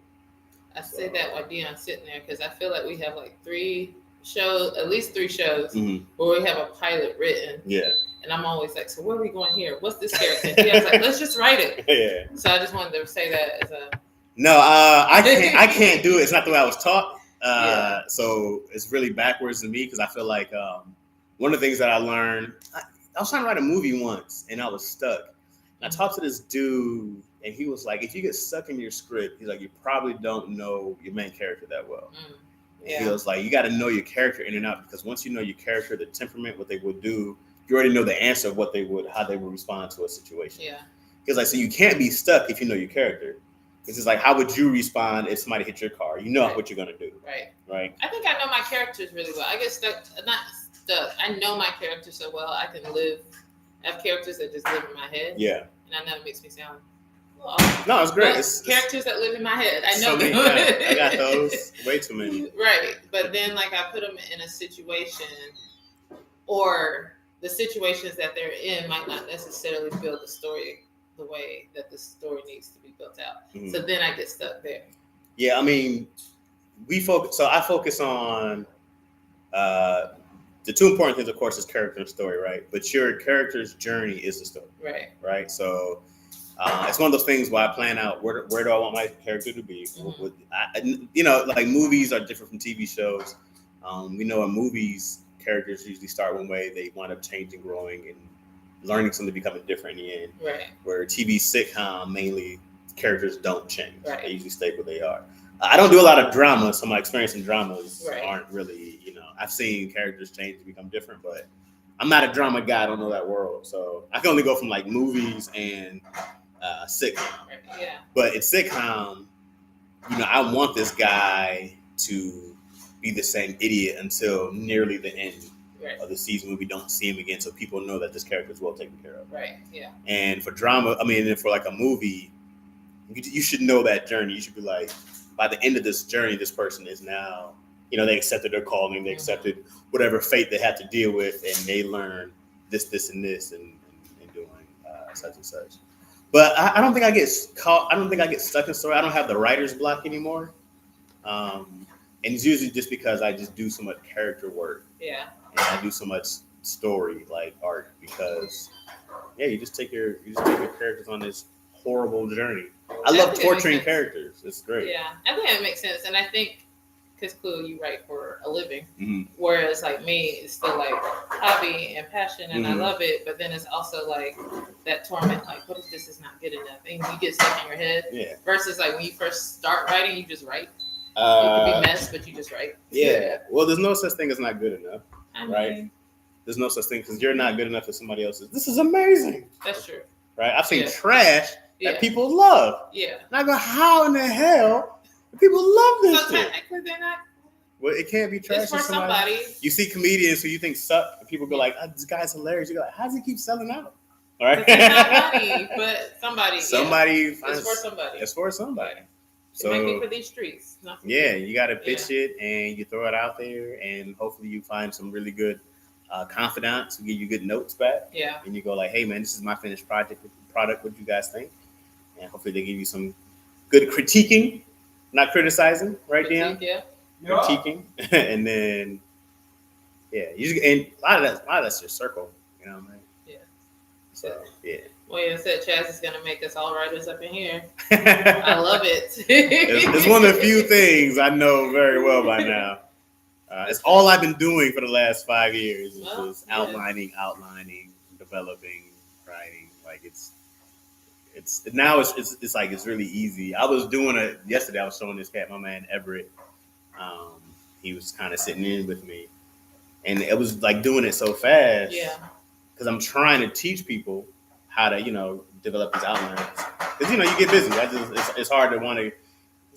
I say that while Dion's sitting there because I feel like we have like 3 shows, at least 3 shows, Mm-hmm. where we have a pilot written. Yeah. And I'm always like, so where are we going here? What's this character? And Dion's like, let's just write it. Yeah. So I just wanted to say that as a. No, I can't do it. It's not the way I was taught. Yeah. So it's really backwards to me because I feel like one of the things that I learned, I was trying to write a movie once and I was stuck. And I talked to this dude and he was like, if you get stuck in your script, he's like, you probably don't know your main character that well. Yeah. He was like, you got to know your character in and out, because once you know your character, the temperament, what they would do, you already know the answer of how they would respond to a situation. Yeah. Because like, so you can't be stuck if you know your character. It's just like, how would you respond if somebody hit your car? You know what you're gonna do, Right. right? I think I know my characters really well. I get stuck, not stuck. I know my characters so well. I have characters that just live in my head. Yeah. And I know it makes me sound. Well, No, it's great. but It's characters that live in my head. I know so many. them. Yeah, I got those. Way too many. Right. But then, like, I put them in a situation, or the situations that they're in might not necessarily build the story the way that the story needs to be built out. Mhm. So then I get stuck there. Yeah, I mean, I focus on the 2 important things, of course, is character and story, right? But your character's journey is the story, Right. right? So It's one of those things where I plan out where do I want my character to be. Like movies are different from TV shows. We know in movies, characters usually start one way, they wind up changing, growing, and learning something, becoming different in the end. Right. Where TV sitcom, mainly characters don't change. Right. They usually stay where they are. I don't do a lot of drama, so my experience in dramas Right. aren't really, I've seen characters change and become different, but I'm not a drama guy. I don't know that world. So I can only go from like movies and sitcom. Yeah. But in sitcom, I want this guy to be the same idiot until nearly the end of the season when we don't see him again, so people know that this character is well taken care of. Right. Yeah. And for drama, for like a movie, you should know that journey. You should be like, by the end of this journey, this person is now, they accepted their calling, they accepted whatever fate they had to deal with, and they learn this, and this, and doing such and such. But I don't think I get caught. I don't think I get stuck in story. I don't have the writer's block anymore. And it's usually just because I just do so much character work. Yeah. And I do so much story like art because, you just take your characters on this horrible journey. I love torturing characters. It's great. Yeah, I think that makes sense, and I think because clearly you write for a living, Mm-hmm. whereas like me, it's still like hobby and passion, and I love it. But then it's also like that torment, like what if this is not good enough, and you get stuck in your head. Yeah. Versus like when you first start writing, you just write. It could be mess, but you just write. Yeah. Well, there's no such thing as not good enough, right? mean, There's no such thing because you're not good enough for somebody else's. This is amazing, That's true. right? I've seen Yeah. trash Yeah. that people love. Yeah. And I go, how in the hell do people love this So shit? technically, they're not. Well, it can't be trash It's for to somebody. somebody. You see comedians who you think suck, and people go like, oh, this guy's hilarious. You go like, how does he keep selling out? All right. It's not funny, but somebody. Somebody Yeah. It's for somebody. It's for somebody. It might be So for these streets. Not for yeah, people. you got to pitch it and you throw it out there, and hopefully you find some really good confidants who give you good notes back. Yeah. And you go like, hey man, this is my finished product. What do you guys think? And hopefully they give you some good critiquing, not criticizing, right, Dion? Yeah. Critiquing, and then and a lot of that's your circle, you know what I mean? Yeah. So yeah. Well, you said Chaz is gonna make us all writers up in here. I love it. It's one of the few things I know very well by now. It's all I've been doing for the last 5 years. It's just outlining, developing, writing. Like it's like it's really easy. I was doing it yesterday. I was showing this cat, my man Everett. He was kind of sitting in with me, and it was like doing it so fast. Yeah. Because I'm trying to teach people how to, develop these outlines. Because you get busy. It's hard to want to.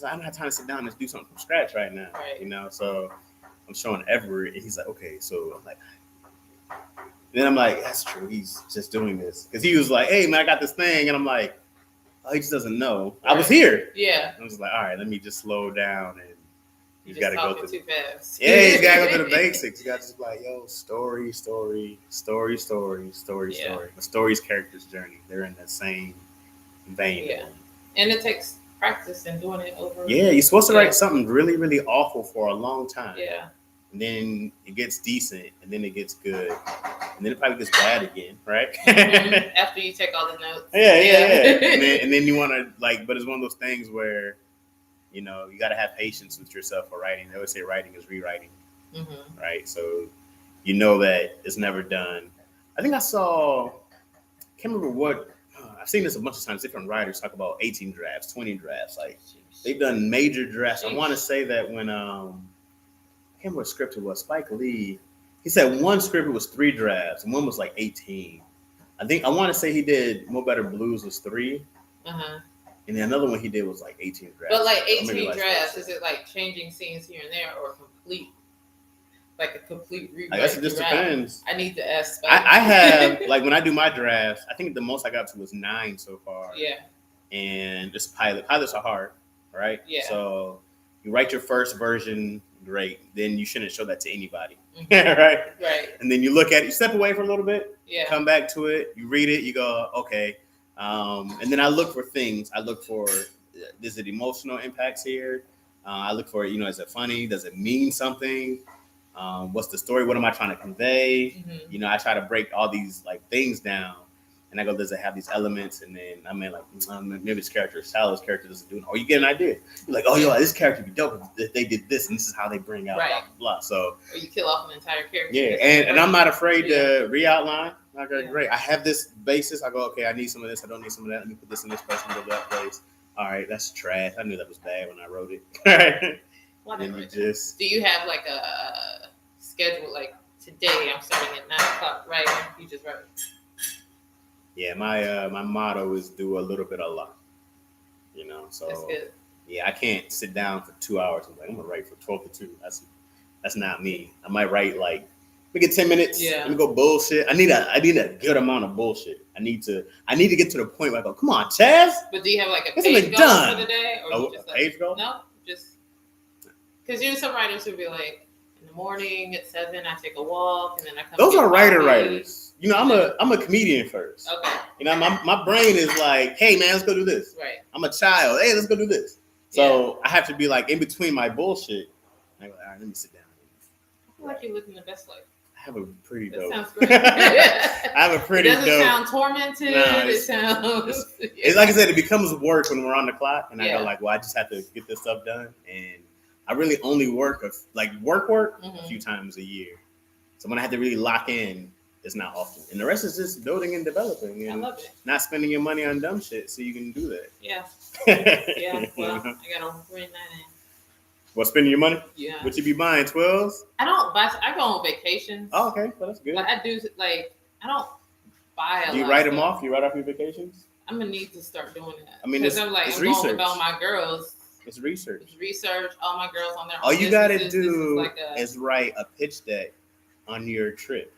I don't have time to sit down and do something from scratch right now. Right. So I'm showing Everett, and he's like, okay. So I'm like, then I'm like, that's true. He's just doing this because he was like, hey man, I got this thing, and I'm like, oh, he just doesn't know. Right. I was here. Yeah. I was like, all right, let me just slow down and. You got to go through too fast. Yeah, you got to go through the basics. You got to just be like, yo, story. The story's character's journey. They're in that same vein. Yeah. And it takes practice and doing it over. Yeah, you're supposed to write something really, really awful for a long time. Yeah. And then it gets decent, and then it gets good, and then it probably gets bad again, right? Mm-hmm. After you take all the notes. Yeah. and then you want to but it's one of those things where. You got to have patience with yourself for writing. They always say writing is rewriting, right? So that it's never done. I think I can't remember what, I've seen this a bunch of times. Different writers talk about 18 drafts, 20 drafts. Like they've done major drafts. I want to say that when, I can't remember what script it was, Spike Lee, he said one script was 3 drafts and one was like 18. I want to say he did More Better Blues was 3. And then another one he did was like 18 drafts. But like 18 drafts, is it like changing scenes here and there or a complete rewrite? I guess it just depends. I need to ask. I have, like when I do my drafts, I think the most I got to was 9 so far. Yeah. And it's pilot. Pilots are hard, right? Yeah. So you write your first version, great. Then you shouldn't show that to anybody, right? Right. And then you look at it, you step away for a little bit, yeah. Come back to it, you read it, you go, okay. And then I look for things. I look for, is it emotional impacts here? I look for, is it funny? Does it mean something? What's the story? What am I trying to convey? I try to break all these like things down. And I go, does it have these elements? And then I mean, like, maybe this character, Sal's character doesn't do it. Or you get an idea. You're like, oh, yo, this character would be dope if they did this, and this is how they bring out blah, blah, blah. So, or you kill off an entire character. Yeah, and I'm not afraid to re-outline. Okay, Yeah. great. I have this basis. I go, okay, I need some of this. I don't need some of that. Let me put this in this place and go to that place. All right, that's trash. I knew that was bad when I wrote it. Whatever. And you just... Do you have like a schedule? Like today, I'm starting at 9 o'clock, right? You just write. Yeah, my motto is do a little bit a lot. You know, so That's good. yeah, I can't sit down for 2 hours. I'm like, I'm gonna write for 12 to 2. That's not me. I might write like, we get 10 minutes. Yeah. Let me go bullshit. I need a good amount of bullshit. I need to get to the point where I go, come on, Chaz. But do you have like a It's page been goal done. for the day, or you just a page goal? No, just because you know some writers would be like, in the morning at 7, I take a walk, and then I come. Those get are coffee. writers. You know, I'm a comedian first. Okay. You know, my brain is like, hey man, let's go do this. Right. I'm a child. Hey, let's go do this. So I have to be like in between my bullshit. I go, all right, let me sit down. I feel like you're living the best life. I have a pretty That dope. sounds great. I have a pretty It doesn't dope. sound tormented. Nah, it sounds. It's like I said, it becomes work when we're on the clock, and I Yeah. go like, well, I just have to get this stuff done, and I really only work work a few times a year. So when I have to really lock in, it's not often, and the rest is just building and developing, I and love it. not spending your money on dumb shit so you can do that. Yeah. Yeah. Well, I gotta bring that in. Well, spending your money? Yeah. What you be buying? 12s? I don't buy. I go on vacations. Oh, okay, well that's good. Like I do. Like I don't buy a lot. Do you of write them stuff. off? You write off your vacations? I'm gonna need to start doing that. I mean, because it's- I'm like it's I'm going research. with all my girls. It's research. It's research. All my girls on their. All own you gotta businesses. This do is like is write a pitch deck on your trip,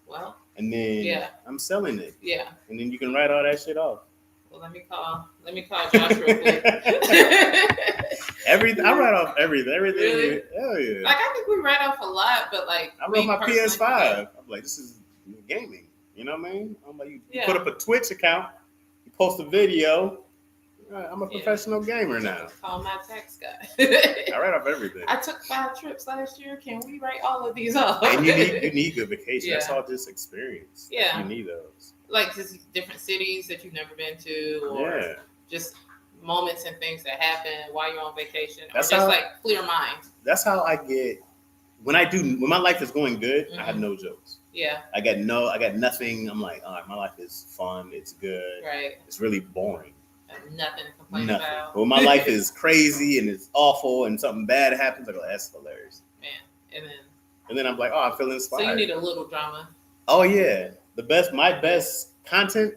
well, and then Yeah. I'm selling it, yeah. and then you can write all that shit off. Well, let me call Josh real quick. Everything I write off everything. Really? Hell yeah. Like I think we write off a lot, but like I me wrote my personally, PS5. I'm like, this is gaming. You know what I mean? I'm like, you Yeah. put up a Twitch account, you post a video. I'm a Yeah. professional gamer now. Call my tax guy. I write off everything. I took 5 trips last year. Can we write all of these off? And you need good vacation. That's Yeah. all just experience. Yeah. You need those. like just different cities that you've never been to, or Yeah. just moments and things that happen while you're on vacation, That's or just how- like clear mind. That's how I get when my life is going good, I have no jokes. Yeah, I got nothing. I'm like, all right, my life is fun, it's good. right. It's really boring. I have nothing to complain Nothing. about. But when my life is crazy and it's awful and something bad happens, I go, that's hilarious. And And then I'm like, oh, I'm feeling so inspired. you need a little drama. Oh yeah. My best content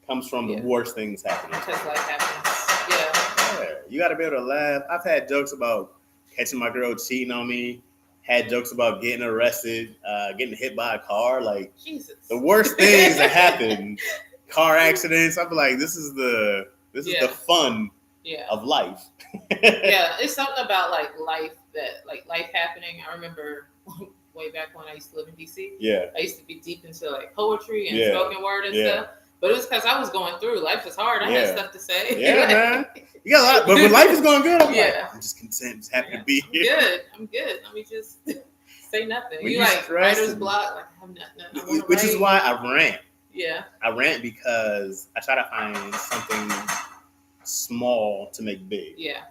comes from the Yeah. worst things happening. Because life happens. Yeah. Yeah. You gotta be able to laugh. I've had jokes about catching my girl cheating on me, had jokes about getting arrested, getting hit by a car, like Jesus. the worst things that happen, car accidents. I'm like, this is the fun Yeah. of life. Yeah. It's something about like life happening. I remember way back when I used to live in DC. Yeah. I used to be deep into like poetry and Yeah. spoken word and Yeah. stuff. But it was because I was going through. Life was hard. I Yeah. had stuff to say. Yeah, man. You got a lot, but when life is going good, I'm like, Yeah. I'm just content, just happy Yeah. to be here. I'm good. Let me just say nothing. When You you like stress writer's and- block. Like I have nothing. I wanna Which is write. why I rant. Yeah. I rant because I try to find something small to make big. Yeah.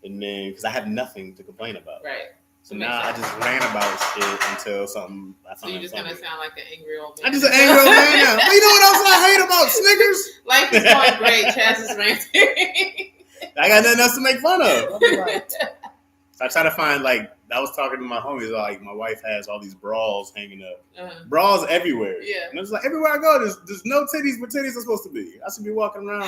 And then, because I have nothing to complain about. Right. So Makes now I sense. just rant about shit until something I So find you're just funny. gonna sound like an angry old man. I'm just an angry old man now. But you know what else I hate about Snickers? Life is going great. Chaz is ranting. I got nothing else to make fun of. I try to find, like, I was talking to my homies, like, my wife has all these bras hanging up. Bras everywhere. Yeah. And it's like, everywhere I go, there's no titties where titties are supposed to be. I should be walking around.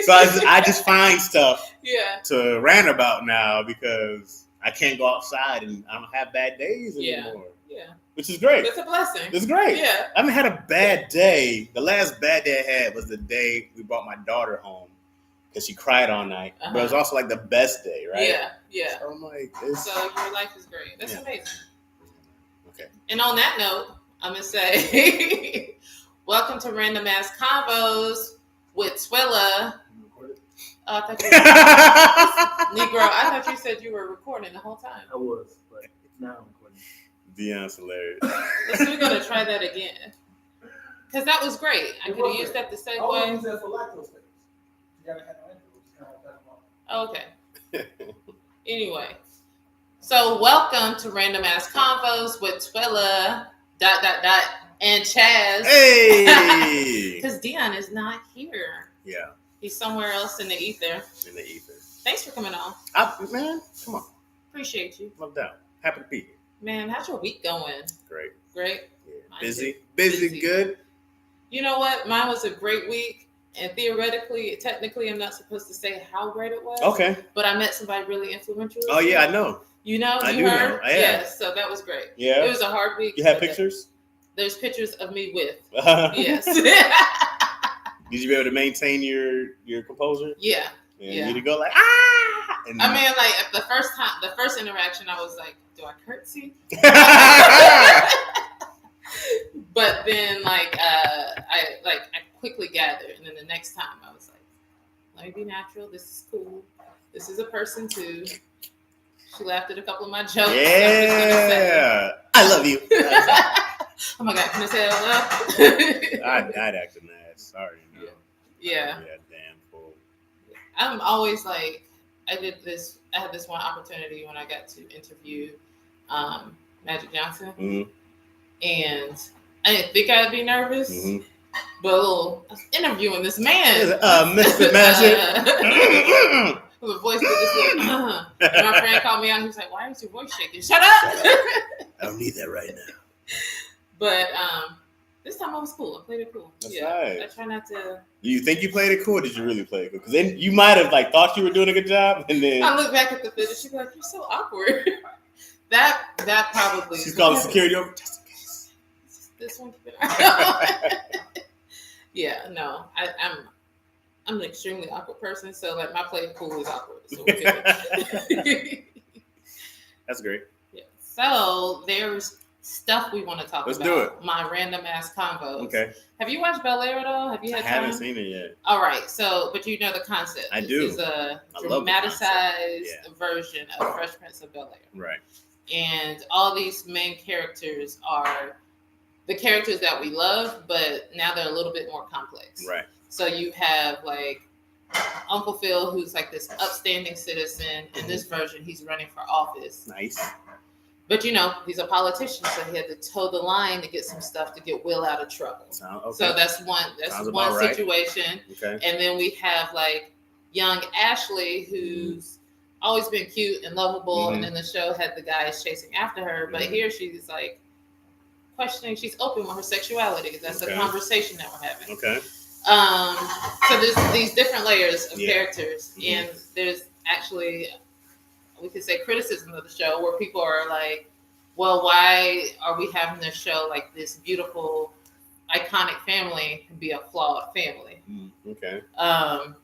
So I just find stuff Yeah. to rant about now because I can't go outside and I don't have bad days Yeah. anymore. Yeah. Which is great. It's a blessing. It's great. Yeah. I haven't had a bad day. The last bad day I had was the day we brought my daughter home because she cried all night. But it was also like the best day, right? Yeah. Yeah. So I'm like, it's... So your life is great. That's Yeah. amazing. Okay. And on that note, I'm gonna say, welcome to Random Ass Convos with Swilla. I thought you Negro, I thought you said you were recording the whole time. I was, but now I'm recording. Dion's hilarious. We're gonna try that again. Because that was great. I could have used that to I want to use segue. that for lactose things. You gotta have no intro. Okay. Anyway, so welcome to Random Ass Convos with Twilla, ... and Chaz. Hey! Because Dion is not here. Yeah, He's somewhere else in the ether. in the ether. Thanks for coming on. Man, come on. Appreciate you. No doubt. Happy to be here. Man, how's your week going? Great. Great? Yeah. Mine Busy. too. Busy, good. You know what? Mine was a great week. And technically, I'm not supposed to say how great it was. Okay. But I met somebody really influential. Oh, yeah, I know. You know? I You do heard? know. Yeah. Yes, so that was great. Yeah. It was a hard week. You had but pictures? There's pictures of me with. Yes. Yes. Did you be able to maintain your composure? Yeah. And Yeah. you to go like, ah! And I mean, like, at the first interaction, I was like, do I curtsy? But then, I quickly gathered, and then the next time, I was like, let me be natural. This is cool. This is a person too. She laughed at a couple of my jokes. So I'm just gonna say, yeah. I love you. oh my God, can I say it out loud? I'd act an ass. Sorry. No. Yeah. Yeah, damn fool. I'm always like, I had this one opportunity when I got to interview Magic Johnson. Mm-hmm. And I didn't think I'd be nervous, Mm-hmm. but I was interviewing this man. Mr. Magic. With a voice that just like, And my friend called me out and he was like, why is your voice shaking? Shut up! I don't need that right now. But this time I was cool. I played it cool. That's yeah. right. I try not to. Do you think you played it cool, or did you really play it cool? Because then you might have thought you were doing a good job, and then I look back at the footage, she'd be like, you're so awkward. that probably. she's calling security over. Just in case. This one, keep an eye on. Yeah, no, I'm an extremely awkward person, so like my play cool is awkward. So we're good. That's great. Yeah. So there's stuff we want to talk Let's about. do it. My random ass convos. Okay. Have you watched Bel Air at all? Have you I had haven't time? seen it yet. All right. So, but you know the concept. I This do. is a I love the concept. dramatized Yeah. version of Fresh Prince of Bel Air. Right. And all these main characters are the characters that we love, but now they're a little bit more complex. Right. So you have like Uncle Phil, who's like this upstanding citizen. In this version, he's running for office. Nice. But you know, he's a politician, so he had to toe the line to get some stuff to get Will out of trouble. Okay. So that's one Sounds about right. situation. Okay. And then we have like young Ashley, who's always been cute and lovable, and in the show had the guys chasing after her. But here she's like questioning, she's open with her sexuality. That's a conversation that we're having. Okay. So there's these different layers of characters, Mm-hmm. and there's actually, we could say, criticism of the show where people are like, well, why are we having this show like this beautiful, iconic family can be a flawed family? Okay. And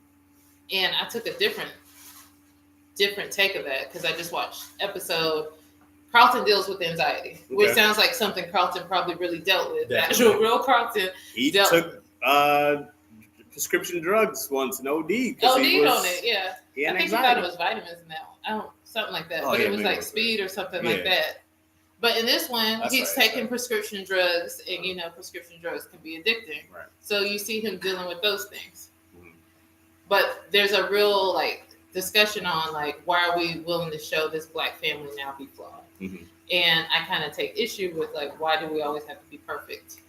I took a different take of that because I just watched episode. Carlton deals with anxiety, which sounds like something Carlton probably really dealt with. Definitely. Actual real Carlton. He dealt took prescription drugs once and OD'd. OD'd on it, yeah. He had I think he anxiety. thought it was vitamins in that one. Something like that. But it was like speed or something like that. But in this one, he's taking prescription drugs, and you know, prescription drugs can be addicting. Right. So you see him dealing with those things. Mhm. But there's a real like discussion on like, why are we willing to show this black family now be flawed? Mhm. And I kind of take issue with like, why do we always have to be perfect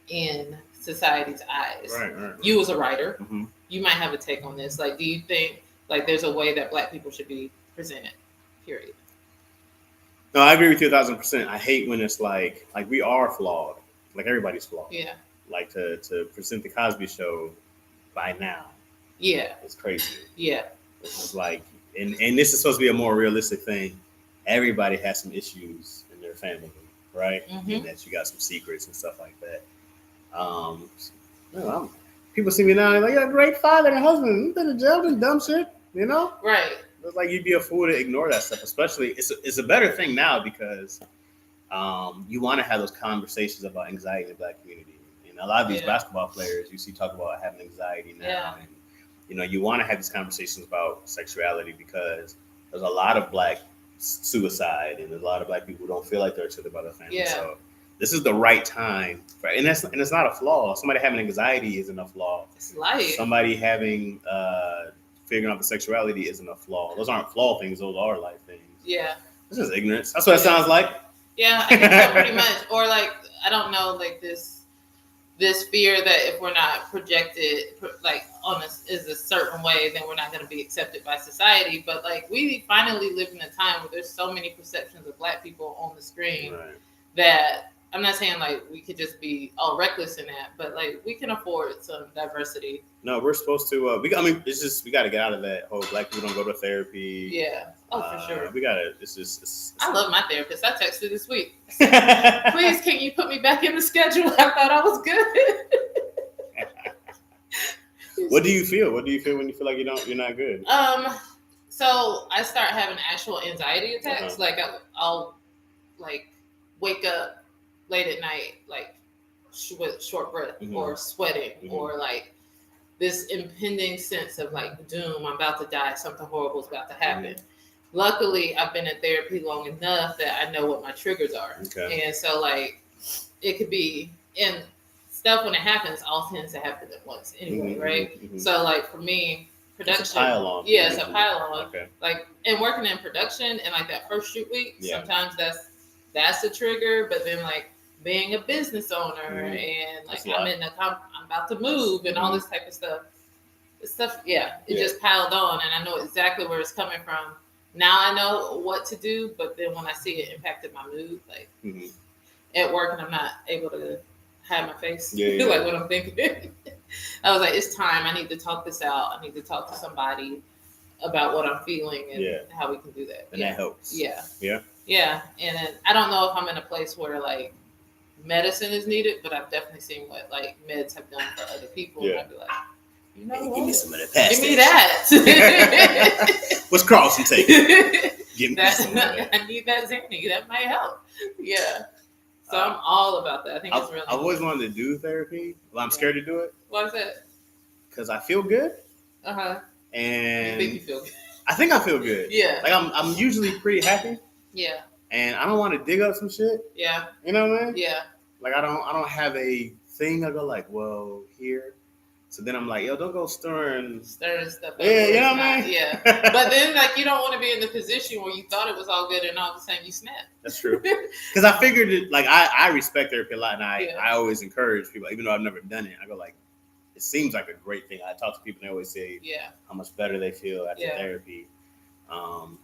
in society's eyes? Right. You as a writer, Mm-hmm. you might have a take on this. Like, do you think like there's a way that black people should be presented? Period. No, I agree with you 1,000%. I hate when it's like we are flawed. Like everybody's flawed. Yeah. Like to present the Cosby Show by now. Yeah. It's crazy. Yeah. It's like, and this is supposed to be a more realistic thing. Everybody has some issues in their family, right? Mm-hmm. And that you got some secrets and stuff like that. People see me now like, you're a great father and husband. You've been in jail and dumb shit, you know? Right. It's like you'd be a fool to ignore that stuff. Especially, it's a better thing now because you want to have those conversations about anxiety in the black community. And a lot of these basketball players you see talk about having anxiety now. Yeah. And, you know, you want to have these conversations about sexuality because there's a lot of black suicide and there's a lot of black people who don't feel like they're accepted by their family. Yeah. So this is the right time, and it's not a flaw. Somebody having anxiety isn't a flaw. It's life. Somebody having figuring out the sexuality isn't a flaw. Those aren't flaw things. Those are life things. Yeah. This is ignorance. That's what it sounds like. Yeah, I guess so, pretty much. Or like, I don't know, like this fear that if we're not projected like on is a certain way, then we're not going to be accepted by society. But like, we finally live in a time where there's so many perceptions of Black people on the screen that I'm not saying like we could just be all reckless in that, but like we can afford some diversity. No, we're supposed to. I mean, it's just we got to get out of that whole Black people don't go to therapy. Yeah. Oh, for sure. We gotta. It's I love my therapist. I texted this week. Please, can you put me back in the schedule? I thought I was good. What do you feel? What do you feel when you feel like you're not good? So I start having actual anxiety attacks. Uh-huh. Like I'll like wake up late at night, like with short breath or sweating or like this impending sense of like doom. I'm about to die. Something horrible is about to happen. Luckily, I've been in therapy long enough that I know what my triggers are. Okay. And so like it could be and stuff when it happens all tends to happen at once anyway, right? So like for me, production. It's a pile on. Yeah, it's a pile on. Okay. Like and working in production and like that first shoot week, sometimes that's a trigger, but then like being a business owner and like I'm about to move and all this type of stuff. It just piled on and I know exactly where it's coming from. Now I know what to do, but then when I see it impacted my mood, like at work and I'm not able to hide my face, like what I'm thinking. I was like, it's time. I need to talk this out. I need to talk to somebody about what I'm feeling and how we can do that. And that helps. Yeah. Yeah. Yeah. And then I don't know if I'm in a place where like medicine is needed, but I've definitely seen what like meds have done for other people. And I'd be like, you know what? Give me some of that. Give me that. What's Carlson taking? Give me some of that. I need that Xanny. That might help. Yeah. So I'm all about that. I think it's really I've always wanted to do therapy. Well, I'm scared to do it. Why is that? Because I feel good. You And think you feel good? I think I feel good. Yeah. Like I'm usually pretty happy. Yeah. And I don't want to dig up some shit. Yeah. You know what I mean? Yeah. Like I don't have a thing. I go like, well, here. So then I'm like, yo, don't go stirring stuff. Yeah, you know what I mean? Yeah. But then like you don't want to be in the position where you thought it was all good and all of a sudden you snap. That's true. Because I figured it, like I respect therapy a lot and I always encourage people, even though I've never done it. I go like, it seems like a great thing. I talk to people and they always say how much better they feel after therapy.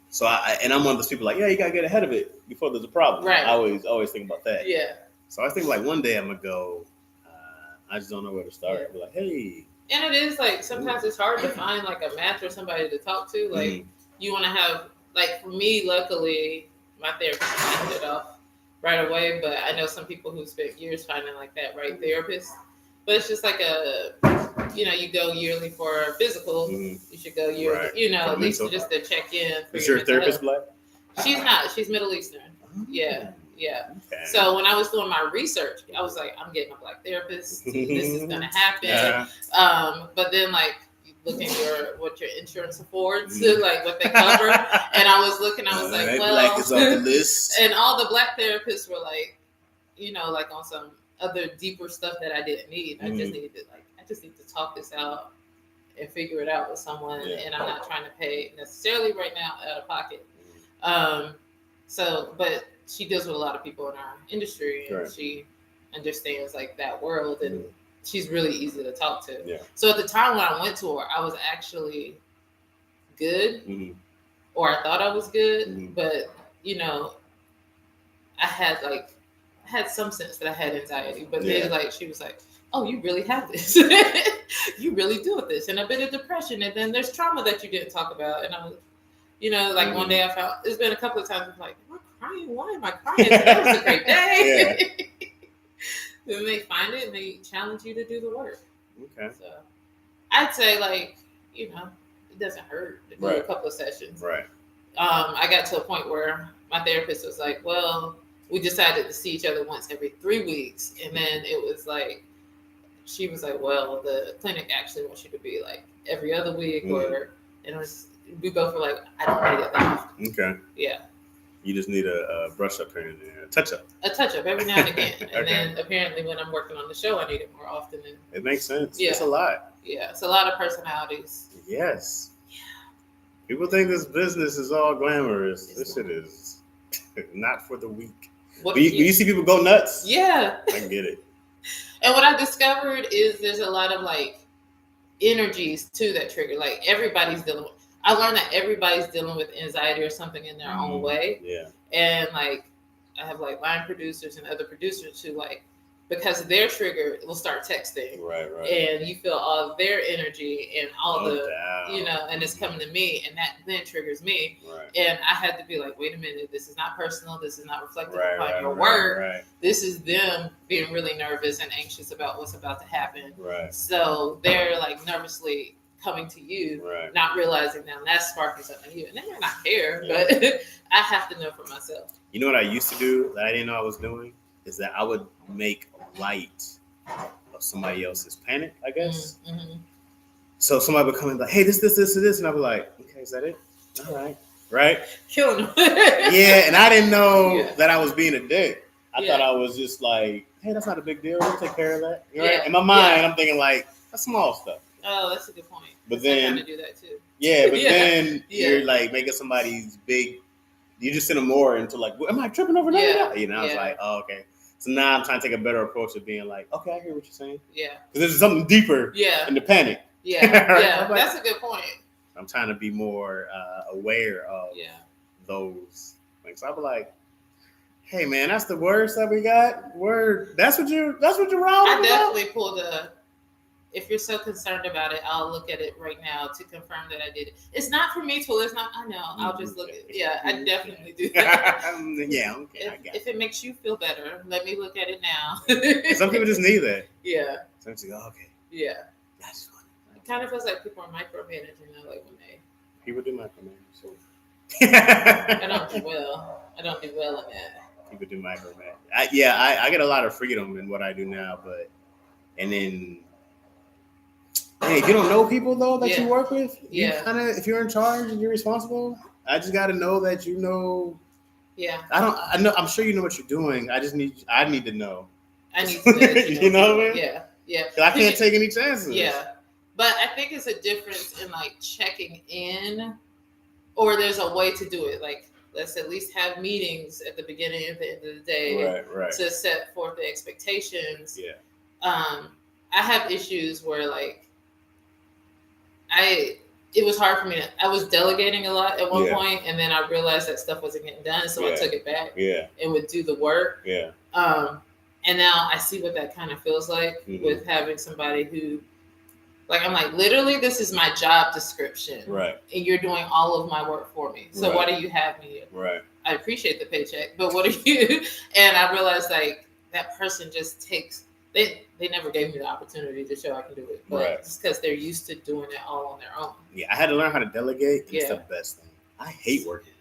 So I'm one of those people like, yeah, you gotta get ahead of it before there's a problem. Right. I always think about that. Yeah. So I think like one day I'm gonna go. I just don't know where to start. Yeah. Be like, hey. And it is like sometimes it's hard to find like a match or somebody to talk to. Like you want to have like for me, luckily my therapist knocked it off right away. But I know some people who spent years finding like that right therapist. But it's just like you go yearly for a physical. You should go yearly, at least just to check in. Is your therapist Black? She's not. She's Middle Eastern. Yeah. Yeah. Okay. So when I was doing my research, I was like, I'm getting a Black therapist. This is gonna happen. But then like you look at what your insurance affords, like what they cover, and I was like, well, Black is on the list. And all the Black therapists were like, like on some other deeper stuff that I didn't need. I just needed to talk this out and figure it out with someone, and I'm not trying to pay necessarily right now out of pocket. But she deals with a lot of people in our industry and she understands like that world and she's really easy to talk to. Yeah. So at the time when I went to her, I was actually good or I thought I was good, but I had some sense that I had anxiety, but then like, she was like, oh, you really have this. You really deal with this and a bit of depression. And then there's trauma that you didn't talk about. And I was, one day I found, it's been a couple of times I'm like, crying? Why am I crying? That was a great day. Then they find it and they challenge you to do the work. Okay. So I'd say it doesn't hurt to do a couple of sessions. Right. I got to a point where my therapist was like, well, we decided to see each other once every 3 weeks. And then it was like, she was like, well, the clinic actually wants you to be like every other week and we both were like, I don't need it that often. Okay. Yeah. You just need a brush up here and there, a touch up. A touch up every now and again. And Okay. then apparently when I'm working on the show, I need it more often. And It makes sense. Yeah. It's a lot. yeah, it's a lot of personalities. Yes. People think this business is all glamorous. This shit is not for the weak. What When you see people go nuts, Yeah. I get it. And what I discovered is there's a lot of like energies too that trigger. Like everybody's dealing with. I learned that everybody's dealing with anxiety or something in their own way. Yeah. And like I have like line producers and other producers who like because their trigger will start texting. Right. And you feel all of their energy and all No the doubt. and it's coming to me and that then triggers me. Right. And I had to be like, wait a minute, this is not personal, this is not reflective Right. upon your Right. work. Right. This is them being really nervous and anxious about what's about to happen. Right. So they're like nervously coming to you, Right. not realizing now that's sparking something in you. And they may not care, Yeah. but I have to know for myself. You know what I used to do that I didn't know I was doing? Is that I would make light of somebody else's panic, I guess. Mm-hmm. So somebody would come in like, hey, this, and I'd be like, okay, is that it? All right. Right? Killing them. Yeah, and I didn't know Yeah. that I was being a dick. I Yeah. thought I was just like, hey, that's not a big deal. We'll take care of that. Right? Yeah. In my mind, I'm thinking like, that's small stuff. Oh, that's a good point. But I then, kind of do that too. yeah, but Yeah. then Yeah. you're like making somebody's big, you just send them more into like, am I tripping over Yeah. that? You know, I was Yeah. like, oh, okay. So now I'm trying to take a better approach of being like, okay, I hear what you're saying. Yeah. Because there's something deeper Yeah. in the panic. Yeah. Right. Yeah. I'm like- That's a good point. I'm trying to be more aware of Yeah. those things. So I'll be like, hey man, that's the worst that we got. That's what you're wrong I about? definitely pulled if you're so concerned about it, I'll look at it right now to confirm that I did it. It's not for me to listen. I know. I'll just look at it. Yeah, I definitely do that. Yeah, okay, I got If it makes you feel better, let me look at it now. it. Some people just need that. Yeah. Some people go, okay, Yeah. that's fine. It kind of feels like people are micromanaging now, like when they. People do micromanage. I don't do well. I don't do well in that. People do micromanage. I get a lot of freedom in what I do now, and then, hey, if you don't know people though that you Yeah. work with, you Yeah. kind of, if you're in charge and you're responsible, I just got to know that you know. Yeah. I know. I'm sure you know what you're doing. I need to know. I need to know that You know what I mean? Yeah. Yeah. 'Cause I can't take any chances. Yeah. But I think it's a difference in like checking in, or there's a way to do it. Like, let's at least have meetings at the beginning and the end of the day Right. to set forth the expectations. Yeah. I have issues where like it was hard for me I was delegating a lot at one Yeah. point, and then I realized that stuff wasn't getting done, so I Yeah. took it back Yeah. and would do the work. Yeah. And now I see what that kind of feels like Mhm. with having somebody who, like, I'm like, literally, this is my job description, Right. and you're doing all of my work for me. So Right. why do you have me? Right. I appreciate the paycheck, but what are you? And I realized like that person just takes. They never gave me the opportunity to show I can do it, but Right. just because they're used to doing it all on their own. Yeah. I had to learn how to delegate. It's Yeah. the best thing. I hate working.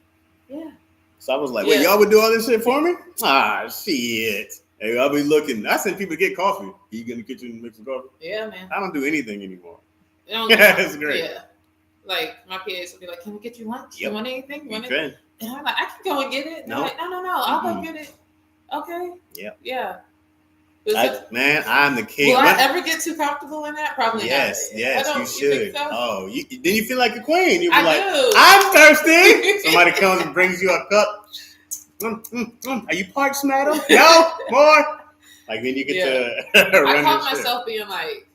Yeah. So I was like, wait, Yeah. y'all would do all this shit for me? Ah, shit. Hey, I'll be looking. I send people to get coffee. You get in the kitchen and make some coffee? Yeah, man. I don't do anything anymore. They don't It's great. Yeah. Like my PAs will be like, "Can we get you lunch? Yep. You want anything? You want it?" Okay. And I'm like, "I can go and get it." And they're No. like, no, I'll go Mm-mm. get it. Okay. Yep. Yeah. But Man, I'm the king. will I What- ever get too comfortable in that? Probably Yes, not. yes, I don't- you think should. so? Oh, then you feel like a queen. You be I like, do. I'm thirsty. Somebody comes and brings you a cup. Are you parched, madam? No, more. Like then you get to I run caught your shit. myself being like,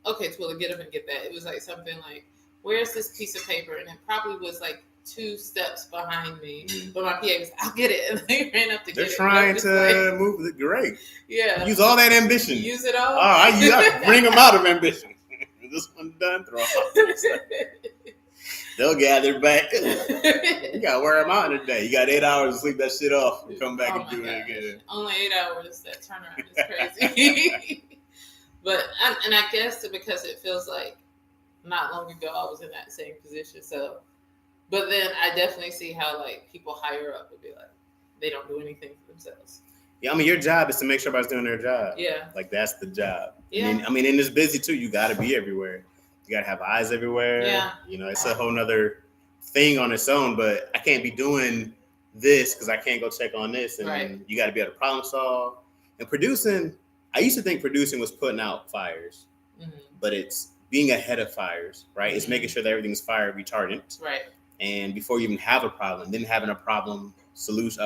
"Okay, Twilla, get up and get that." It was like something like, "Where's this piece of paper?" And it probably was like 2 steps behind me. Mhm. But my PA was, "I'll get it," and they ran up to They're get it. trying And I was just to move it. Great. yeah, Use all that ambition. use it all. Oh, I bring them out of ambition. This one done, throw 'em out. They'll gather back. You gotta wear them out in a day. You got 8 hours to sleep that shit off and come back Oh and do my it gosh. again. Only 8 hours. That turnaround is crazy. But I guess because it feels like not long ago I was in that same position. So, but then I definitely see how like people higher up would be like they don't do anything for themselves. Yeah, I mean, your job is to make sure everybody's doing their job. Yeah. Like that's the job. Yeah. And and it's busy too. You got to be everywhere. You got to have eyes everywhere. Yeah. You know, it's a whole nother thing on its own. But I can't be doing this because I can't go check on this, and Right. you got to be able to problem solve. And producing, I used to think producing was putting out fires, Mhm. but it's being ahead of fires, right? It's Mhm. making sure that everything's fire retardant, Right. and before you even have a problem, then having a problem solution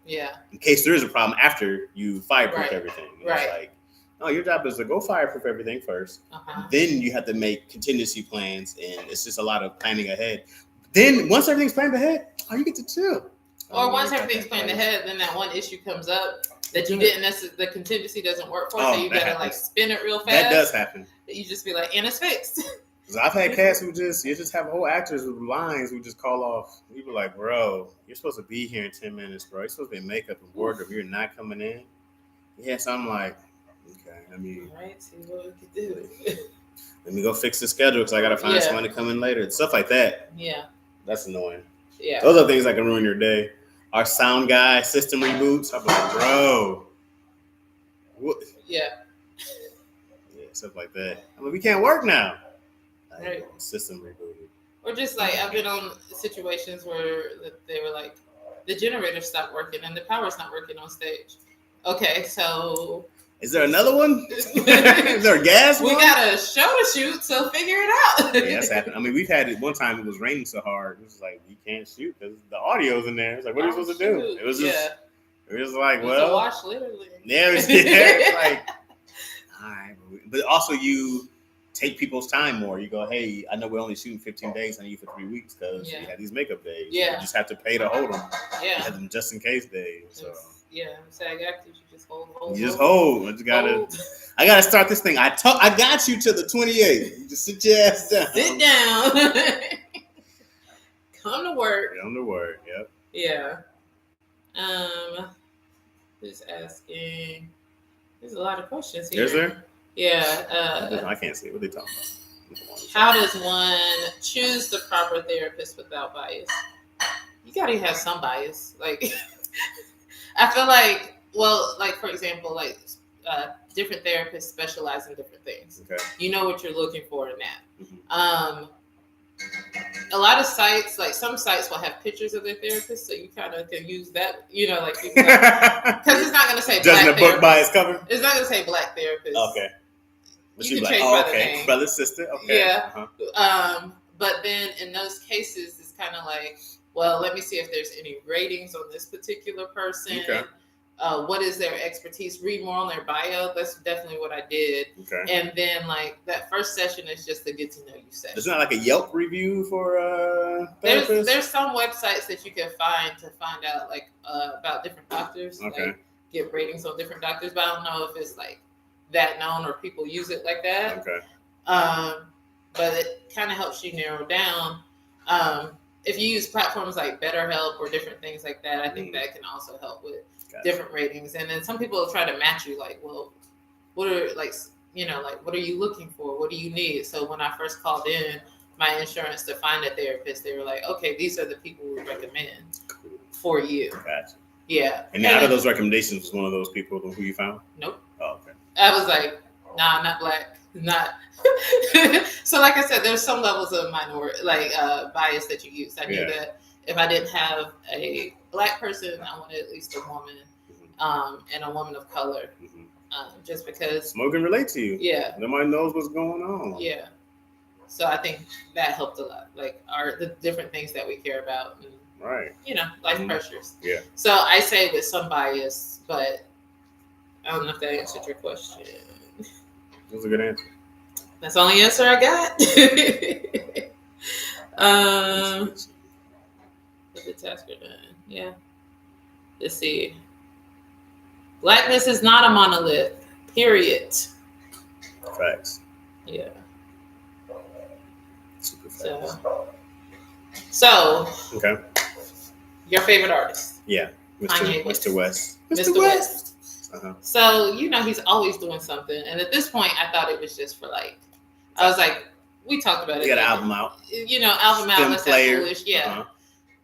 Yeah. in case there is a problem after you fireproof Right. everything. And Right. It's like, no, your job is to go fireproof everything first. Uh-huh. Then you have to make contingency plans, and it's just a lot of planning ahead. Then once everything's planned ahead, you get to chill. Or once everything's planned ahead, then that one issue comes up that you didn't necessarily, the contingency doesn't work for, so you that gotta like happens. spin it real fast. That does happen. You just be like, and it's fixed. Because I've had cats who just have whole actors with lines who just call off. We were like, bro, you're supposed to be here in 10 minutes, bro. You're supposed to be in makeup and wardrobe. You're not coming in. Yeah, so I'm like, okay, All right, see what we can do. let me go fix the schedule because I got to find someone to come in later. Stuff like that. Yeah. That's annoying. Yeah. Those are things that can ruin your day. Our sound guy system reboots. I'm like, bro. What? Yeah. Yeah, stuff like that. I mean, we can't work now. Right. System rebooted. Or just like I've been on situations where they were like, the generator stopped working and the power's not working on stage. Okay, so Is there another one? Is there a gas we one? got a show to shoot, so figure it out. Yeah, that's happened. I mean, we've had it one time. It was raining so hard. It was like we can't shoot because the audio's in there. It's like, what are you supposed to do? Shoot. It was just, it was like, It was a well, wash, literally. yeah, it's like, all right, but also you take people's time more. You go, hey, I know we're only shooting 15 days. I need you for 3 weeks because we had these makeup days. Yeah. You just have to pay to hold them. You Yeah. have them just in case days. So Yeah, SAG actors, you just hold. you just hold. I just gotta. I gotta start this thing. I got you to the 28th. You just sit your ass down. Sit down. Come to work. Come to work. Yep. Yeah. Just asking. There's a lot of questions here. Is there? Yeah. I can't see what they talking about. How does one choose the proper therapist without bias? You gotta have some bias. Like, I feel like, well, like for example, like different therapists specialize in different things. Okay. You know what you're looking for in that. Mm-hmm. A lot of sites, like some sites will have pictures of their therapists, so you kind of can use that, you know, like because it's not going to say judging black a book therapist. by its cover. It's not going to say black therapist. Okay. But You she's can like, change by the okay, name. brother, sister. Okay. Yeah. Uh-huh. But then in those cases, it's kind of like, well, let me see if there's any ratings on this particular person. Okay. What is their expertise? Read more on their bio. That's definitely what I did. Okay. And then like that first session is just to get to know you session. It's not like a Yelp review for therapists? There's some websites that you can find to find out like about different doctors. Okay. Like, get ratings on different doctors, but I don't know if it's like that known or people use it like that. Okay. But it kind of helps you narrow down. If you use platforms like BetterHelp or different things like that, I think that can also help with different ratings. And then some people will try to match you like, well, what are like, you know, like, what are you looking for? What do you need? So when I first called in my insurance to find a therapist, they were like, okay, these are the people we recommend for you. Gotcha. Yeah. And out of those recommendations was one of those people who you found? Nope. Oh, okay. I was like, nah, not black. Not. So like I said, there's some levels of minority, like bias that you use. I knew that if I didn't have a black person, I wanted at least a woman, and a woman of color, just because Smoke can relate to you. Yeah. Nobody knows what's going on. Yeah. So I think that helped a lot. Like the different things that we care about, and, Right. you know, life pressures. Yeah. So I say with some bias, but I don't know if that answered your question. That was a good answer. That's the only answer I got. The task are done. Yeah. Let's see. Blackness is not a monolith. Period. Facts. Yeah. Super facts. So Okay. your favorite artist? Yeah. Kanye Mr. West. Mr. West. Uh-huh. So, you know, he's always doing something. And at this point, I thought it was just for like, I was like, we talked about it. He got an album out. You know, album out. Let's have foolish. Yeah. Uh-huh.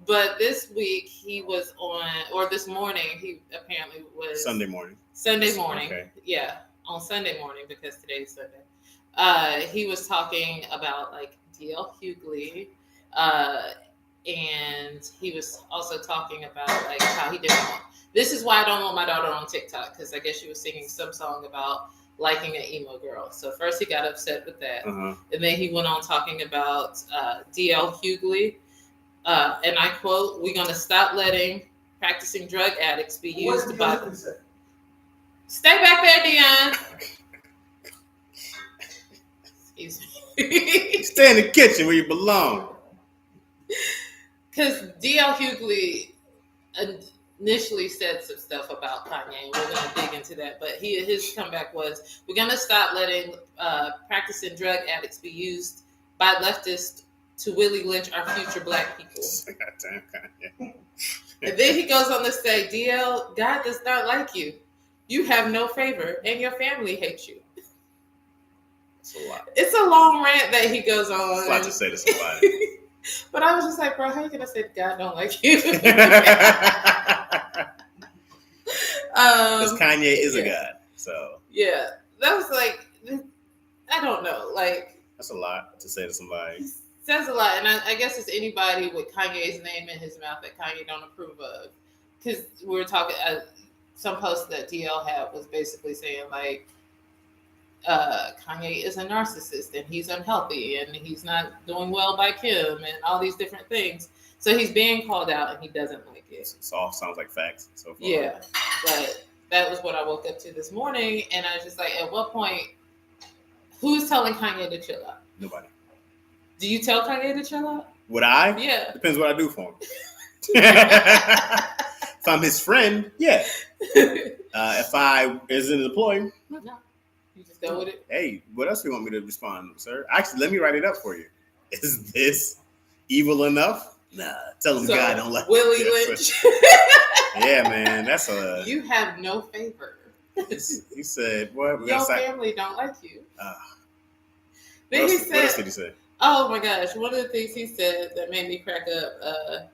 But this week he was on, or this morning, he apparently was. Sunday morning. Okay. Yeah. On Sunday morning, because today's Sunday. He was talking about like D.L. Hughley, and he was also talking about like how he didn't want. This is why I don't want my daughter on TikTok, because I guess she was singing some song about liking an emo girl. So first he got upset with that, and then he went on talking about DL Hughley, and I quote, "We're gonna stop letting practicing drug addicts be used by them." Stay back there, Dion. Excuse me. Stay in the kitchen where you belong. Because DL Hughley initially said some stuff about Kanye, and we're going to dig into that. But his comeback was, we're going to stop letting practicing drug addicts be used by leftists to Willie Lynch our future black people. Goddamn Kanye. And then he goes on to say, DL, God does not like you. You have no favor, and your family hates you. It's a lot. It's a long rant that he goes on. It's a lot to say to somebody. But I was just like, bro, how you gonna say God don't like you? Because Kanye is a god. So yeah, that was like, I don't know, like that's a lot to say to somebody. He says a lot, and I guess it's anybody with Kanye's name in his mouth that Kanye don't approve of. Because we were talking, some post that DL had was basically saying like, Kanye is a narcissist and he's unhealthy and he's not doing well by Kim and all these different things. So he's being called out and he doesn't like it. It all sounds like facts so far. Yeah, but that was what I woke up to this morning, and I was just like, at what point, who's telling Kanye to chill out? Nobody. Do you tell Kanye to chill out? Would I? Yeah. Depends what I do for him. If I'm his friend, yeah. If I is an employee, no. You just go with it? Hey, what else do you want me to respond, sir? Actually, let me write it up for you. Is this evil enough? Nah. Tell him God don't like Willie you. Lynch. Yeah, man. That's a... You have no favor. He said, what? Your family don't like you. Then what else did he say? Oh my gosh. One of the things he said that made me crack up,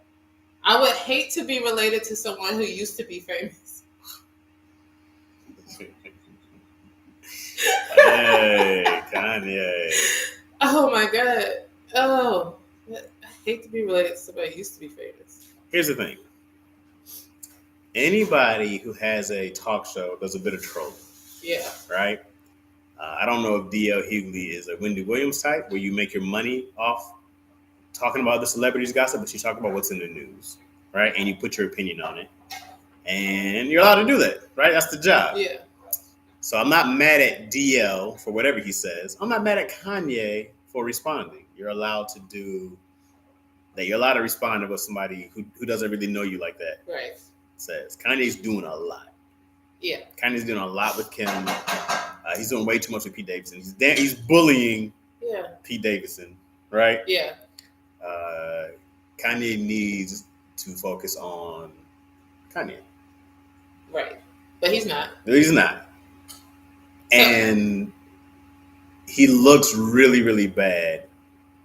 I would hate to be related to someone who used to be famous. Hey, Kanye. Oh my God. Oh, I hate to be related to somebody who used to be famous. Here's the thing. Anybody who has a talk show does a bit of trolling. Yeah. Right? I don't know if D.L. Hughley is a Wendy Williams type where you make your money off talking about the celebrities' gossip, but you talk about what's in the news, right? And you put your opinion on it. And you're allowed to do that, right? That's the job. Yeah. So I'm not mad at DL for whatever he says. I'm not mad at Kanye for responding. You're allowed to do that. You're allowed to respond to what somebody who doesn't really know you like that says. Kanye's doing a lot. Yeah. Kanye's doing a lot with Kim. He's doing way too much with Pete Davidson. He's bullying Pete Davidson, right? Yeah. Kanye needs to focus on Kanye. Right. But he's not. He's not. And he looks really, really bad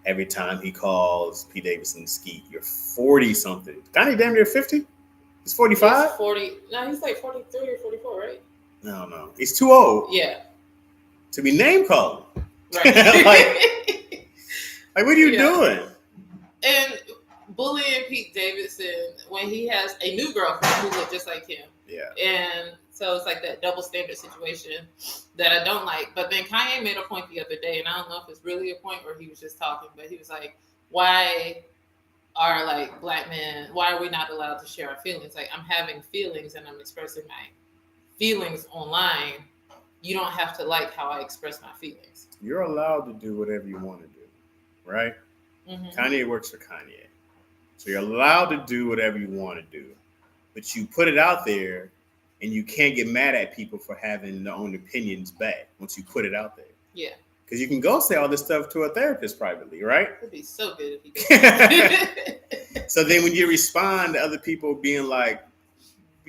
every time he calls Pete Davidson Skeet. You're 40-something. Kanye damn near 50? He's 45? He's 40. No, he's like 43 or 44, right? No. He's too old. Yeah. To be name called. Right. like, what are you doing? And bullying Pete Davidson when he has a new girlfriend who looks just like him. Yeah. And so it's like that double standard situation that I don't like. But then Kanye made a point the other day, and I don't know if it's really a point or he was just talking, but he was like, why are like black men, why are we not allowed to share our feelings? Like, I'm having feelings and I'm expressing my feelings online. You don't have to like how I express my feelings. You're allowed to do whatever you want to do, right? Mm-hmm. Kanye works for Kanye. So you're allowed to do whatever you want to do. But you put it out there and you can't get mad at people for having their own opinions back once you put it out there. Yeah. Because you can go say all this stuff to a therapist privately, right? It'd be so good if he did. So then when you respond to other people being like,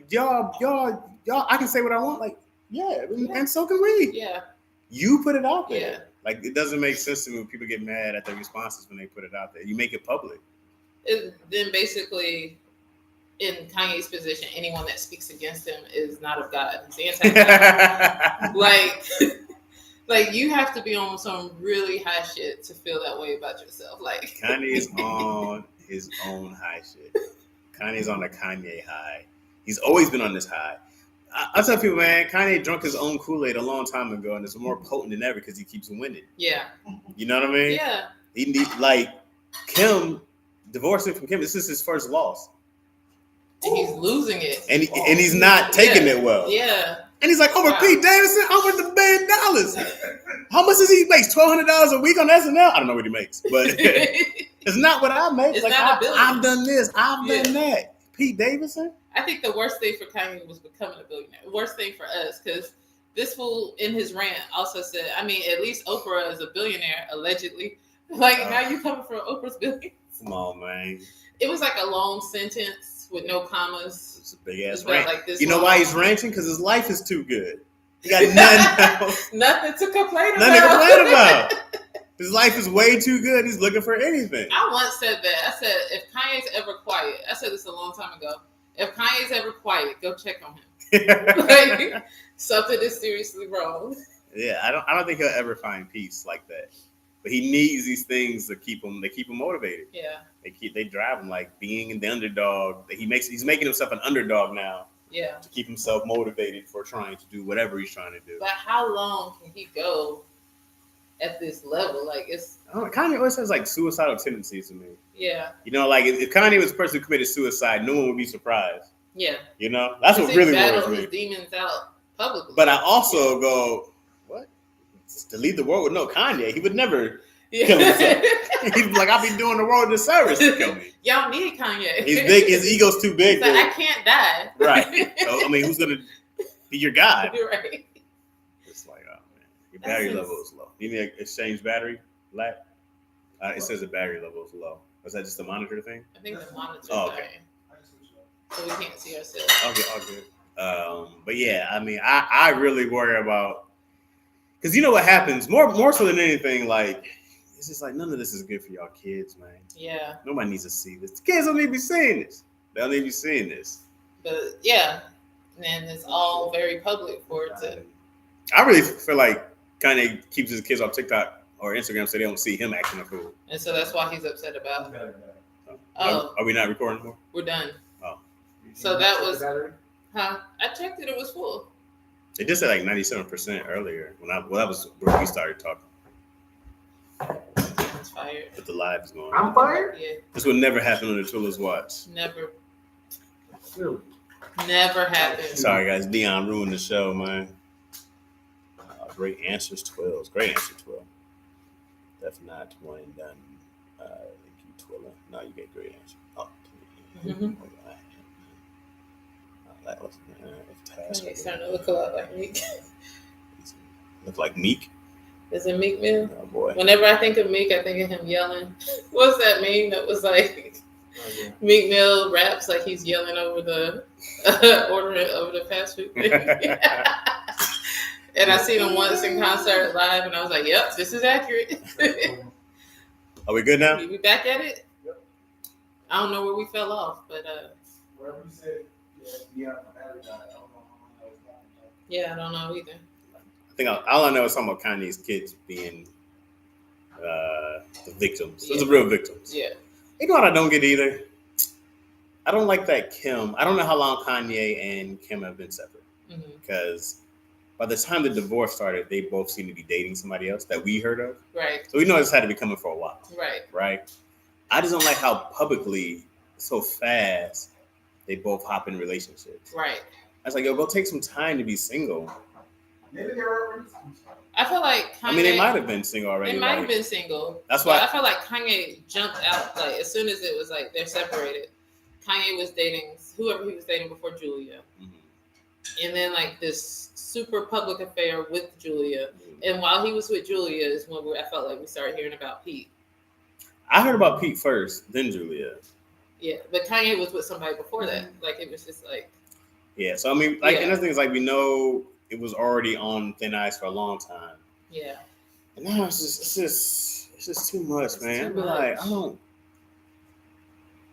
y'all, I can say what I want. Like, yeah, and so can we. Yeah. You put it out there. Yeah. Like, it doesn't make sense to me when people get mad at their responses when they put it out there. You make it public. Then basically, in Kanye's position, anyone that speaks against him is not of God. He's anti-God. like you have to be on some really high shit to feel that way about yourself. Like Kanye is on his own high shit. Kanye's on the Kanye high. He's always been on this high. I tell people, man, Kanye drunk his own Kool-Aid a long time ago, and it's more potent than ever because he keeps winning. Yeah. You know what I mean? Yeah. He like Kim, divorcing from Kim. This is his first loss, And he's losing it. and he's not taking it well. Yeah. And he's like, over Pete Davidson, over $1 billion. How much does he make? $1,200 a week on SNL? I don't know what he makes, but it's not what I make. It's like not a billion. I've done this, I've done that. Pete Davidson. I think the worst thing for Kanye was becoming a billionaire. The worst thing for us, because this fool in his rant also said, I mean, at least Oprah is a billionaire, allegedly. Like, now you coming from Oprah's billion? Come on, man. It was like a long sentence with no commas. It's a big ass about rant. like this You know long. why he's ranting? Because his life is too good. He got nothing else. Nothing to complain about. Nothing to complain about. His life is way too good. He's looking for anything. I once said that. I said, if Kanye's ever quiet, I said this a long time ago. If Kanye's ever quiet, go check on him. Like, something is seriously wrong. Yeah, I don't think he'll ever find peace like that. But he needs these things to keep him. They keep him motivated. Yeah. They drive him, like being the underdog. He's making himself an underdog now. Yeah. To keep himself motivated for trying to do whatever he's trying to do. But how long can he go at this level? Like, it's... I don't know, Kanye always has like suicidal tendencies to me. Yeah. You know, like if Kanye was the person who committed suicide, no one would be surprised. Yeah. You know, that's what he really battles worries his me. demons out publicly. But I also go, what? To lead the world with no Kanye, he would never kill himself. He'd be like, I'll be doing the world a disservice to kill me. Y'all need Kanye. He's big. His ego's too big. He's like, I can't die. Right. So I mean, who's gonna be your God? You're right. It's like, oh man, your battery level is low. You need to exchange battery, Lack? It says the battery level is low. Was that just a monitor thing? I think the monitor Oh, okay. thing. So we can't see ourselves. Okay, all good. But yeah, I mean, I really worry about, because you know what happens more so than anything, like it's just like none of this is good for y'all kids, man. Yeah. Nobody needs to see this. The kids don't need to be seeing this. They don't need to be seeing this. But yeah, and it's all very public for it to. I really feel like Kanye keeps his kids off TikTok or Instagram so they don't see him acting a fool. And so that's why he's upset about it. Oh, are we not recording more? We're done. Oh. So that was, huh? I checked it was full. It just said like 97% earlier when that was where we started talking. It's fired. But the live is going. I'm fired? Yeah, This would never happen on the Twilla's watch. never. Really? Never happened. Sorry guys, Dion ruined the show, man. Great answers, 12. Great answer, 12. That's not one and done. Thank you, Twilla. No, you get great answer. Oh, Mhm. He's starting to look a lot like Meek. Look like Meek. Is it Meek Mill? Oh boy. Whenever I think of Meek, I think of him yelling. What's that meme that was like Meek Mill raps like he's yelling over the ordering over the fast food thing. And I seen him once in concert live, and I was like, "Yep, this is accurate." Are we good now? We back at it. Yep. I don't know where we fell off, but Wherever you said, yeah, I don't know how long that was going. yeah, I don't know either. I think all I know is talking about Kanye's kids being the victims. Those are real victims. Yeah. You know what I don't get either? I don't like that Kim. I don't know how long Kanye and Kim have been separate. Because by the time the divorce started, they both seem to be dating somebody else that we heard of. Right. So we know this had to be coming for a while. Right. Right? I just don't like how publicly, so fast, they both hop in relationships. Right. I was like, yo, go take some time to be single. Maybe they were. I feel like Kanye, I mean, they might have been single already. They might have been single. That's why I feel like Kanye jumped out like as soon as it was like they're separated. Kanye was dating whoever he was dating before Julia, and then like this super public affair with Julia. And while he was with Julia is when I felt like we started hearing about Pete. I heard about Pete first, then Julia. Yeah, but Kanye was with somebody before that. Like it was just like. Yeah, so I mean, like, and the thing is, like, we know it was already on thin ice for a long time. Yeah. And now it's just too much, man. Too much. Like, I don't.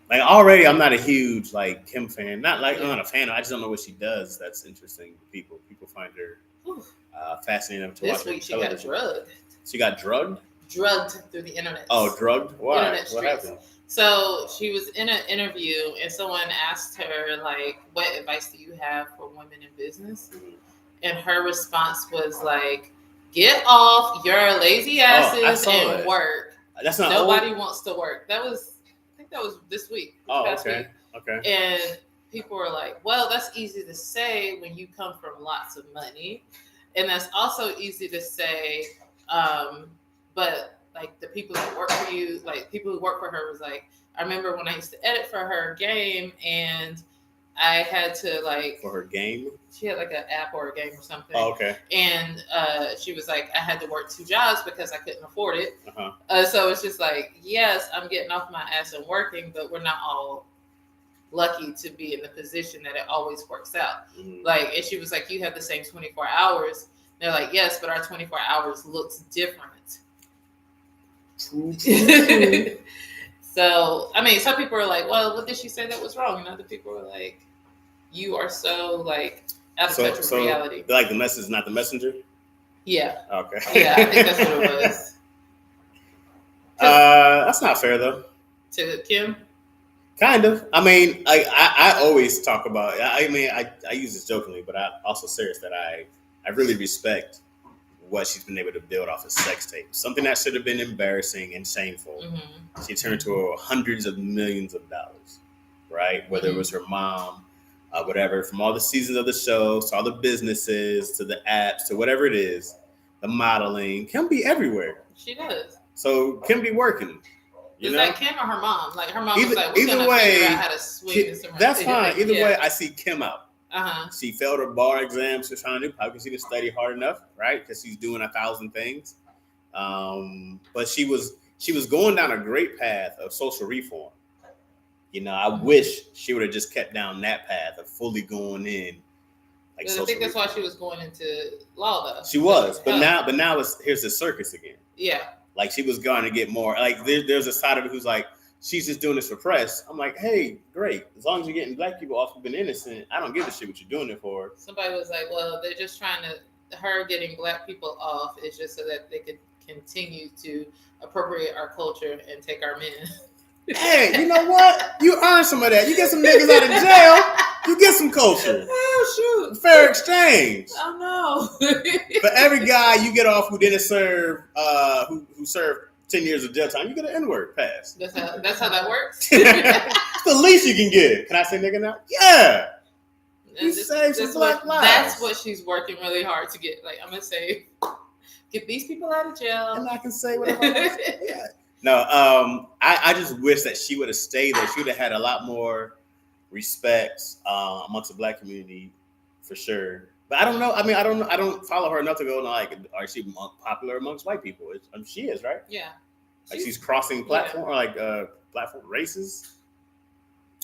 Like already, I'm not a huge like Kim fan. Not like I'm not a fan. I just don't know what she does. That's interesting to people. People find her fascinating to watch. This week she got drugged. She got drugged. drugged through the internet. Oh, drugged? Why? Internet What streets. happened? So she was in an interview, and someone asked her, like, what advice do you have for women in business? And her response was like, get off your lazy asses and work. That's not Nobody wants to work. I think that was this week. Okay. And people were like, well, that's easy to say when you come from lots of money. And that's also easy to say, but like the people that work for you, like people who work for her was like, I remember when I used to edit for her game and I had to like... For her game? She had like an app or a game or something. Oh, okay. And she was like, I had to work 2 jobs because I couldn't afford it. So it's just like, yes, I'm getting off my ass and working, but we're not all lucky to be in the position that it always works out. Like, and she was like, you have the same 24 hours. They're like, yes, but our 24 hours looks different. So, I mean, some people are like, well, what did she say that was wrong? And other people are like, you are so, like, out of touch with reality. Like the message is not the messenger? Yeah. Okay. Yeah, I think that's what it was. That's not fair, though. To Kim? Kind of. I mean, I always talk about, I mean, I use this jokingly, but I'm also serious that I really respect what she's been able to build off a sex tape. Something that should have been embarrassing and shameful. She turned to hundreds of millions of dollars, right? Whether it was her mom, whatever, from all the seasons of the show, to all the businesses, to the apps, to whatever it is, the modeling. Kim be everywhere. She does. So Kim be working. Is that Kim or her mom? Like her mom was like, we're gonna figure out how to swing this around. That's fine. Either way, I see Kim out. Uh-huh. She failed her bar exam. She's trying to do probably because she didn't study hard enough, right? Because she's doing 1,000 things. But she was going down a great path of social reform. You know, I wish she would have just kept down that path of fully going in. Like, I think that's why she was going into law, though. She was, but now here's the circus again. Yeah. Like, she was going to get more. Like, there's a side of it who's like, she's just doing this for press. I'm like, hey, great. As long as you're getting black people off who've been innocent, I don't give a shit what you're doing it for. Somebody was like, well, they're just trying to, her getting black people off is just so that they could continue to appropriate our culture and take our men. Hey, you know what? You earn some of that. You get some niggas out of jail, you get some culture. Oh, shoot. Fair exchange. Oh, no. For every guy you get off who didn't serve, who served 10 years of jail time, you get an N-word pass. That's how that works? It's the least you can get. Can I say nigga now? Yeah. You saved some black lives. That's what she's working really hard to get. Like, I'm going to say, get these people out of jail. And I can say whatever I want to say. Yeah. No, I just wish that she would have stayed there. She would have had a lot more respect amongst the black community, for sure. But I don't know. I mean, I don't follow her enough to go like, is she popular amongst white people? She is, right? Yeah. Like she's crossing platform, or like platform races.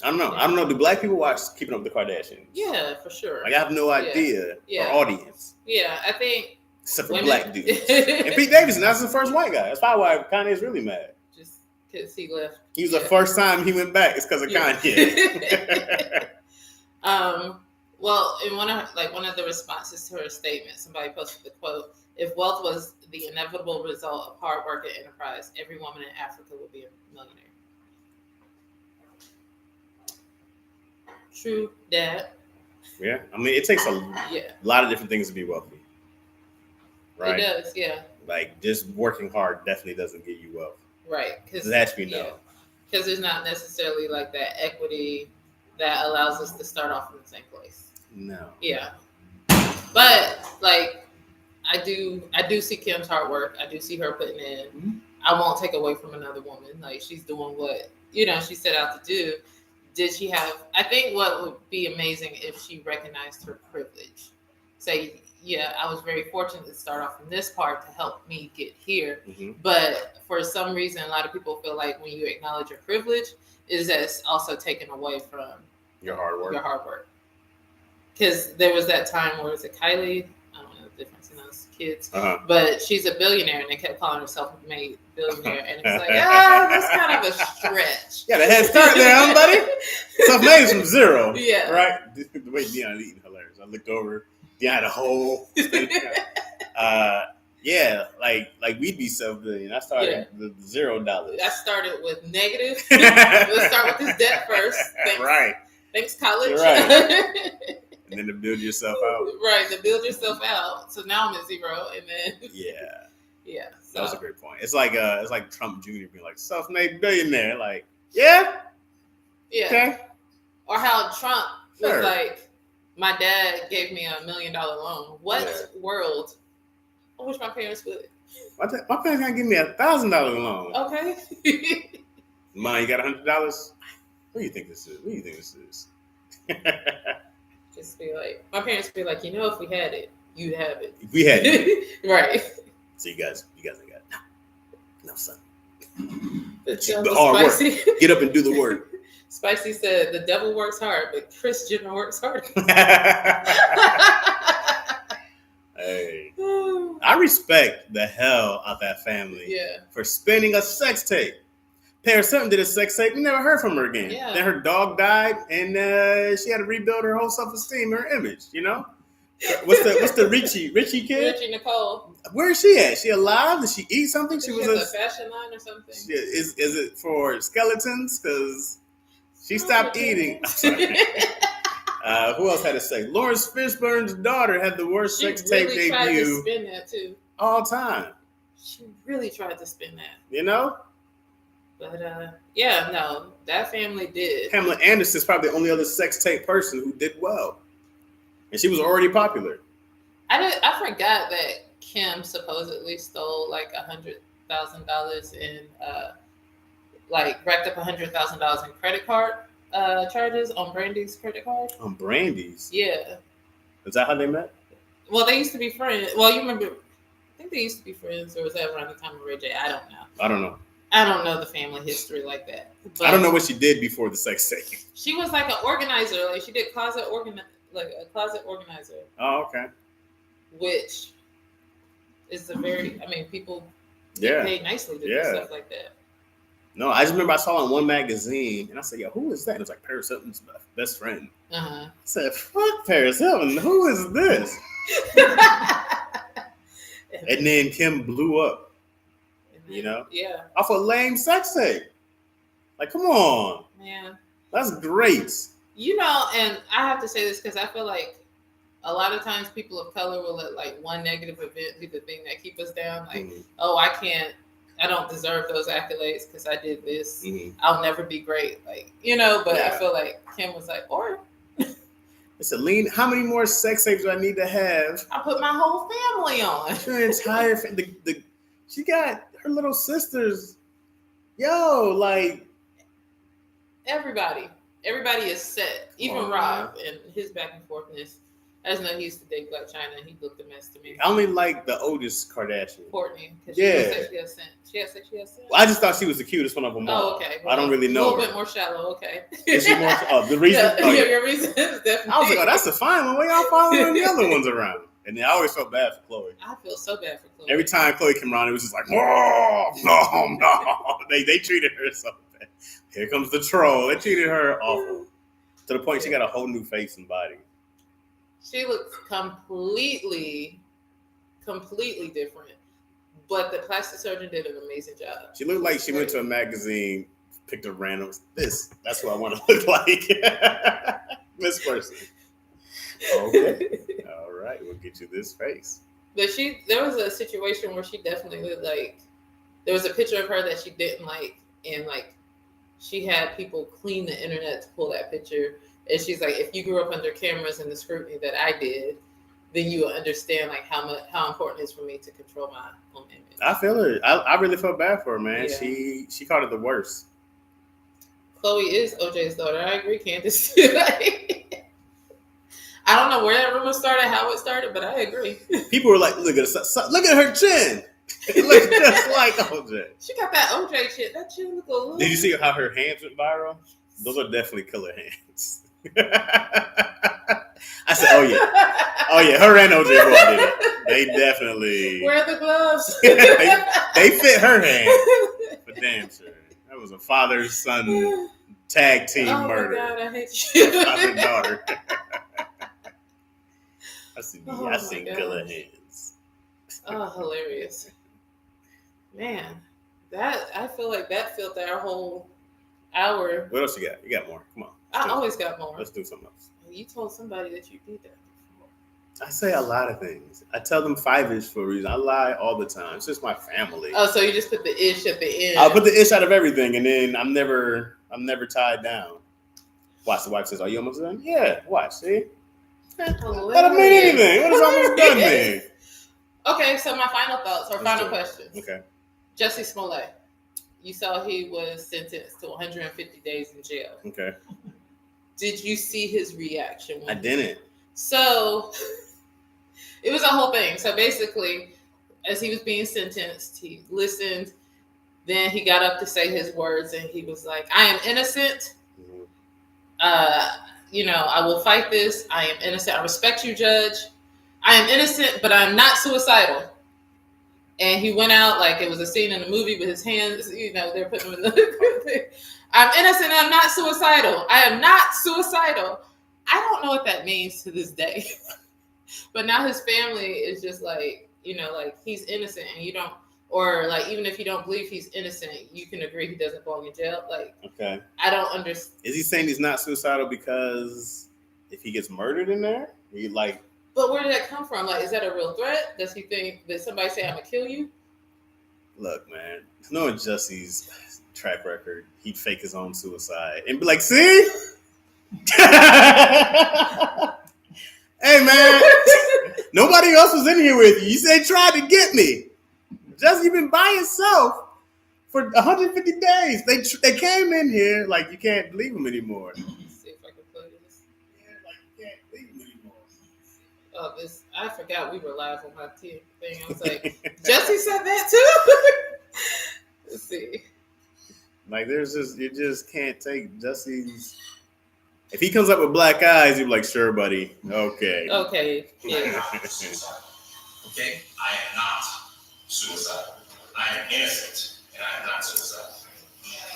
I don't know. I don't know. Do black people watch Keeping Up with the Kardashians? Yeah, for sure. Like I have no idea. Yeah. Our audience. Yeah, I think. Except for black dudes. And Pete Davidson, that's the first white guy. That's probably why Kanye's really mad. Just because he left. He was the first time he went back. It's because of Kanye. Well, in one of the responses to her statement, somebody posted the quote: "If wealth was the inevitable result of hard work and enterprise, every woman in Africa would be a millionaire." True that. Yeah, I mean, it takes a lot of different things to be wealthy. Right? It does, yeah. Like, just working hard definitely doesn't get you wealth. Right. Because that should be known. Because there's not necessarily like that equity that allows us to start off in the same place. No. Yeah. But, like, I do see Kim's hard work. I do see her putting in. Mm-hmm. I won't take away from another woman. Like, she's doing what, she set out to do. Did she have, I think what would be amazing if she recognized her privilege. Say, yeah, I was very fortunate to start off in this part to help me get here. Mm-hmm. But for some reason, a lot of people feel like when you acknowledge your privilege, is that it's also taken away from your hard work. Because there was that time where, is it Kylie? I don't know the difference in those kids. But she's a billionaire, and they kept calling her self-made billionaire. And it's like, that's kind of a stretch. Yeah, the head start there, huh, buddy? Self-made is from zero. Yeah. Right? The way Dion eating hilarious. I looked over. Dion had a whole Yeah, like we'd be self-billion. I started with $0. I started with negative. Let's start with this debt first. Thanks, Right. Thanks, college. Right. And then to build yourself out. Right, to build yourself out. So now I'm at 0, and then Yeah. So. That was a great point. It's like Trump Jr. being like self-made billionaire. Like, yeah. Okay. Or how Trump was Sure. like, my dad gave me $1 million loan. What world? I wish my parents would. My parents gonna give me $1,000 loan. Okay. Mom, you got $100? What do you think this is? Just be like, my parents would be like, if we had it, you'd have it. If we had it. Right. So you guys ain't got it. No, son. The hard Spicy. Work. Get up and do the work. Spicy said, the devil works hard, but Chris Jenner works harder. Hey. I respect the hell out that family for spinning a sex tape. Paris Hilton did a sex tape. We never heard from her again. Yeah. Then her dog died, and she had to rebuild her whole self-esteem, her image. What's the Richie kid? Richie Nicole. Where is she at? She alive? Did she eat something? She was a fashion line or something. Is it for skeletons? Because she stopped eating. I'm sorry. Who else had a sex? Lawrence Fishburne's daughter had the worst sex tape debut. She really tried to spin that too. All time. She really tried to spin that. But no, that family did. Pamela Anderson's probably the only other sex tape person who did well, and she was already popular. I forgot that Kim supposedly stole like $100,000 in racked up $100,000 in credit card charges on Brandy's credit card. On Brandy's? Yeah. Is that how they met? Well, they used to be friends. Well, you remember? I think they used to be friends, or was that around the time of Ray J? I don't know. I don't know the family history like that. But I don't know what she did before the sex tape. She was like an organizer. Like she did a closet organizer. Oh, okay. Which is people get paid nicely to do stuff like that. No, I just remember I saw it in one magazine, and I said, "Yo, who is that?" And it was like Paris Hilton's best friend. I said, "Fuck Paris Hilton. Who is this?" And then Kim blew up. Yeah. Off a lame sex tape. Like, come on. Man. That's great. And I have to say this because I feel like a lot of times people of color will let like one negative event be the thing that keep us down. Like, I don't deserve those accolades because I did this. I'll never be great. Like, but I feel like Kim was like, It's Lean. How many more sex tapes do I need to have? I put my whole family on. Her entire family. She got her little sisters. Like everybody is set. Even Rob and his back and forthness. I just know he used to date Black China and he looked a mess to me. I only like the oldest Kardashian, Courtney. She has sexually ascent. Well, I just thought she was the cutest one of them all. Oh, okay. Well, I don't really know. A little bit more shallow. Okay. Is she more? The reason. Your reason is definitely. I was like, that's a fine one. Why y'all following the other ones around? And then I always felt bad for Chloe. I feel so bad for Chloe. Every time Chloe came around, it was just like, no. They treated her so bad. Here comes the troll. They treated her awful. To the point she got a whole new face and body. She looks completely different. But the plastic surgeon did an amazing job. She looked like she went to a magazine, picked a random, that's what I want to look like. This person. Okay. All right. We'll get you this face. But there was a situation where she definitely looked like, there was a picture of her that she didn't like. And like, she had people clean the internet to pull that picture. And she's like, if you grew up under cameras and the scrutiny that I did, then you will understand like how important it is for me to control my own image. I feel her. I really felt bad for her, man. Yeah. She caught it the worst. Chloe is OJ's daughter. I agree, Candace. I don't know where that rumor started, how it started, but I agree. People were like, look at her chin. It looks just like OJ. She got that OJ shit. That chin look a little. Did you see how her hands went viral? Those are definitely killer hands. I said, oh yeah, her and OJ both did it. They definitely wear the gloves. they fit her hand for damn sure. That was a father-son tag team murder. Oh my God, I hate you. Father daughter. I seen killer hands. Oh, hilarious. Man, that I feel like that filled our whole hour. What else you got? You got more? Come on. I always got more. Let's do something else. You told somebody that you did that before. I say a lot of things. I tell them 5-ish for a reason. I lie all the time. It's just my family. Oh, so you just put the ish at the end. I'll put the ish out of everything, and then I'm never tied down. Watch, the wife says, "Are you almost done?" Yeah. Watch. See. That don't mean anything. What does almost done mean? Okay, so my final thoughts or final questions. Okay. Jussie Smollett. You saw he was sentenced to 150 days in jail. Okay. Did you see his reaction? I didn't. So it was a whole thing. So basically, as he was being sentenced, he listened. Then he got up to say his words, and he was like, "I am innocent. I will fight this. I am innocent. I respect you, Judge. I am innocent, but I'm not suicidal." And he went out like it was a scene in the movie with his hands, they're putting him in the I'm innocent, I'm not suicidal. I am not suicidal. I don't know what that means to this day. But now his family is just like, like he's innocent and you don't, or like even if you don't believe he's innocent, you can agree he doesn't belong in jail. Like, okay. I don't understand. Is he saying he's not suicidal because if he gets murdered in there, he like. But where did that come from? Like, is that a real threat? Does he think that somebody say I'm gonna kill you? Look, man, knowing Jussie's track record, he'd fake his own suicide and be like, "See, hey man, nobody else was in here with you. You said tried to get me. Jussie been by himself for 150 days. They came in here like you can't believe him anymore." See if I can play this. Yeah, like you can't believe him anymore. Oh, I forgot we were live on my thing. I was like, Jussie said that too? Let's see. Like, you just can't take Jussie's. If he comes up with black eyes, you'd be like, "Sure, buddy. Okay." Okay. Yeah. Okay? I am not suicidal. I am innocent, and I am not suicidal.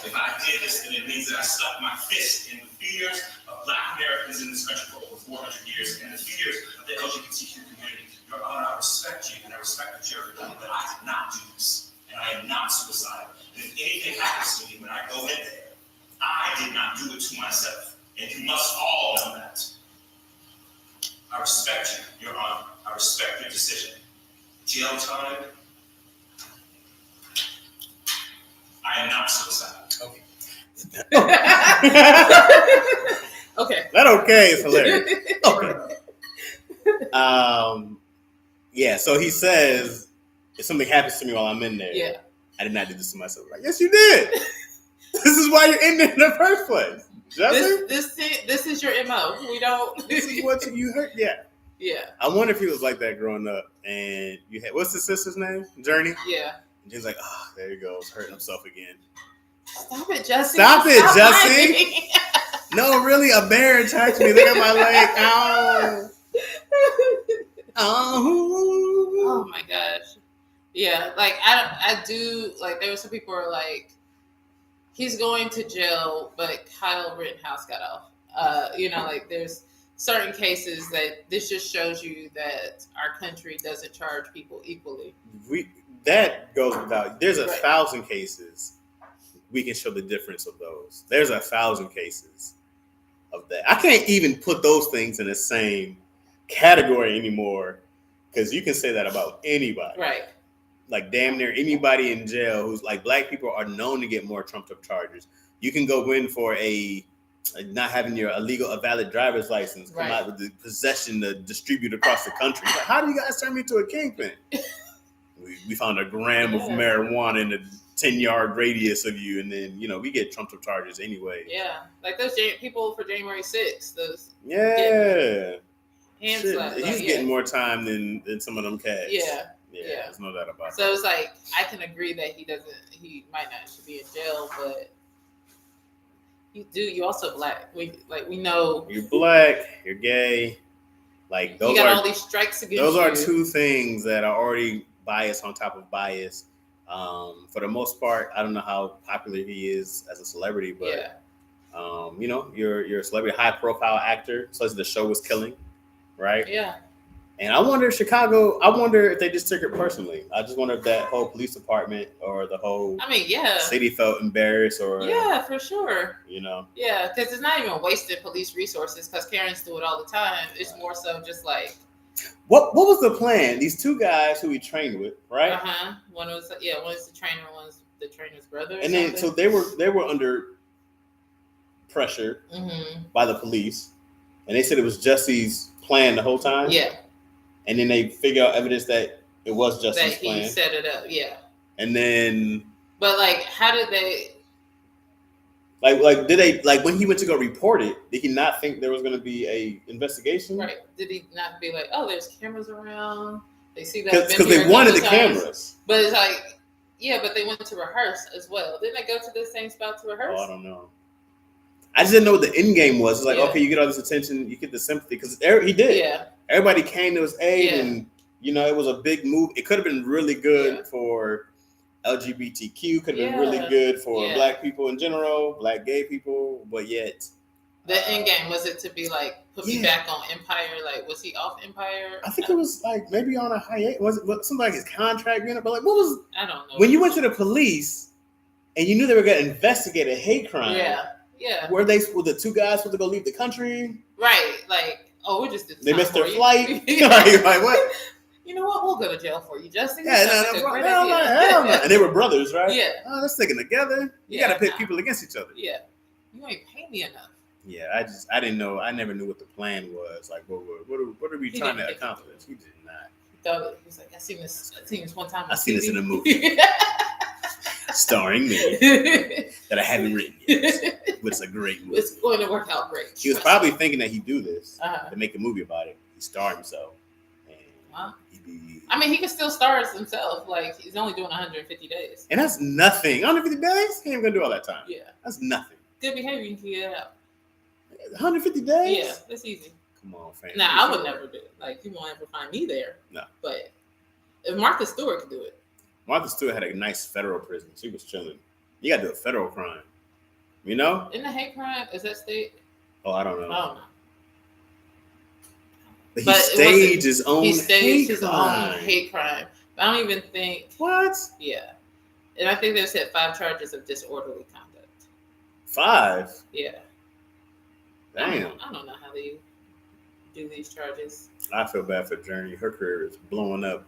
If I did this, then it means that I stuck my fist in the fears of Black Americans in this country for over 400 years, and the fears of the LGBTQ community. Your Honor, I respect you, and I respect the jury, but I did not do this, and I am not suicidal. And if anything happens to me when I go in there, I did not do it to myself, and you must all know that. I respect you, Your Honor. I respect your decision. Jail time. I am not suicidal. Okay. Okay. That okay is hilarious. Okay. Yeah, so he says, if something happens to me while I'm in there, Yeah. I did not do this to myself. Like, yes, you did. This is why you're in there in the first place. Jussie? This is your MO. We don't. This is what you heard. Yeah. Yeah. I wonder if he was like that growing up. And you had, what's the sister's name? Journey? Yeah. And he's like, oh, there he goes, hurting himself again. Stop it, Jussie. Stop it, Jussie. lying. No, really, a bear attacked me. They got my leg. Ow. Oh my gosh. Yeah, like I do like there were some people who are like, he's going to jail, but Kyle Rittenhouse got off. Like there's certain cases that this just shows you that our country doesn't charge people equally. That goes without. There's a Right. 1,000 cases. We can show the difference of those. There's 1,000 cases of that. I can't even put those things in the same category anymore because you can say that about anybody. Right. Like damn near anybody in jail who's like black people are known to get more trumped up charges. You can go in for not having a valid driver's license, come Right. out with the possession to distribute across the country. Like, how do you guys turn me to a kingpin? we found a gram of marijuana in a 10-yard radius of you, and then we get trumped up charges anyway. Yeah, like those people for January 6th, those Yeah. hand Shit, slaps. he's like, getting more time than some of them cats. Yeah. Yeah, there's no doubt about that. So it's like I can agree that he might not should be in jail, but you also black. We know You're black, you're gay. Like those you got are all these strikes against those you. are two things that are already bias on top of bias. For the most part, I don't know how popular he is as a celebrity, but Yeah. you're a celebrity, high profile actor. So the show was killing, right? Yeah. And I wonder if they just took it personally. I just wonder if that whole police department or the whole I mean, yeah. city felt embarrassed or Yeah, for sure. you know. Yeah, because it's not even wasted police resources because Karens do it all the time. It's more so just like What was the plan? These two guys who he trained with, right? One was the trainer, one's the trainer's brother. And then so they were under pressure by the police, and they said it was Jesse's plan the whole time. Yeah. And then they figure out evidence that it was Jesse's plan. He set it up. Yeah. And then. But like, how did they? Like did they when he went to go report it? Did he not think there was going to be a investigation? Right? Did he not be like, oh, there's cameras around? They see that because they wanted the cameras. But it's like, yeah, but they went to rehearse as well. Didn't they go to the same spot to rehearse? Oh, I don't know. I just didn't know what the end game was. It's like, okay, you get all this attention, you get the sympathy because he did. Yeah. Everybody came to his aid, and it was a big move. It could have been really good for LGBTQ. Could have been really good for Black people in general, Black gay people, but yet the end game was it to be like put me back on Empire? Like, was he off Empire? I think it was like maybe on a hiatus. Was it something like his contract? But like, what was? I don't know. When you went to the police and you knew they were going to investigate a hate crime. Yeah. Were the two guys supposed to go leave the country? Right. Like, we just did. They missed their flight. like what? You know what? We'll go to jail for you, Justin. Yeah, no. And they were brothers, right? Yeah. Oh, let's stick it together. You got to pit people against each other. Yeah. You ain't pay me enough. Yeah, I didn't know. I never knew what the plan was. Like, what are we trying to accomplish? He did not. He thought he was like, I seen this one time. I seen this in a movie. Starring me that I haven't written yet. But it's a great movie. It's going to work out great. He was probably thinking that he'd do this to make a movie about it. He starred himself. And he can still star as himself. Like, he's only doing 150 days. And that's nothing. 150 days? He ain't gonna do all that time. Yeah. That's nothing. Good behavior, you can get it out. 150 days? Yeah, that's easy. Come on, fam. Nah, I would never do it. Like, you won't ever find me there. No. But if Martha Stewart could do it. Martha Stewart had a nice federal prison. She was chilling. You got to do a federal crime. You know? Isn't a hate crime? Is that state? Oh, I don't know. I don't know. But he staged his own hate crime. But I don't even think. What? Yeah. And I think they said 5 charges of disorderly conduct. 5? Yeah. Damn. I don't know how they do these charges. I feel bad for Journey. Her career is blowing up.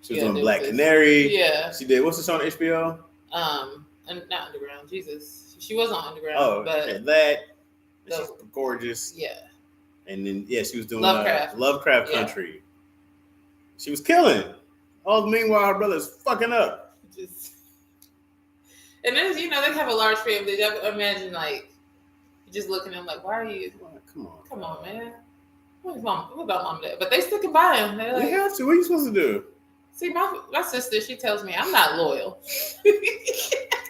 She was doing Black Canary. Yeah. She did. What's the show on HBO? Not Underground. Jesus. She was on Underground. Oh, but that. She's gorgeous. Yeah. And then she was doing Lovecraft Country. She was killing. All meanwhile, her brother's fucking up. And then they have a large family. Imagine like you just looking at them like, why are you? Come on, man. What about mom and dad? But they sticking by him. They're like, they have to. What are you supposed to do? See, my sister, she tells me I'm not loyal.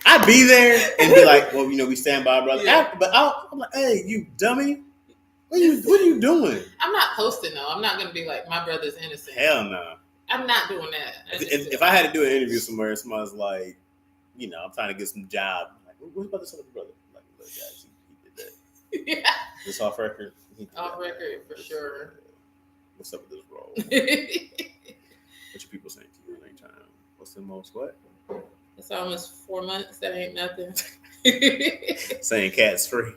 I'd be there and be like, well, we stand by our brother. Yeah. But I'm like, hey, you dummy. What are you doing? I'm not posting though. I'm not gonna be like my brother's innocent. Hell no. I'm not doing that. If I had to do an interview somewhere, someone's like, I'm trying to get some job. Like, what's about this other brother? Like, look, guys, he did that. Yeah. This off record. Off record for sure. What's up with this role? What your people saying to you in time? What's the most what? It's almost 4 months. That ain't nothing. Saying cat's free.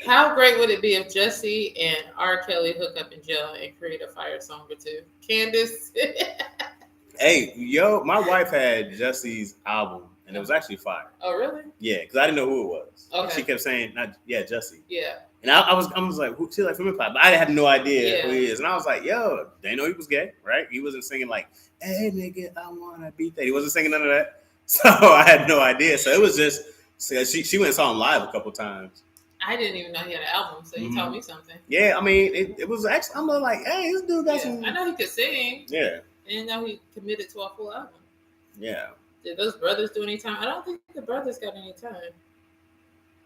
How great would it be if Jesse and R. Kelly hook up in jail and create a fire song or two? Candace. Hey, my wife had Jesse's album, and it was actually fire. Oh, really? Yeah, because I didn't know who it was. Okay. And she kept saying, Jesse. Yeah. And I was like, who? She's like, from hip hop. But I had no idea who he is. And I was like, yo, they know he was gay, right? He wasn't singing like, hey, nigga, I want to beat that. He wasn't singing none of that. So I had no idea. So it was just, she went and saw him live a couple times. I didn't even know he had an album, so you told me something. Yeah, I mean, it was actually, I'm like, hey, this dude got some. I know he could sing. Yeah. I didn't know he committed to a full album. Yeah. Did those brothers do any time? I don't think the brothers got any time.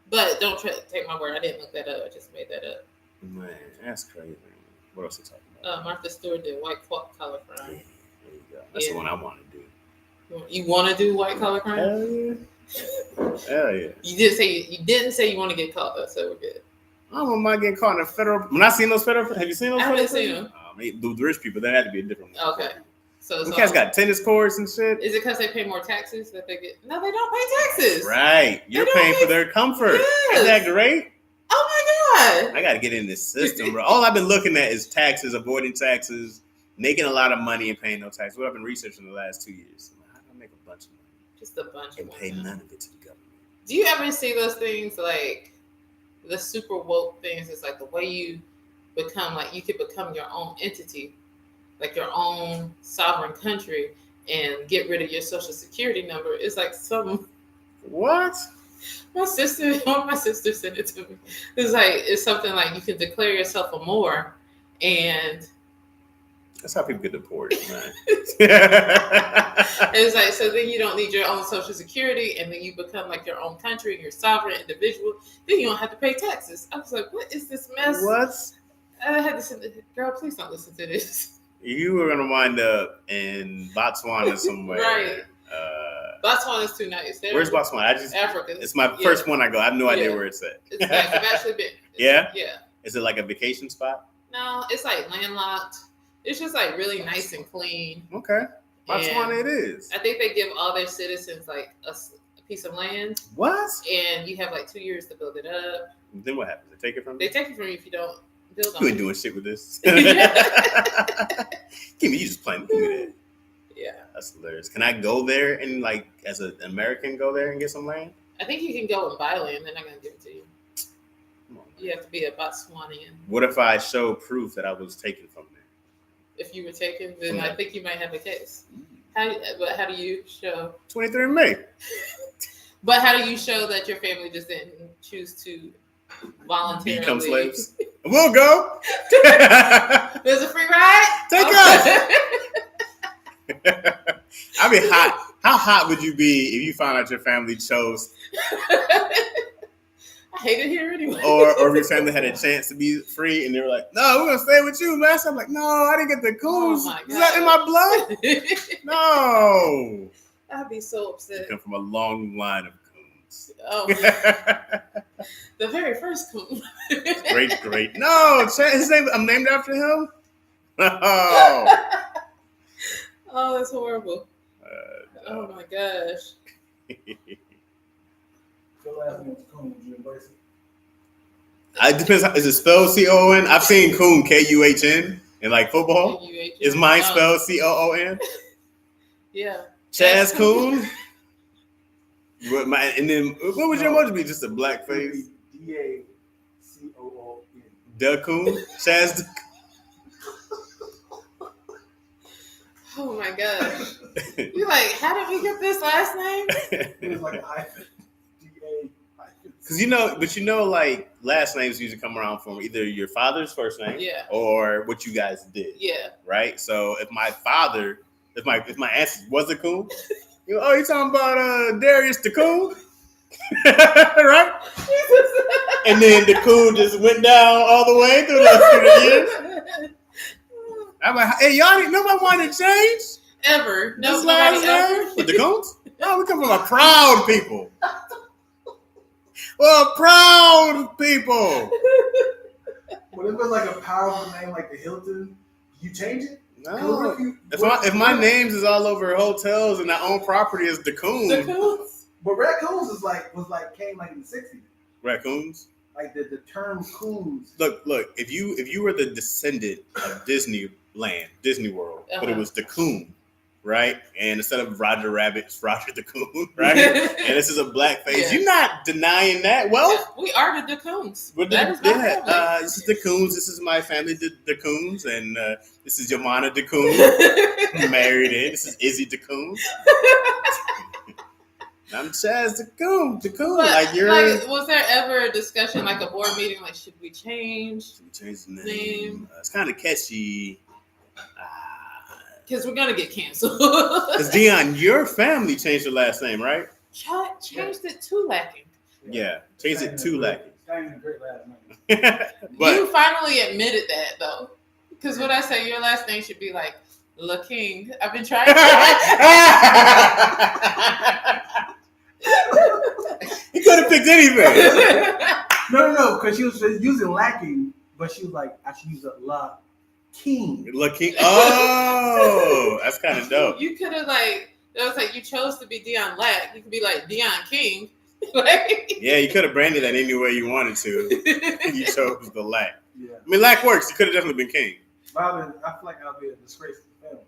But don't take my word. I didn't look that up. I just made that up. Man, that's crazy. What else are you talking about? Martha Stewart did White Collar Crime. Yeah, there you go. That's the one I want to do. You want to do White Collar Crime? Hell yeah. Hell yeah. You didn't say you want to get caught though, so we're good. I don't mind getting caught in a federal. When I seen those federal, have you seen those? I haven't seen them. Oh mean, the rich people, there had to be a different one. Okay. So Them cats got tennis courts and shit. Is it because they pay more taxes that they get? No, they don't pay taxes. Right. You're don't paying pay- for their comfort. Yes. Isn't that great? Oh my God. I got to get in this system, bro. All I've been looking at is taxes, avoiding taxes, making a lot of money and paying no taxes. What I've been researching the last 2 years. How do I make a bunch of money Just a bunch and of pay money. none of it to the government? Do you ever see those things like the super woke things? It's like the way you become, like you could become your own entity, like your own sovereign country, and get rid of your social security number. It's like some. What? My sister sent it to me. It's something like you can declare yourself a Moor, and That's how people get deported, man. it's like, so then you don't need your own social security, and then you become like your own country and you're sovereign individual. Then you don't have to pay taxes. I was like, what is this mess? What? I had to send it. Girl, please don't listen to this. You were gonna wind up in Botswana somewhere. Right. Botswana's too nice. Where's Botswana? Africa. It's my first one I go. I have no idea where it's at. It's nice. I've actually been. Yeah? Yeah. Is it like a vacation spot? No, it's like landlocked. It's just like really nice and clean. Okay. Botswana And it is. I think they give all their citizens like a piece of land, What? and you have like 2 years to build it up. Then what happens? They take it from They you? take it from you if you don't build on You ain't it. doing shit with this. Give me, you just playing. Give me that. Yeah. That's hilarious. Can I go there and like as an American go there and get some land? I think you can go and buy land. They're not going to give it to you. Come on, man. You have to be a Botswanian. What if I show proof that I was taken from there? If you were taken, then Okay. I think you might have a case. But how do you show? 23 May. But how do you show that your family just didn't choose to voluntarily Become slaves. We'll go. There's a free ride. Take us. I mean, hot. How hot would you be if you found out your family chose, I hate it here anyway. or if your family had a chance to be free and they were like, "No, we're gonna stay with you, man." So I'm like, "No, I didn't get the coons. Oh my Is that in my blood? No." I'd be so I upset. come from a long line of coons. Oh, the very first coon. Great. No, his name. I'm named after him. Oh. Oh, that's horrible. Oh my gosh. Your last name's Coon. Would you embrace it? It depends. Is it spelled C-O-O-N? I've seen Coon K-U-H-N in like football. Is mine spelled C-O-O-N? Yeah. Chaz Coon? And then what would your emoji be? Just a black face? D-A-C-O-O-N. Duh Coon? Chaz Oh my gosh. You're like, how did we get this last name? It was like a hyphen. D-A hyphen. Because like last names usually come around from either your father's first name Yeah. or what you guys did. Yeah. Right? So if my ancestor was a Coon, you're talking about Darius the Coon? Right? And then the Coon just went down all the way through the years. I'm like, hey, y'all didn't nobody wanted to change? Ever. This No, last nobody name? ever. With the Coons? No, we come from a proud people. Well, proud people. What if it was like a powerful name like the Hilton? You change it? No. If my names is all over hotels and I own property is the The Coon. coons. But raccoons came like in the 60s. Raccoons. Like the term coons. Look, if you were the descendant of Disneyland, Disney World, but it was the Coon, right? And instead of Roger Rabbit, it's Roger the Coon, right? And this is a black face. Yeah. You're not denying that. Well, We are the Coons. We're That is my family. this is the Coons. This is my family, the Coons, and this is Yamana the Coon, married in. This is Izzy the Coon. I'm Chaz the Coon. The Coon, But, like you're. was there ever a discussion, like a board meeting, like should we change? Change the name. Name. It's kind of catchy. Because we're gonna get canceled. Because Dion, your family changed your last name, right? Changed it to Lacking. Yeah, changed it to Lacktoast. That ain't a great last name. But You finally admitted that though, because when I say your last name should be like La King, I've been trying to. He could have picked anything. No, because she was using lacking, but she was like, I should use a la King. Lucky. Oh, that's kind of dope. You could have that was you chose to be Dion Lack. You could be like Dion King. Like, Yeah, you could have branded that any way you wanted to. You chose the Lack. Yeah. I mean, Lack works. You could have definitely been King. I feel like I'll be a disgrace to the family.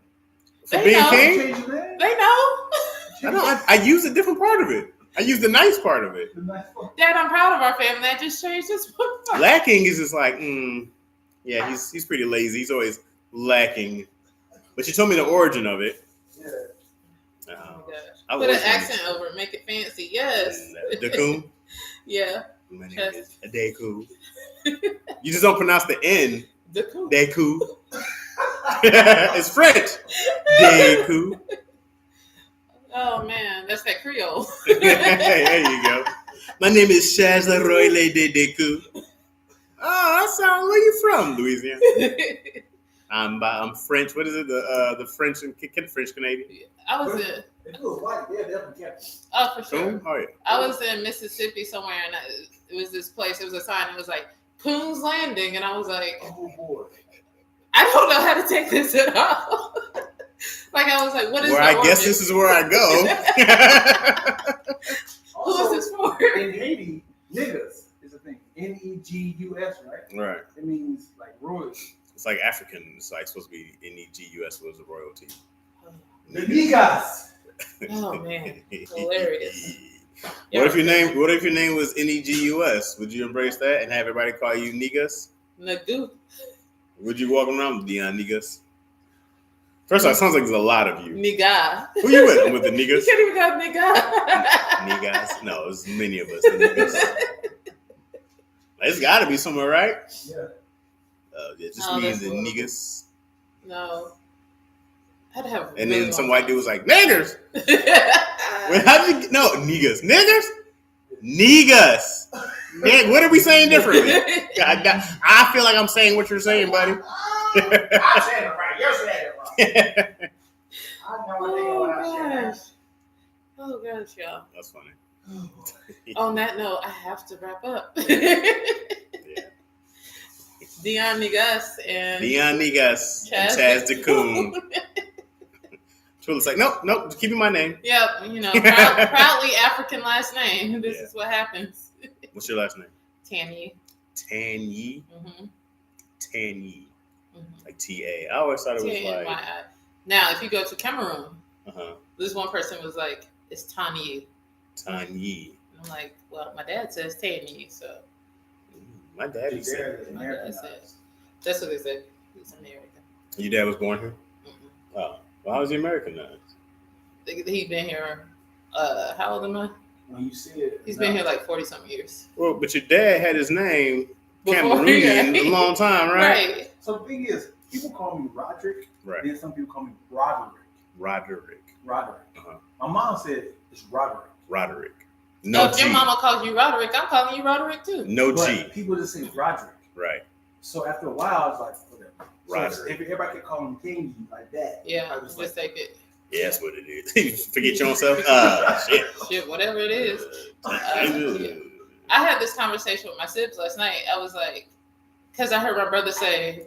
For They being know. King? Change your name? They know. I used a different part of it. I used the nice part of it. The nice one. Dad, I'm proud of our family. That just changed this one. Lacking is just like, yeah, he's pretty lazy. He's always lacking. But you told me the origin of it. Yeah. Oh my gosh. I Put an was accent over it, make it fancy. Yes. Deku. Yeah. My name Chaz. is Deku. You just don't pronounce the N. Deku. Deku. It's French. Deku. Oh man, that's that Creole. Hey, there you go. My name is Chaz de Deku. Oh, that sounds. Where you from, Louisiana? I'm French. What is it? The French and French Canadian. I was in. If it was white, yeah, definitely kept it. Oh, for sure. Oh yeah. I was in Mississippi somewhere, and it was this place. It was a sign. It was like Coon's Landing, and I was like, Oh boy. I don't know how to take this at all. Like I was like, what is? Well, the I guess origin? this is where I go. Who is this for? In Haiti, niggas is a thing. Negus, right? Right. It means like royalty. It's like African. It's like supposed to be Negus was a royalty. The niggas. Oh man, hilarious. What if your name was Negus? Would you embrace that and have everybody call you Negus? Nagu. Would you walk around with Dion Negus? First of all, it sounds like there's a lot of you. Niga. Who you with? I'm with the You Negus. can't even go Niga. Negus? No, there's many of us. The Negus. It's got to be somewhere, right? Yeah. Yeah, just Oh, me and that's the horrible. Negus. No. I'd have. And really then some long white dude was like, "Niggers." time. Wait, how did you no Negus? Niggers? Negus. What are we saying differently? I feel like I'm saying what you're saying, buddy. I said it right. You said it right. I know what they Oh what I gosh. Oh gosh, y'all. That's funny. On that note, I have to wrap up. Yeah. Dion Negus and Dion Negus and Chaz the Coon. Truly's like, nope, keep my name. Yep, proudly African last name. This is what happens. What's your last name? Tanyi. Tanyi. Mm-hmm. Tanyi. Mm-hmm. Like T-A. I always thought it was like. T-A-N-Y-I. Now, if you go to Cameroon, Uh-huh. this one person was like, it's Tanyi. Tanyi. And I'm like, well, my dad says Tanyi, so My daddy said. It's my dad Americanized. said. That's what they said. He's American. Your dad was born here? Mm-mm. Oh. Well, how was he Americanized? He's been here, how old am I? When you see it, He's been here like 40-something years. Well, but your dad had his name Before, Cameroonian yeah. a long time, right? Right. So the thing is, people call me Roderick, Right. and then some people call me Roderick. Roderick. Uh-huh. My mom said it's Roderick. Roderick. So No if G. your mama calls you Roderick, I'm calling you Roderick too. No But G. people just say Roderick. Right. So after a while, I was like, whatever. Roderick. So if everybody kept calling me King like that, Yeah, I was just like, take it. Yeah, that's what it is. Forget your own self? Shit. Shit, whatever it is. Yeah. I had this conversation with my siblings last night. I was like, because I heard my brother say,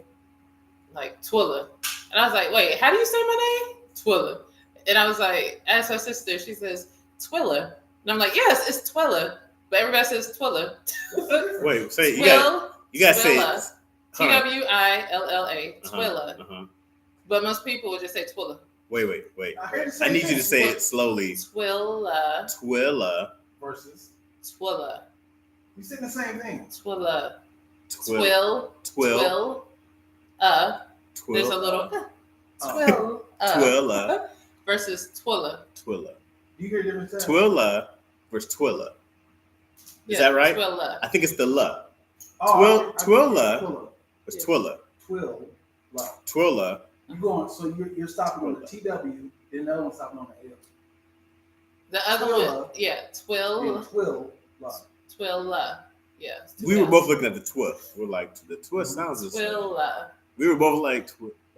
like, Twilla. And I was like, wait, how do you say my name? Twilla. And I was like, asked my sister, she says, Twilla. And I'm like, yes, it's Twilla. But everybody says Twilla. Wait, say you Twill, got to say Twilla. it. Hold on. Twilla. Twilla. Uh-huh. But most people would just say Twilla. Wait. I heard the same I need you thing. to say it slowly. Twilla. Twilla. Versus, Twilla. you said the same thing. Twilla. Twill. Twill. There's a little Twill. Twilla. Versus Twilla. Twilla. You hear different sounds. Twilla versus Twilla. Yeah, that right? Twilla. I think it's the la. Oh, Twilla. It's Yeah. Twilla. Twill. Right. Twilla. You going? So you're stopping on the TW, then the other one stopping on the L. The other Twilla. one, yeah, Then Twill. Twill. Right. Twilla. Yeah. We were both looking at the twist. We're like, the twist sounds the same. Twilla. We were both like,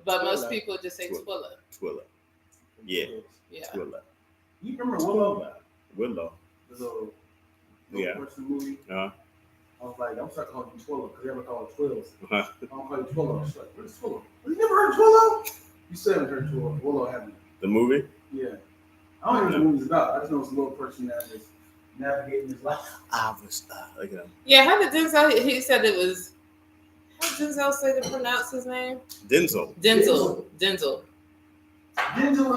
But most Twilla. people just say Twilla. Twilla. Twilla. Yeah. Yeah. Twilla. You remember Willow? Willow. The little Yeah. person movie. Uh-huh. I was like, I'm starting calling you Twillo because everyone call it Twills. Uh-huh. I'm calling you Twillo. She's like, what is Twillo? You never heard of Twillo? You said I've heard Twillo. Twillo haven't. The movie? Yeah. I don't even know what the movie's about. I just know it's a little person that is navigating his life. I was look at him. Yeah, how did Denzel? He said it was. How did Denzel say to pronounce his name? Denzel. Denzel. Denzel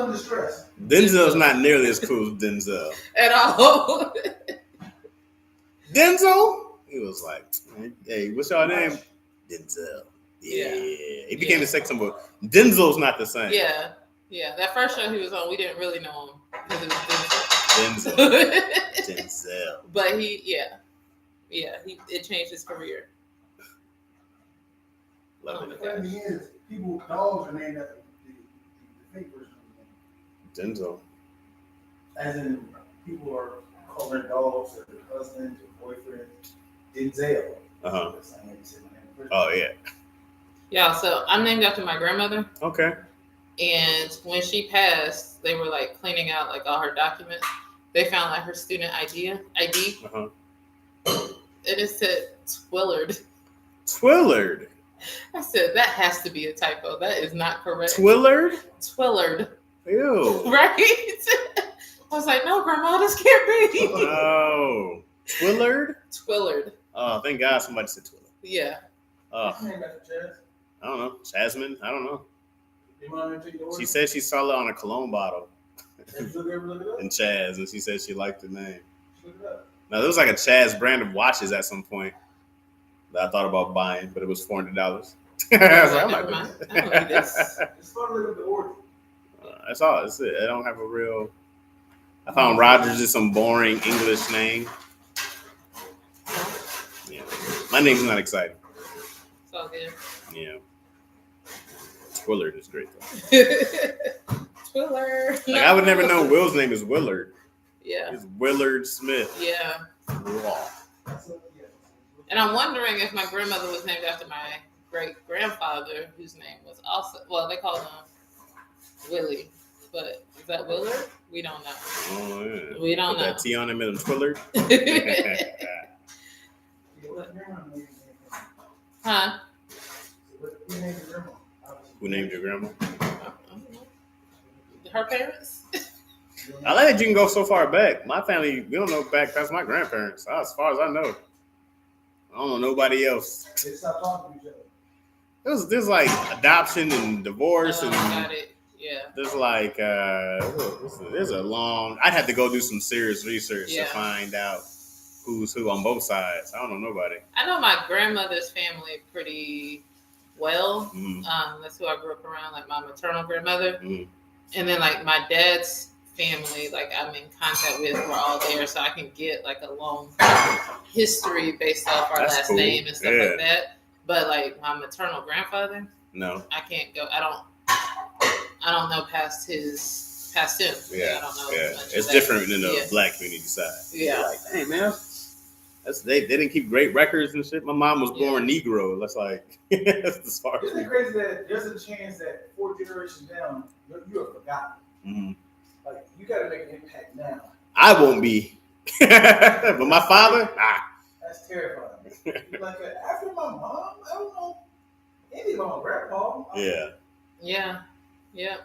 in distress. Denzel's not nearly as cool as Denzel. At all. Denzel? He was like, hey, what's y'all name? Denzel. Yeah. Yeah. He became the second symbol. Denzel's not the same. Yeah. That first show he was on, we didn't really know him because it was Denzel. Denzel. But it changed his career. Love Oh it. my The thing is, people, dogs are named after the fake version of the name. Denzel. As in, people are calling their dogs or their husbands or boyfriends Denzel. Uh-huh. That's not how you say my name first. Oh, yeah. Yeah, so I'm named after my grandmother. Okay. And when she passed, they were like cleaning out like all her documents. They found like her student ID. Uh-huh. And it said Twillard. Twillard. I said, that has to be a typo. That is not correct. Twillard? Twillard. Ew. Right? I was like, no, Grandma, this can't be. Oh. Twillard? Twillard. Oh, thank God somebody said Twillard. Yeah. Oh, What's your name after Chaz? I don't know. Jasmine? I don't know. You want me to take the order? She said she saw it on a cologne bottle Did you ever look it up? in Chaz, and she said she liked the name. Look it up. Now, there was like a Chaz brand of watches at some point that I thought about buying, but it was $400. I was like, I'm not Never mind. doing I don't need this. It's fun to look at the order. That's all. That's it. I don't have a real. I found Rogers is some boring English name. Yeah, my name's not exciting. It's all good. Yeah, Twillard is great though. Twiller. Like I would never know Will's name is Willard. Yeah. It's Willard Smith. Yeah. Wow. And I'm wondering if my grandmother was named after my great grandfather, whose name was also, well, they called him Willie. But is that Willard? We don't know. Oh yeah. We don't Put know. that T on him and Twillard. Huh? Who named your grandma? Her parents? I like that you can go so far back. My family, we don't know back past my grandparents. As far as I know. I don't know nobody else. They stopped talking to each other. There's like adoption and divorce and Got it. Yeah. there's like there's a long. I'd have to go do some serious research to find out who's who on both sides. I don't know nobody. I know my grandmother's family pretty well. Mm-hmm. That's who I grew up around, like my maternal grandmother. Mm-hmm. And then like my dad's family, like I'm in contact with, we're all there, so I can get like a long history based off our That's last cool. name and stuff like that. But like my maternal grandfather, No. I can't go. I don't know past him. Yeah. I don't know. Yeah. much of It's that. different than the Yeah. black community side. Yeah. Like, hey man, they didn't keep great records and shit. My mom was born Negro. That's like that's as far as. Isn't it crazy that there's a chance that 4 generations down, you are forgotten? Mm-hmm. Like, you got to make an impact now. I won't be, but my father, That's terrifying. Like, after my mom, I don't know any of my grandpa. Yeah. Yeah. Yeah.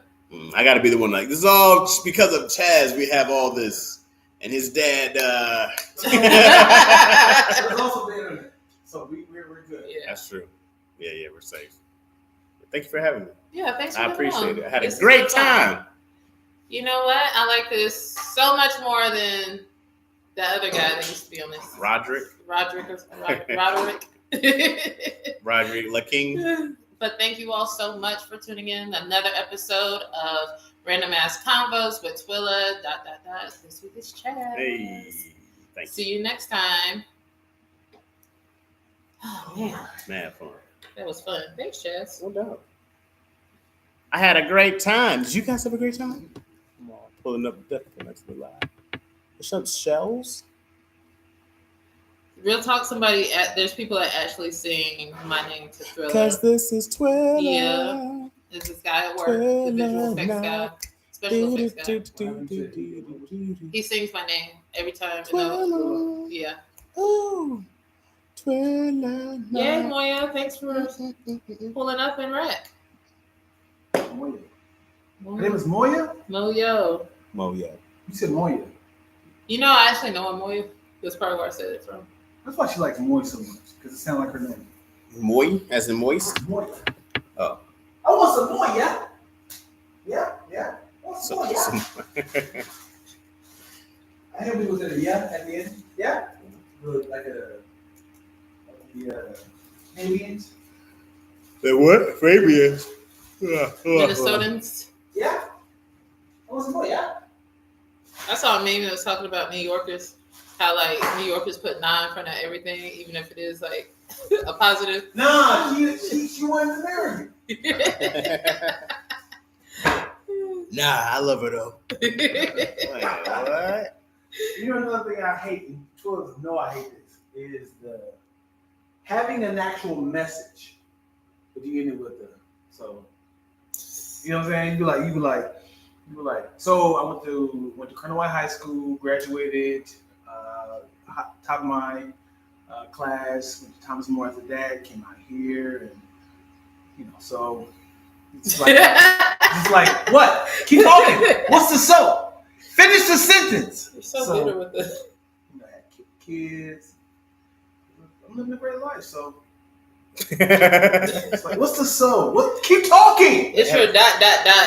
I got to be the one like, this is all just because of Chaz. We have all this. And his dad. There's also the internet. So we're good. Yeah. That's true. Yeah, we're safe. Thank you for having me. Yeah. Thanks for I coming appreciate on. it. I had This a is great so fun. time. You know what? I like this so much more than the other guy that used to be on this. Roderick Roderick. Roderick LaKing. But thank you all so much for tuning in. Another episode of Random Ass Convos with Twilla. ... This week is Chaz. Hey, thank you. See you next time. Oh man, Man, fun. that was fun. Thanks, Chaz. No doubt. I had a great time. Did you guys have a great time? Come on, pulling up the next to the live. What's up, Shells? Real talk. There's people that actually sing my name to Thriller. Because this is Twilla. Yeah. There's this guy at work, the visual effects guy, special effects guy. He sings my name every time. Twilla. Yeah. Ooh. Yay, Moya. Thanks for pulling up and wreck. Moya. Her name is Moya? Moyo. Moyo. You said Moya. You know, I actually know what Moya. That's probably where I said it from. That's why she likes Moya so much, because it sounds like her name. Moy, as in moist. Moya. Oh. I want some Moya. Yeah. I want some Moya. I hear we was at a at the end. Yeah? Like the Canadians. The what? Fabians. Minnesotans. Yeah. I want some Moya. I saw a meme that was talking about New Yorkers. How like New Yorkers put 9 in front of everything, even if it is like a positive. Nah, she wanted to marry you. Nah, I love her though. Wait, what? You know another thing I hate, and towards know I hate this, is the having an actual message, but you end it with the so. You know what I'm saying? You be like. So I went to Colonel White High School, graduated, top of my class. Went to Thomas More after that. Came out here, and so it's like what? Keep talking. What's the so? Finish the sentence. You're so bitter with this. I had kids. I'm living a great life, so. It's like, what's the so? What? Keep talking. It's your ...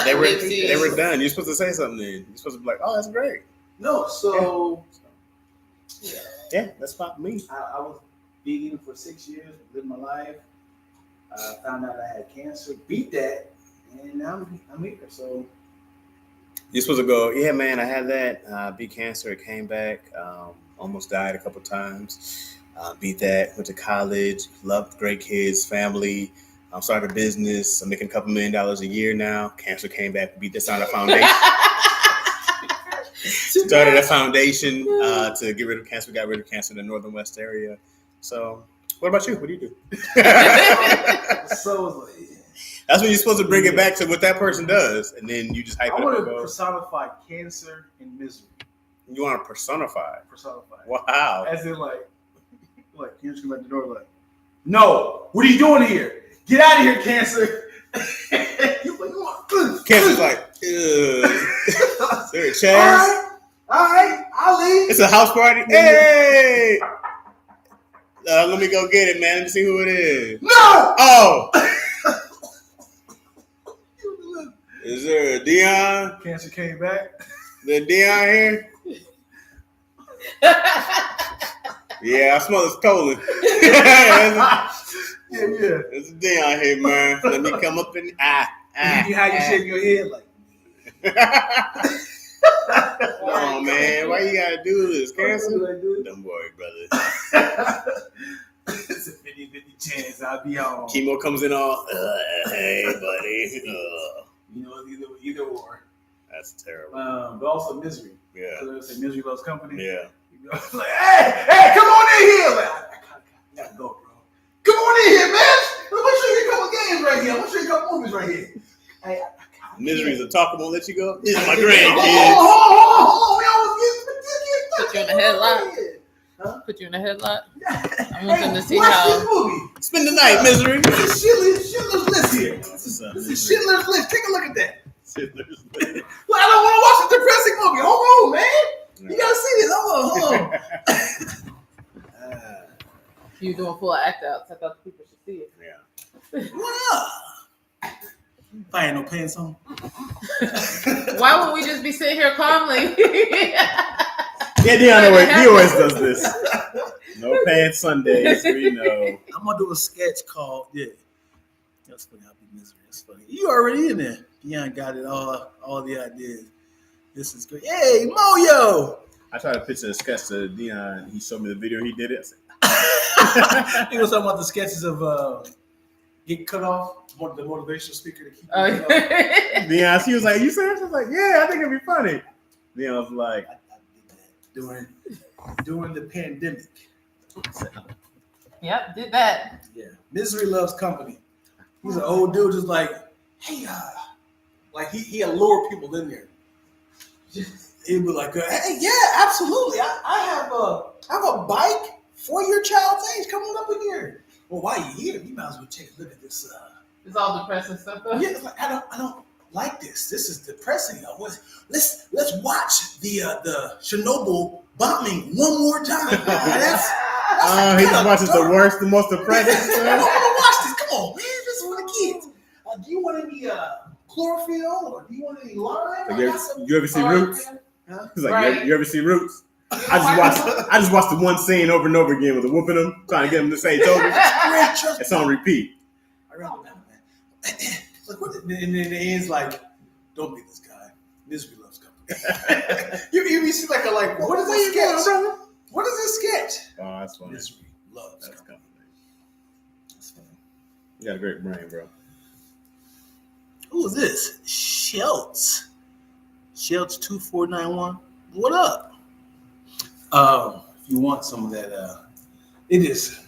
They were done. You're supposed to say something then. You're supposed to be like, oh, that's great. No, so. Yeah, that's about me. I was vegan for 6 years, lived my life. Found out I had cancer, beat that, and now I'm here. So. You're supposed to go, yeah, man, I had that. Beat cancer. It came back. Almost died a couple times. Beat that. Went to college. Loved great kids, family. Started a business. I'm making a couple $1 million a year now. Cancer came back. Beat this on a foundation. Started a foundation to get rid of cancer. We got rid of cancer in the Northern West area. So, what about you? What do you do? So that's when you're supposed to bring it back to what that person does, and then you just hype it up. I want to personify cancer and misery. You want to personify? Personify. Wow. As in, like you just come at the door, like, no, what are you doing here? Get out of here, cancer. Cancer's like, ugh. There, Chaz. All right, I'll leave. It's a house party. Hey! Let me go get it, man. Let me see who it is. No! Oh! Is there a Dion? Cancer came back. The Dion here? Yeah, I smell it's stolen. Yeah. There's a Dion here, man. Let me come up and How you shake your head like? Come on, man. Why you gotta do this? Cancer? Don't worry, brother. It's a 50-50 chance I'll be on. Chemo comes in all, hey, buddy. Either or. That's terrible. But also misery. Yeah. So there's a misery loves company. Yeah. Like, hey, come on in here. Like, I gotta go, bro. Come on in here, man. Make sure you a couple games right here. Make sure you a couple movies right here. Hey, Misery's a talker won't let you go. This is my Hold grandkids. on. We almost Put you in a headlock. Huh? Put you in a headlock. I want them to see watch how. this movie. Spend the night, Misery. This is Schindler's List here. What's up, This is Misery? Schindler's List. Take a look at that. Schindler's List. Well, I don't want to watch a depressing movie. Hold on, man. You gotta see this. Hold on. You doing full act outs. I thought the people should see it. Yeah. What up? If I ain't no pants on. Why would we just be sitting here calmly? Yeah, Dion, he always does this. No pants Sundays, we know. I'm gonna do a sketch called That's funny. I'll be misery. That's funny. You already in there. Dion got it all the ideas. This is great. Hey, Moyo. I tried to pitch a sketch to Dion. He showed me the video. He did it. He was talking about the sketches of getting cut off. The motivational speaker to keep you cut off. Dion, she was like, "You serious?" I was like, "Yeah, I think it'd be funny." Dion was like, I did that during the pandemic. Yep, did that. Yeah, misery loves company. He's an old dude, just like, hey, like he'll lure people in there. He'd be like, hey, yeah, absolutely. I have a bike, For your child's age, come on up in here. Well, while you're here, you might as well take a look at this. It's all depressing stuff. Though. Yeah, it's like I don't like this. This is depressing. Let's watch the Chernobyl bombing one more time. He just watches the worst, the most depressing I'm stuff. gonna watch this. Come on, man. This is for the kids. Do you want any chlorophyll or do you want any lime? Like, you ever see Roots? Huh? He's like, Right. you ever see Roots? I just watched the one scene over and over again with the whooping him, trying to get him to say Toby. It's on repeat. I rather not, man. Like, what? And then it ends like, don't be this guy. Misery loves company. you see like what is this sketch? brother? What is this sketch? Oh, that's funny. Misery loves That's company. coming. That's funny. You got a great brain, bro. Who is this? Schultz 2491. What up? If you want some of that, it is.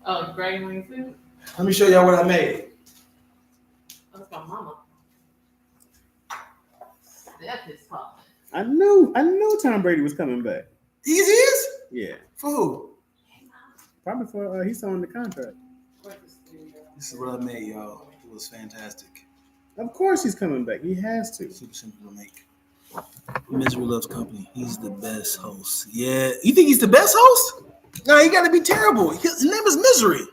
Oh, Dragon Wing food? Let me show y'all what I made. That's my mama. Steph is calling. I knew Tom Brady was coming back. He is? Yeah, For who? probably for he's on the contract. This is what I made, y'all. It was fantastic. Of course, he's coming back. He has to. Super simple to make. Misery loves company. He's the best host. Yeah. You think he's the best host? No, he got to be terrible. His name is Misery.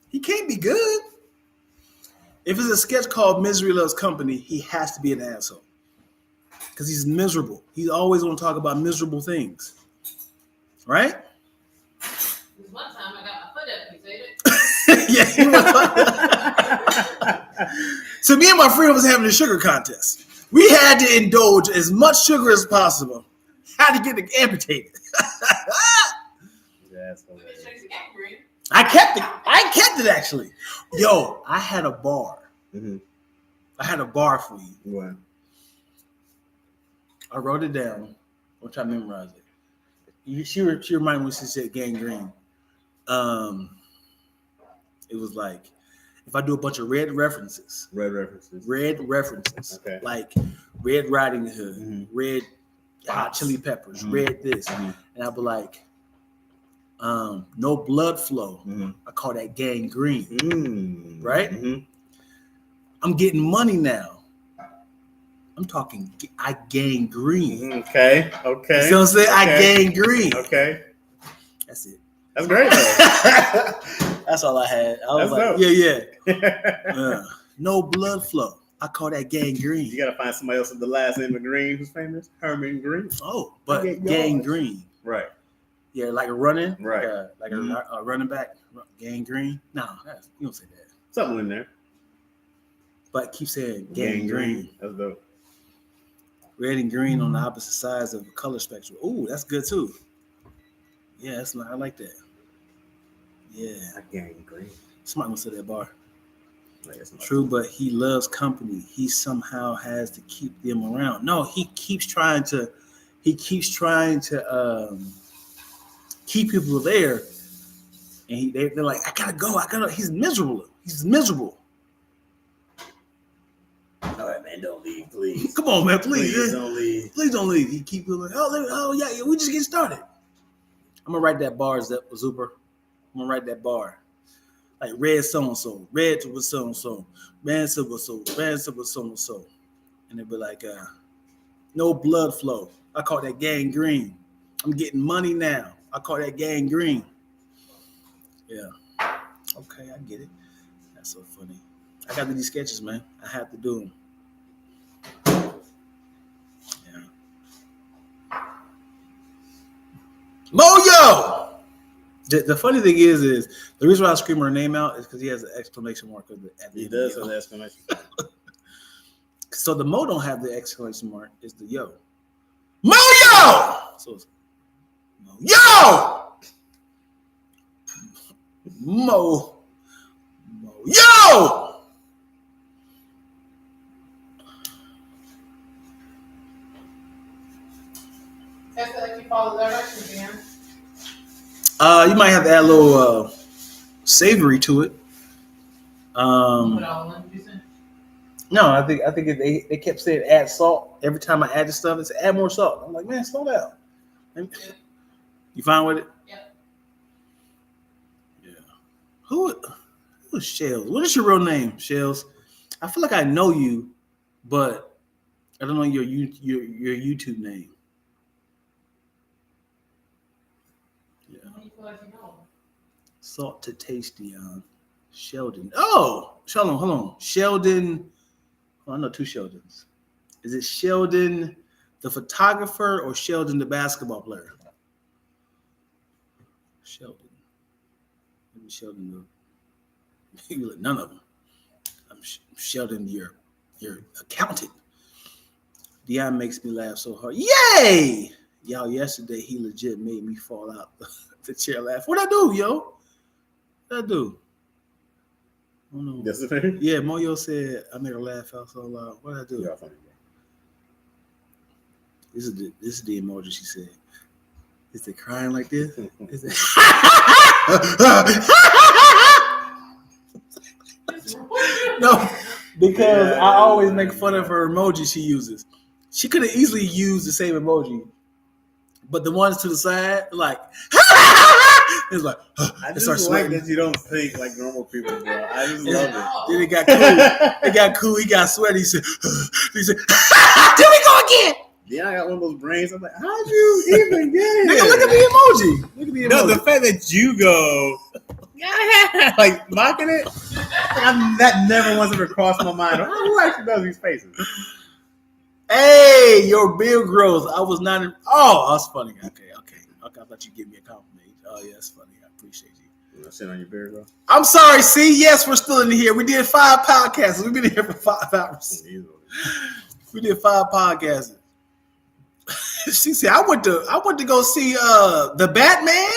He can't be good. If it's a sketch called Misery Loves Company, he has to be an asshole. Because he's miserable. He's always going to talk about miserable things. Right? This one time I got my foot up, you said it. Yeah. So me and my friend was having a sugar contest. We had to indulge as much sugar as possible. Had to get it amputated. That's We've been chasing gangrene. I kept it actually. Yo, I had a bar. Mm-hmm. I had a bar for you. What? I wrote it down. I'll try to memorize it. She reminded me when she said gangrene. It was like if I do a bunch of red references. Okay. Like Red Riding Hood, Mhm. Red Hot Chili Peppers, Mhm. Red this. Mhm. And I'd be like, no blood flow. Mm-hmm. I call that gangrene. Mm-hmm. Right? Mm-hmm. I'm getting money now. I'm talking, I gangrene. Okay. You see what I'm saying? I Okay. gangrene. Okay. That's it. That's great, though. That's all I had. I was That's like, dope. yeah. No blood flow. I call that gangrene. You gotta find somebody else with the last name of Green who's famous. Herman Green. Oh, but Get yours. gangrene. Right. Yeah, like a running. Right. Like Mhm. a running back. Gangrene. No, you don't say that. Something in there. But keep saying gangrene. That's dope. Red and green on the opposite sides of the color spectrum. Ooh, that's good too. Yeah, I like that. Yeah. Gangrene. Somebody gonna say that bar. Like, it's not- True, but he loves company. He somehow has to keep them around. No, he keeps trying to keep people there. And they're like, I gotta go. He's miserable. All right, man, don't leave, please. Come on, man, please. don't leave. Please don't leave. He keep going, oh yeah, we just get started. I'm gonna write that bar, Zuper. I'm gonna write that bar. Like red so-and-so, red was so-and-so, red so-and-so, red so-and-so. And it'd be like, no blood flow. I call that gangrene. I'm getting money now. I call that gangrene. Yeah. Okay, I get it. That's so funny. I got to do these sketches, man. I have to do them. Yeah. Moyo! The funny thing is the reason why I scream her name out is because he has an exclamation mark at the He end does of have the an exclamation. So the Mo don't have the exclamation mark. It's the yo. Moyo! So it's Yo! Mo. Yo! That's like you follow directions, man. You might have to add a little savory to it. Put all in, you said? No, I think they kept saying add salt every time I add the stuff. It's add more salt. I'm like, man, slow down. You fine with it? Yep. Who's Shells? What is your real name, Shells? I feel like I know you, but I don't know your YouTube name. Yeah. How do you feel like you know? Salt to taste, Dion. Sheldon. Oh, Sheldon, hold on. Sheldon. Oh, I know two Sheldons. Is it Sheldon the photographer or Sheldon the basketball player? Sheldon. Maybe Sheldon the none of them. I'm Sheldon, your accountant. Dion makes me laugh so hard. Yay! Y'all, yesterday he legit made me fall out the chair laugh. What'd I do, yo? What'd I do? I don't know. Yesterday? Yeah, Moyo said I made her laugh out so loud. What'd I do? Yeah, funny. This is the emoji she said. Is it crying like this? Is it? No, because Yeah. I always make fun of her emoji she uses. She could have easily used the same emoji, but the ones to the side, like, it's like, I it just starts like sweating. that you don't think like normal people, bro. I just love it. Then it got cool. It got cool. He got sweaty. He said, here we go again. Yeah, I got one of those brains. I'm like, how'd you even get it? Nigga, look at the emoji. Look at the emoji. No, the fact that you go, yeah, like mocking it, that never once ever crossed my mind. Who actually does these faces? Hey, your beard grows. I was not. That's funny. Okay. I thought you'd give me a compliment. Oh, yeah, that's funny. I appreciate you. You sit on your beard, bro. I'm sorry. See, yes, we're still in here. We did 5 podcasts. We've been here for 5 hours. We did 5 podcasts. She said, "I went to go see the Batman.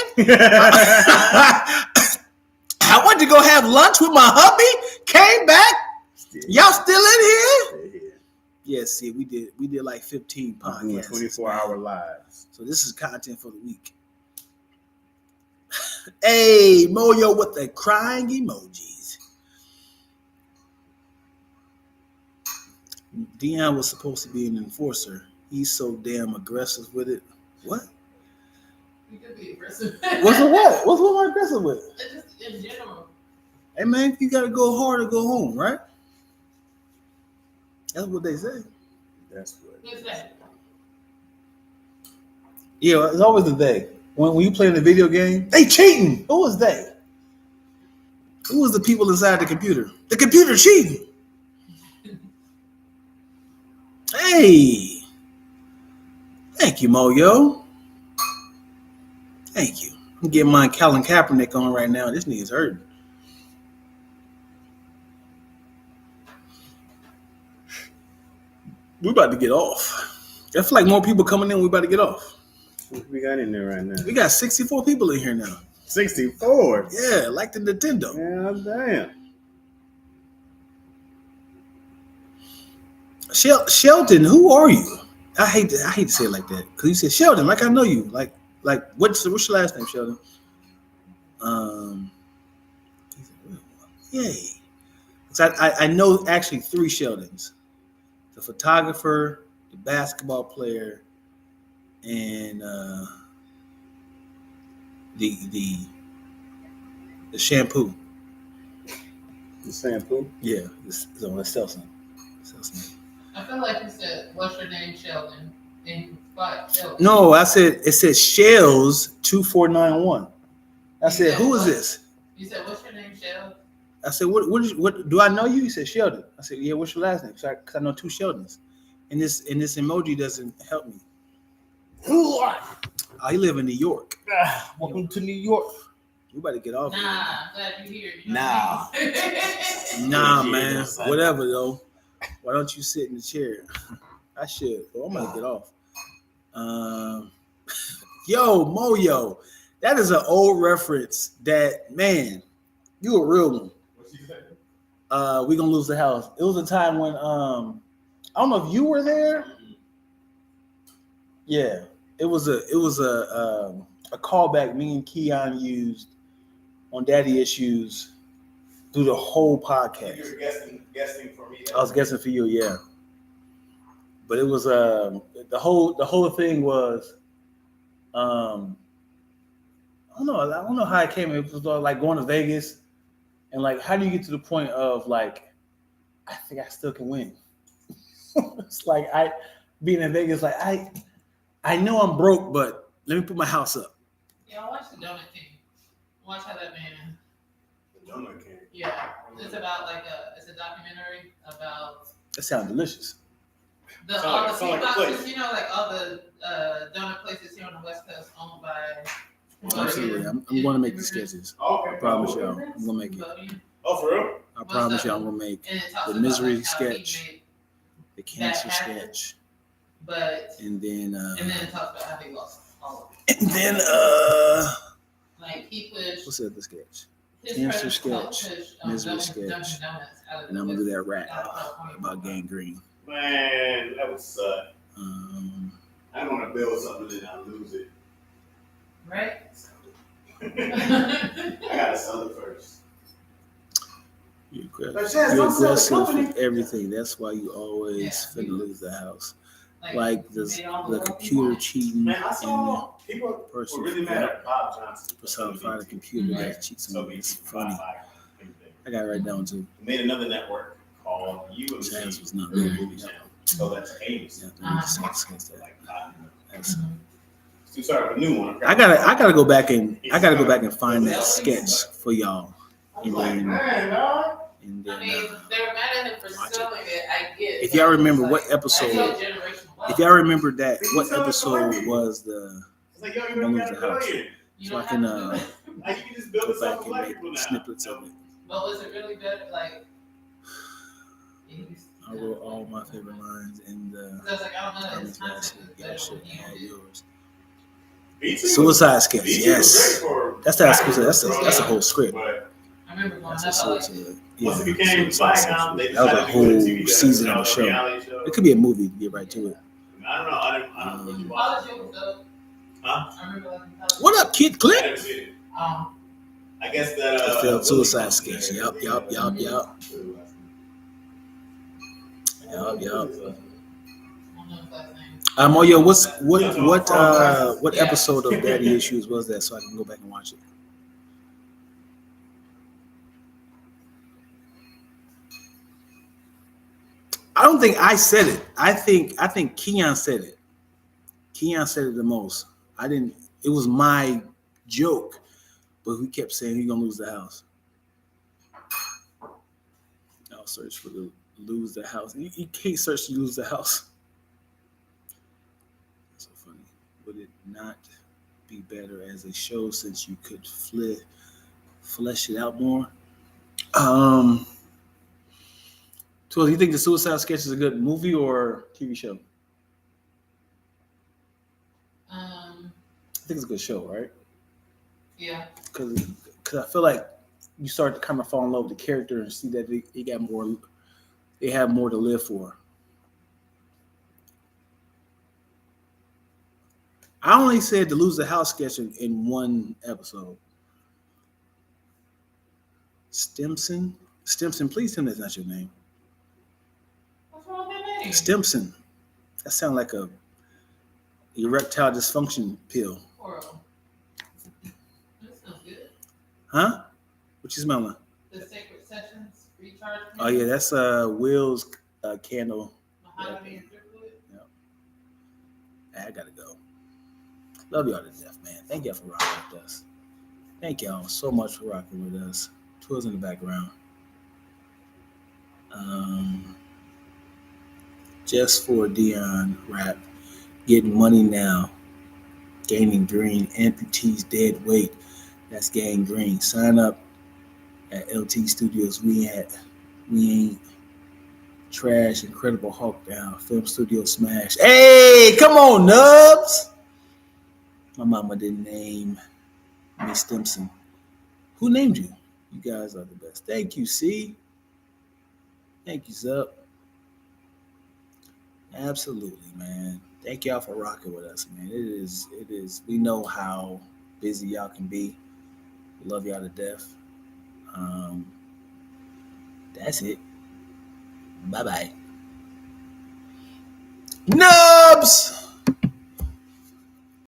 I went to go have lunch with my hubby. Came back. Y'all still in here? Yes. See, we did like 15 podcasts. 24-hour lives. So this is content for the week. Hey, Moyo with the crying emojis. Dion was supposed to be an enforcer. He's so damn aggressive with it. What? You could be aggressive. What's with what? What's what am I aggressive with? Just in general. Hey man, you gotta go hard or go home, right? That's what they say. That's what. Who's that? Yeah, it's always the they. When you play in the video game, they cheating. Who was they? Who was the people inside the computer? The computer cheating. Hey. Thank you, Moyo. Thank you. I'm getting my Colin Kaepernick on right now. This nigga's hurting. We about to get off. I feel like more people coming in. We about to get off. What we got in there right now? We got 64 people in here now. 64. Yeah, like the Nintendo. Yeah, damn. Sheldon, who are you? I hate to say it like that because you said Sheldon, like I know you. Like what's your last name, Sheldon? Yay. So I know actually 3 Sheldons: the photographer, the basketball player, and the shampoo. The shampoo? Yeah, it's on the Selsun. I feel like you said, "What's your name, Sheldon?" And you spot Sheldon. No, I said it said Shells 2491. I said, who is this? You said, "What's your name, Sheldon?" I said, what do I know you? He said, Sheldon. I said, yeah, what's your last name? Because I know 2 Sheldons. And this emoji doesn't help me. Who are Oh, he live in New York. Welcome to New York. You better get off. Nah, I'm glad you're here. You know Nah. what I mean? Nah, Yeah, man. that's like- Whatever, though. Why don't you sit in the chair? I should. But I'm going to get off. Yo, Moyo. That is an old reference that, man, you a real one. We gonna lose the house. It was a time when I don't know if you were there. Yeah, it was a callback me and Keon used on Daddy Issues through the whole podcast. You were guessing for me. I was guessing for you, yeah. But it was the whole thing was I don't know how it came. It was like going to Vegas And like, how do you get to the point of like, I think I still can win? It's like being in Vegas, like I know I'm broke, but let me put my house up. Yeah, I watched the Donut King. Watch how that man. The Donut King. Yeah, it's about it's a documentary about That sounds delicious. all the sound like a boxes, place. like all the donut places here on the West Coast owned by. Absolutely, I'm going to make the sketches. Okay. I promise y'all, I'm gonna make it. Oh, for real? I promise y'all, I'm gonna make And it talks the about, misery like, how he sketch, made the cancer that happen. sketch, But and then it talks about how he lost all of it. and then Like he pushed what's the other sketch? his Cancer president helped sketch, push, misery Dunkin' sketch, Donuts out of and I'm the gonna do West- that rap out of California. about gangrene. Man, that would suck. Um, I don't want to build something and I lose it. Right? I gotta sell it first. you're But Chaz, you're don't sell the aggressive company. with everything. That's why you always Yeah. finna lose the house. Like Like he made all the work he computer wanted. cheating Man, I and saw people person were really mad at Bob Johnson. personified a computer Mhm. that cheats on you. It's funny. I got it right down too. Made another network called UMC. Chaz was not there. Movie Channel. So that's Amos. Yeah, I need to say that. Like, That's- so sorry, a new one. I gotta go back and find that sketch for y'all. I was like, man, dog. And I then mean, they were mad at him for watch selling it. I get. if y'all remember what That's so episode, generational wealth. if y'all remember that, what episode was the It's like, yo, you Don't don't lose got the a house. billion. You so I don't can have to do it. Like, you can just build go this up back for and black make people now. snippets of it. But was it really better? Like, I wrote all my favorite lines in the I was like, I don't know. comments It's last content week. is Y'all better should when you add do. yours. BT Suicide sketch, BT was yes. great for That's the black that's people, that's a bro. whole script. But I remember going That's up. a I like suicide. once it Yeah, became suicide black sketch. now, they That was a decided to do a whole TV season of a a show. reality show. It could be a movie to get right to it. I don't know. I don't really watch College it. was dope. Huh? I remember like in college. What up, Kid I Click? never seen it. Um, I guess that The failed suicide sketch. Yup. I don't know his last name. Yo, what episode of Daddy Issues was that, so I can go back and watch it? I don't think I said it. I think Keon said it. Keon said it the most. I didn't. It was my joke, but he kept saying he's gonna lose the house. I'll search for the lose the house. You can't search to lose the house. So funny. Would it not be better as a show since you could flesh it out more? So do you think the Suicide Sketch is a good movie or TV show? I think it's a good show, right? Yeah. Because I feel like you start to kind of fall in love with the character and see that they have more to live for. I only said to lose the house sketch in one episode. Stimson, please tell me that's not your name. What's wrong with that name? Stimson. That sounds like a erectile dysfunction pill. Horrible. That smells good. Huh? What you smelling? The Sacred Sessions Recharge. Oh yeah, that's Will's candle. Mahogany and driftwood. I gotta go. Love y'all to death, man. Thank y'all for rocking with us. Thank y'all so much for rocking with us. Tours in the background. Just for Dion rap. Getting money now. Gaining green. Amputees dead weight. That's gangrene. Sign up at LT Studios. We ain't trash. Incredible Hulk down. Film studio smash. Hey, come on, Nubs. My mama didn't name me Stimson. Who named you? You guys are the best. Thank you, C. Thank you, Zup. Absolutely, man. Thank y'all for rocking with us, man. It is. We know how busy y'all can be. Love y'all to death. That's it. Bye-bye. Nubs!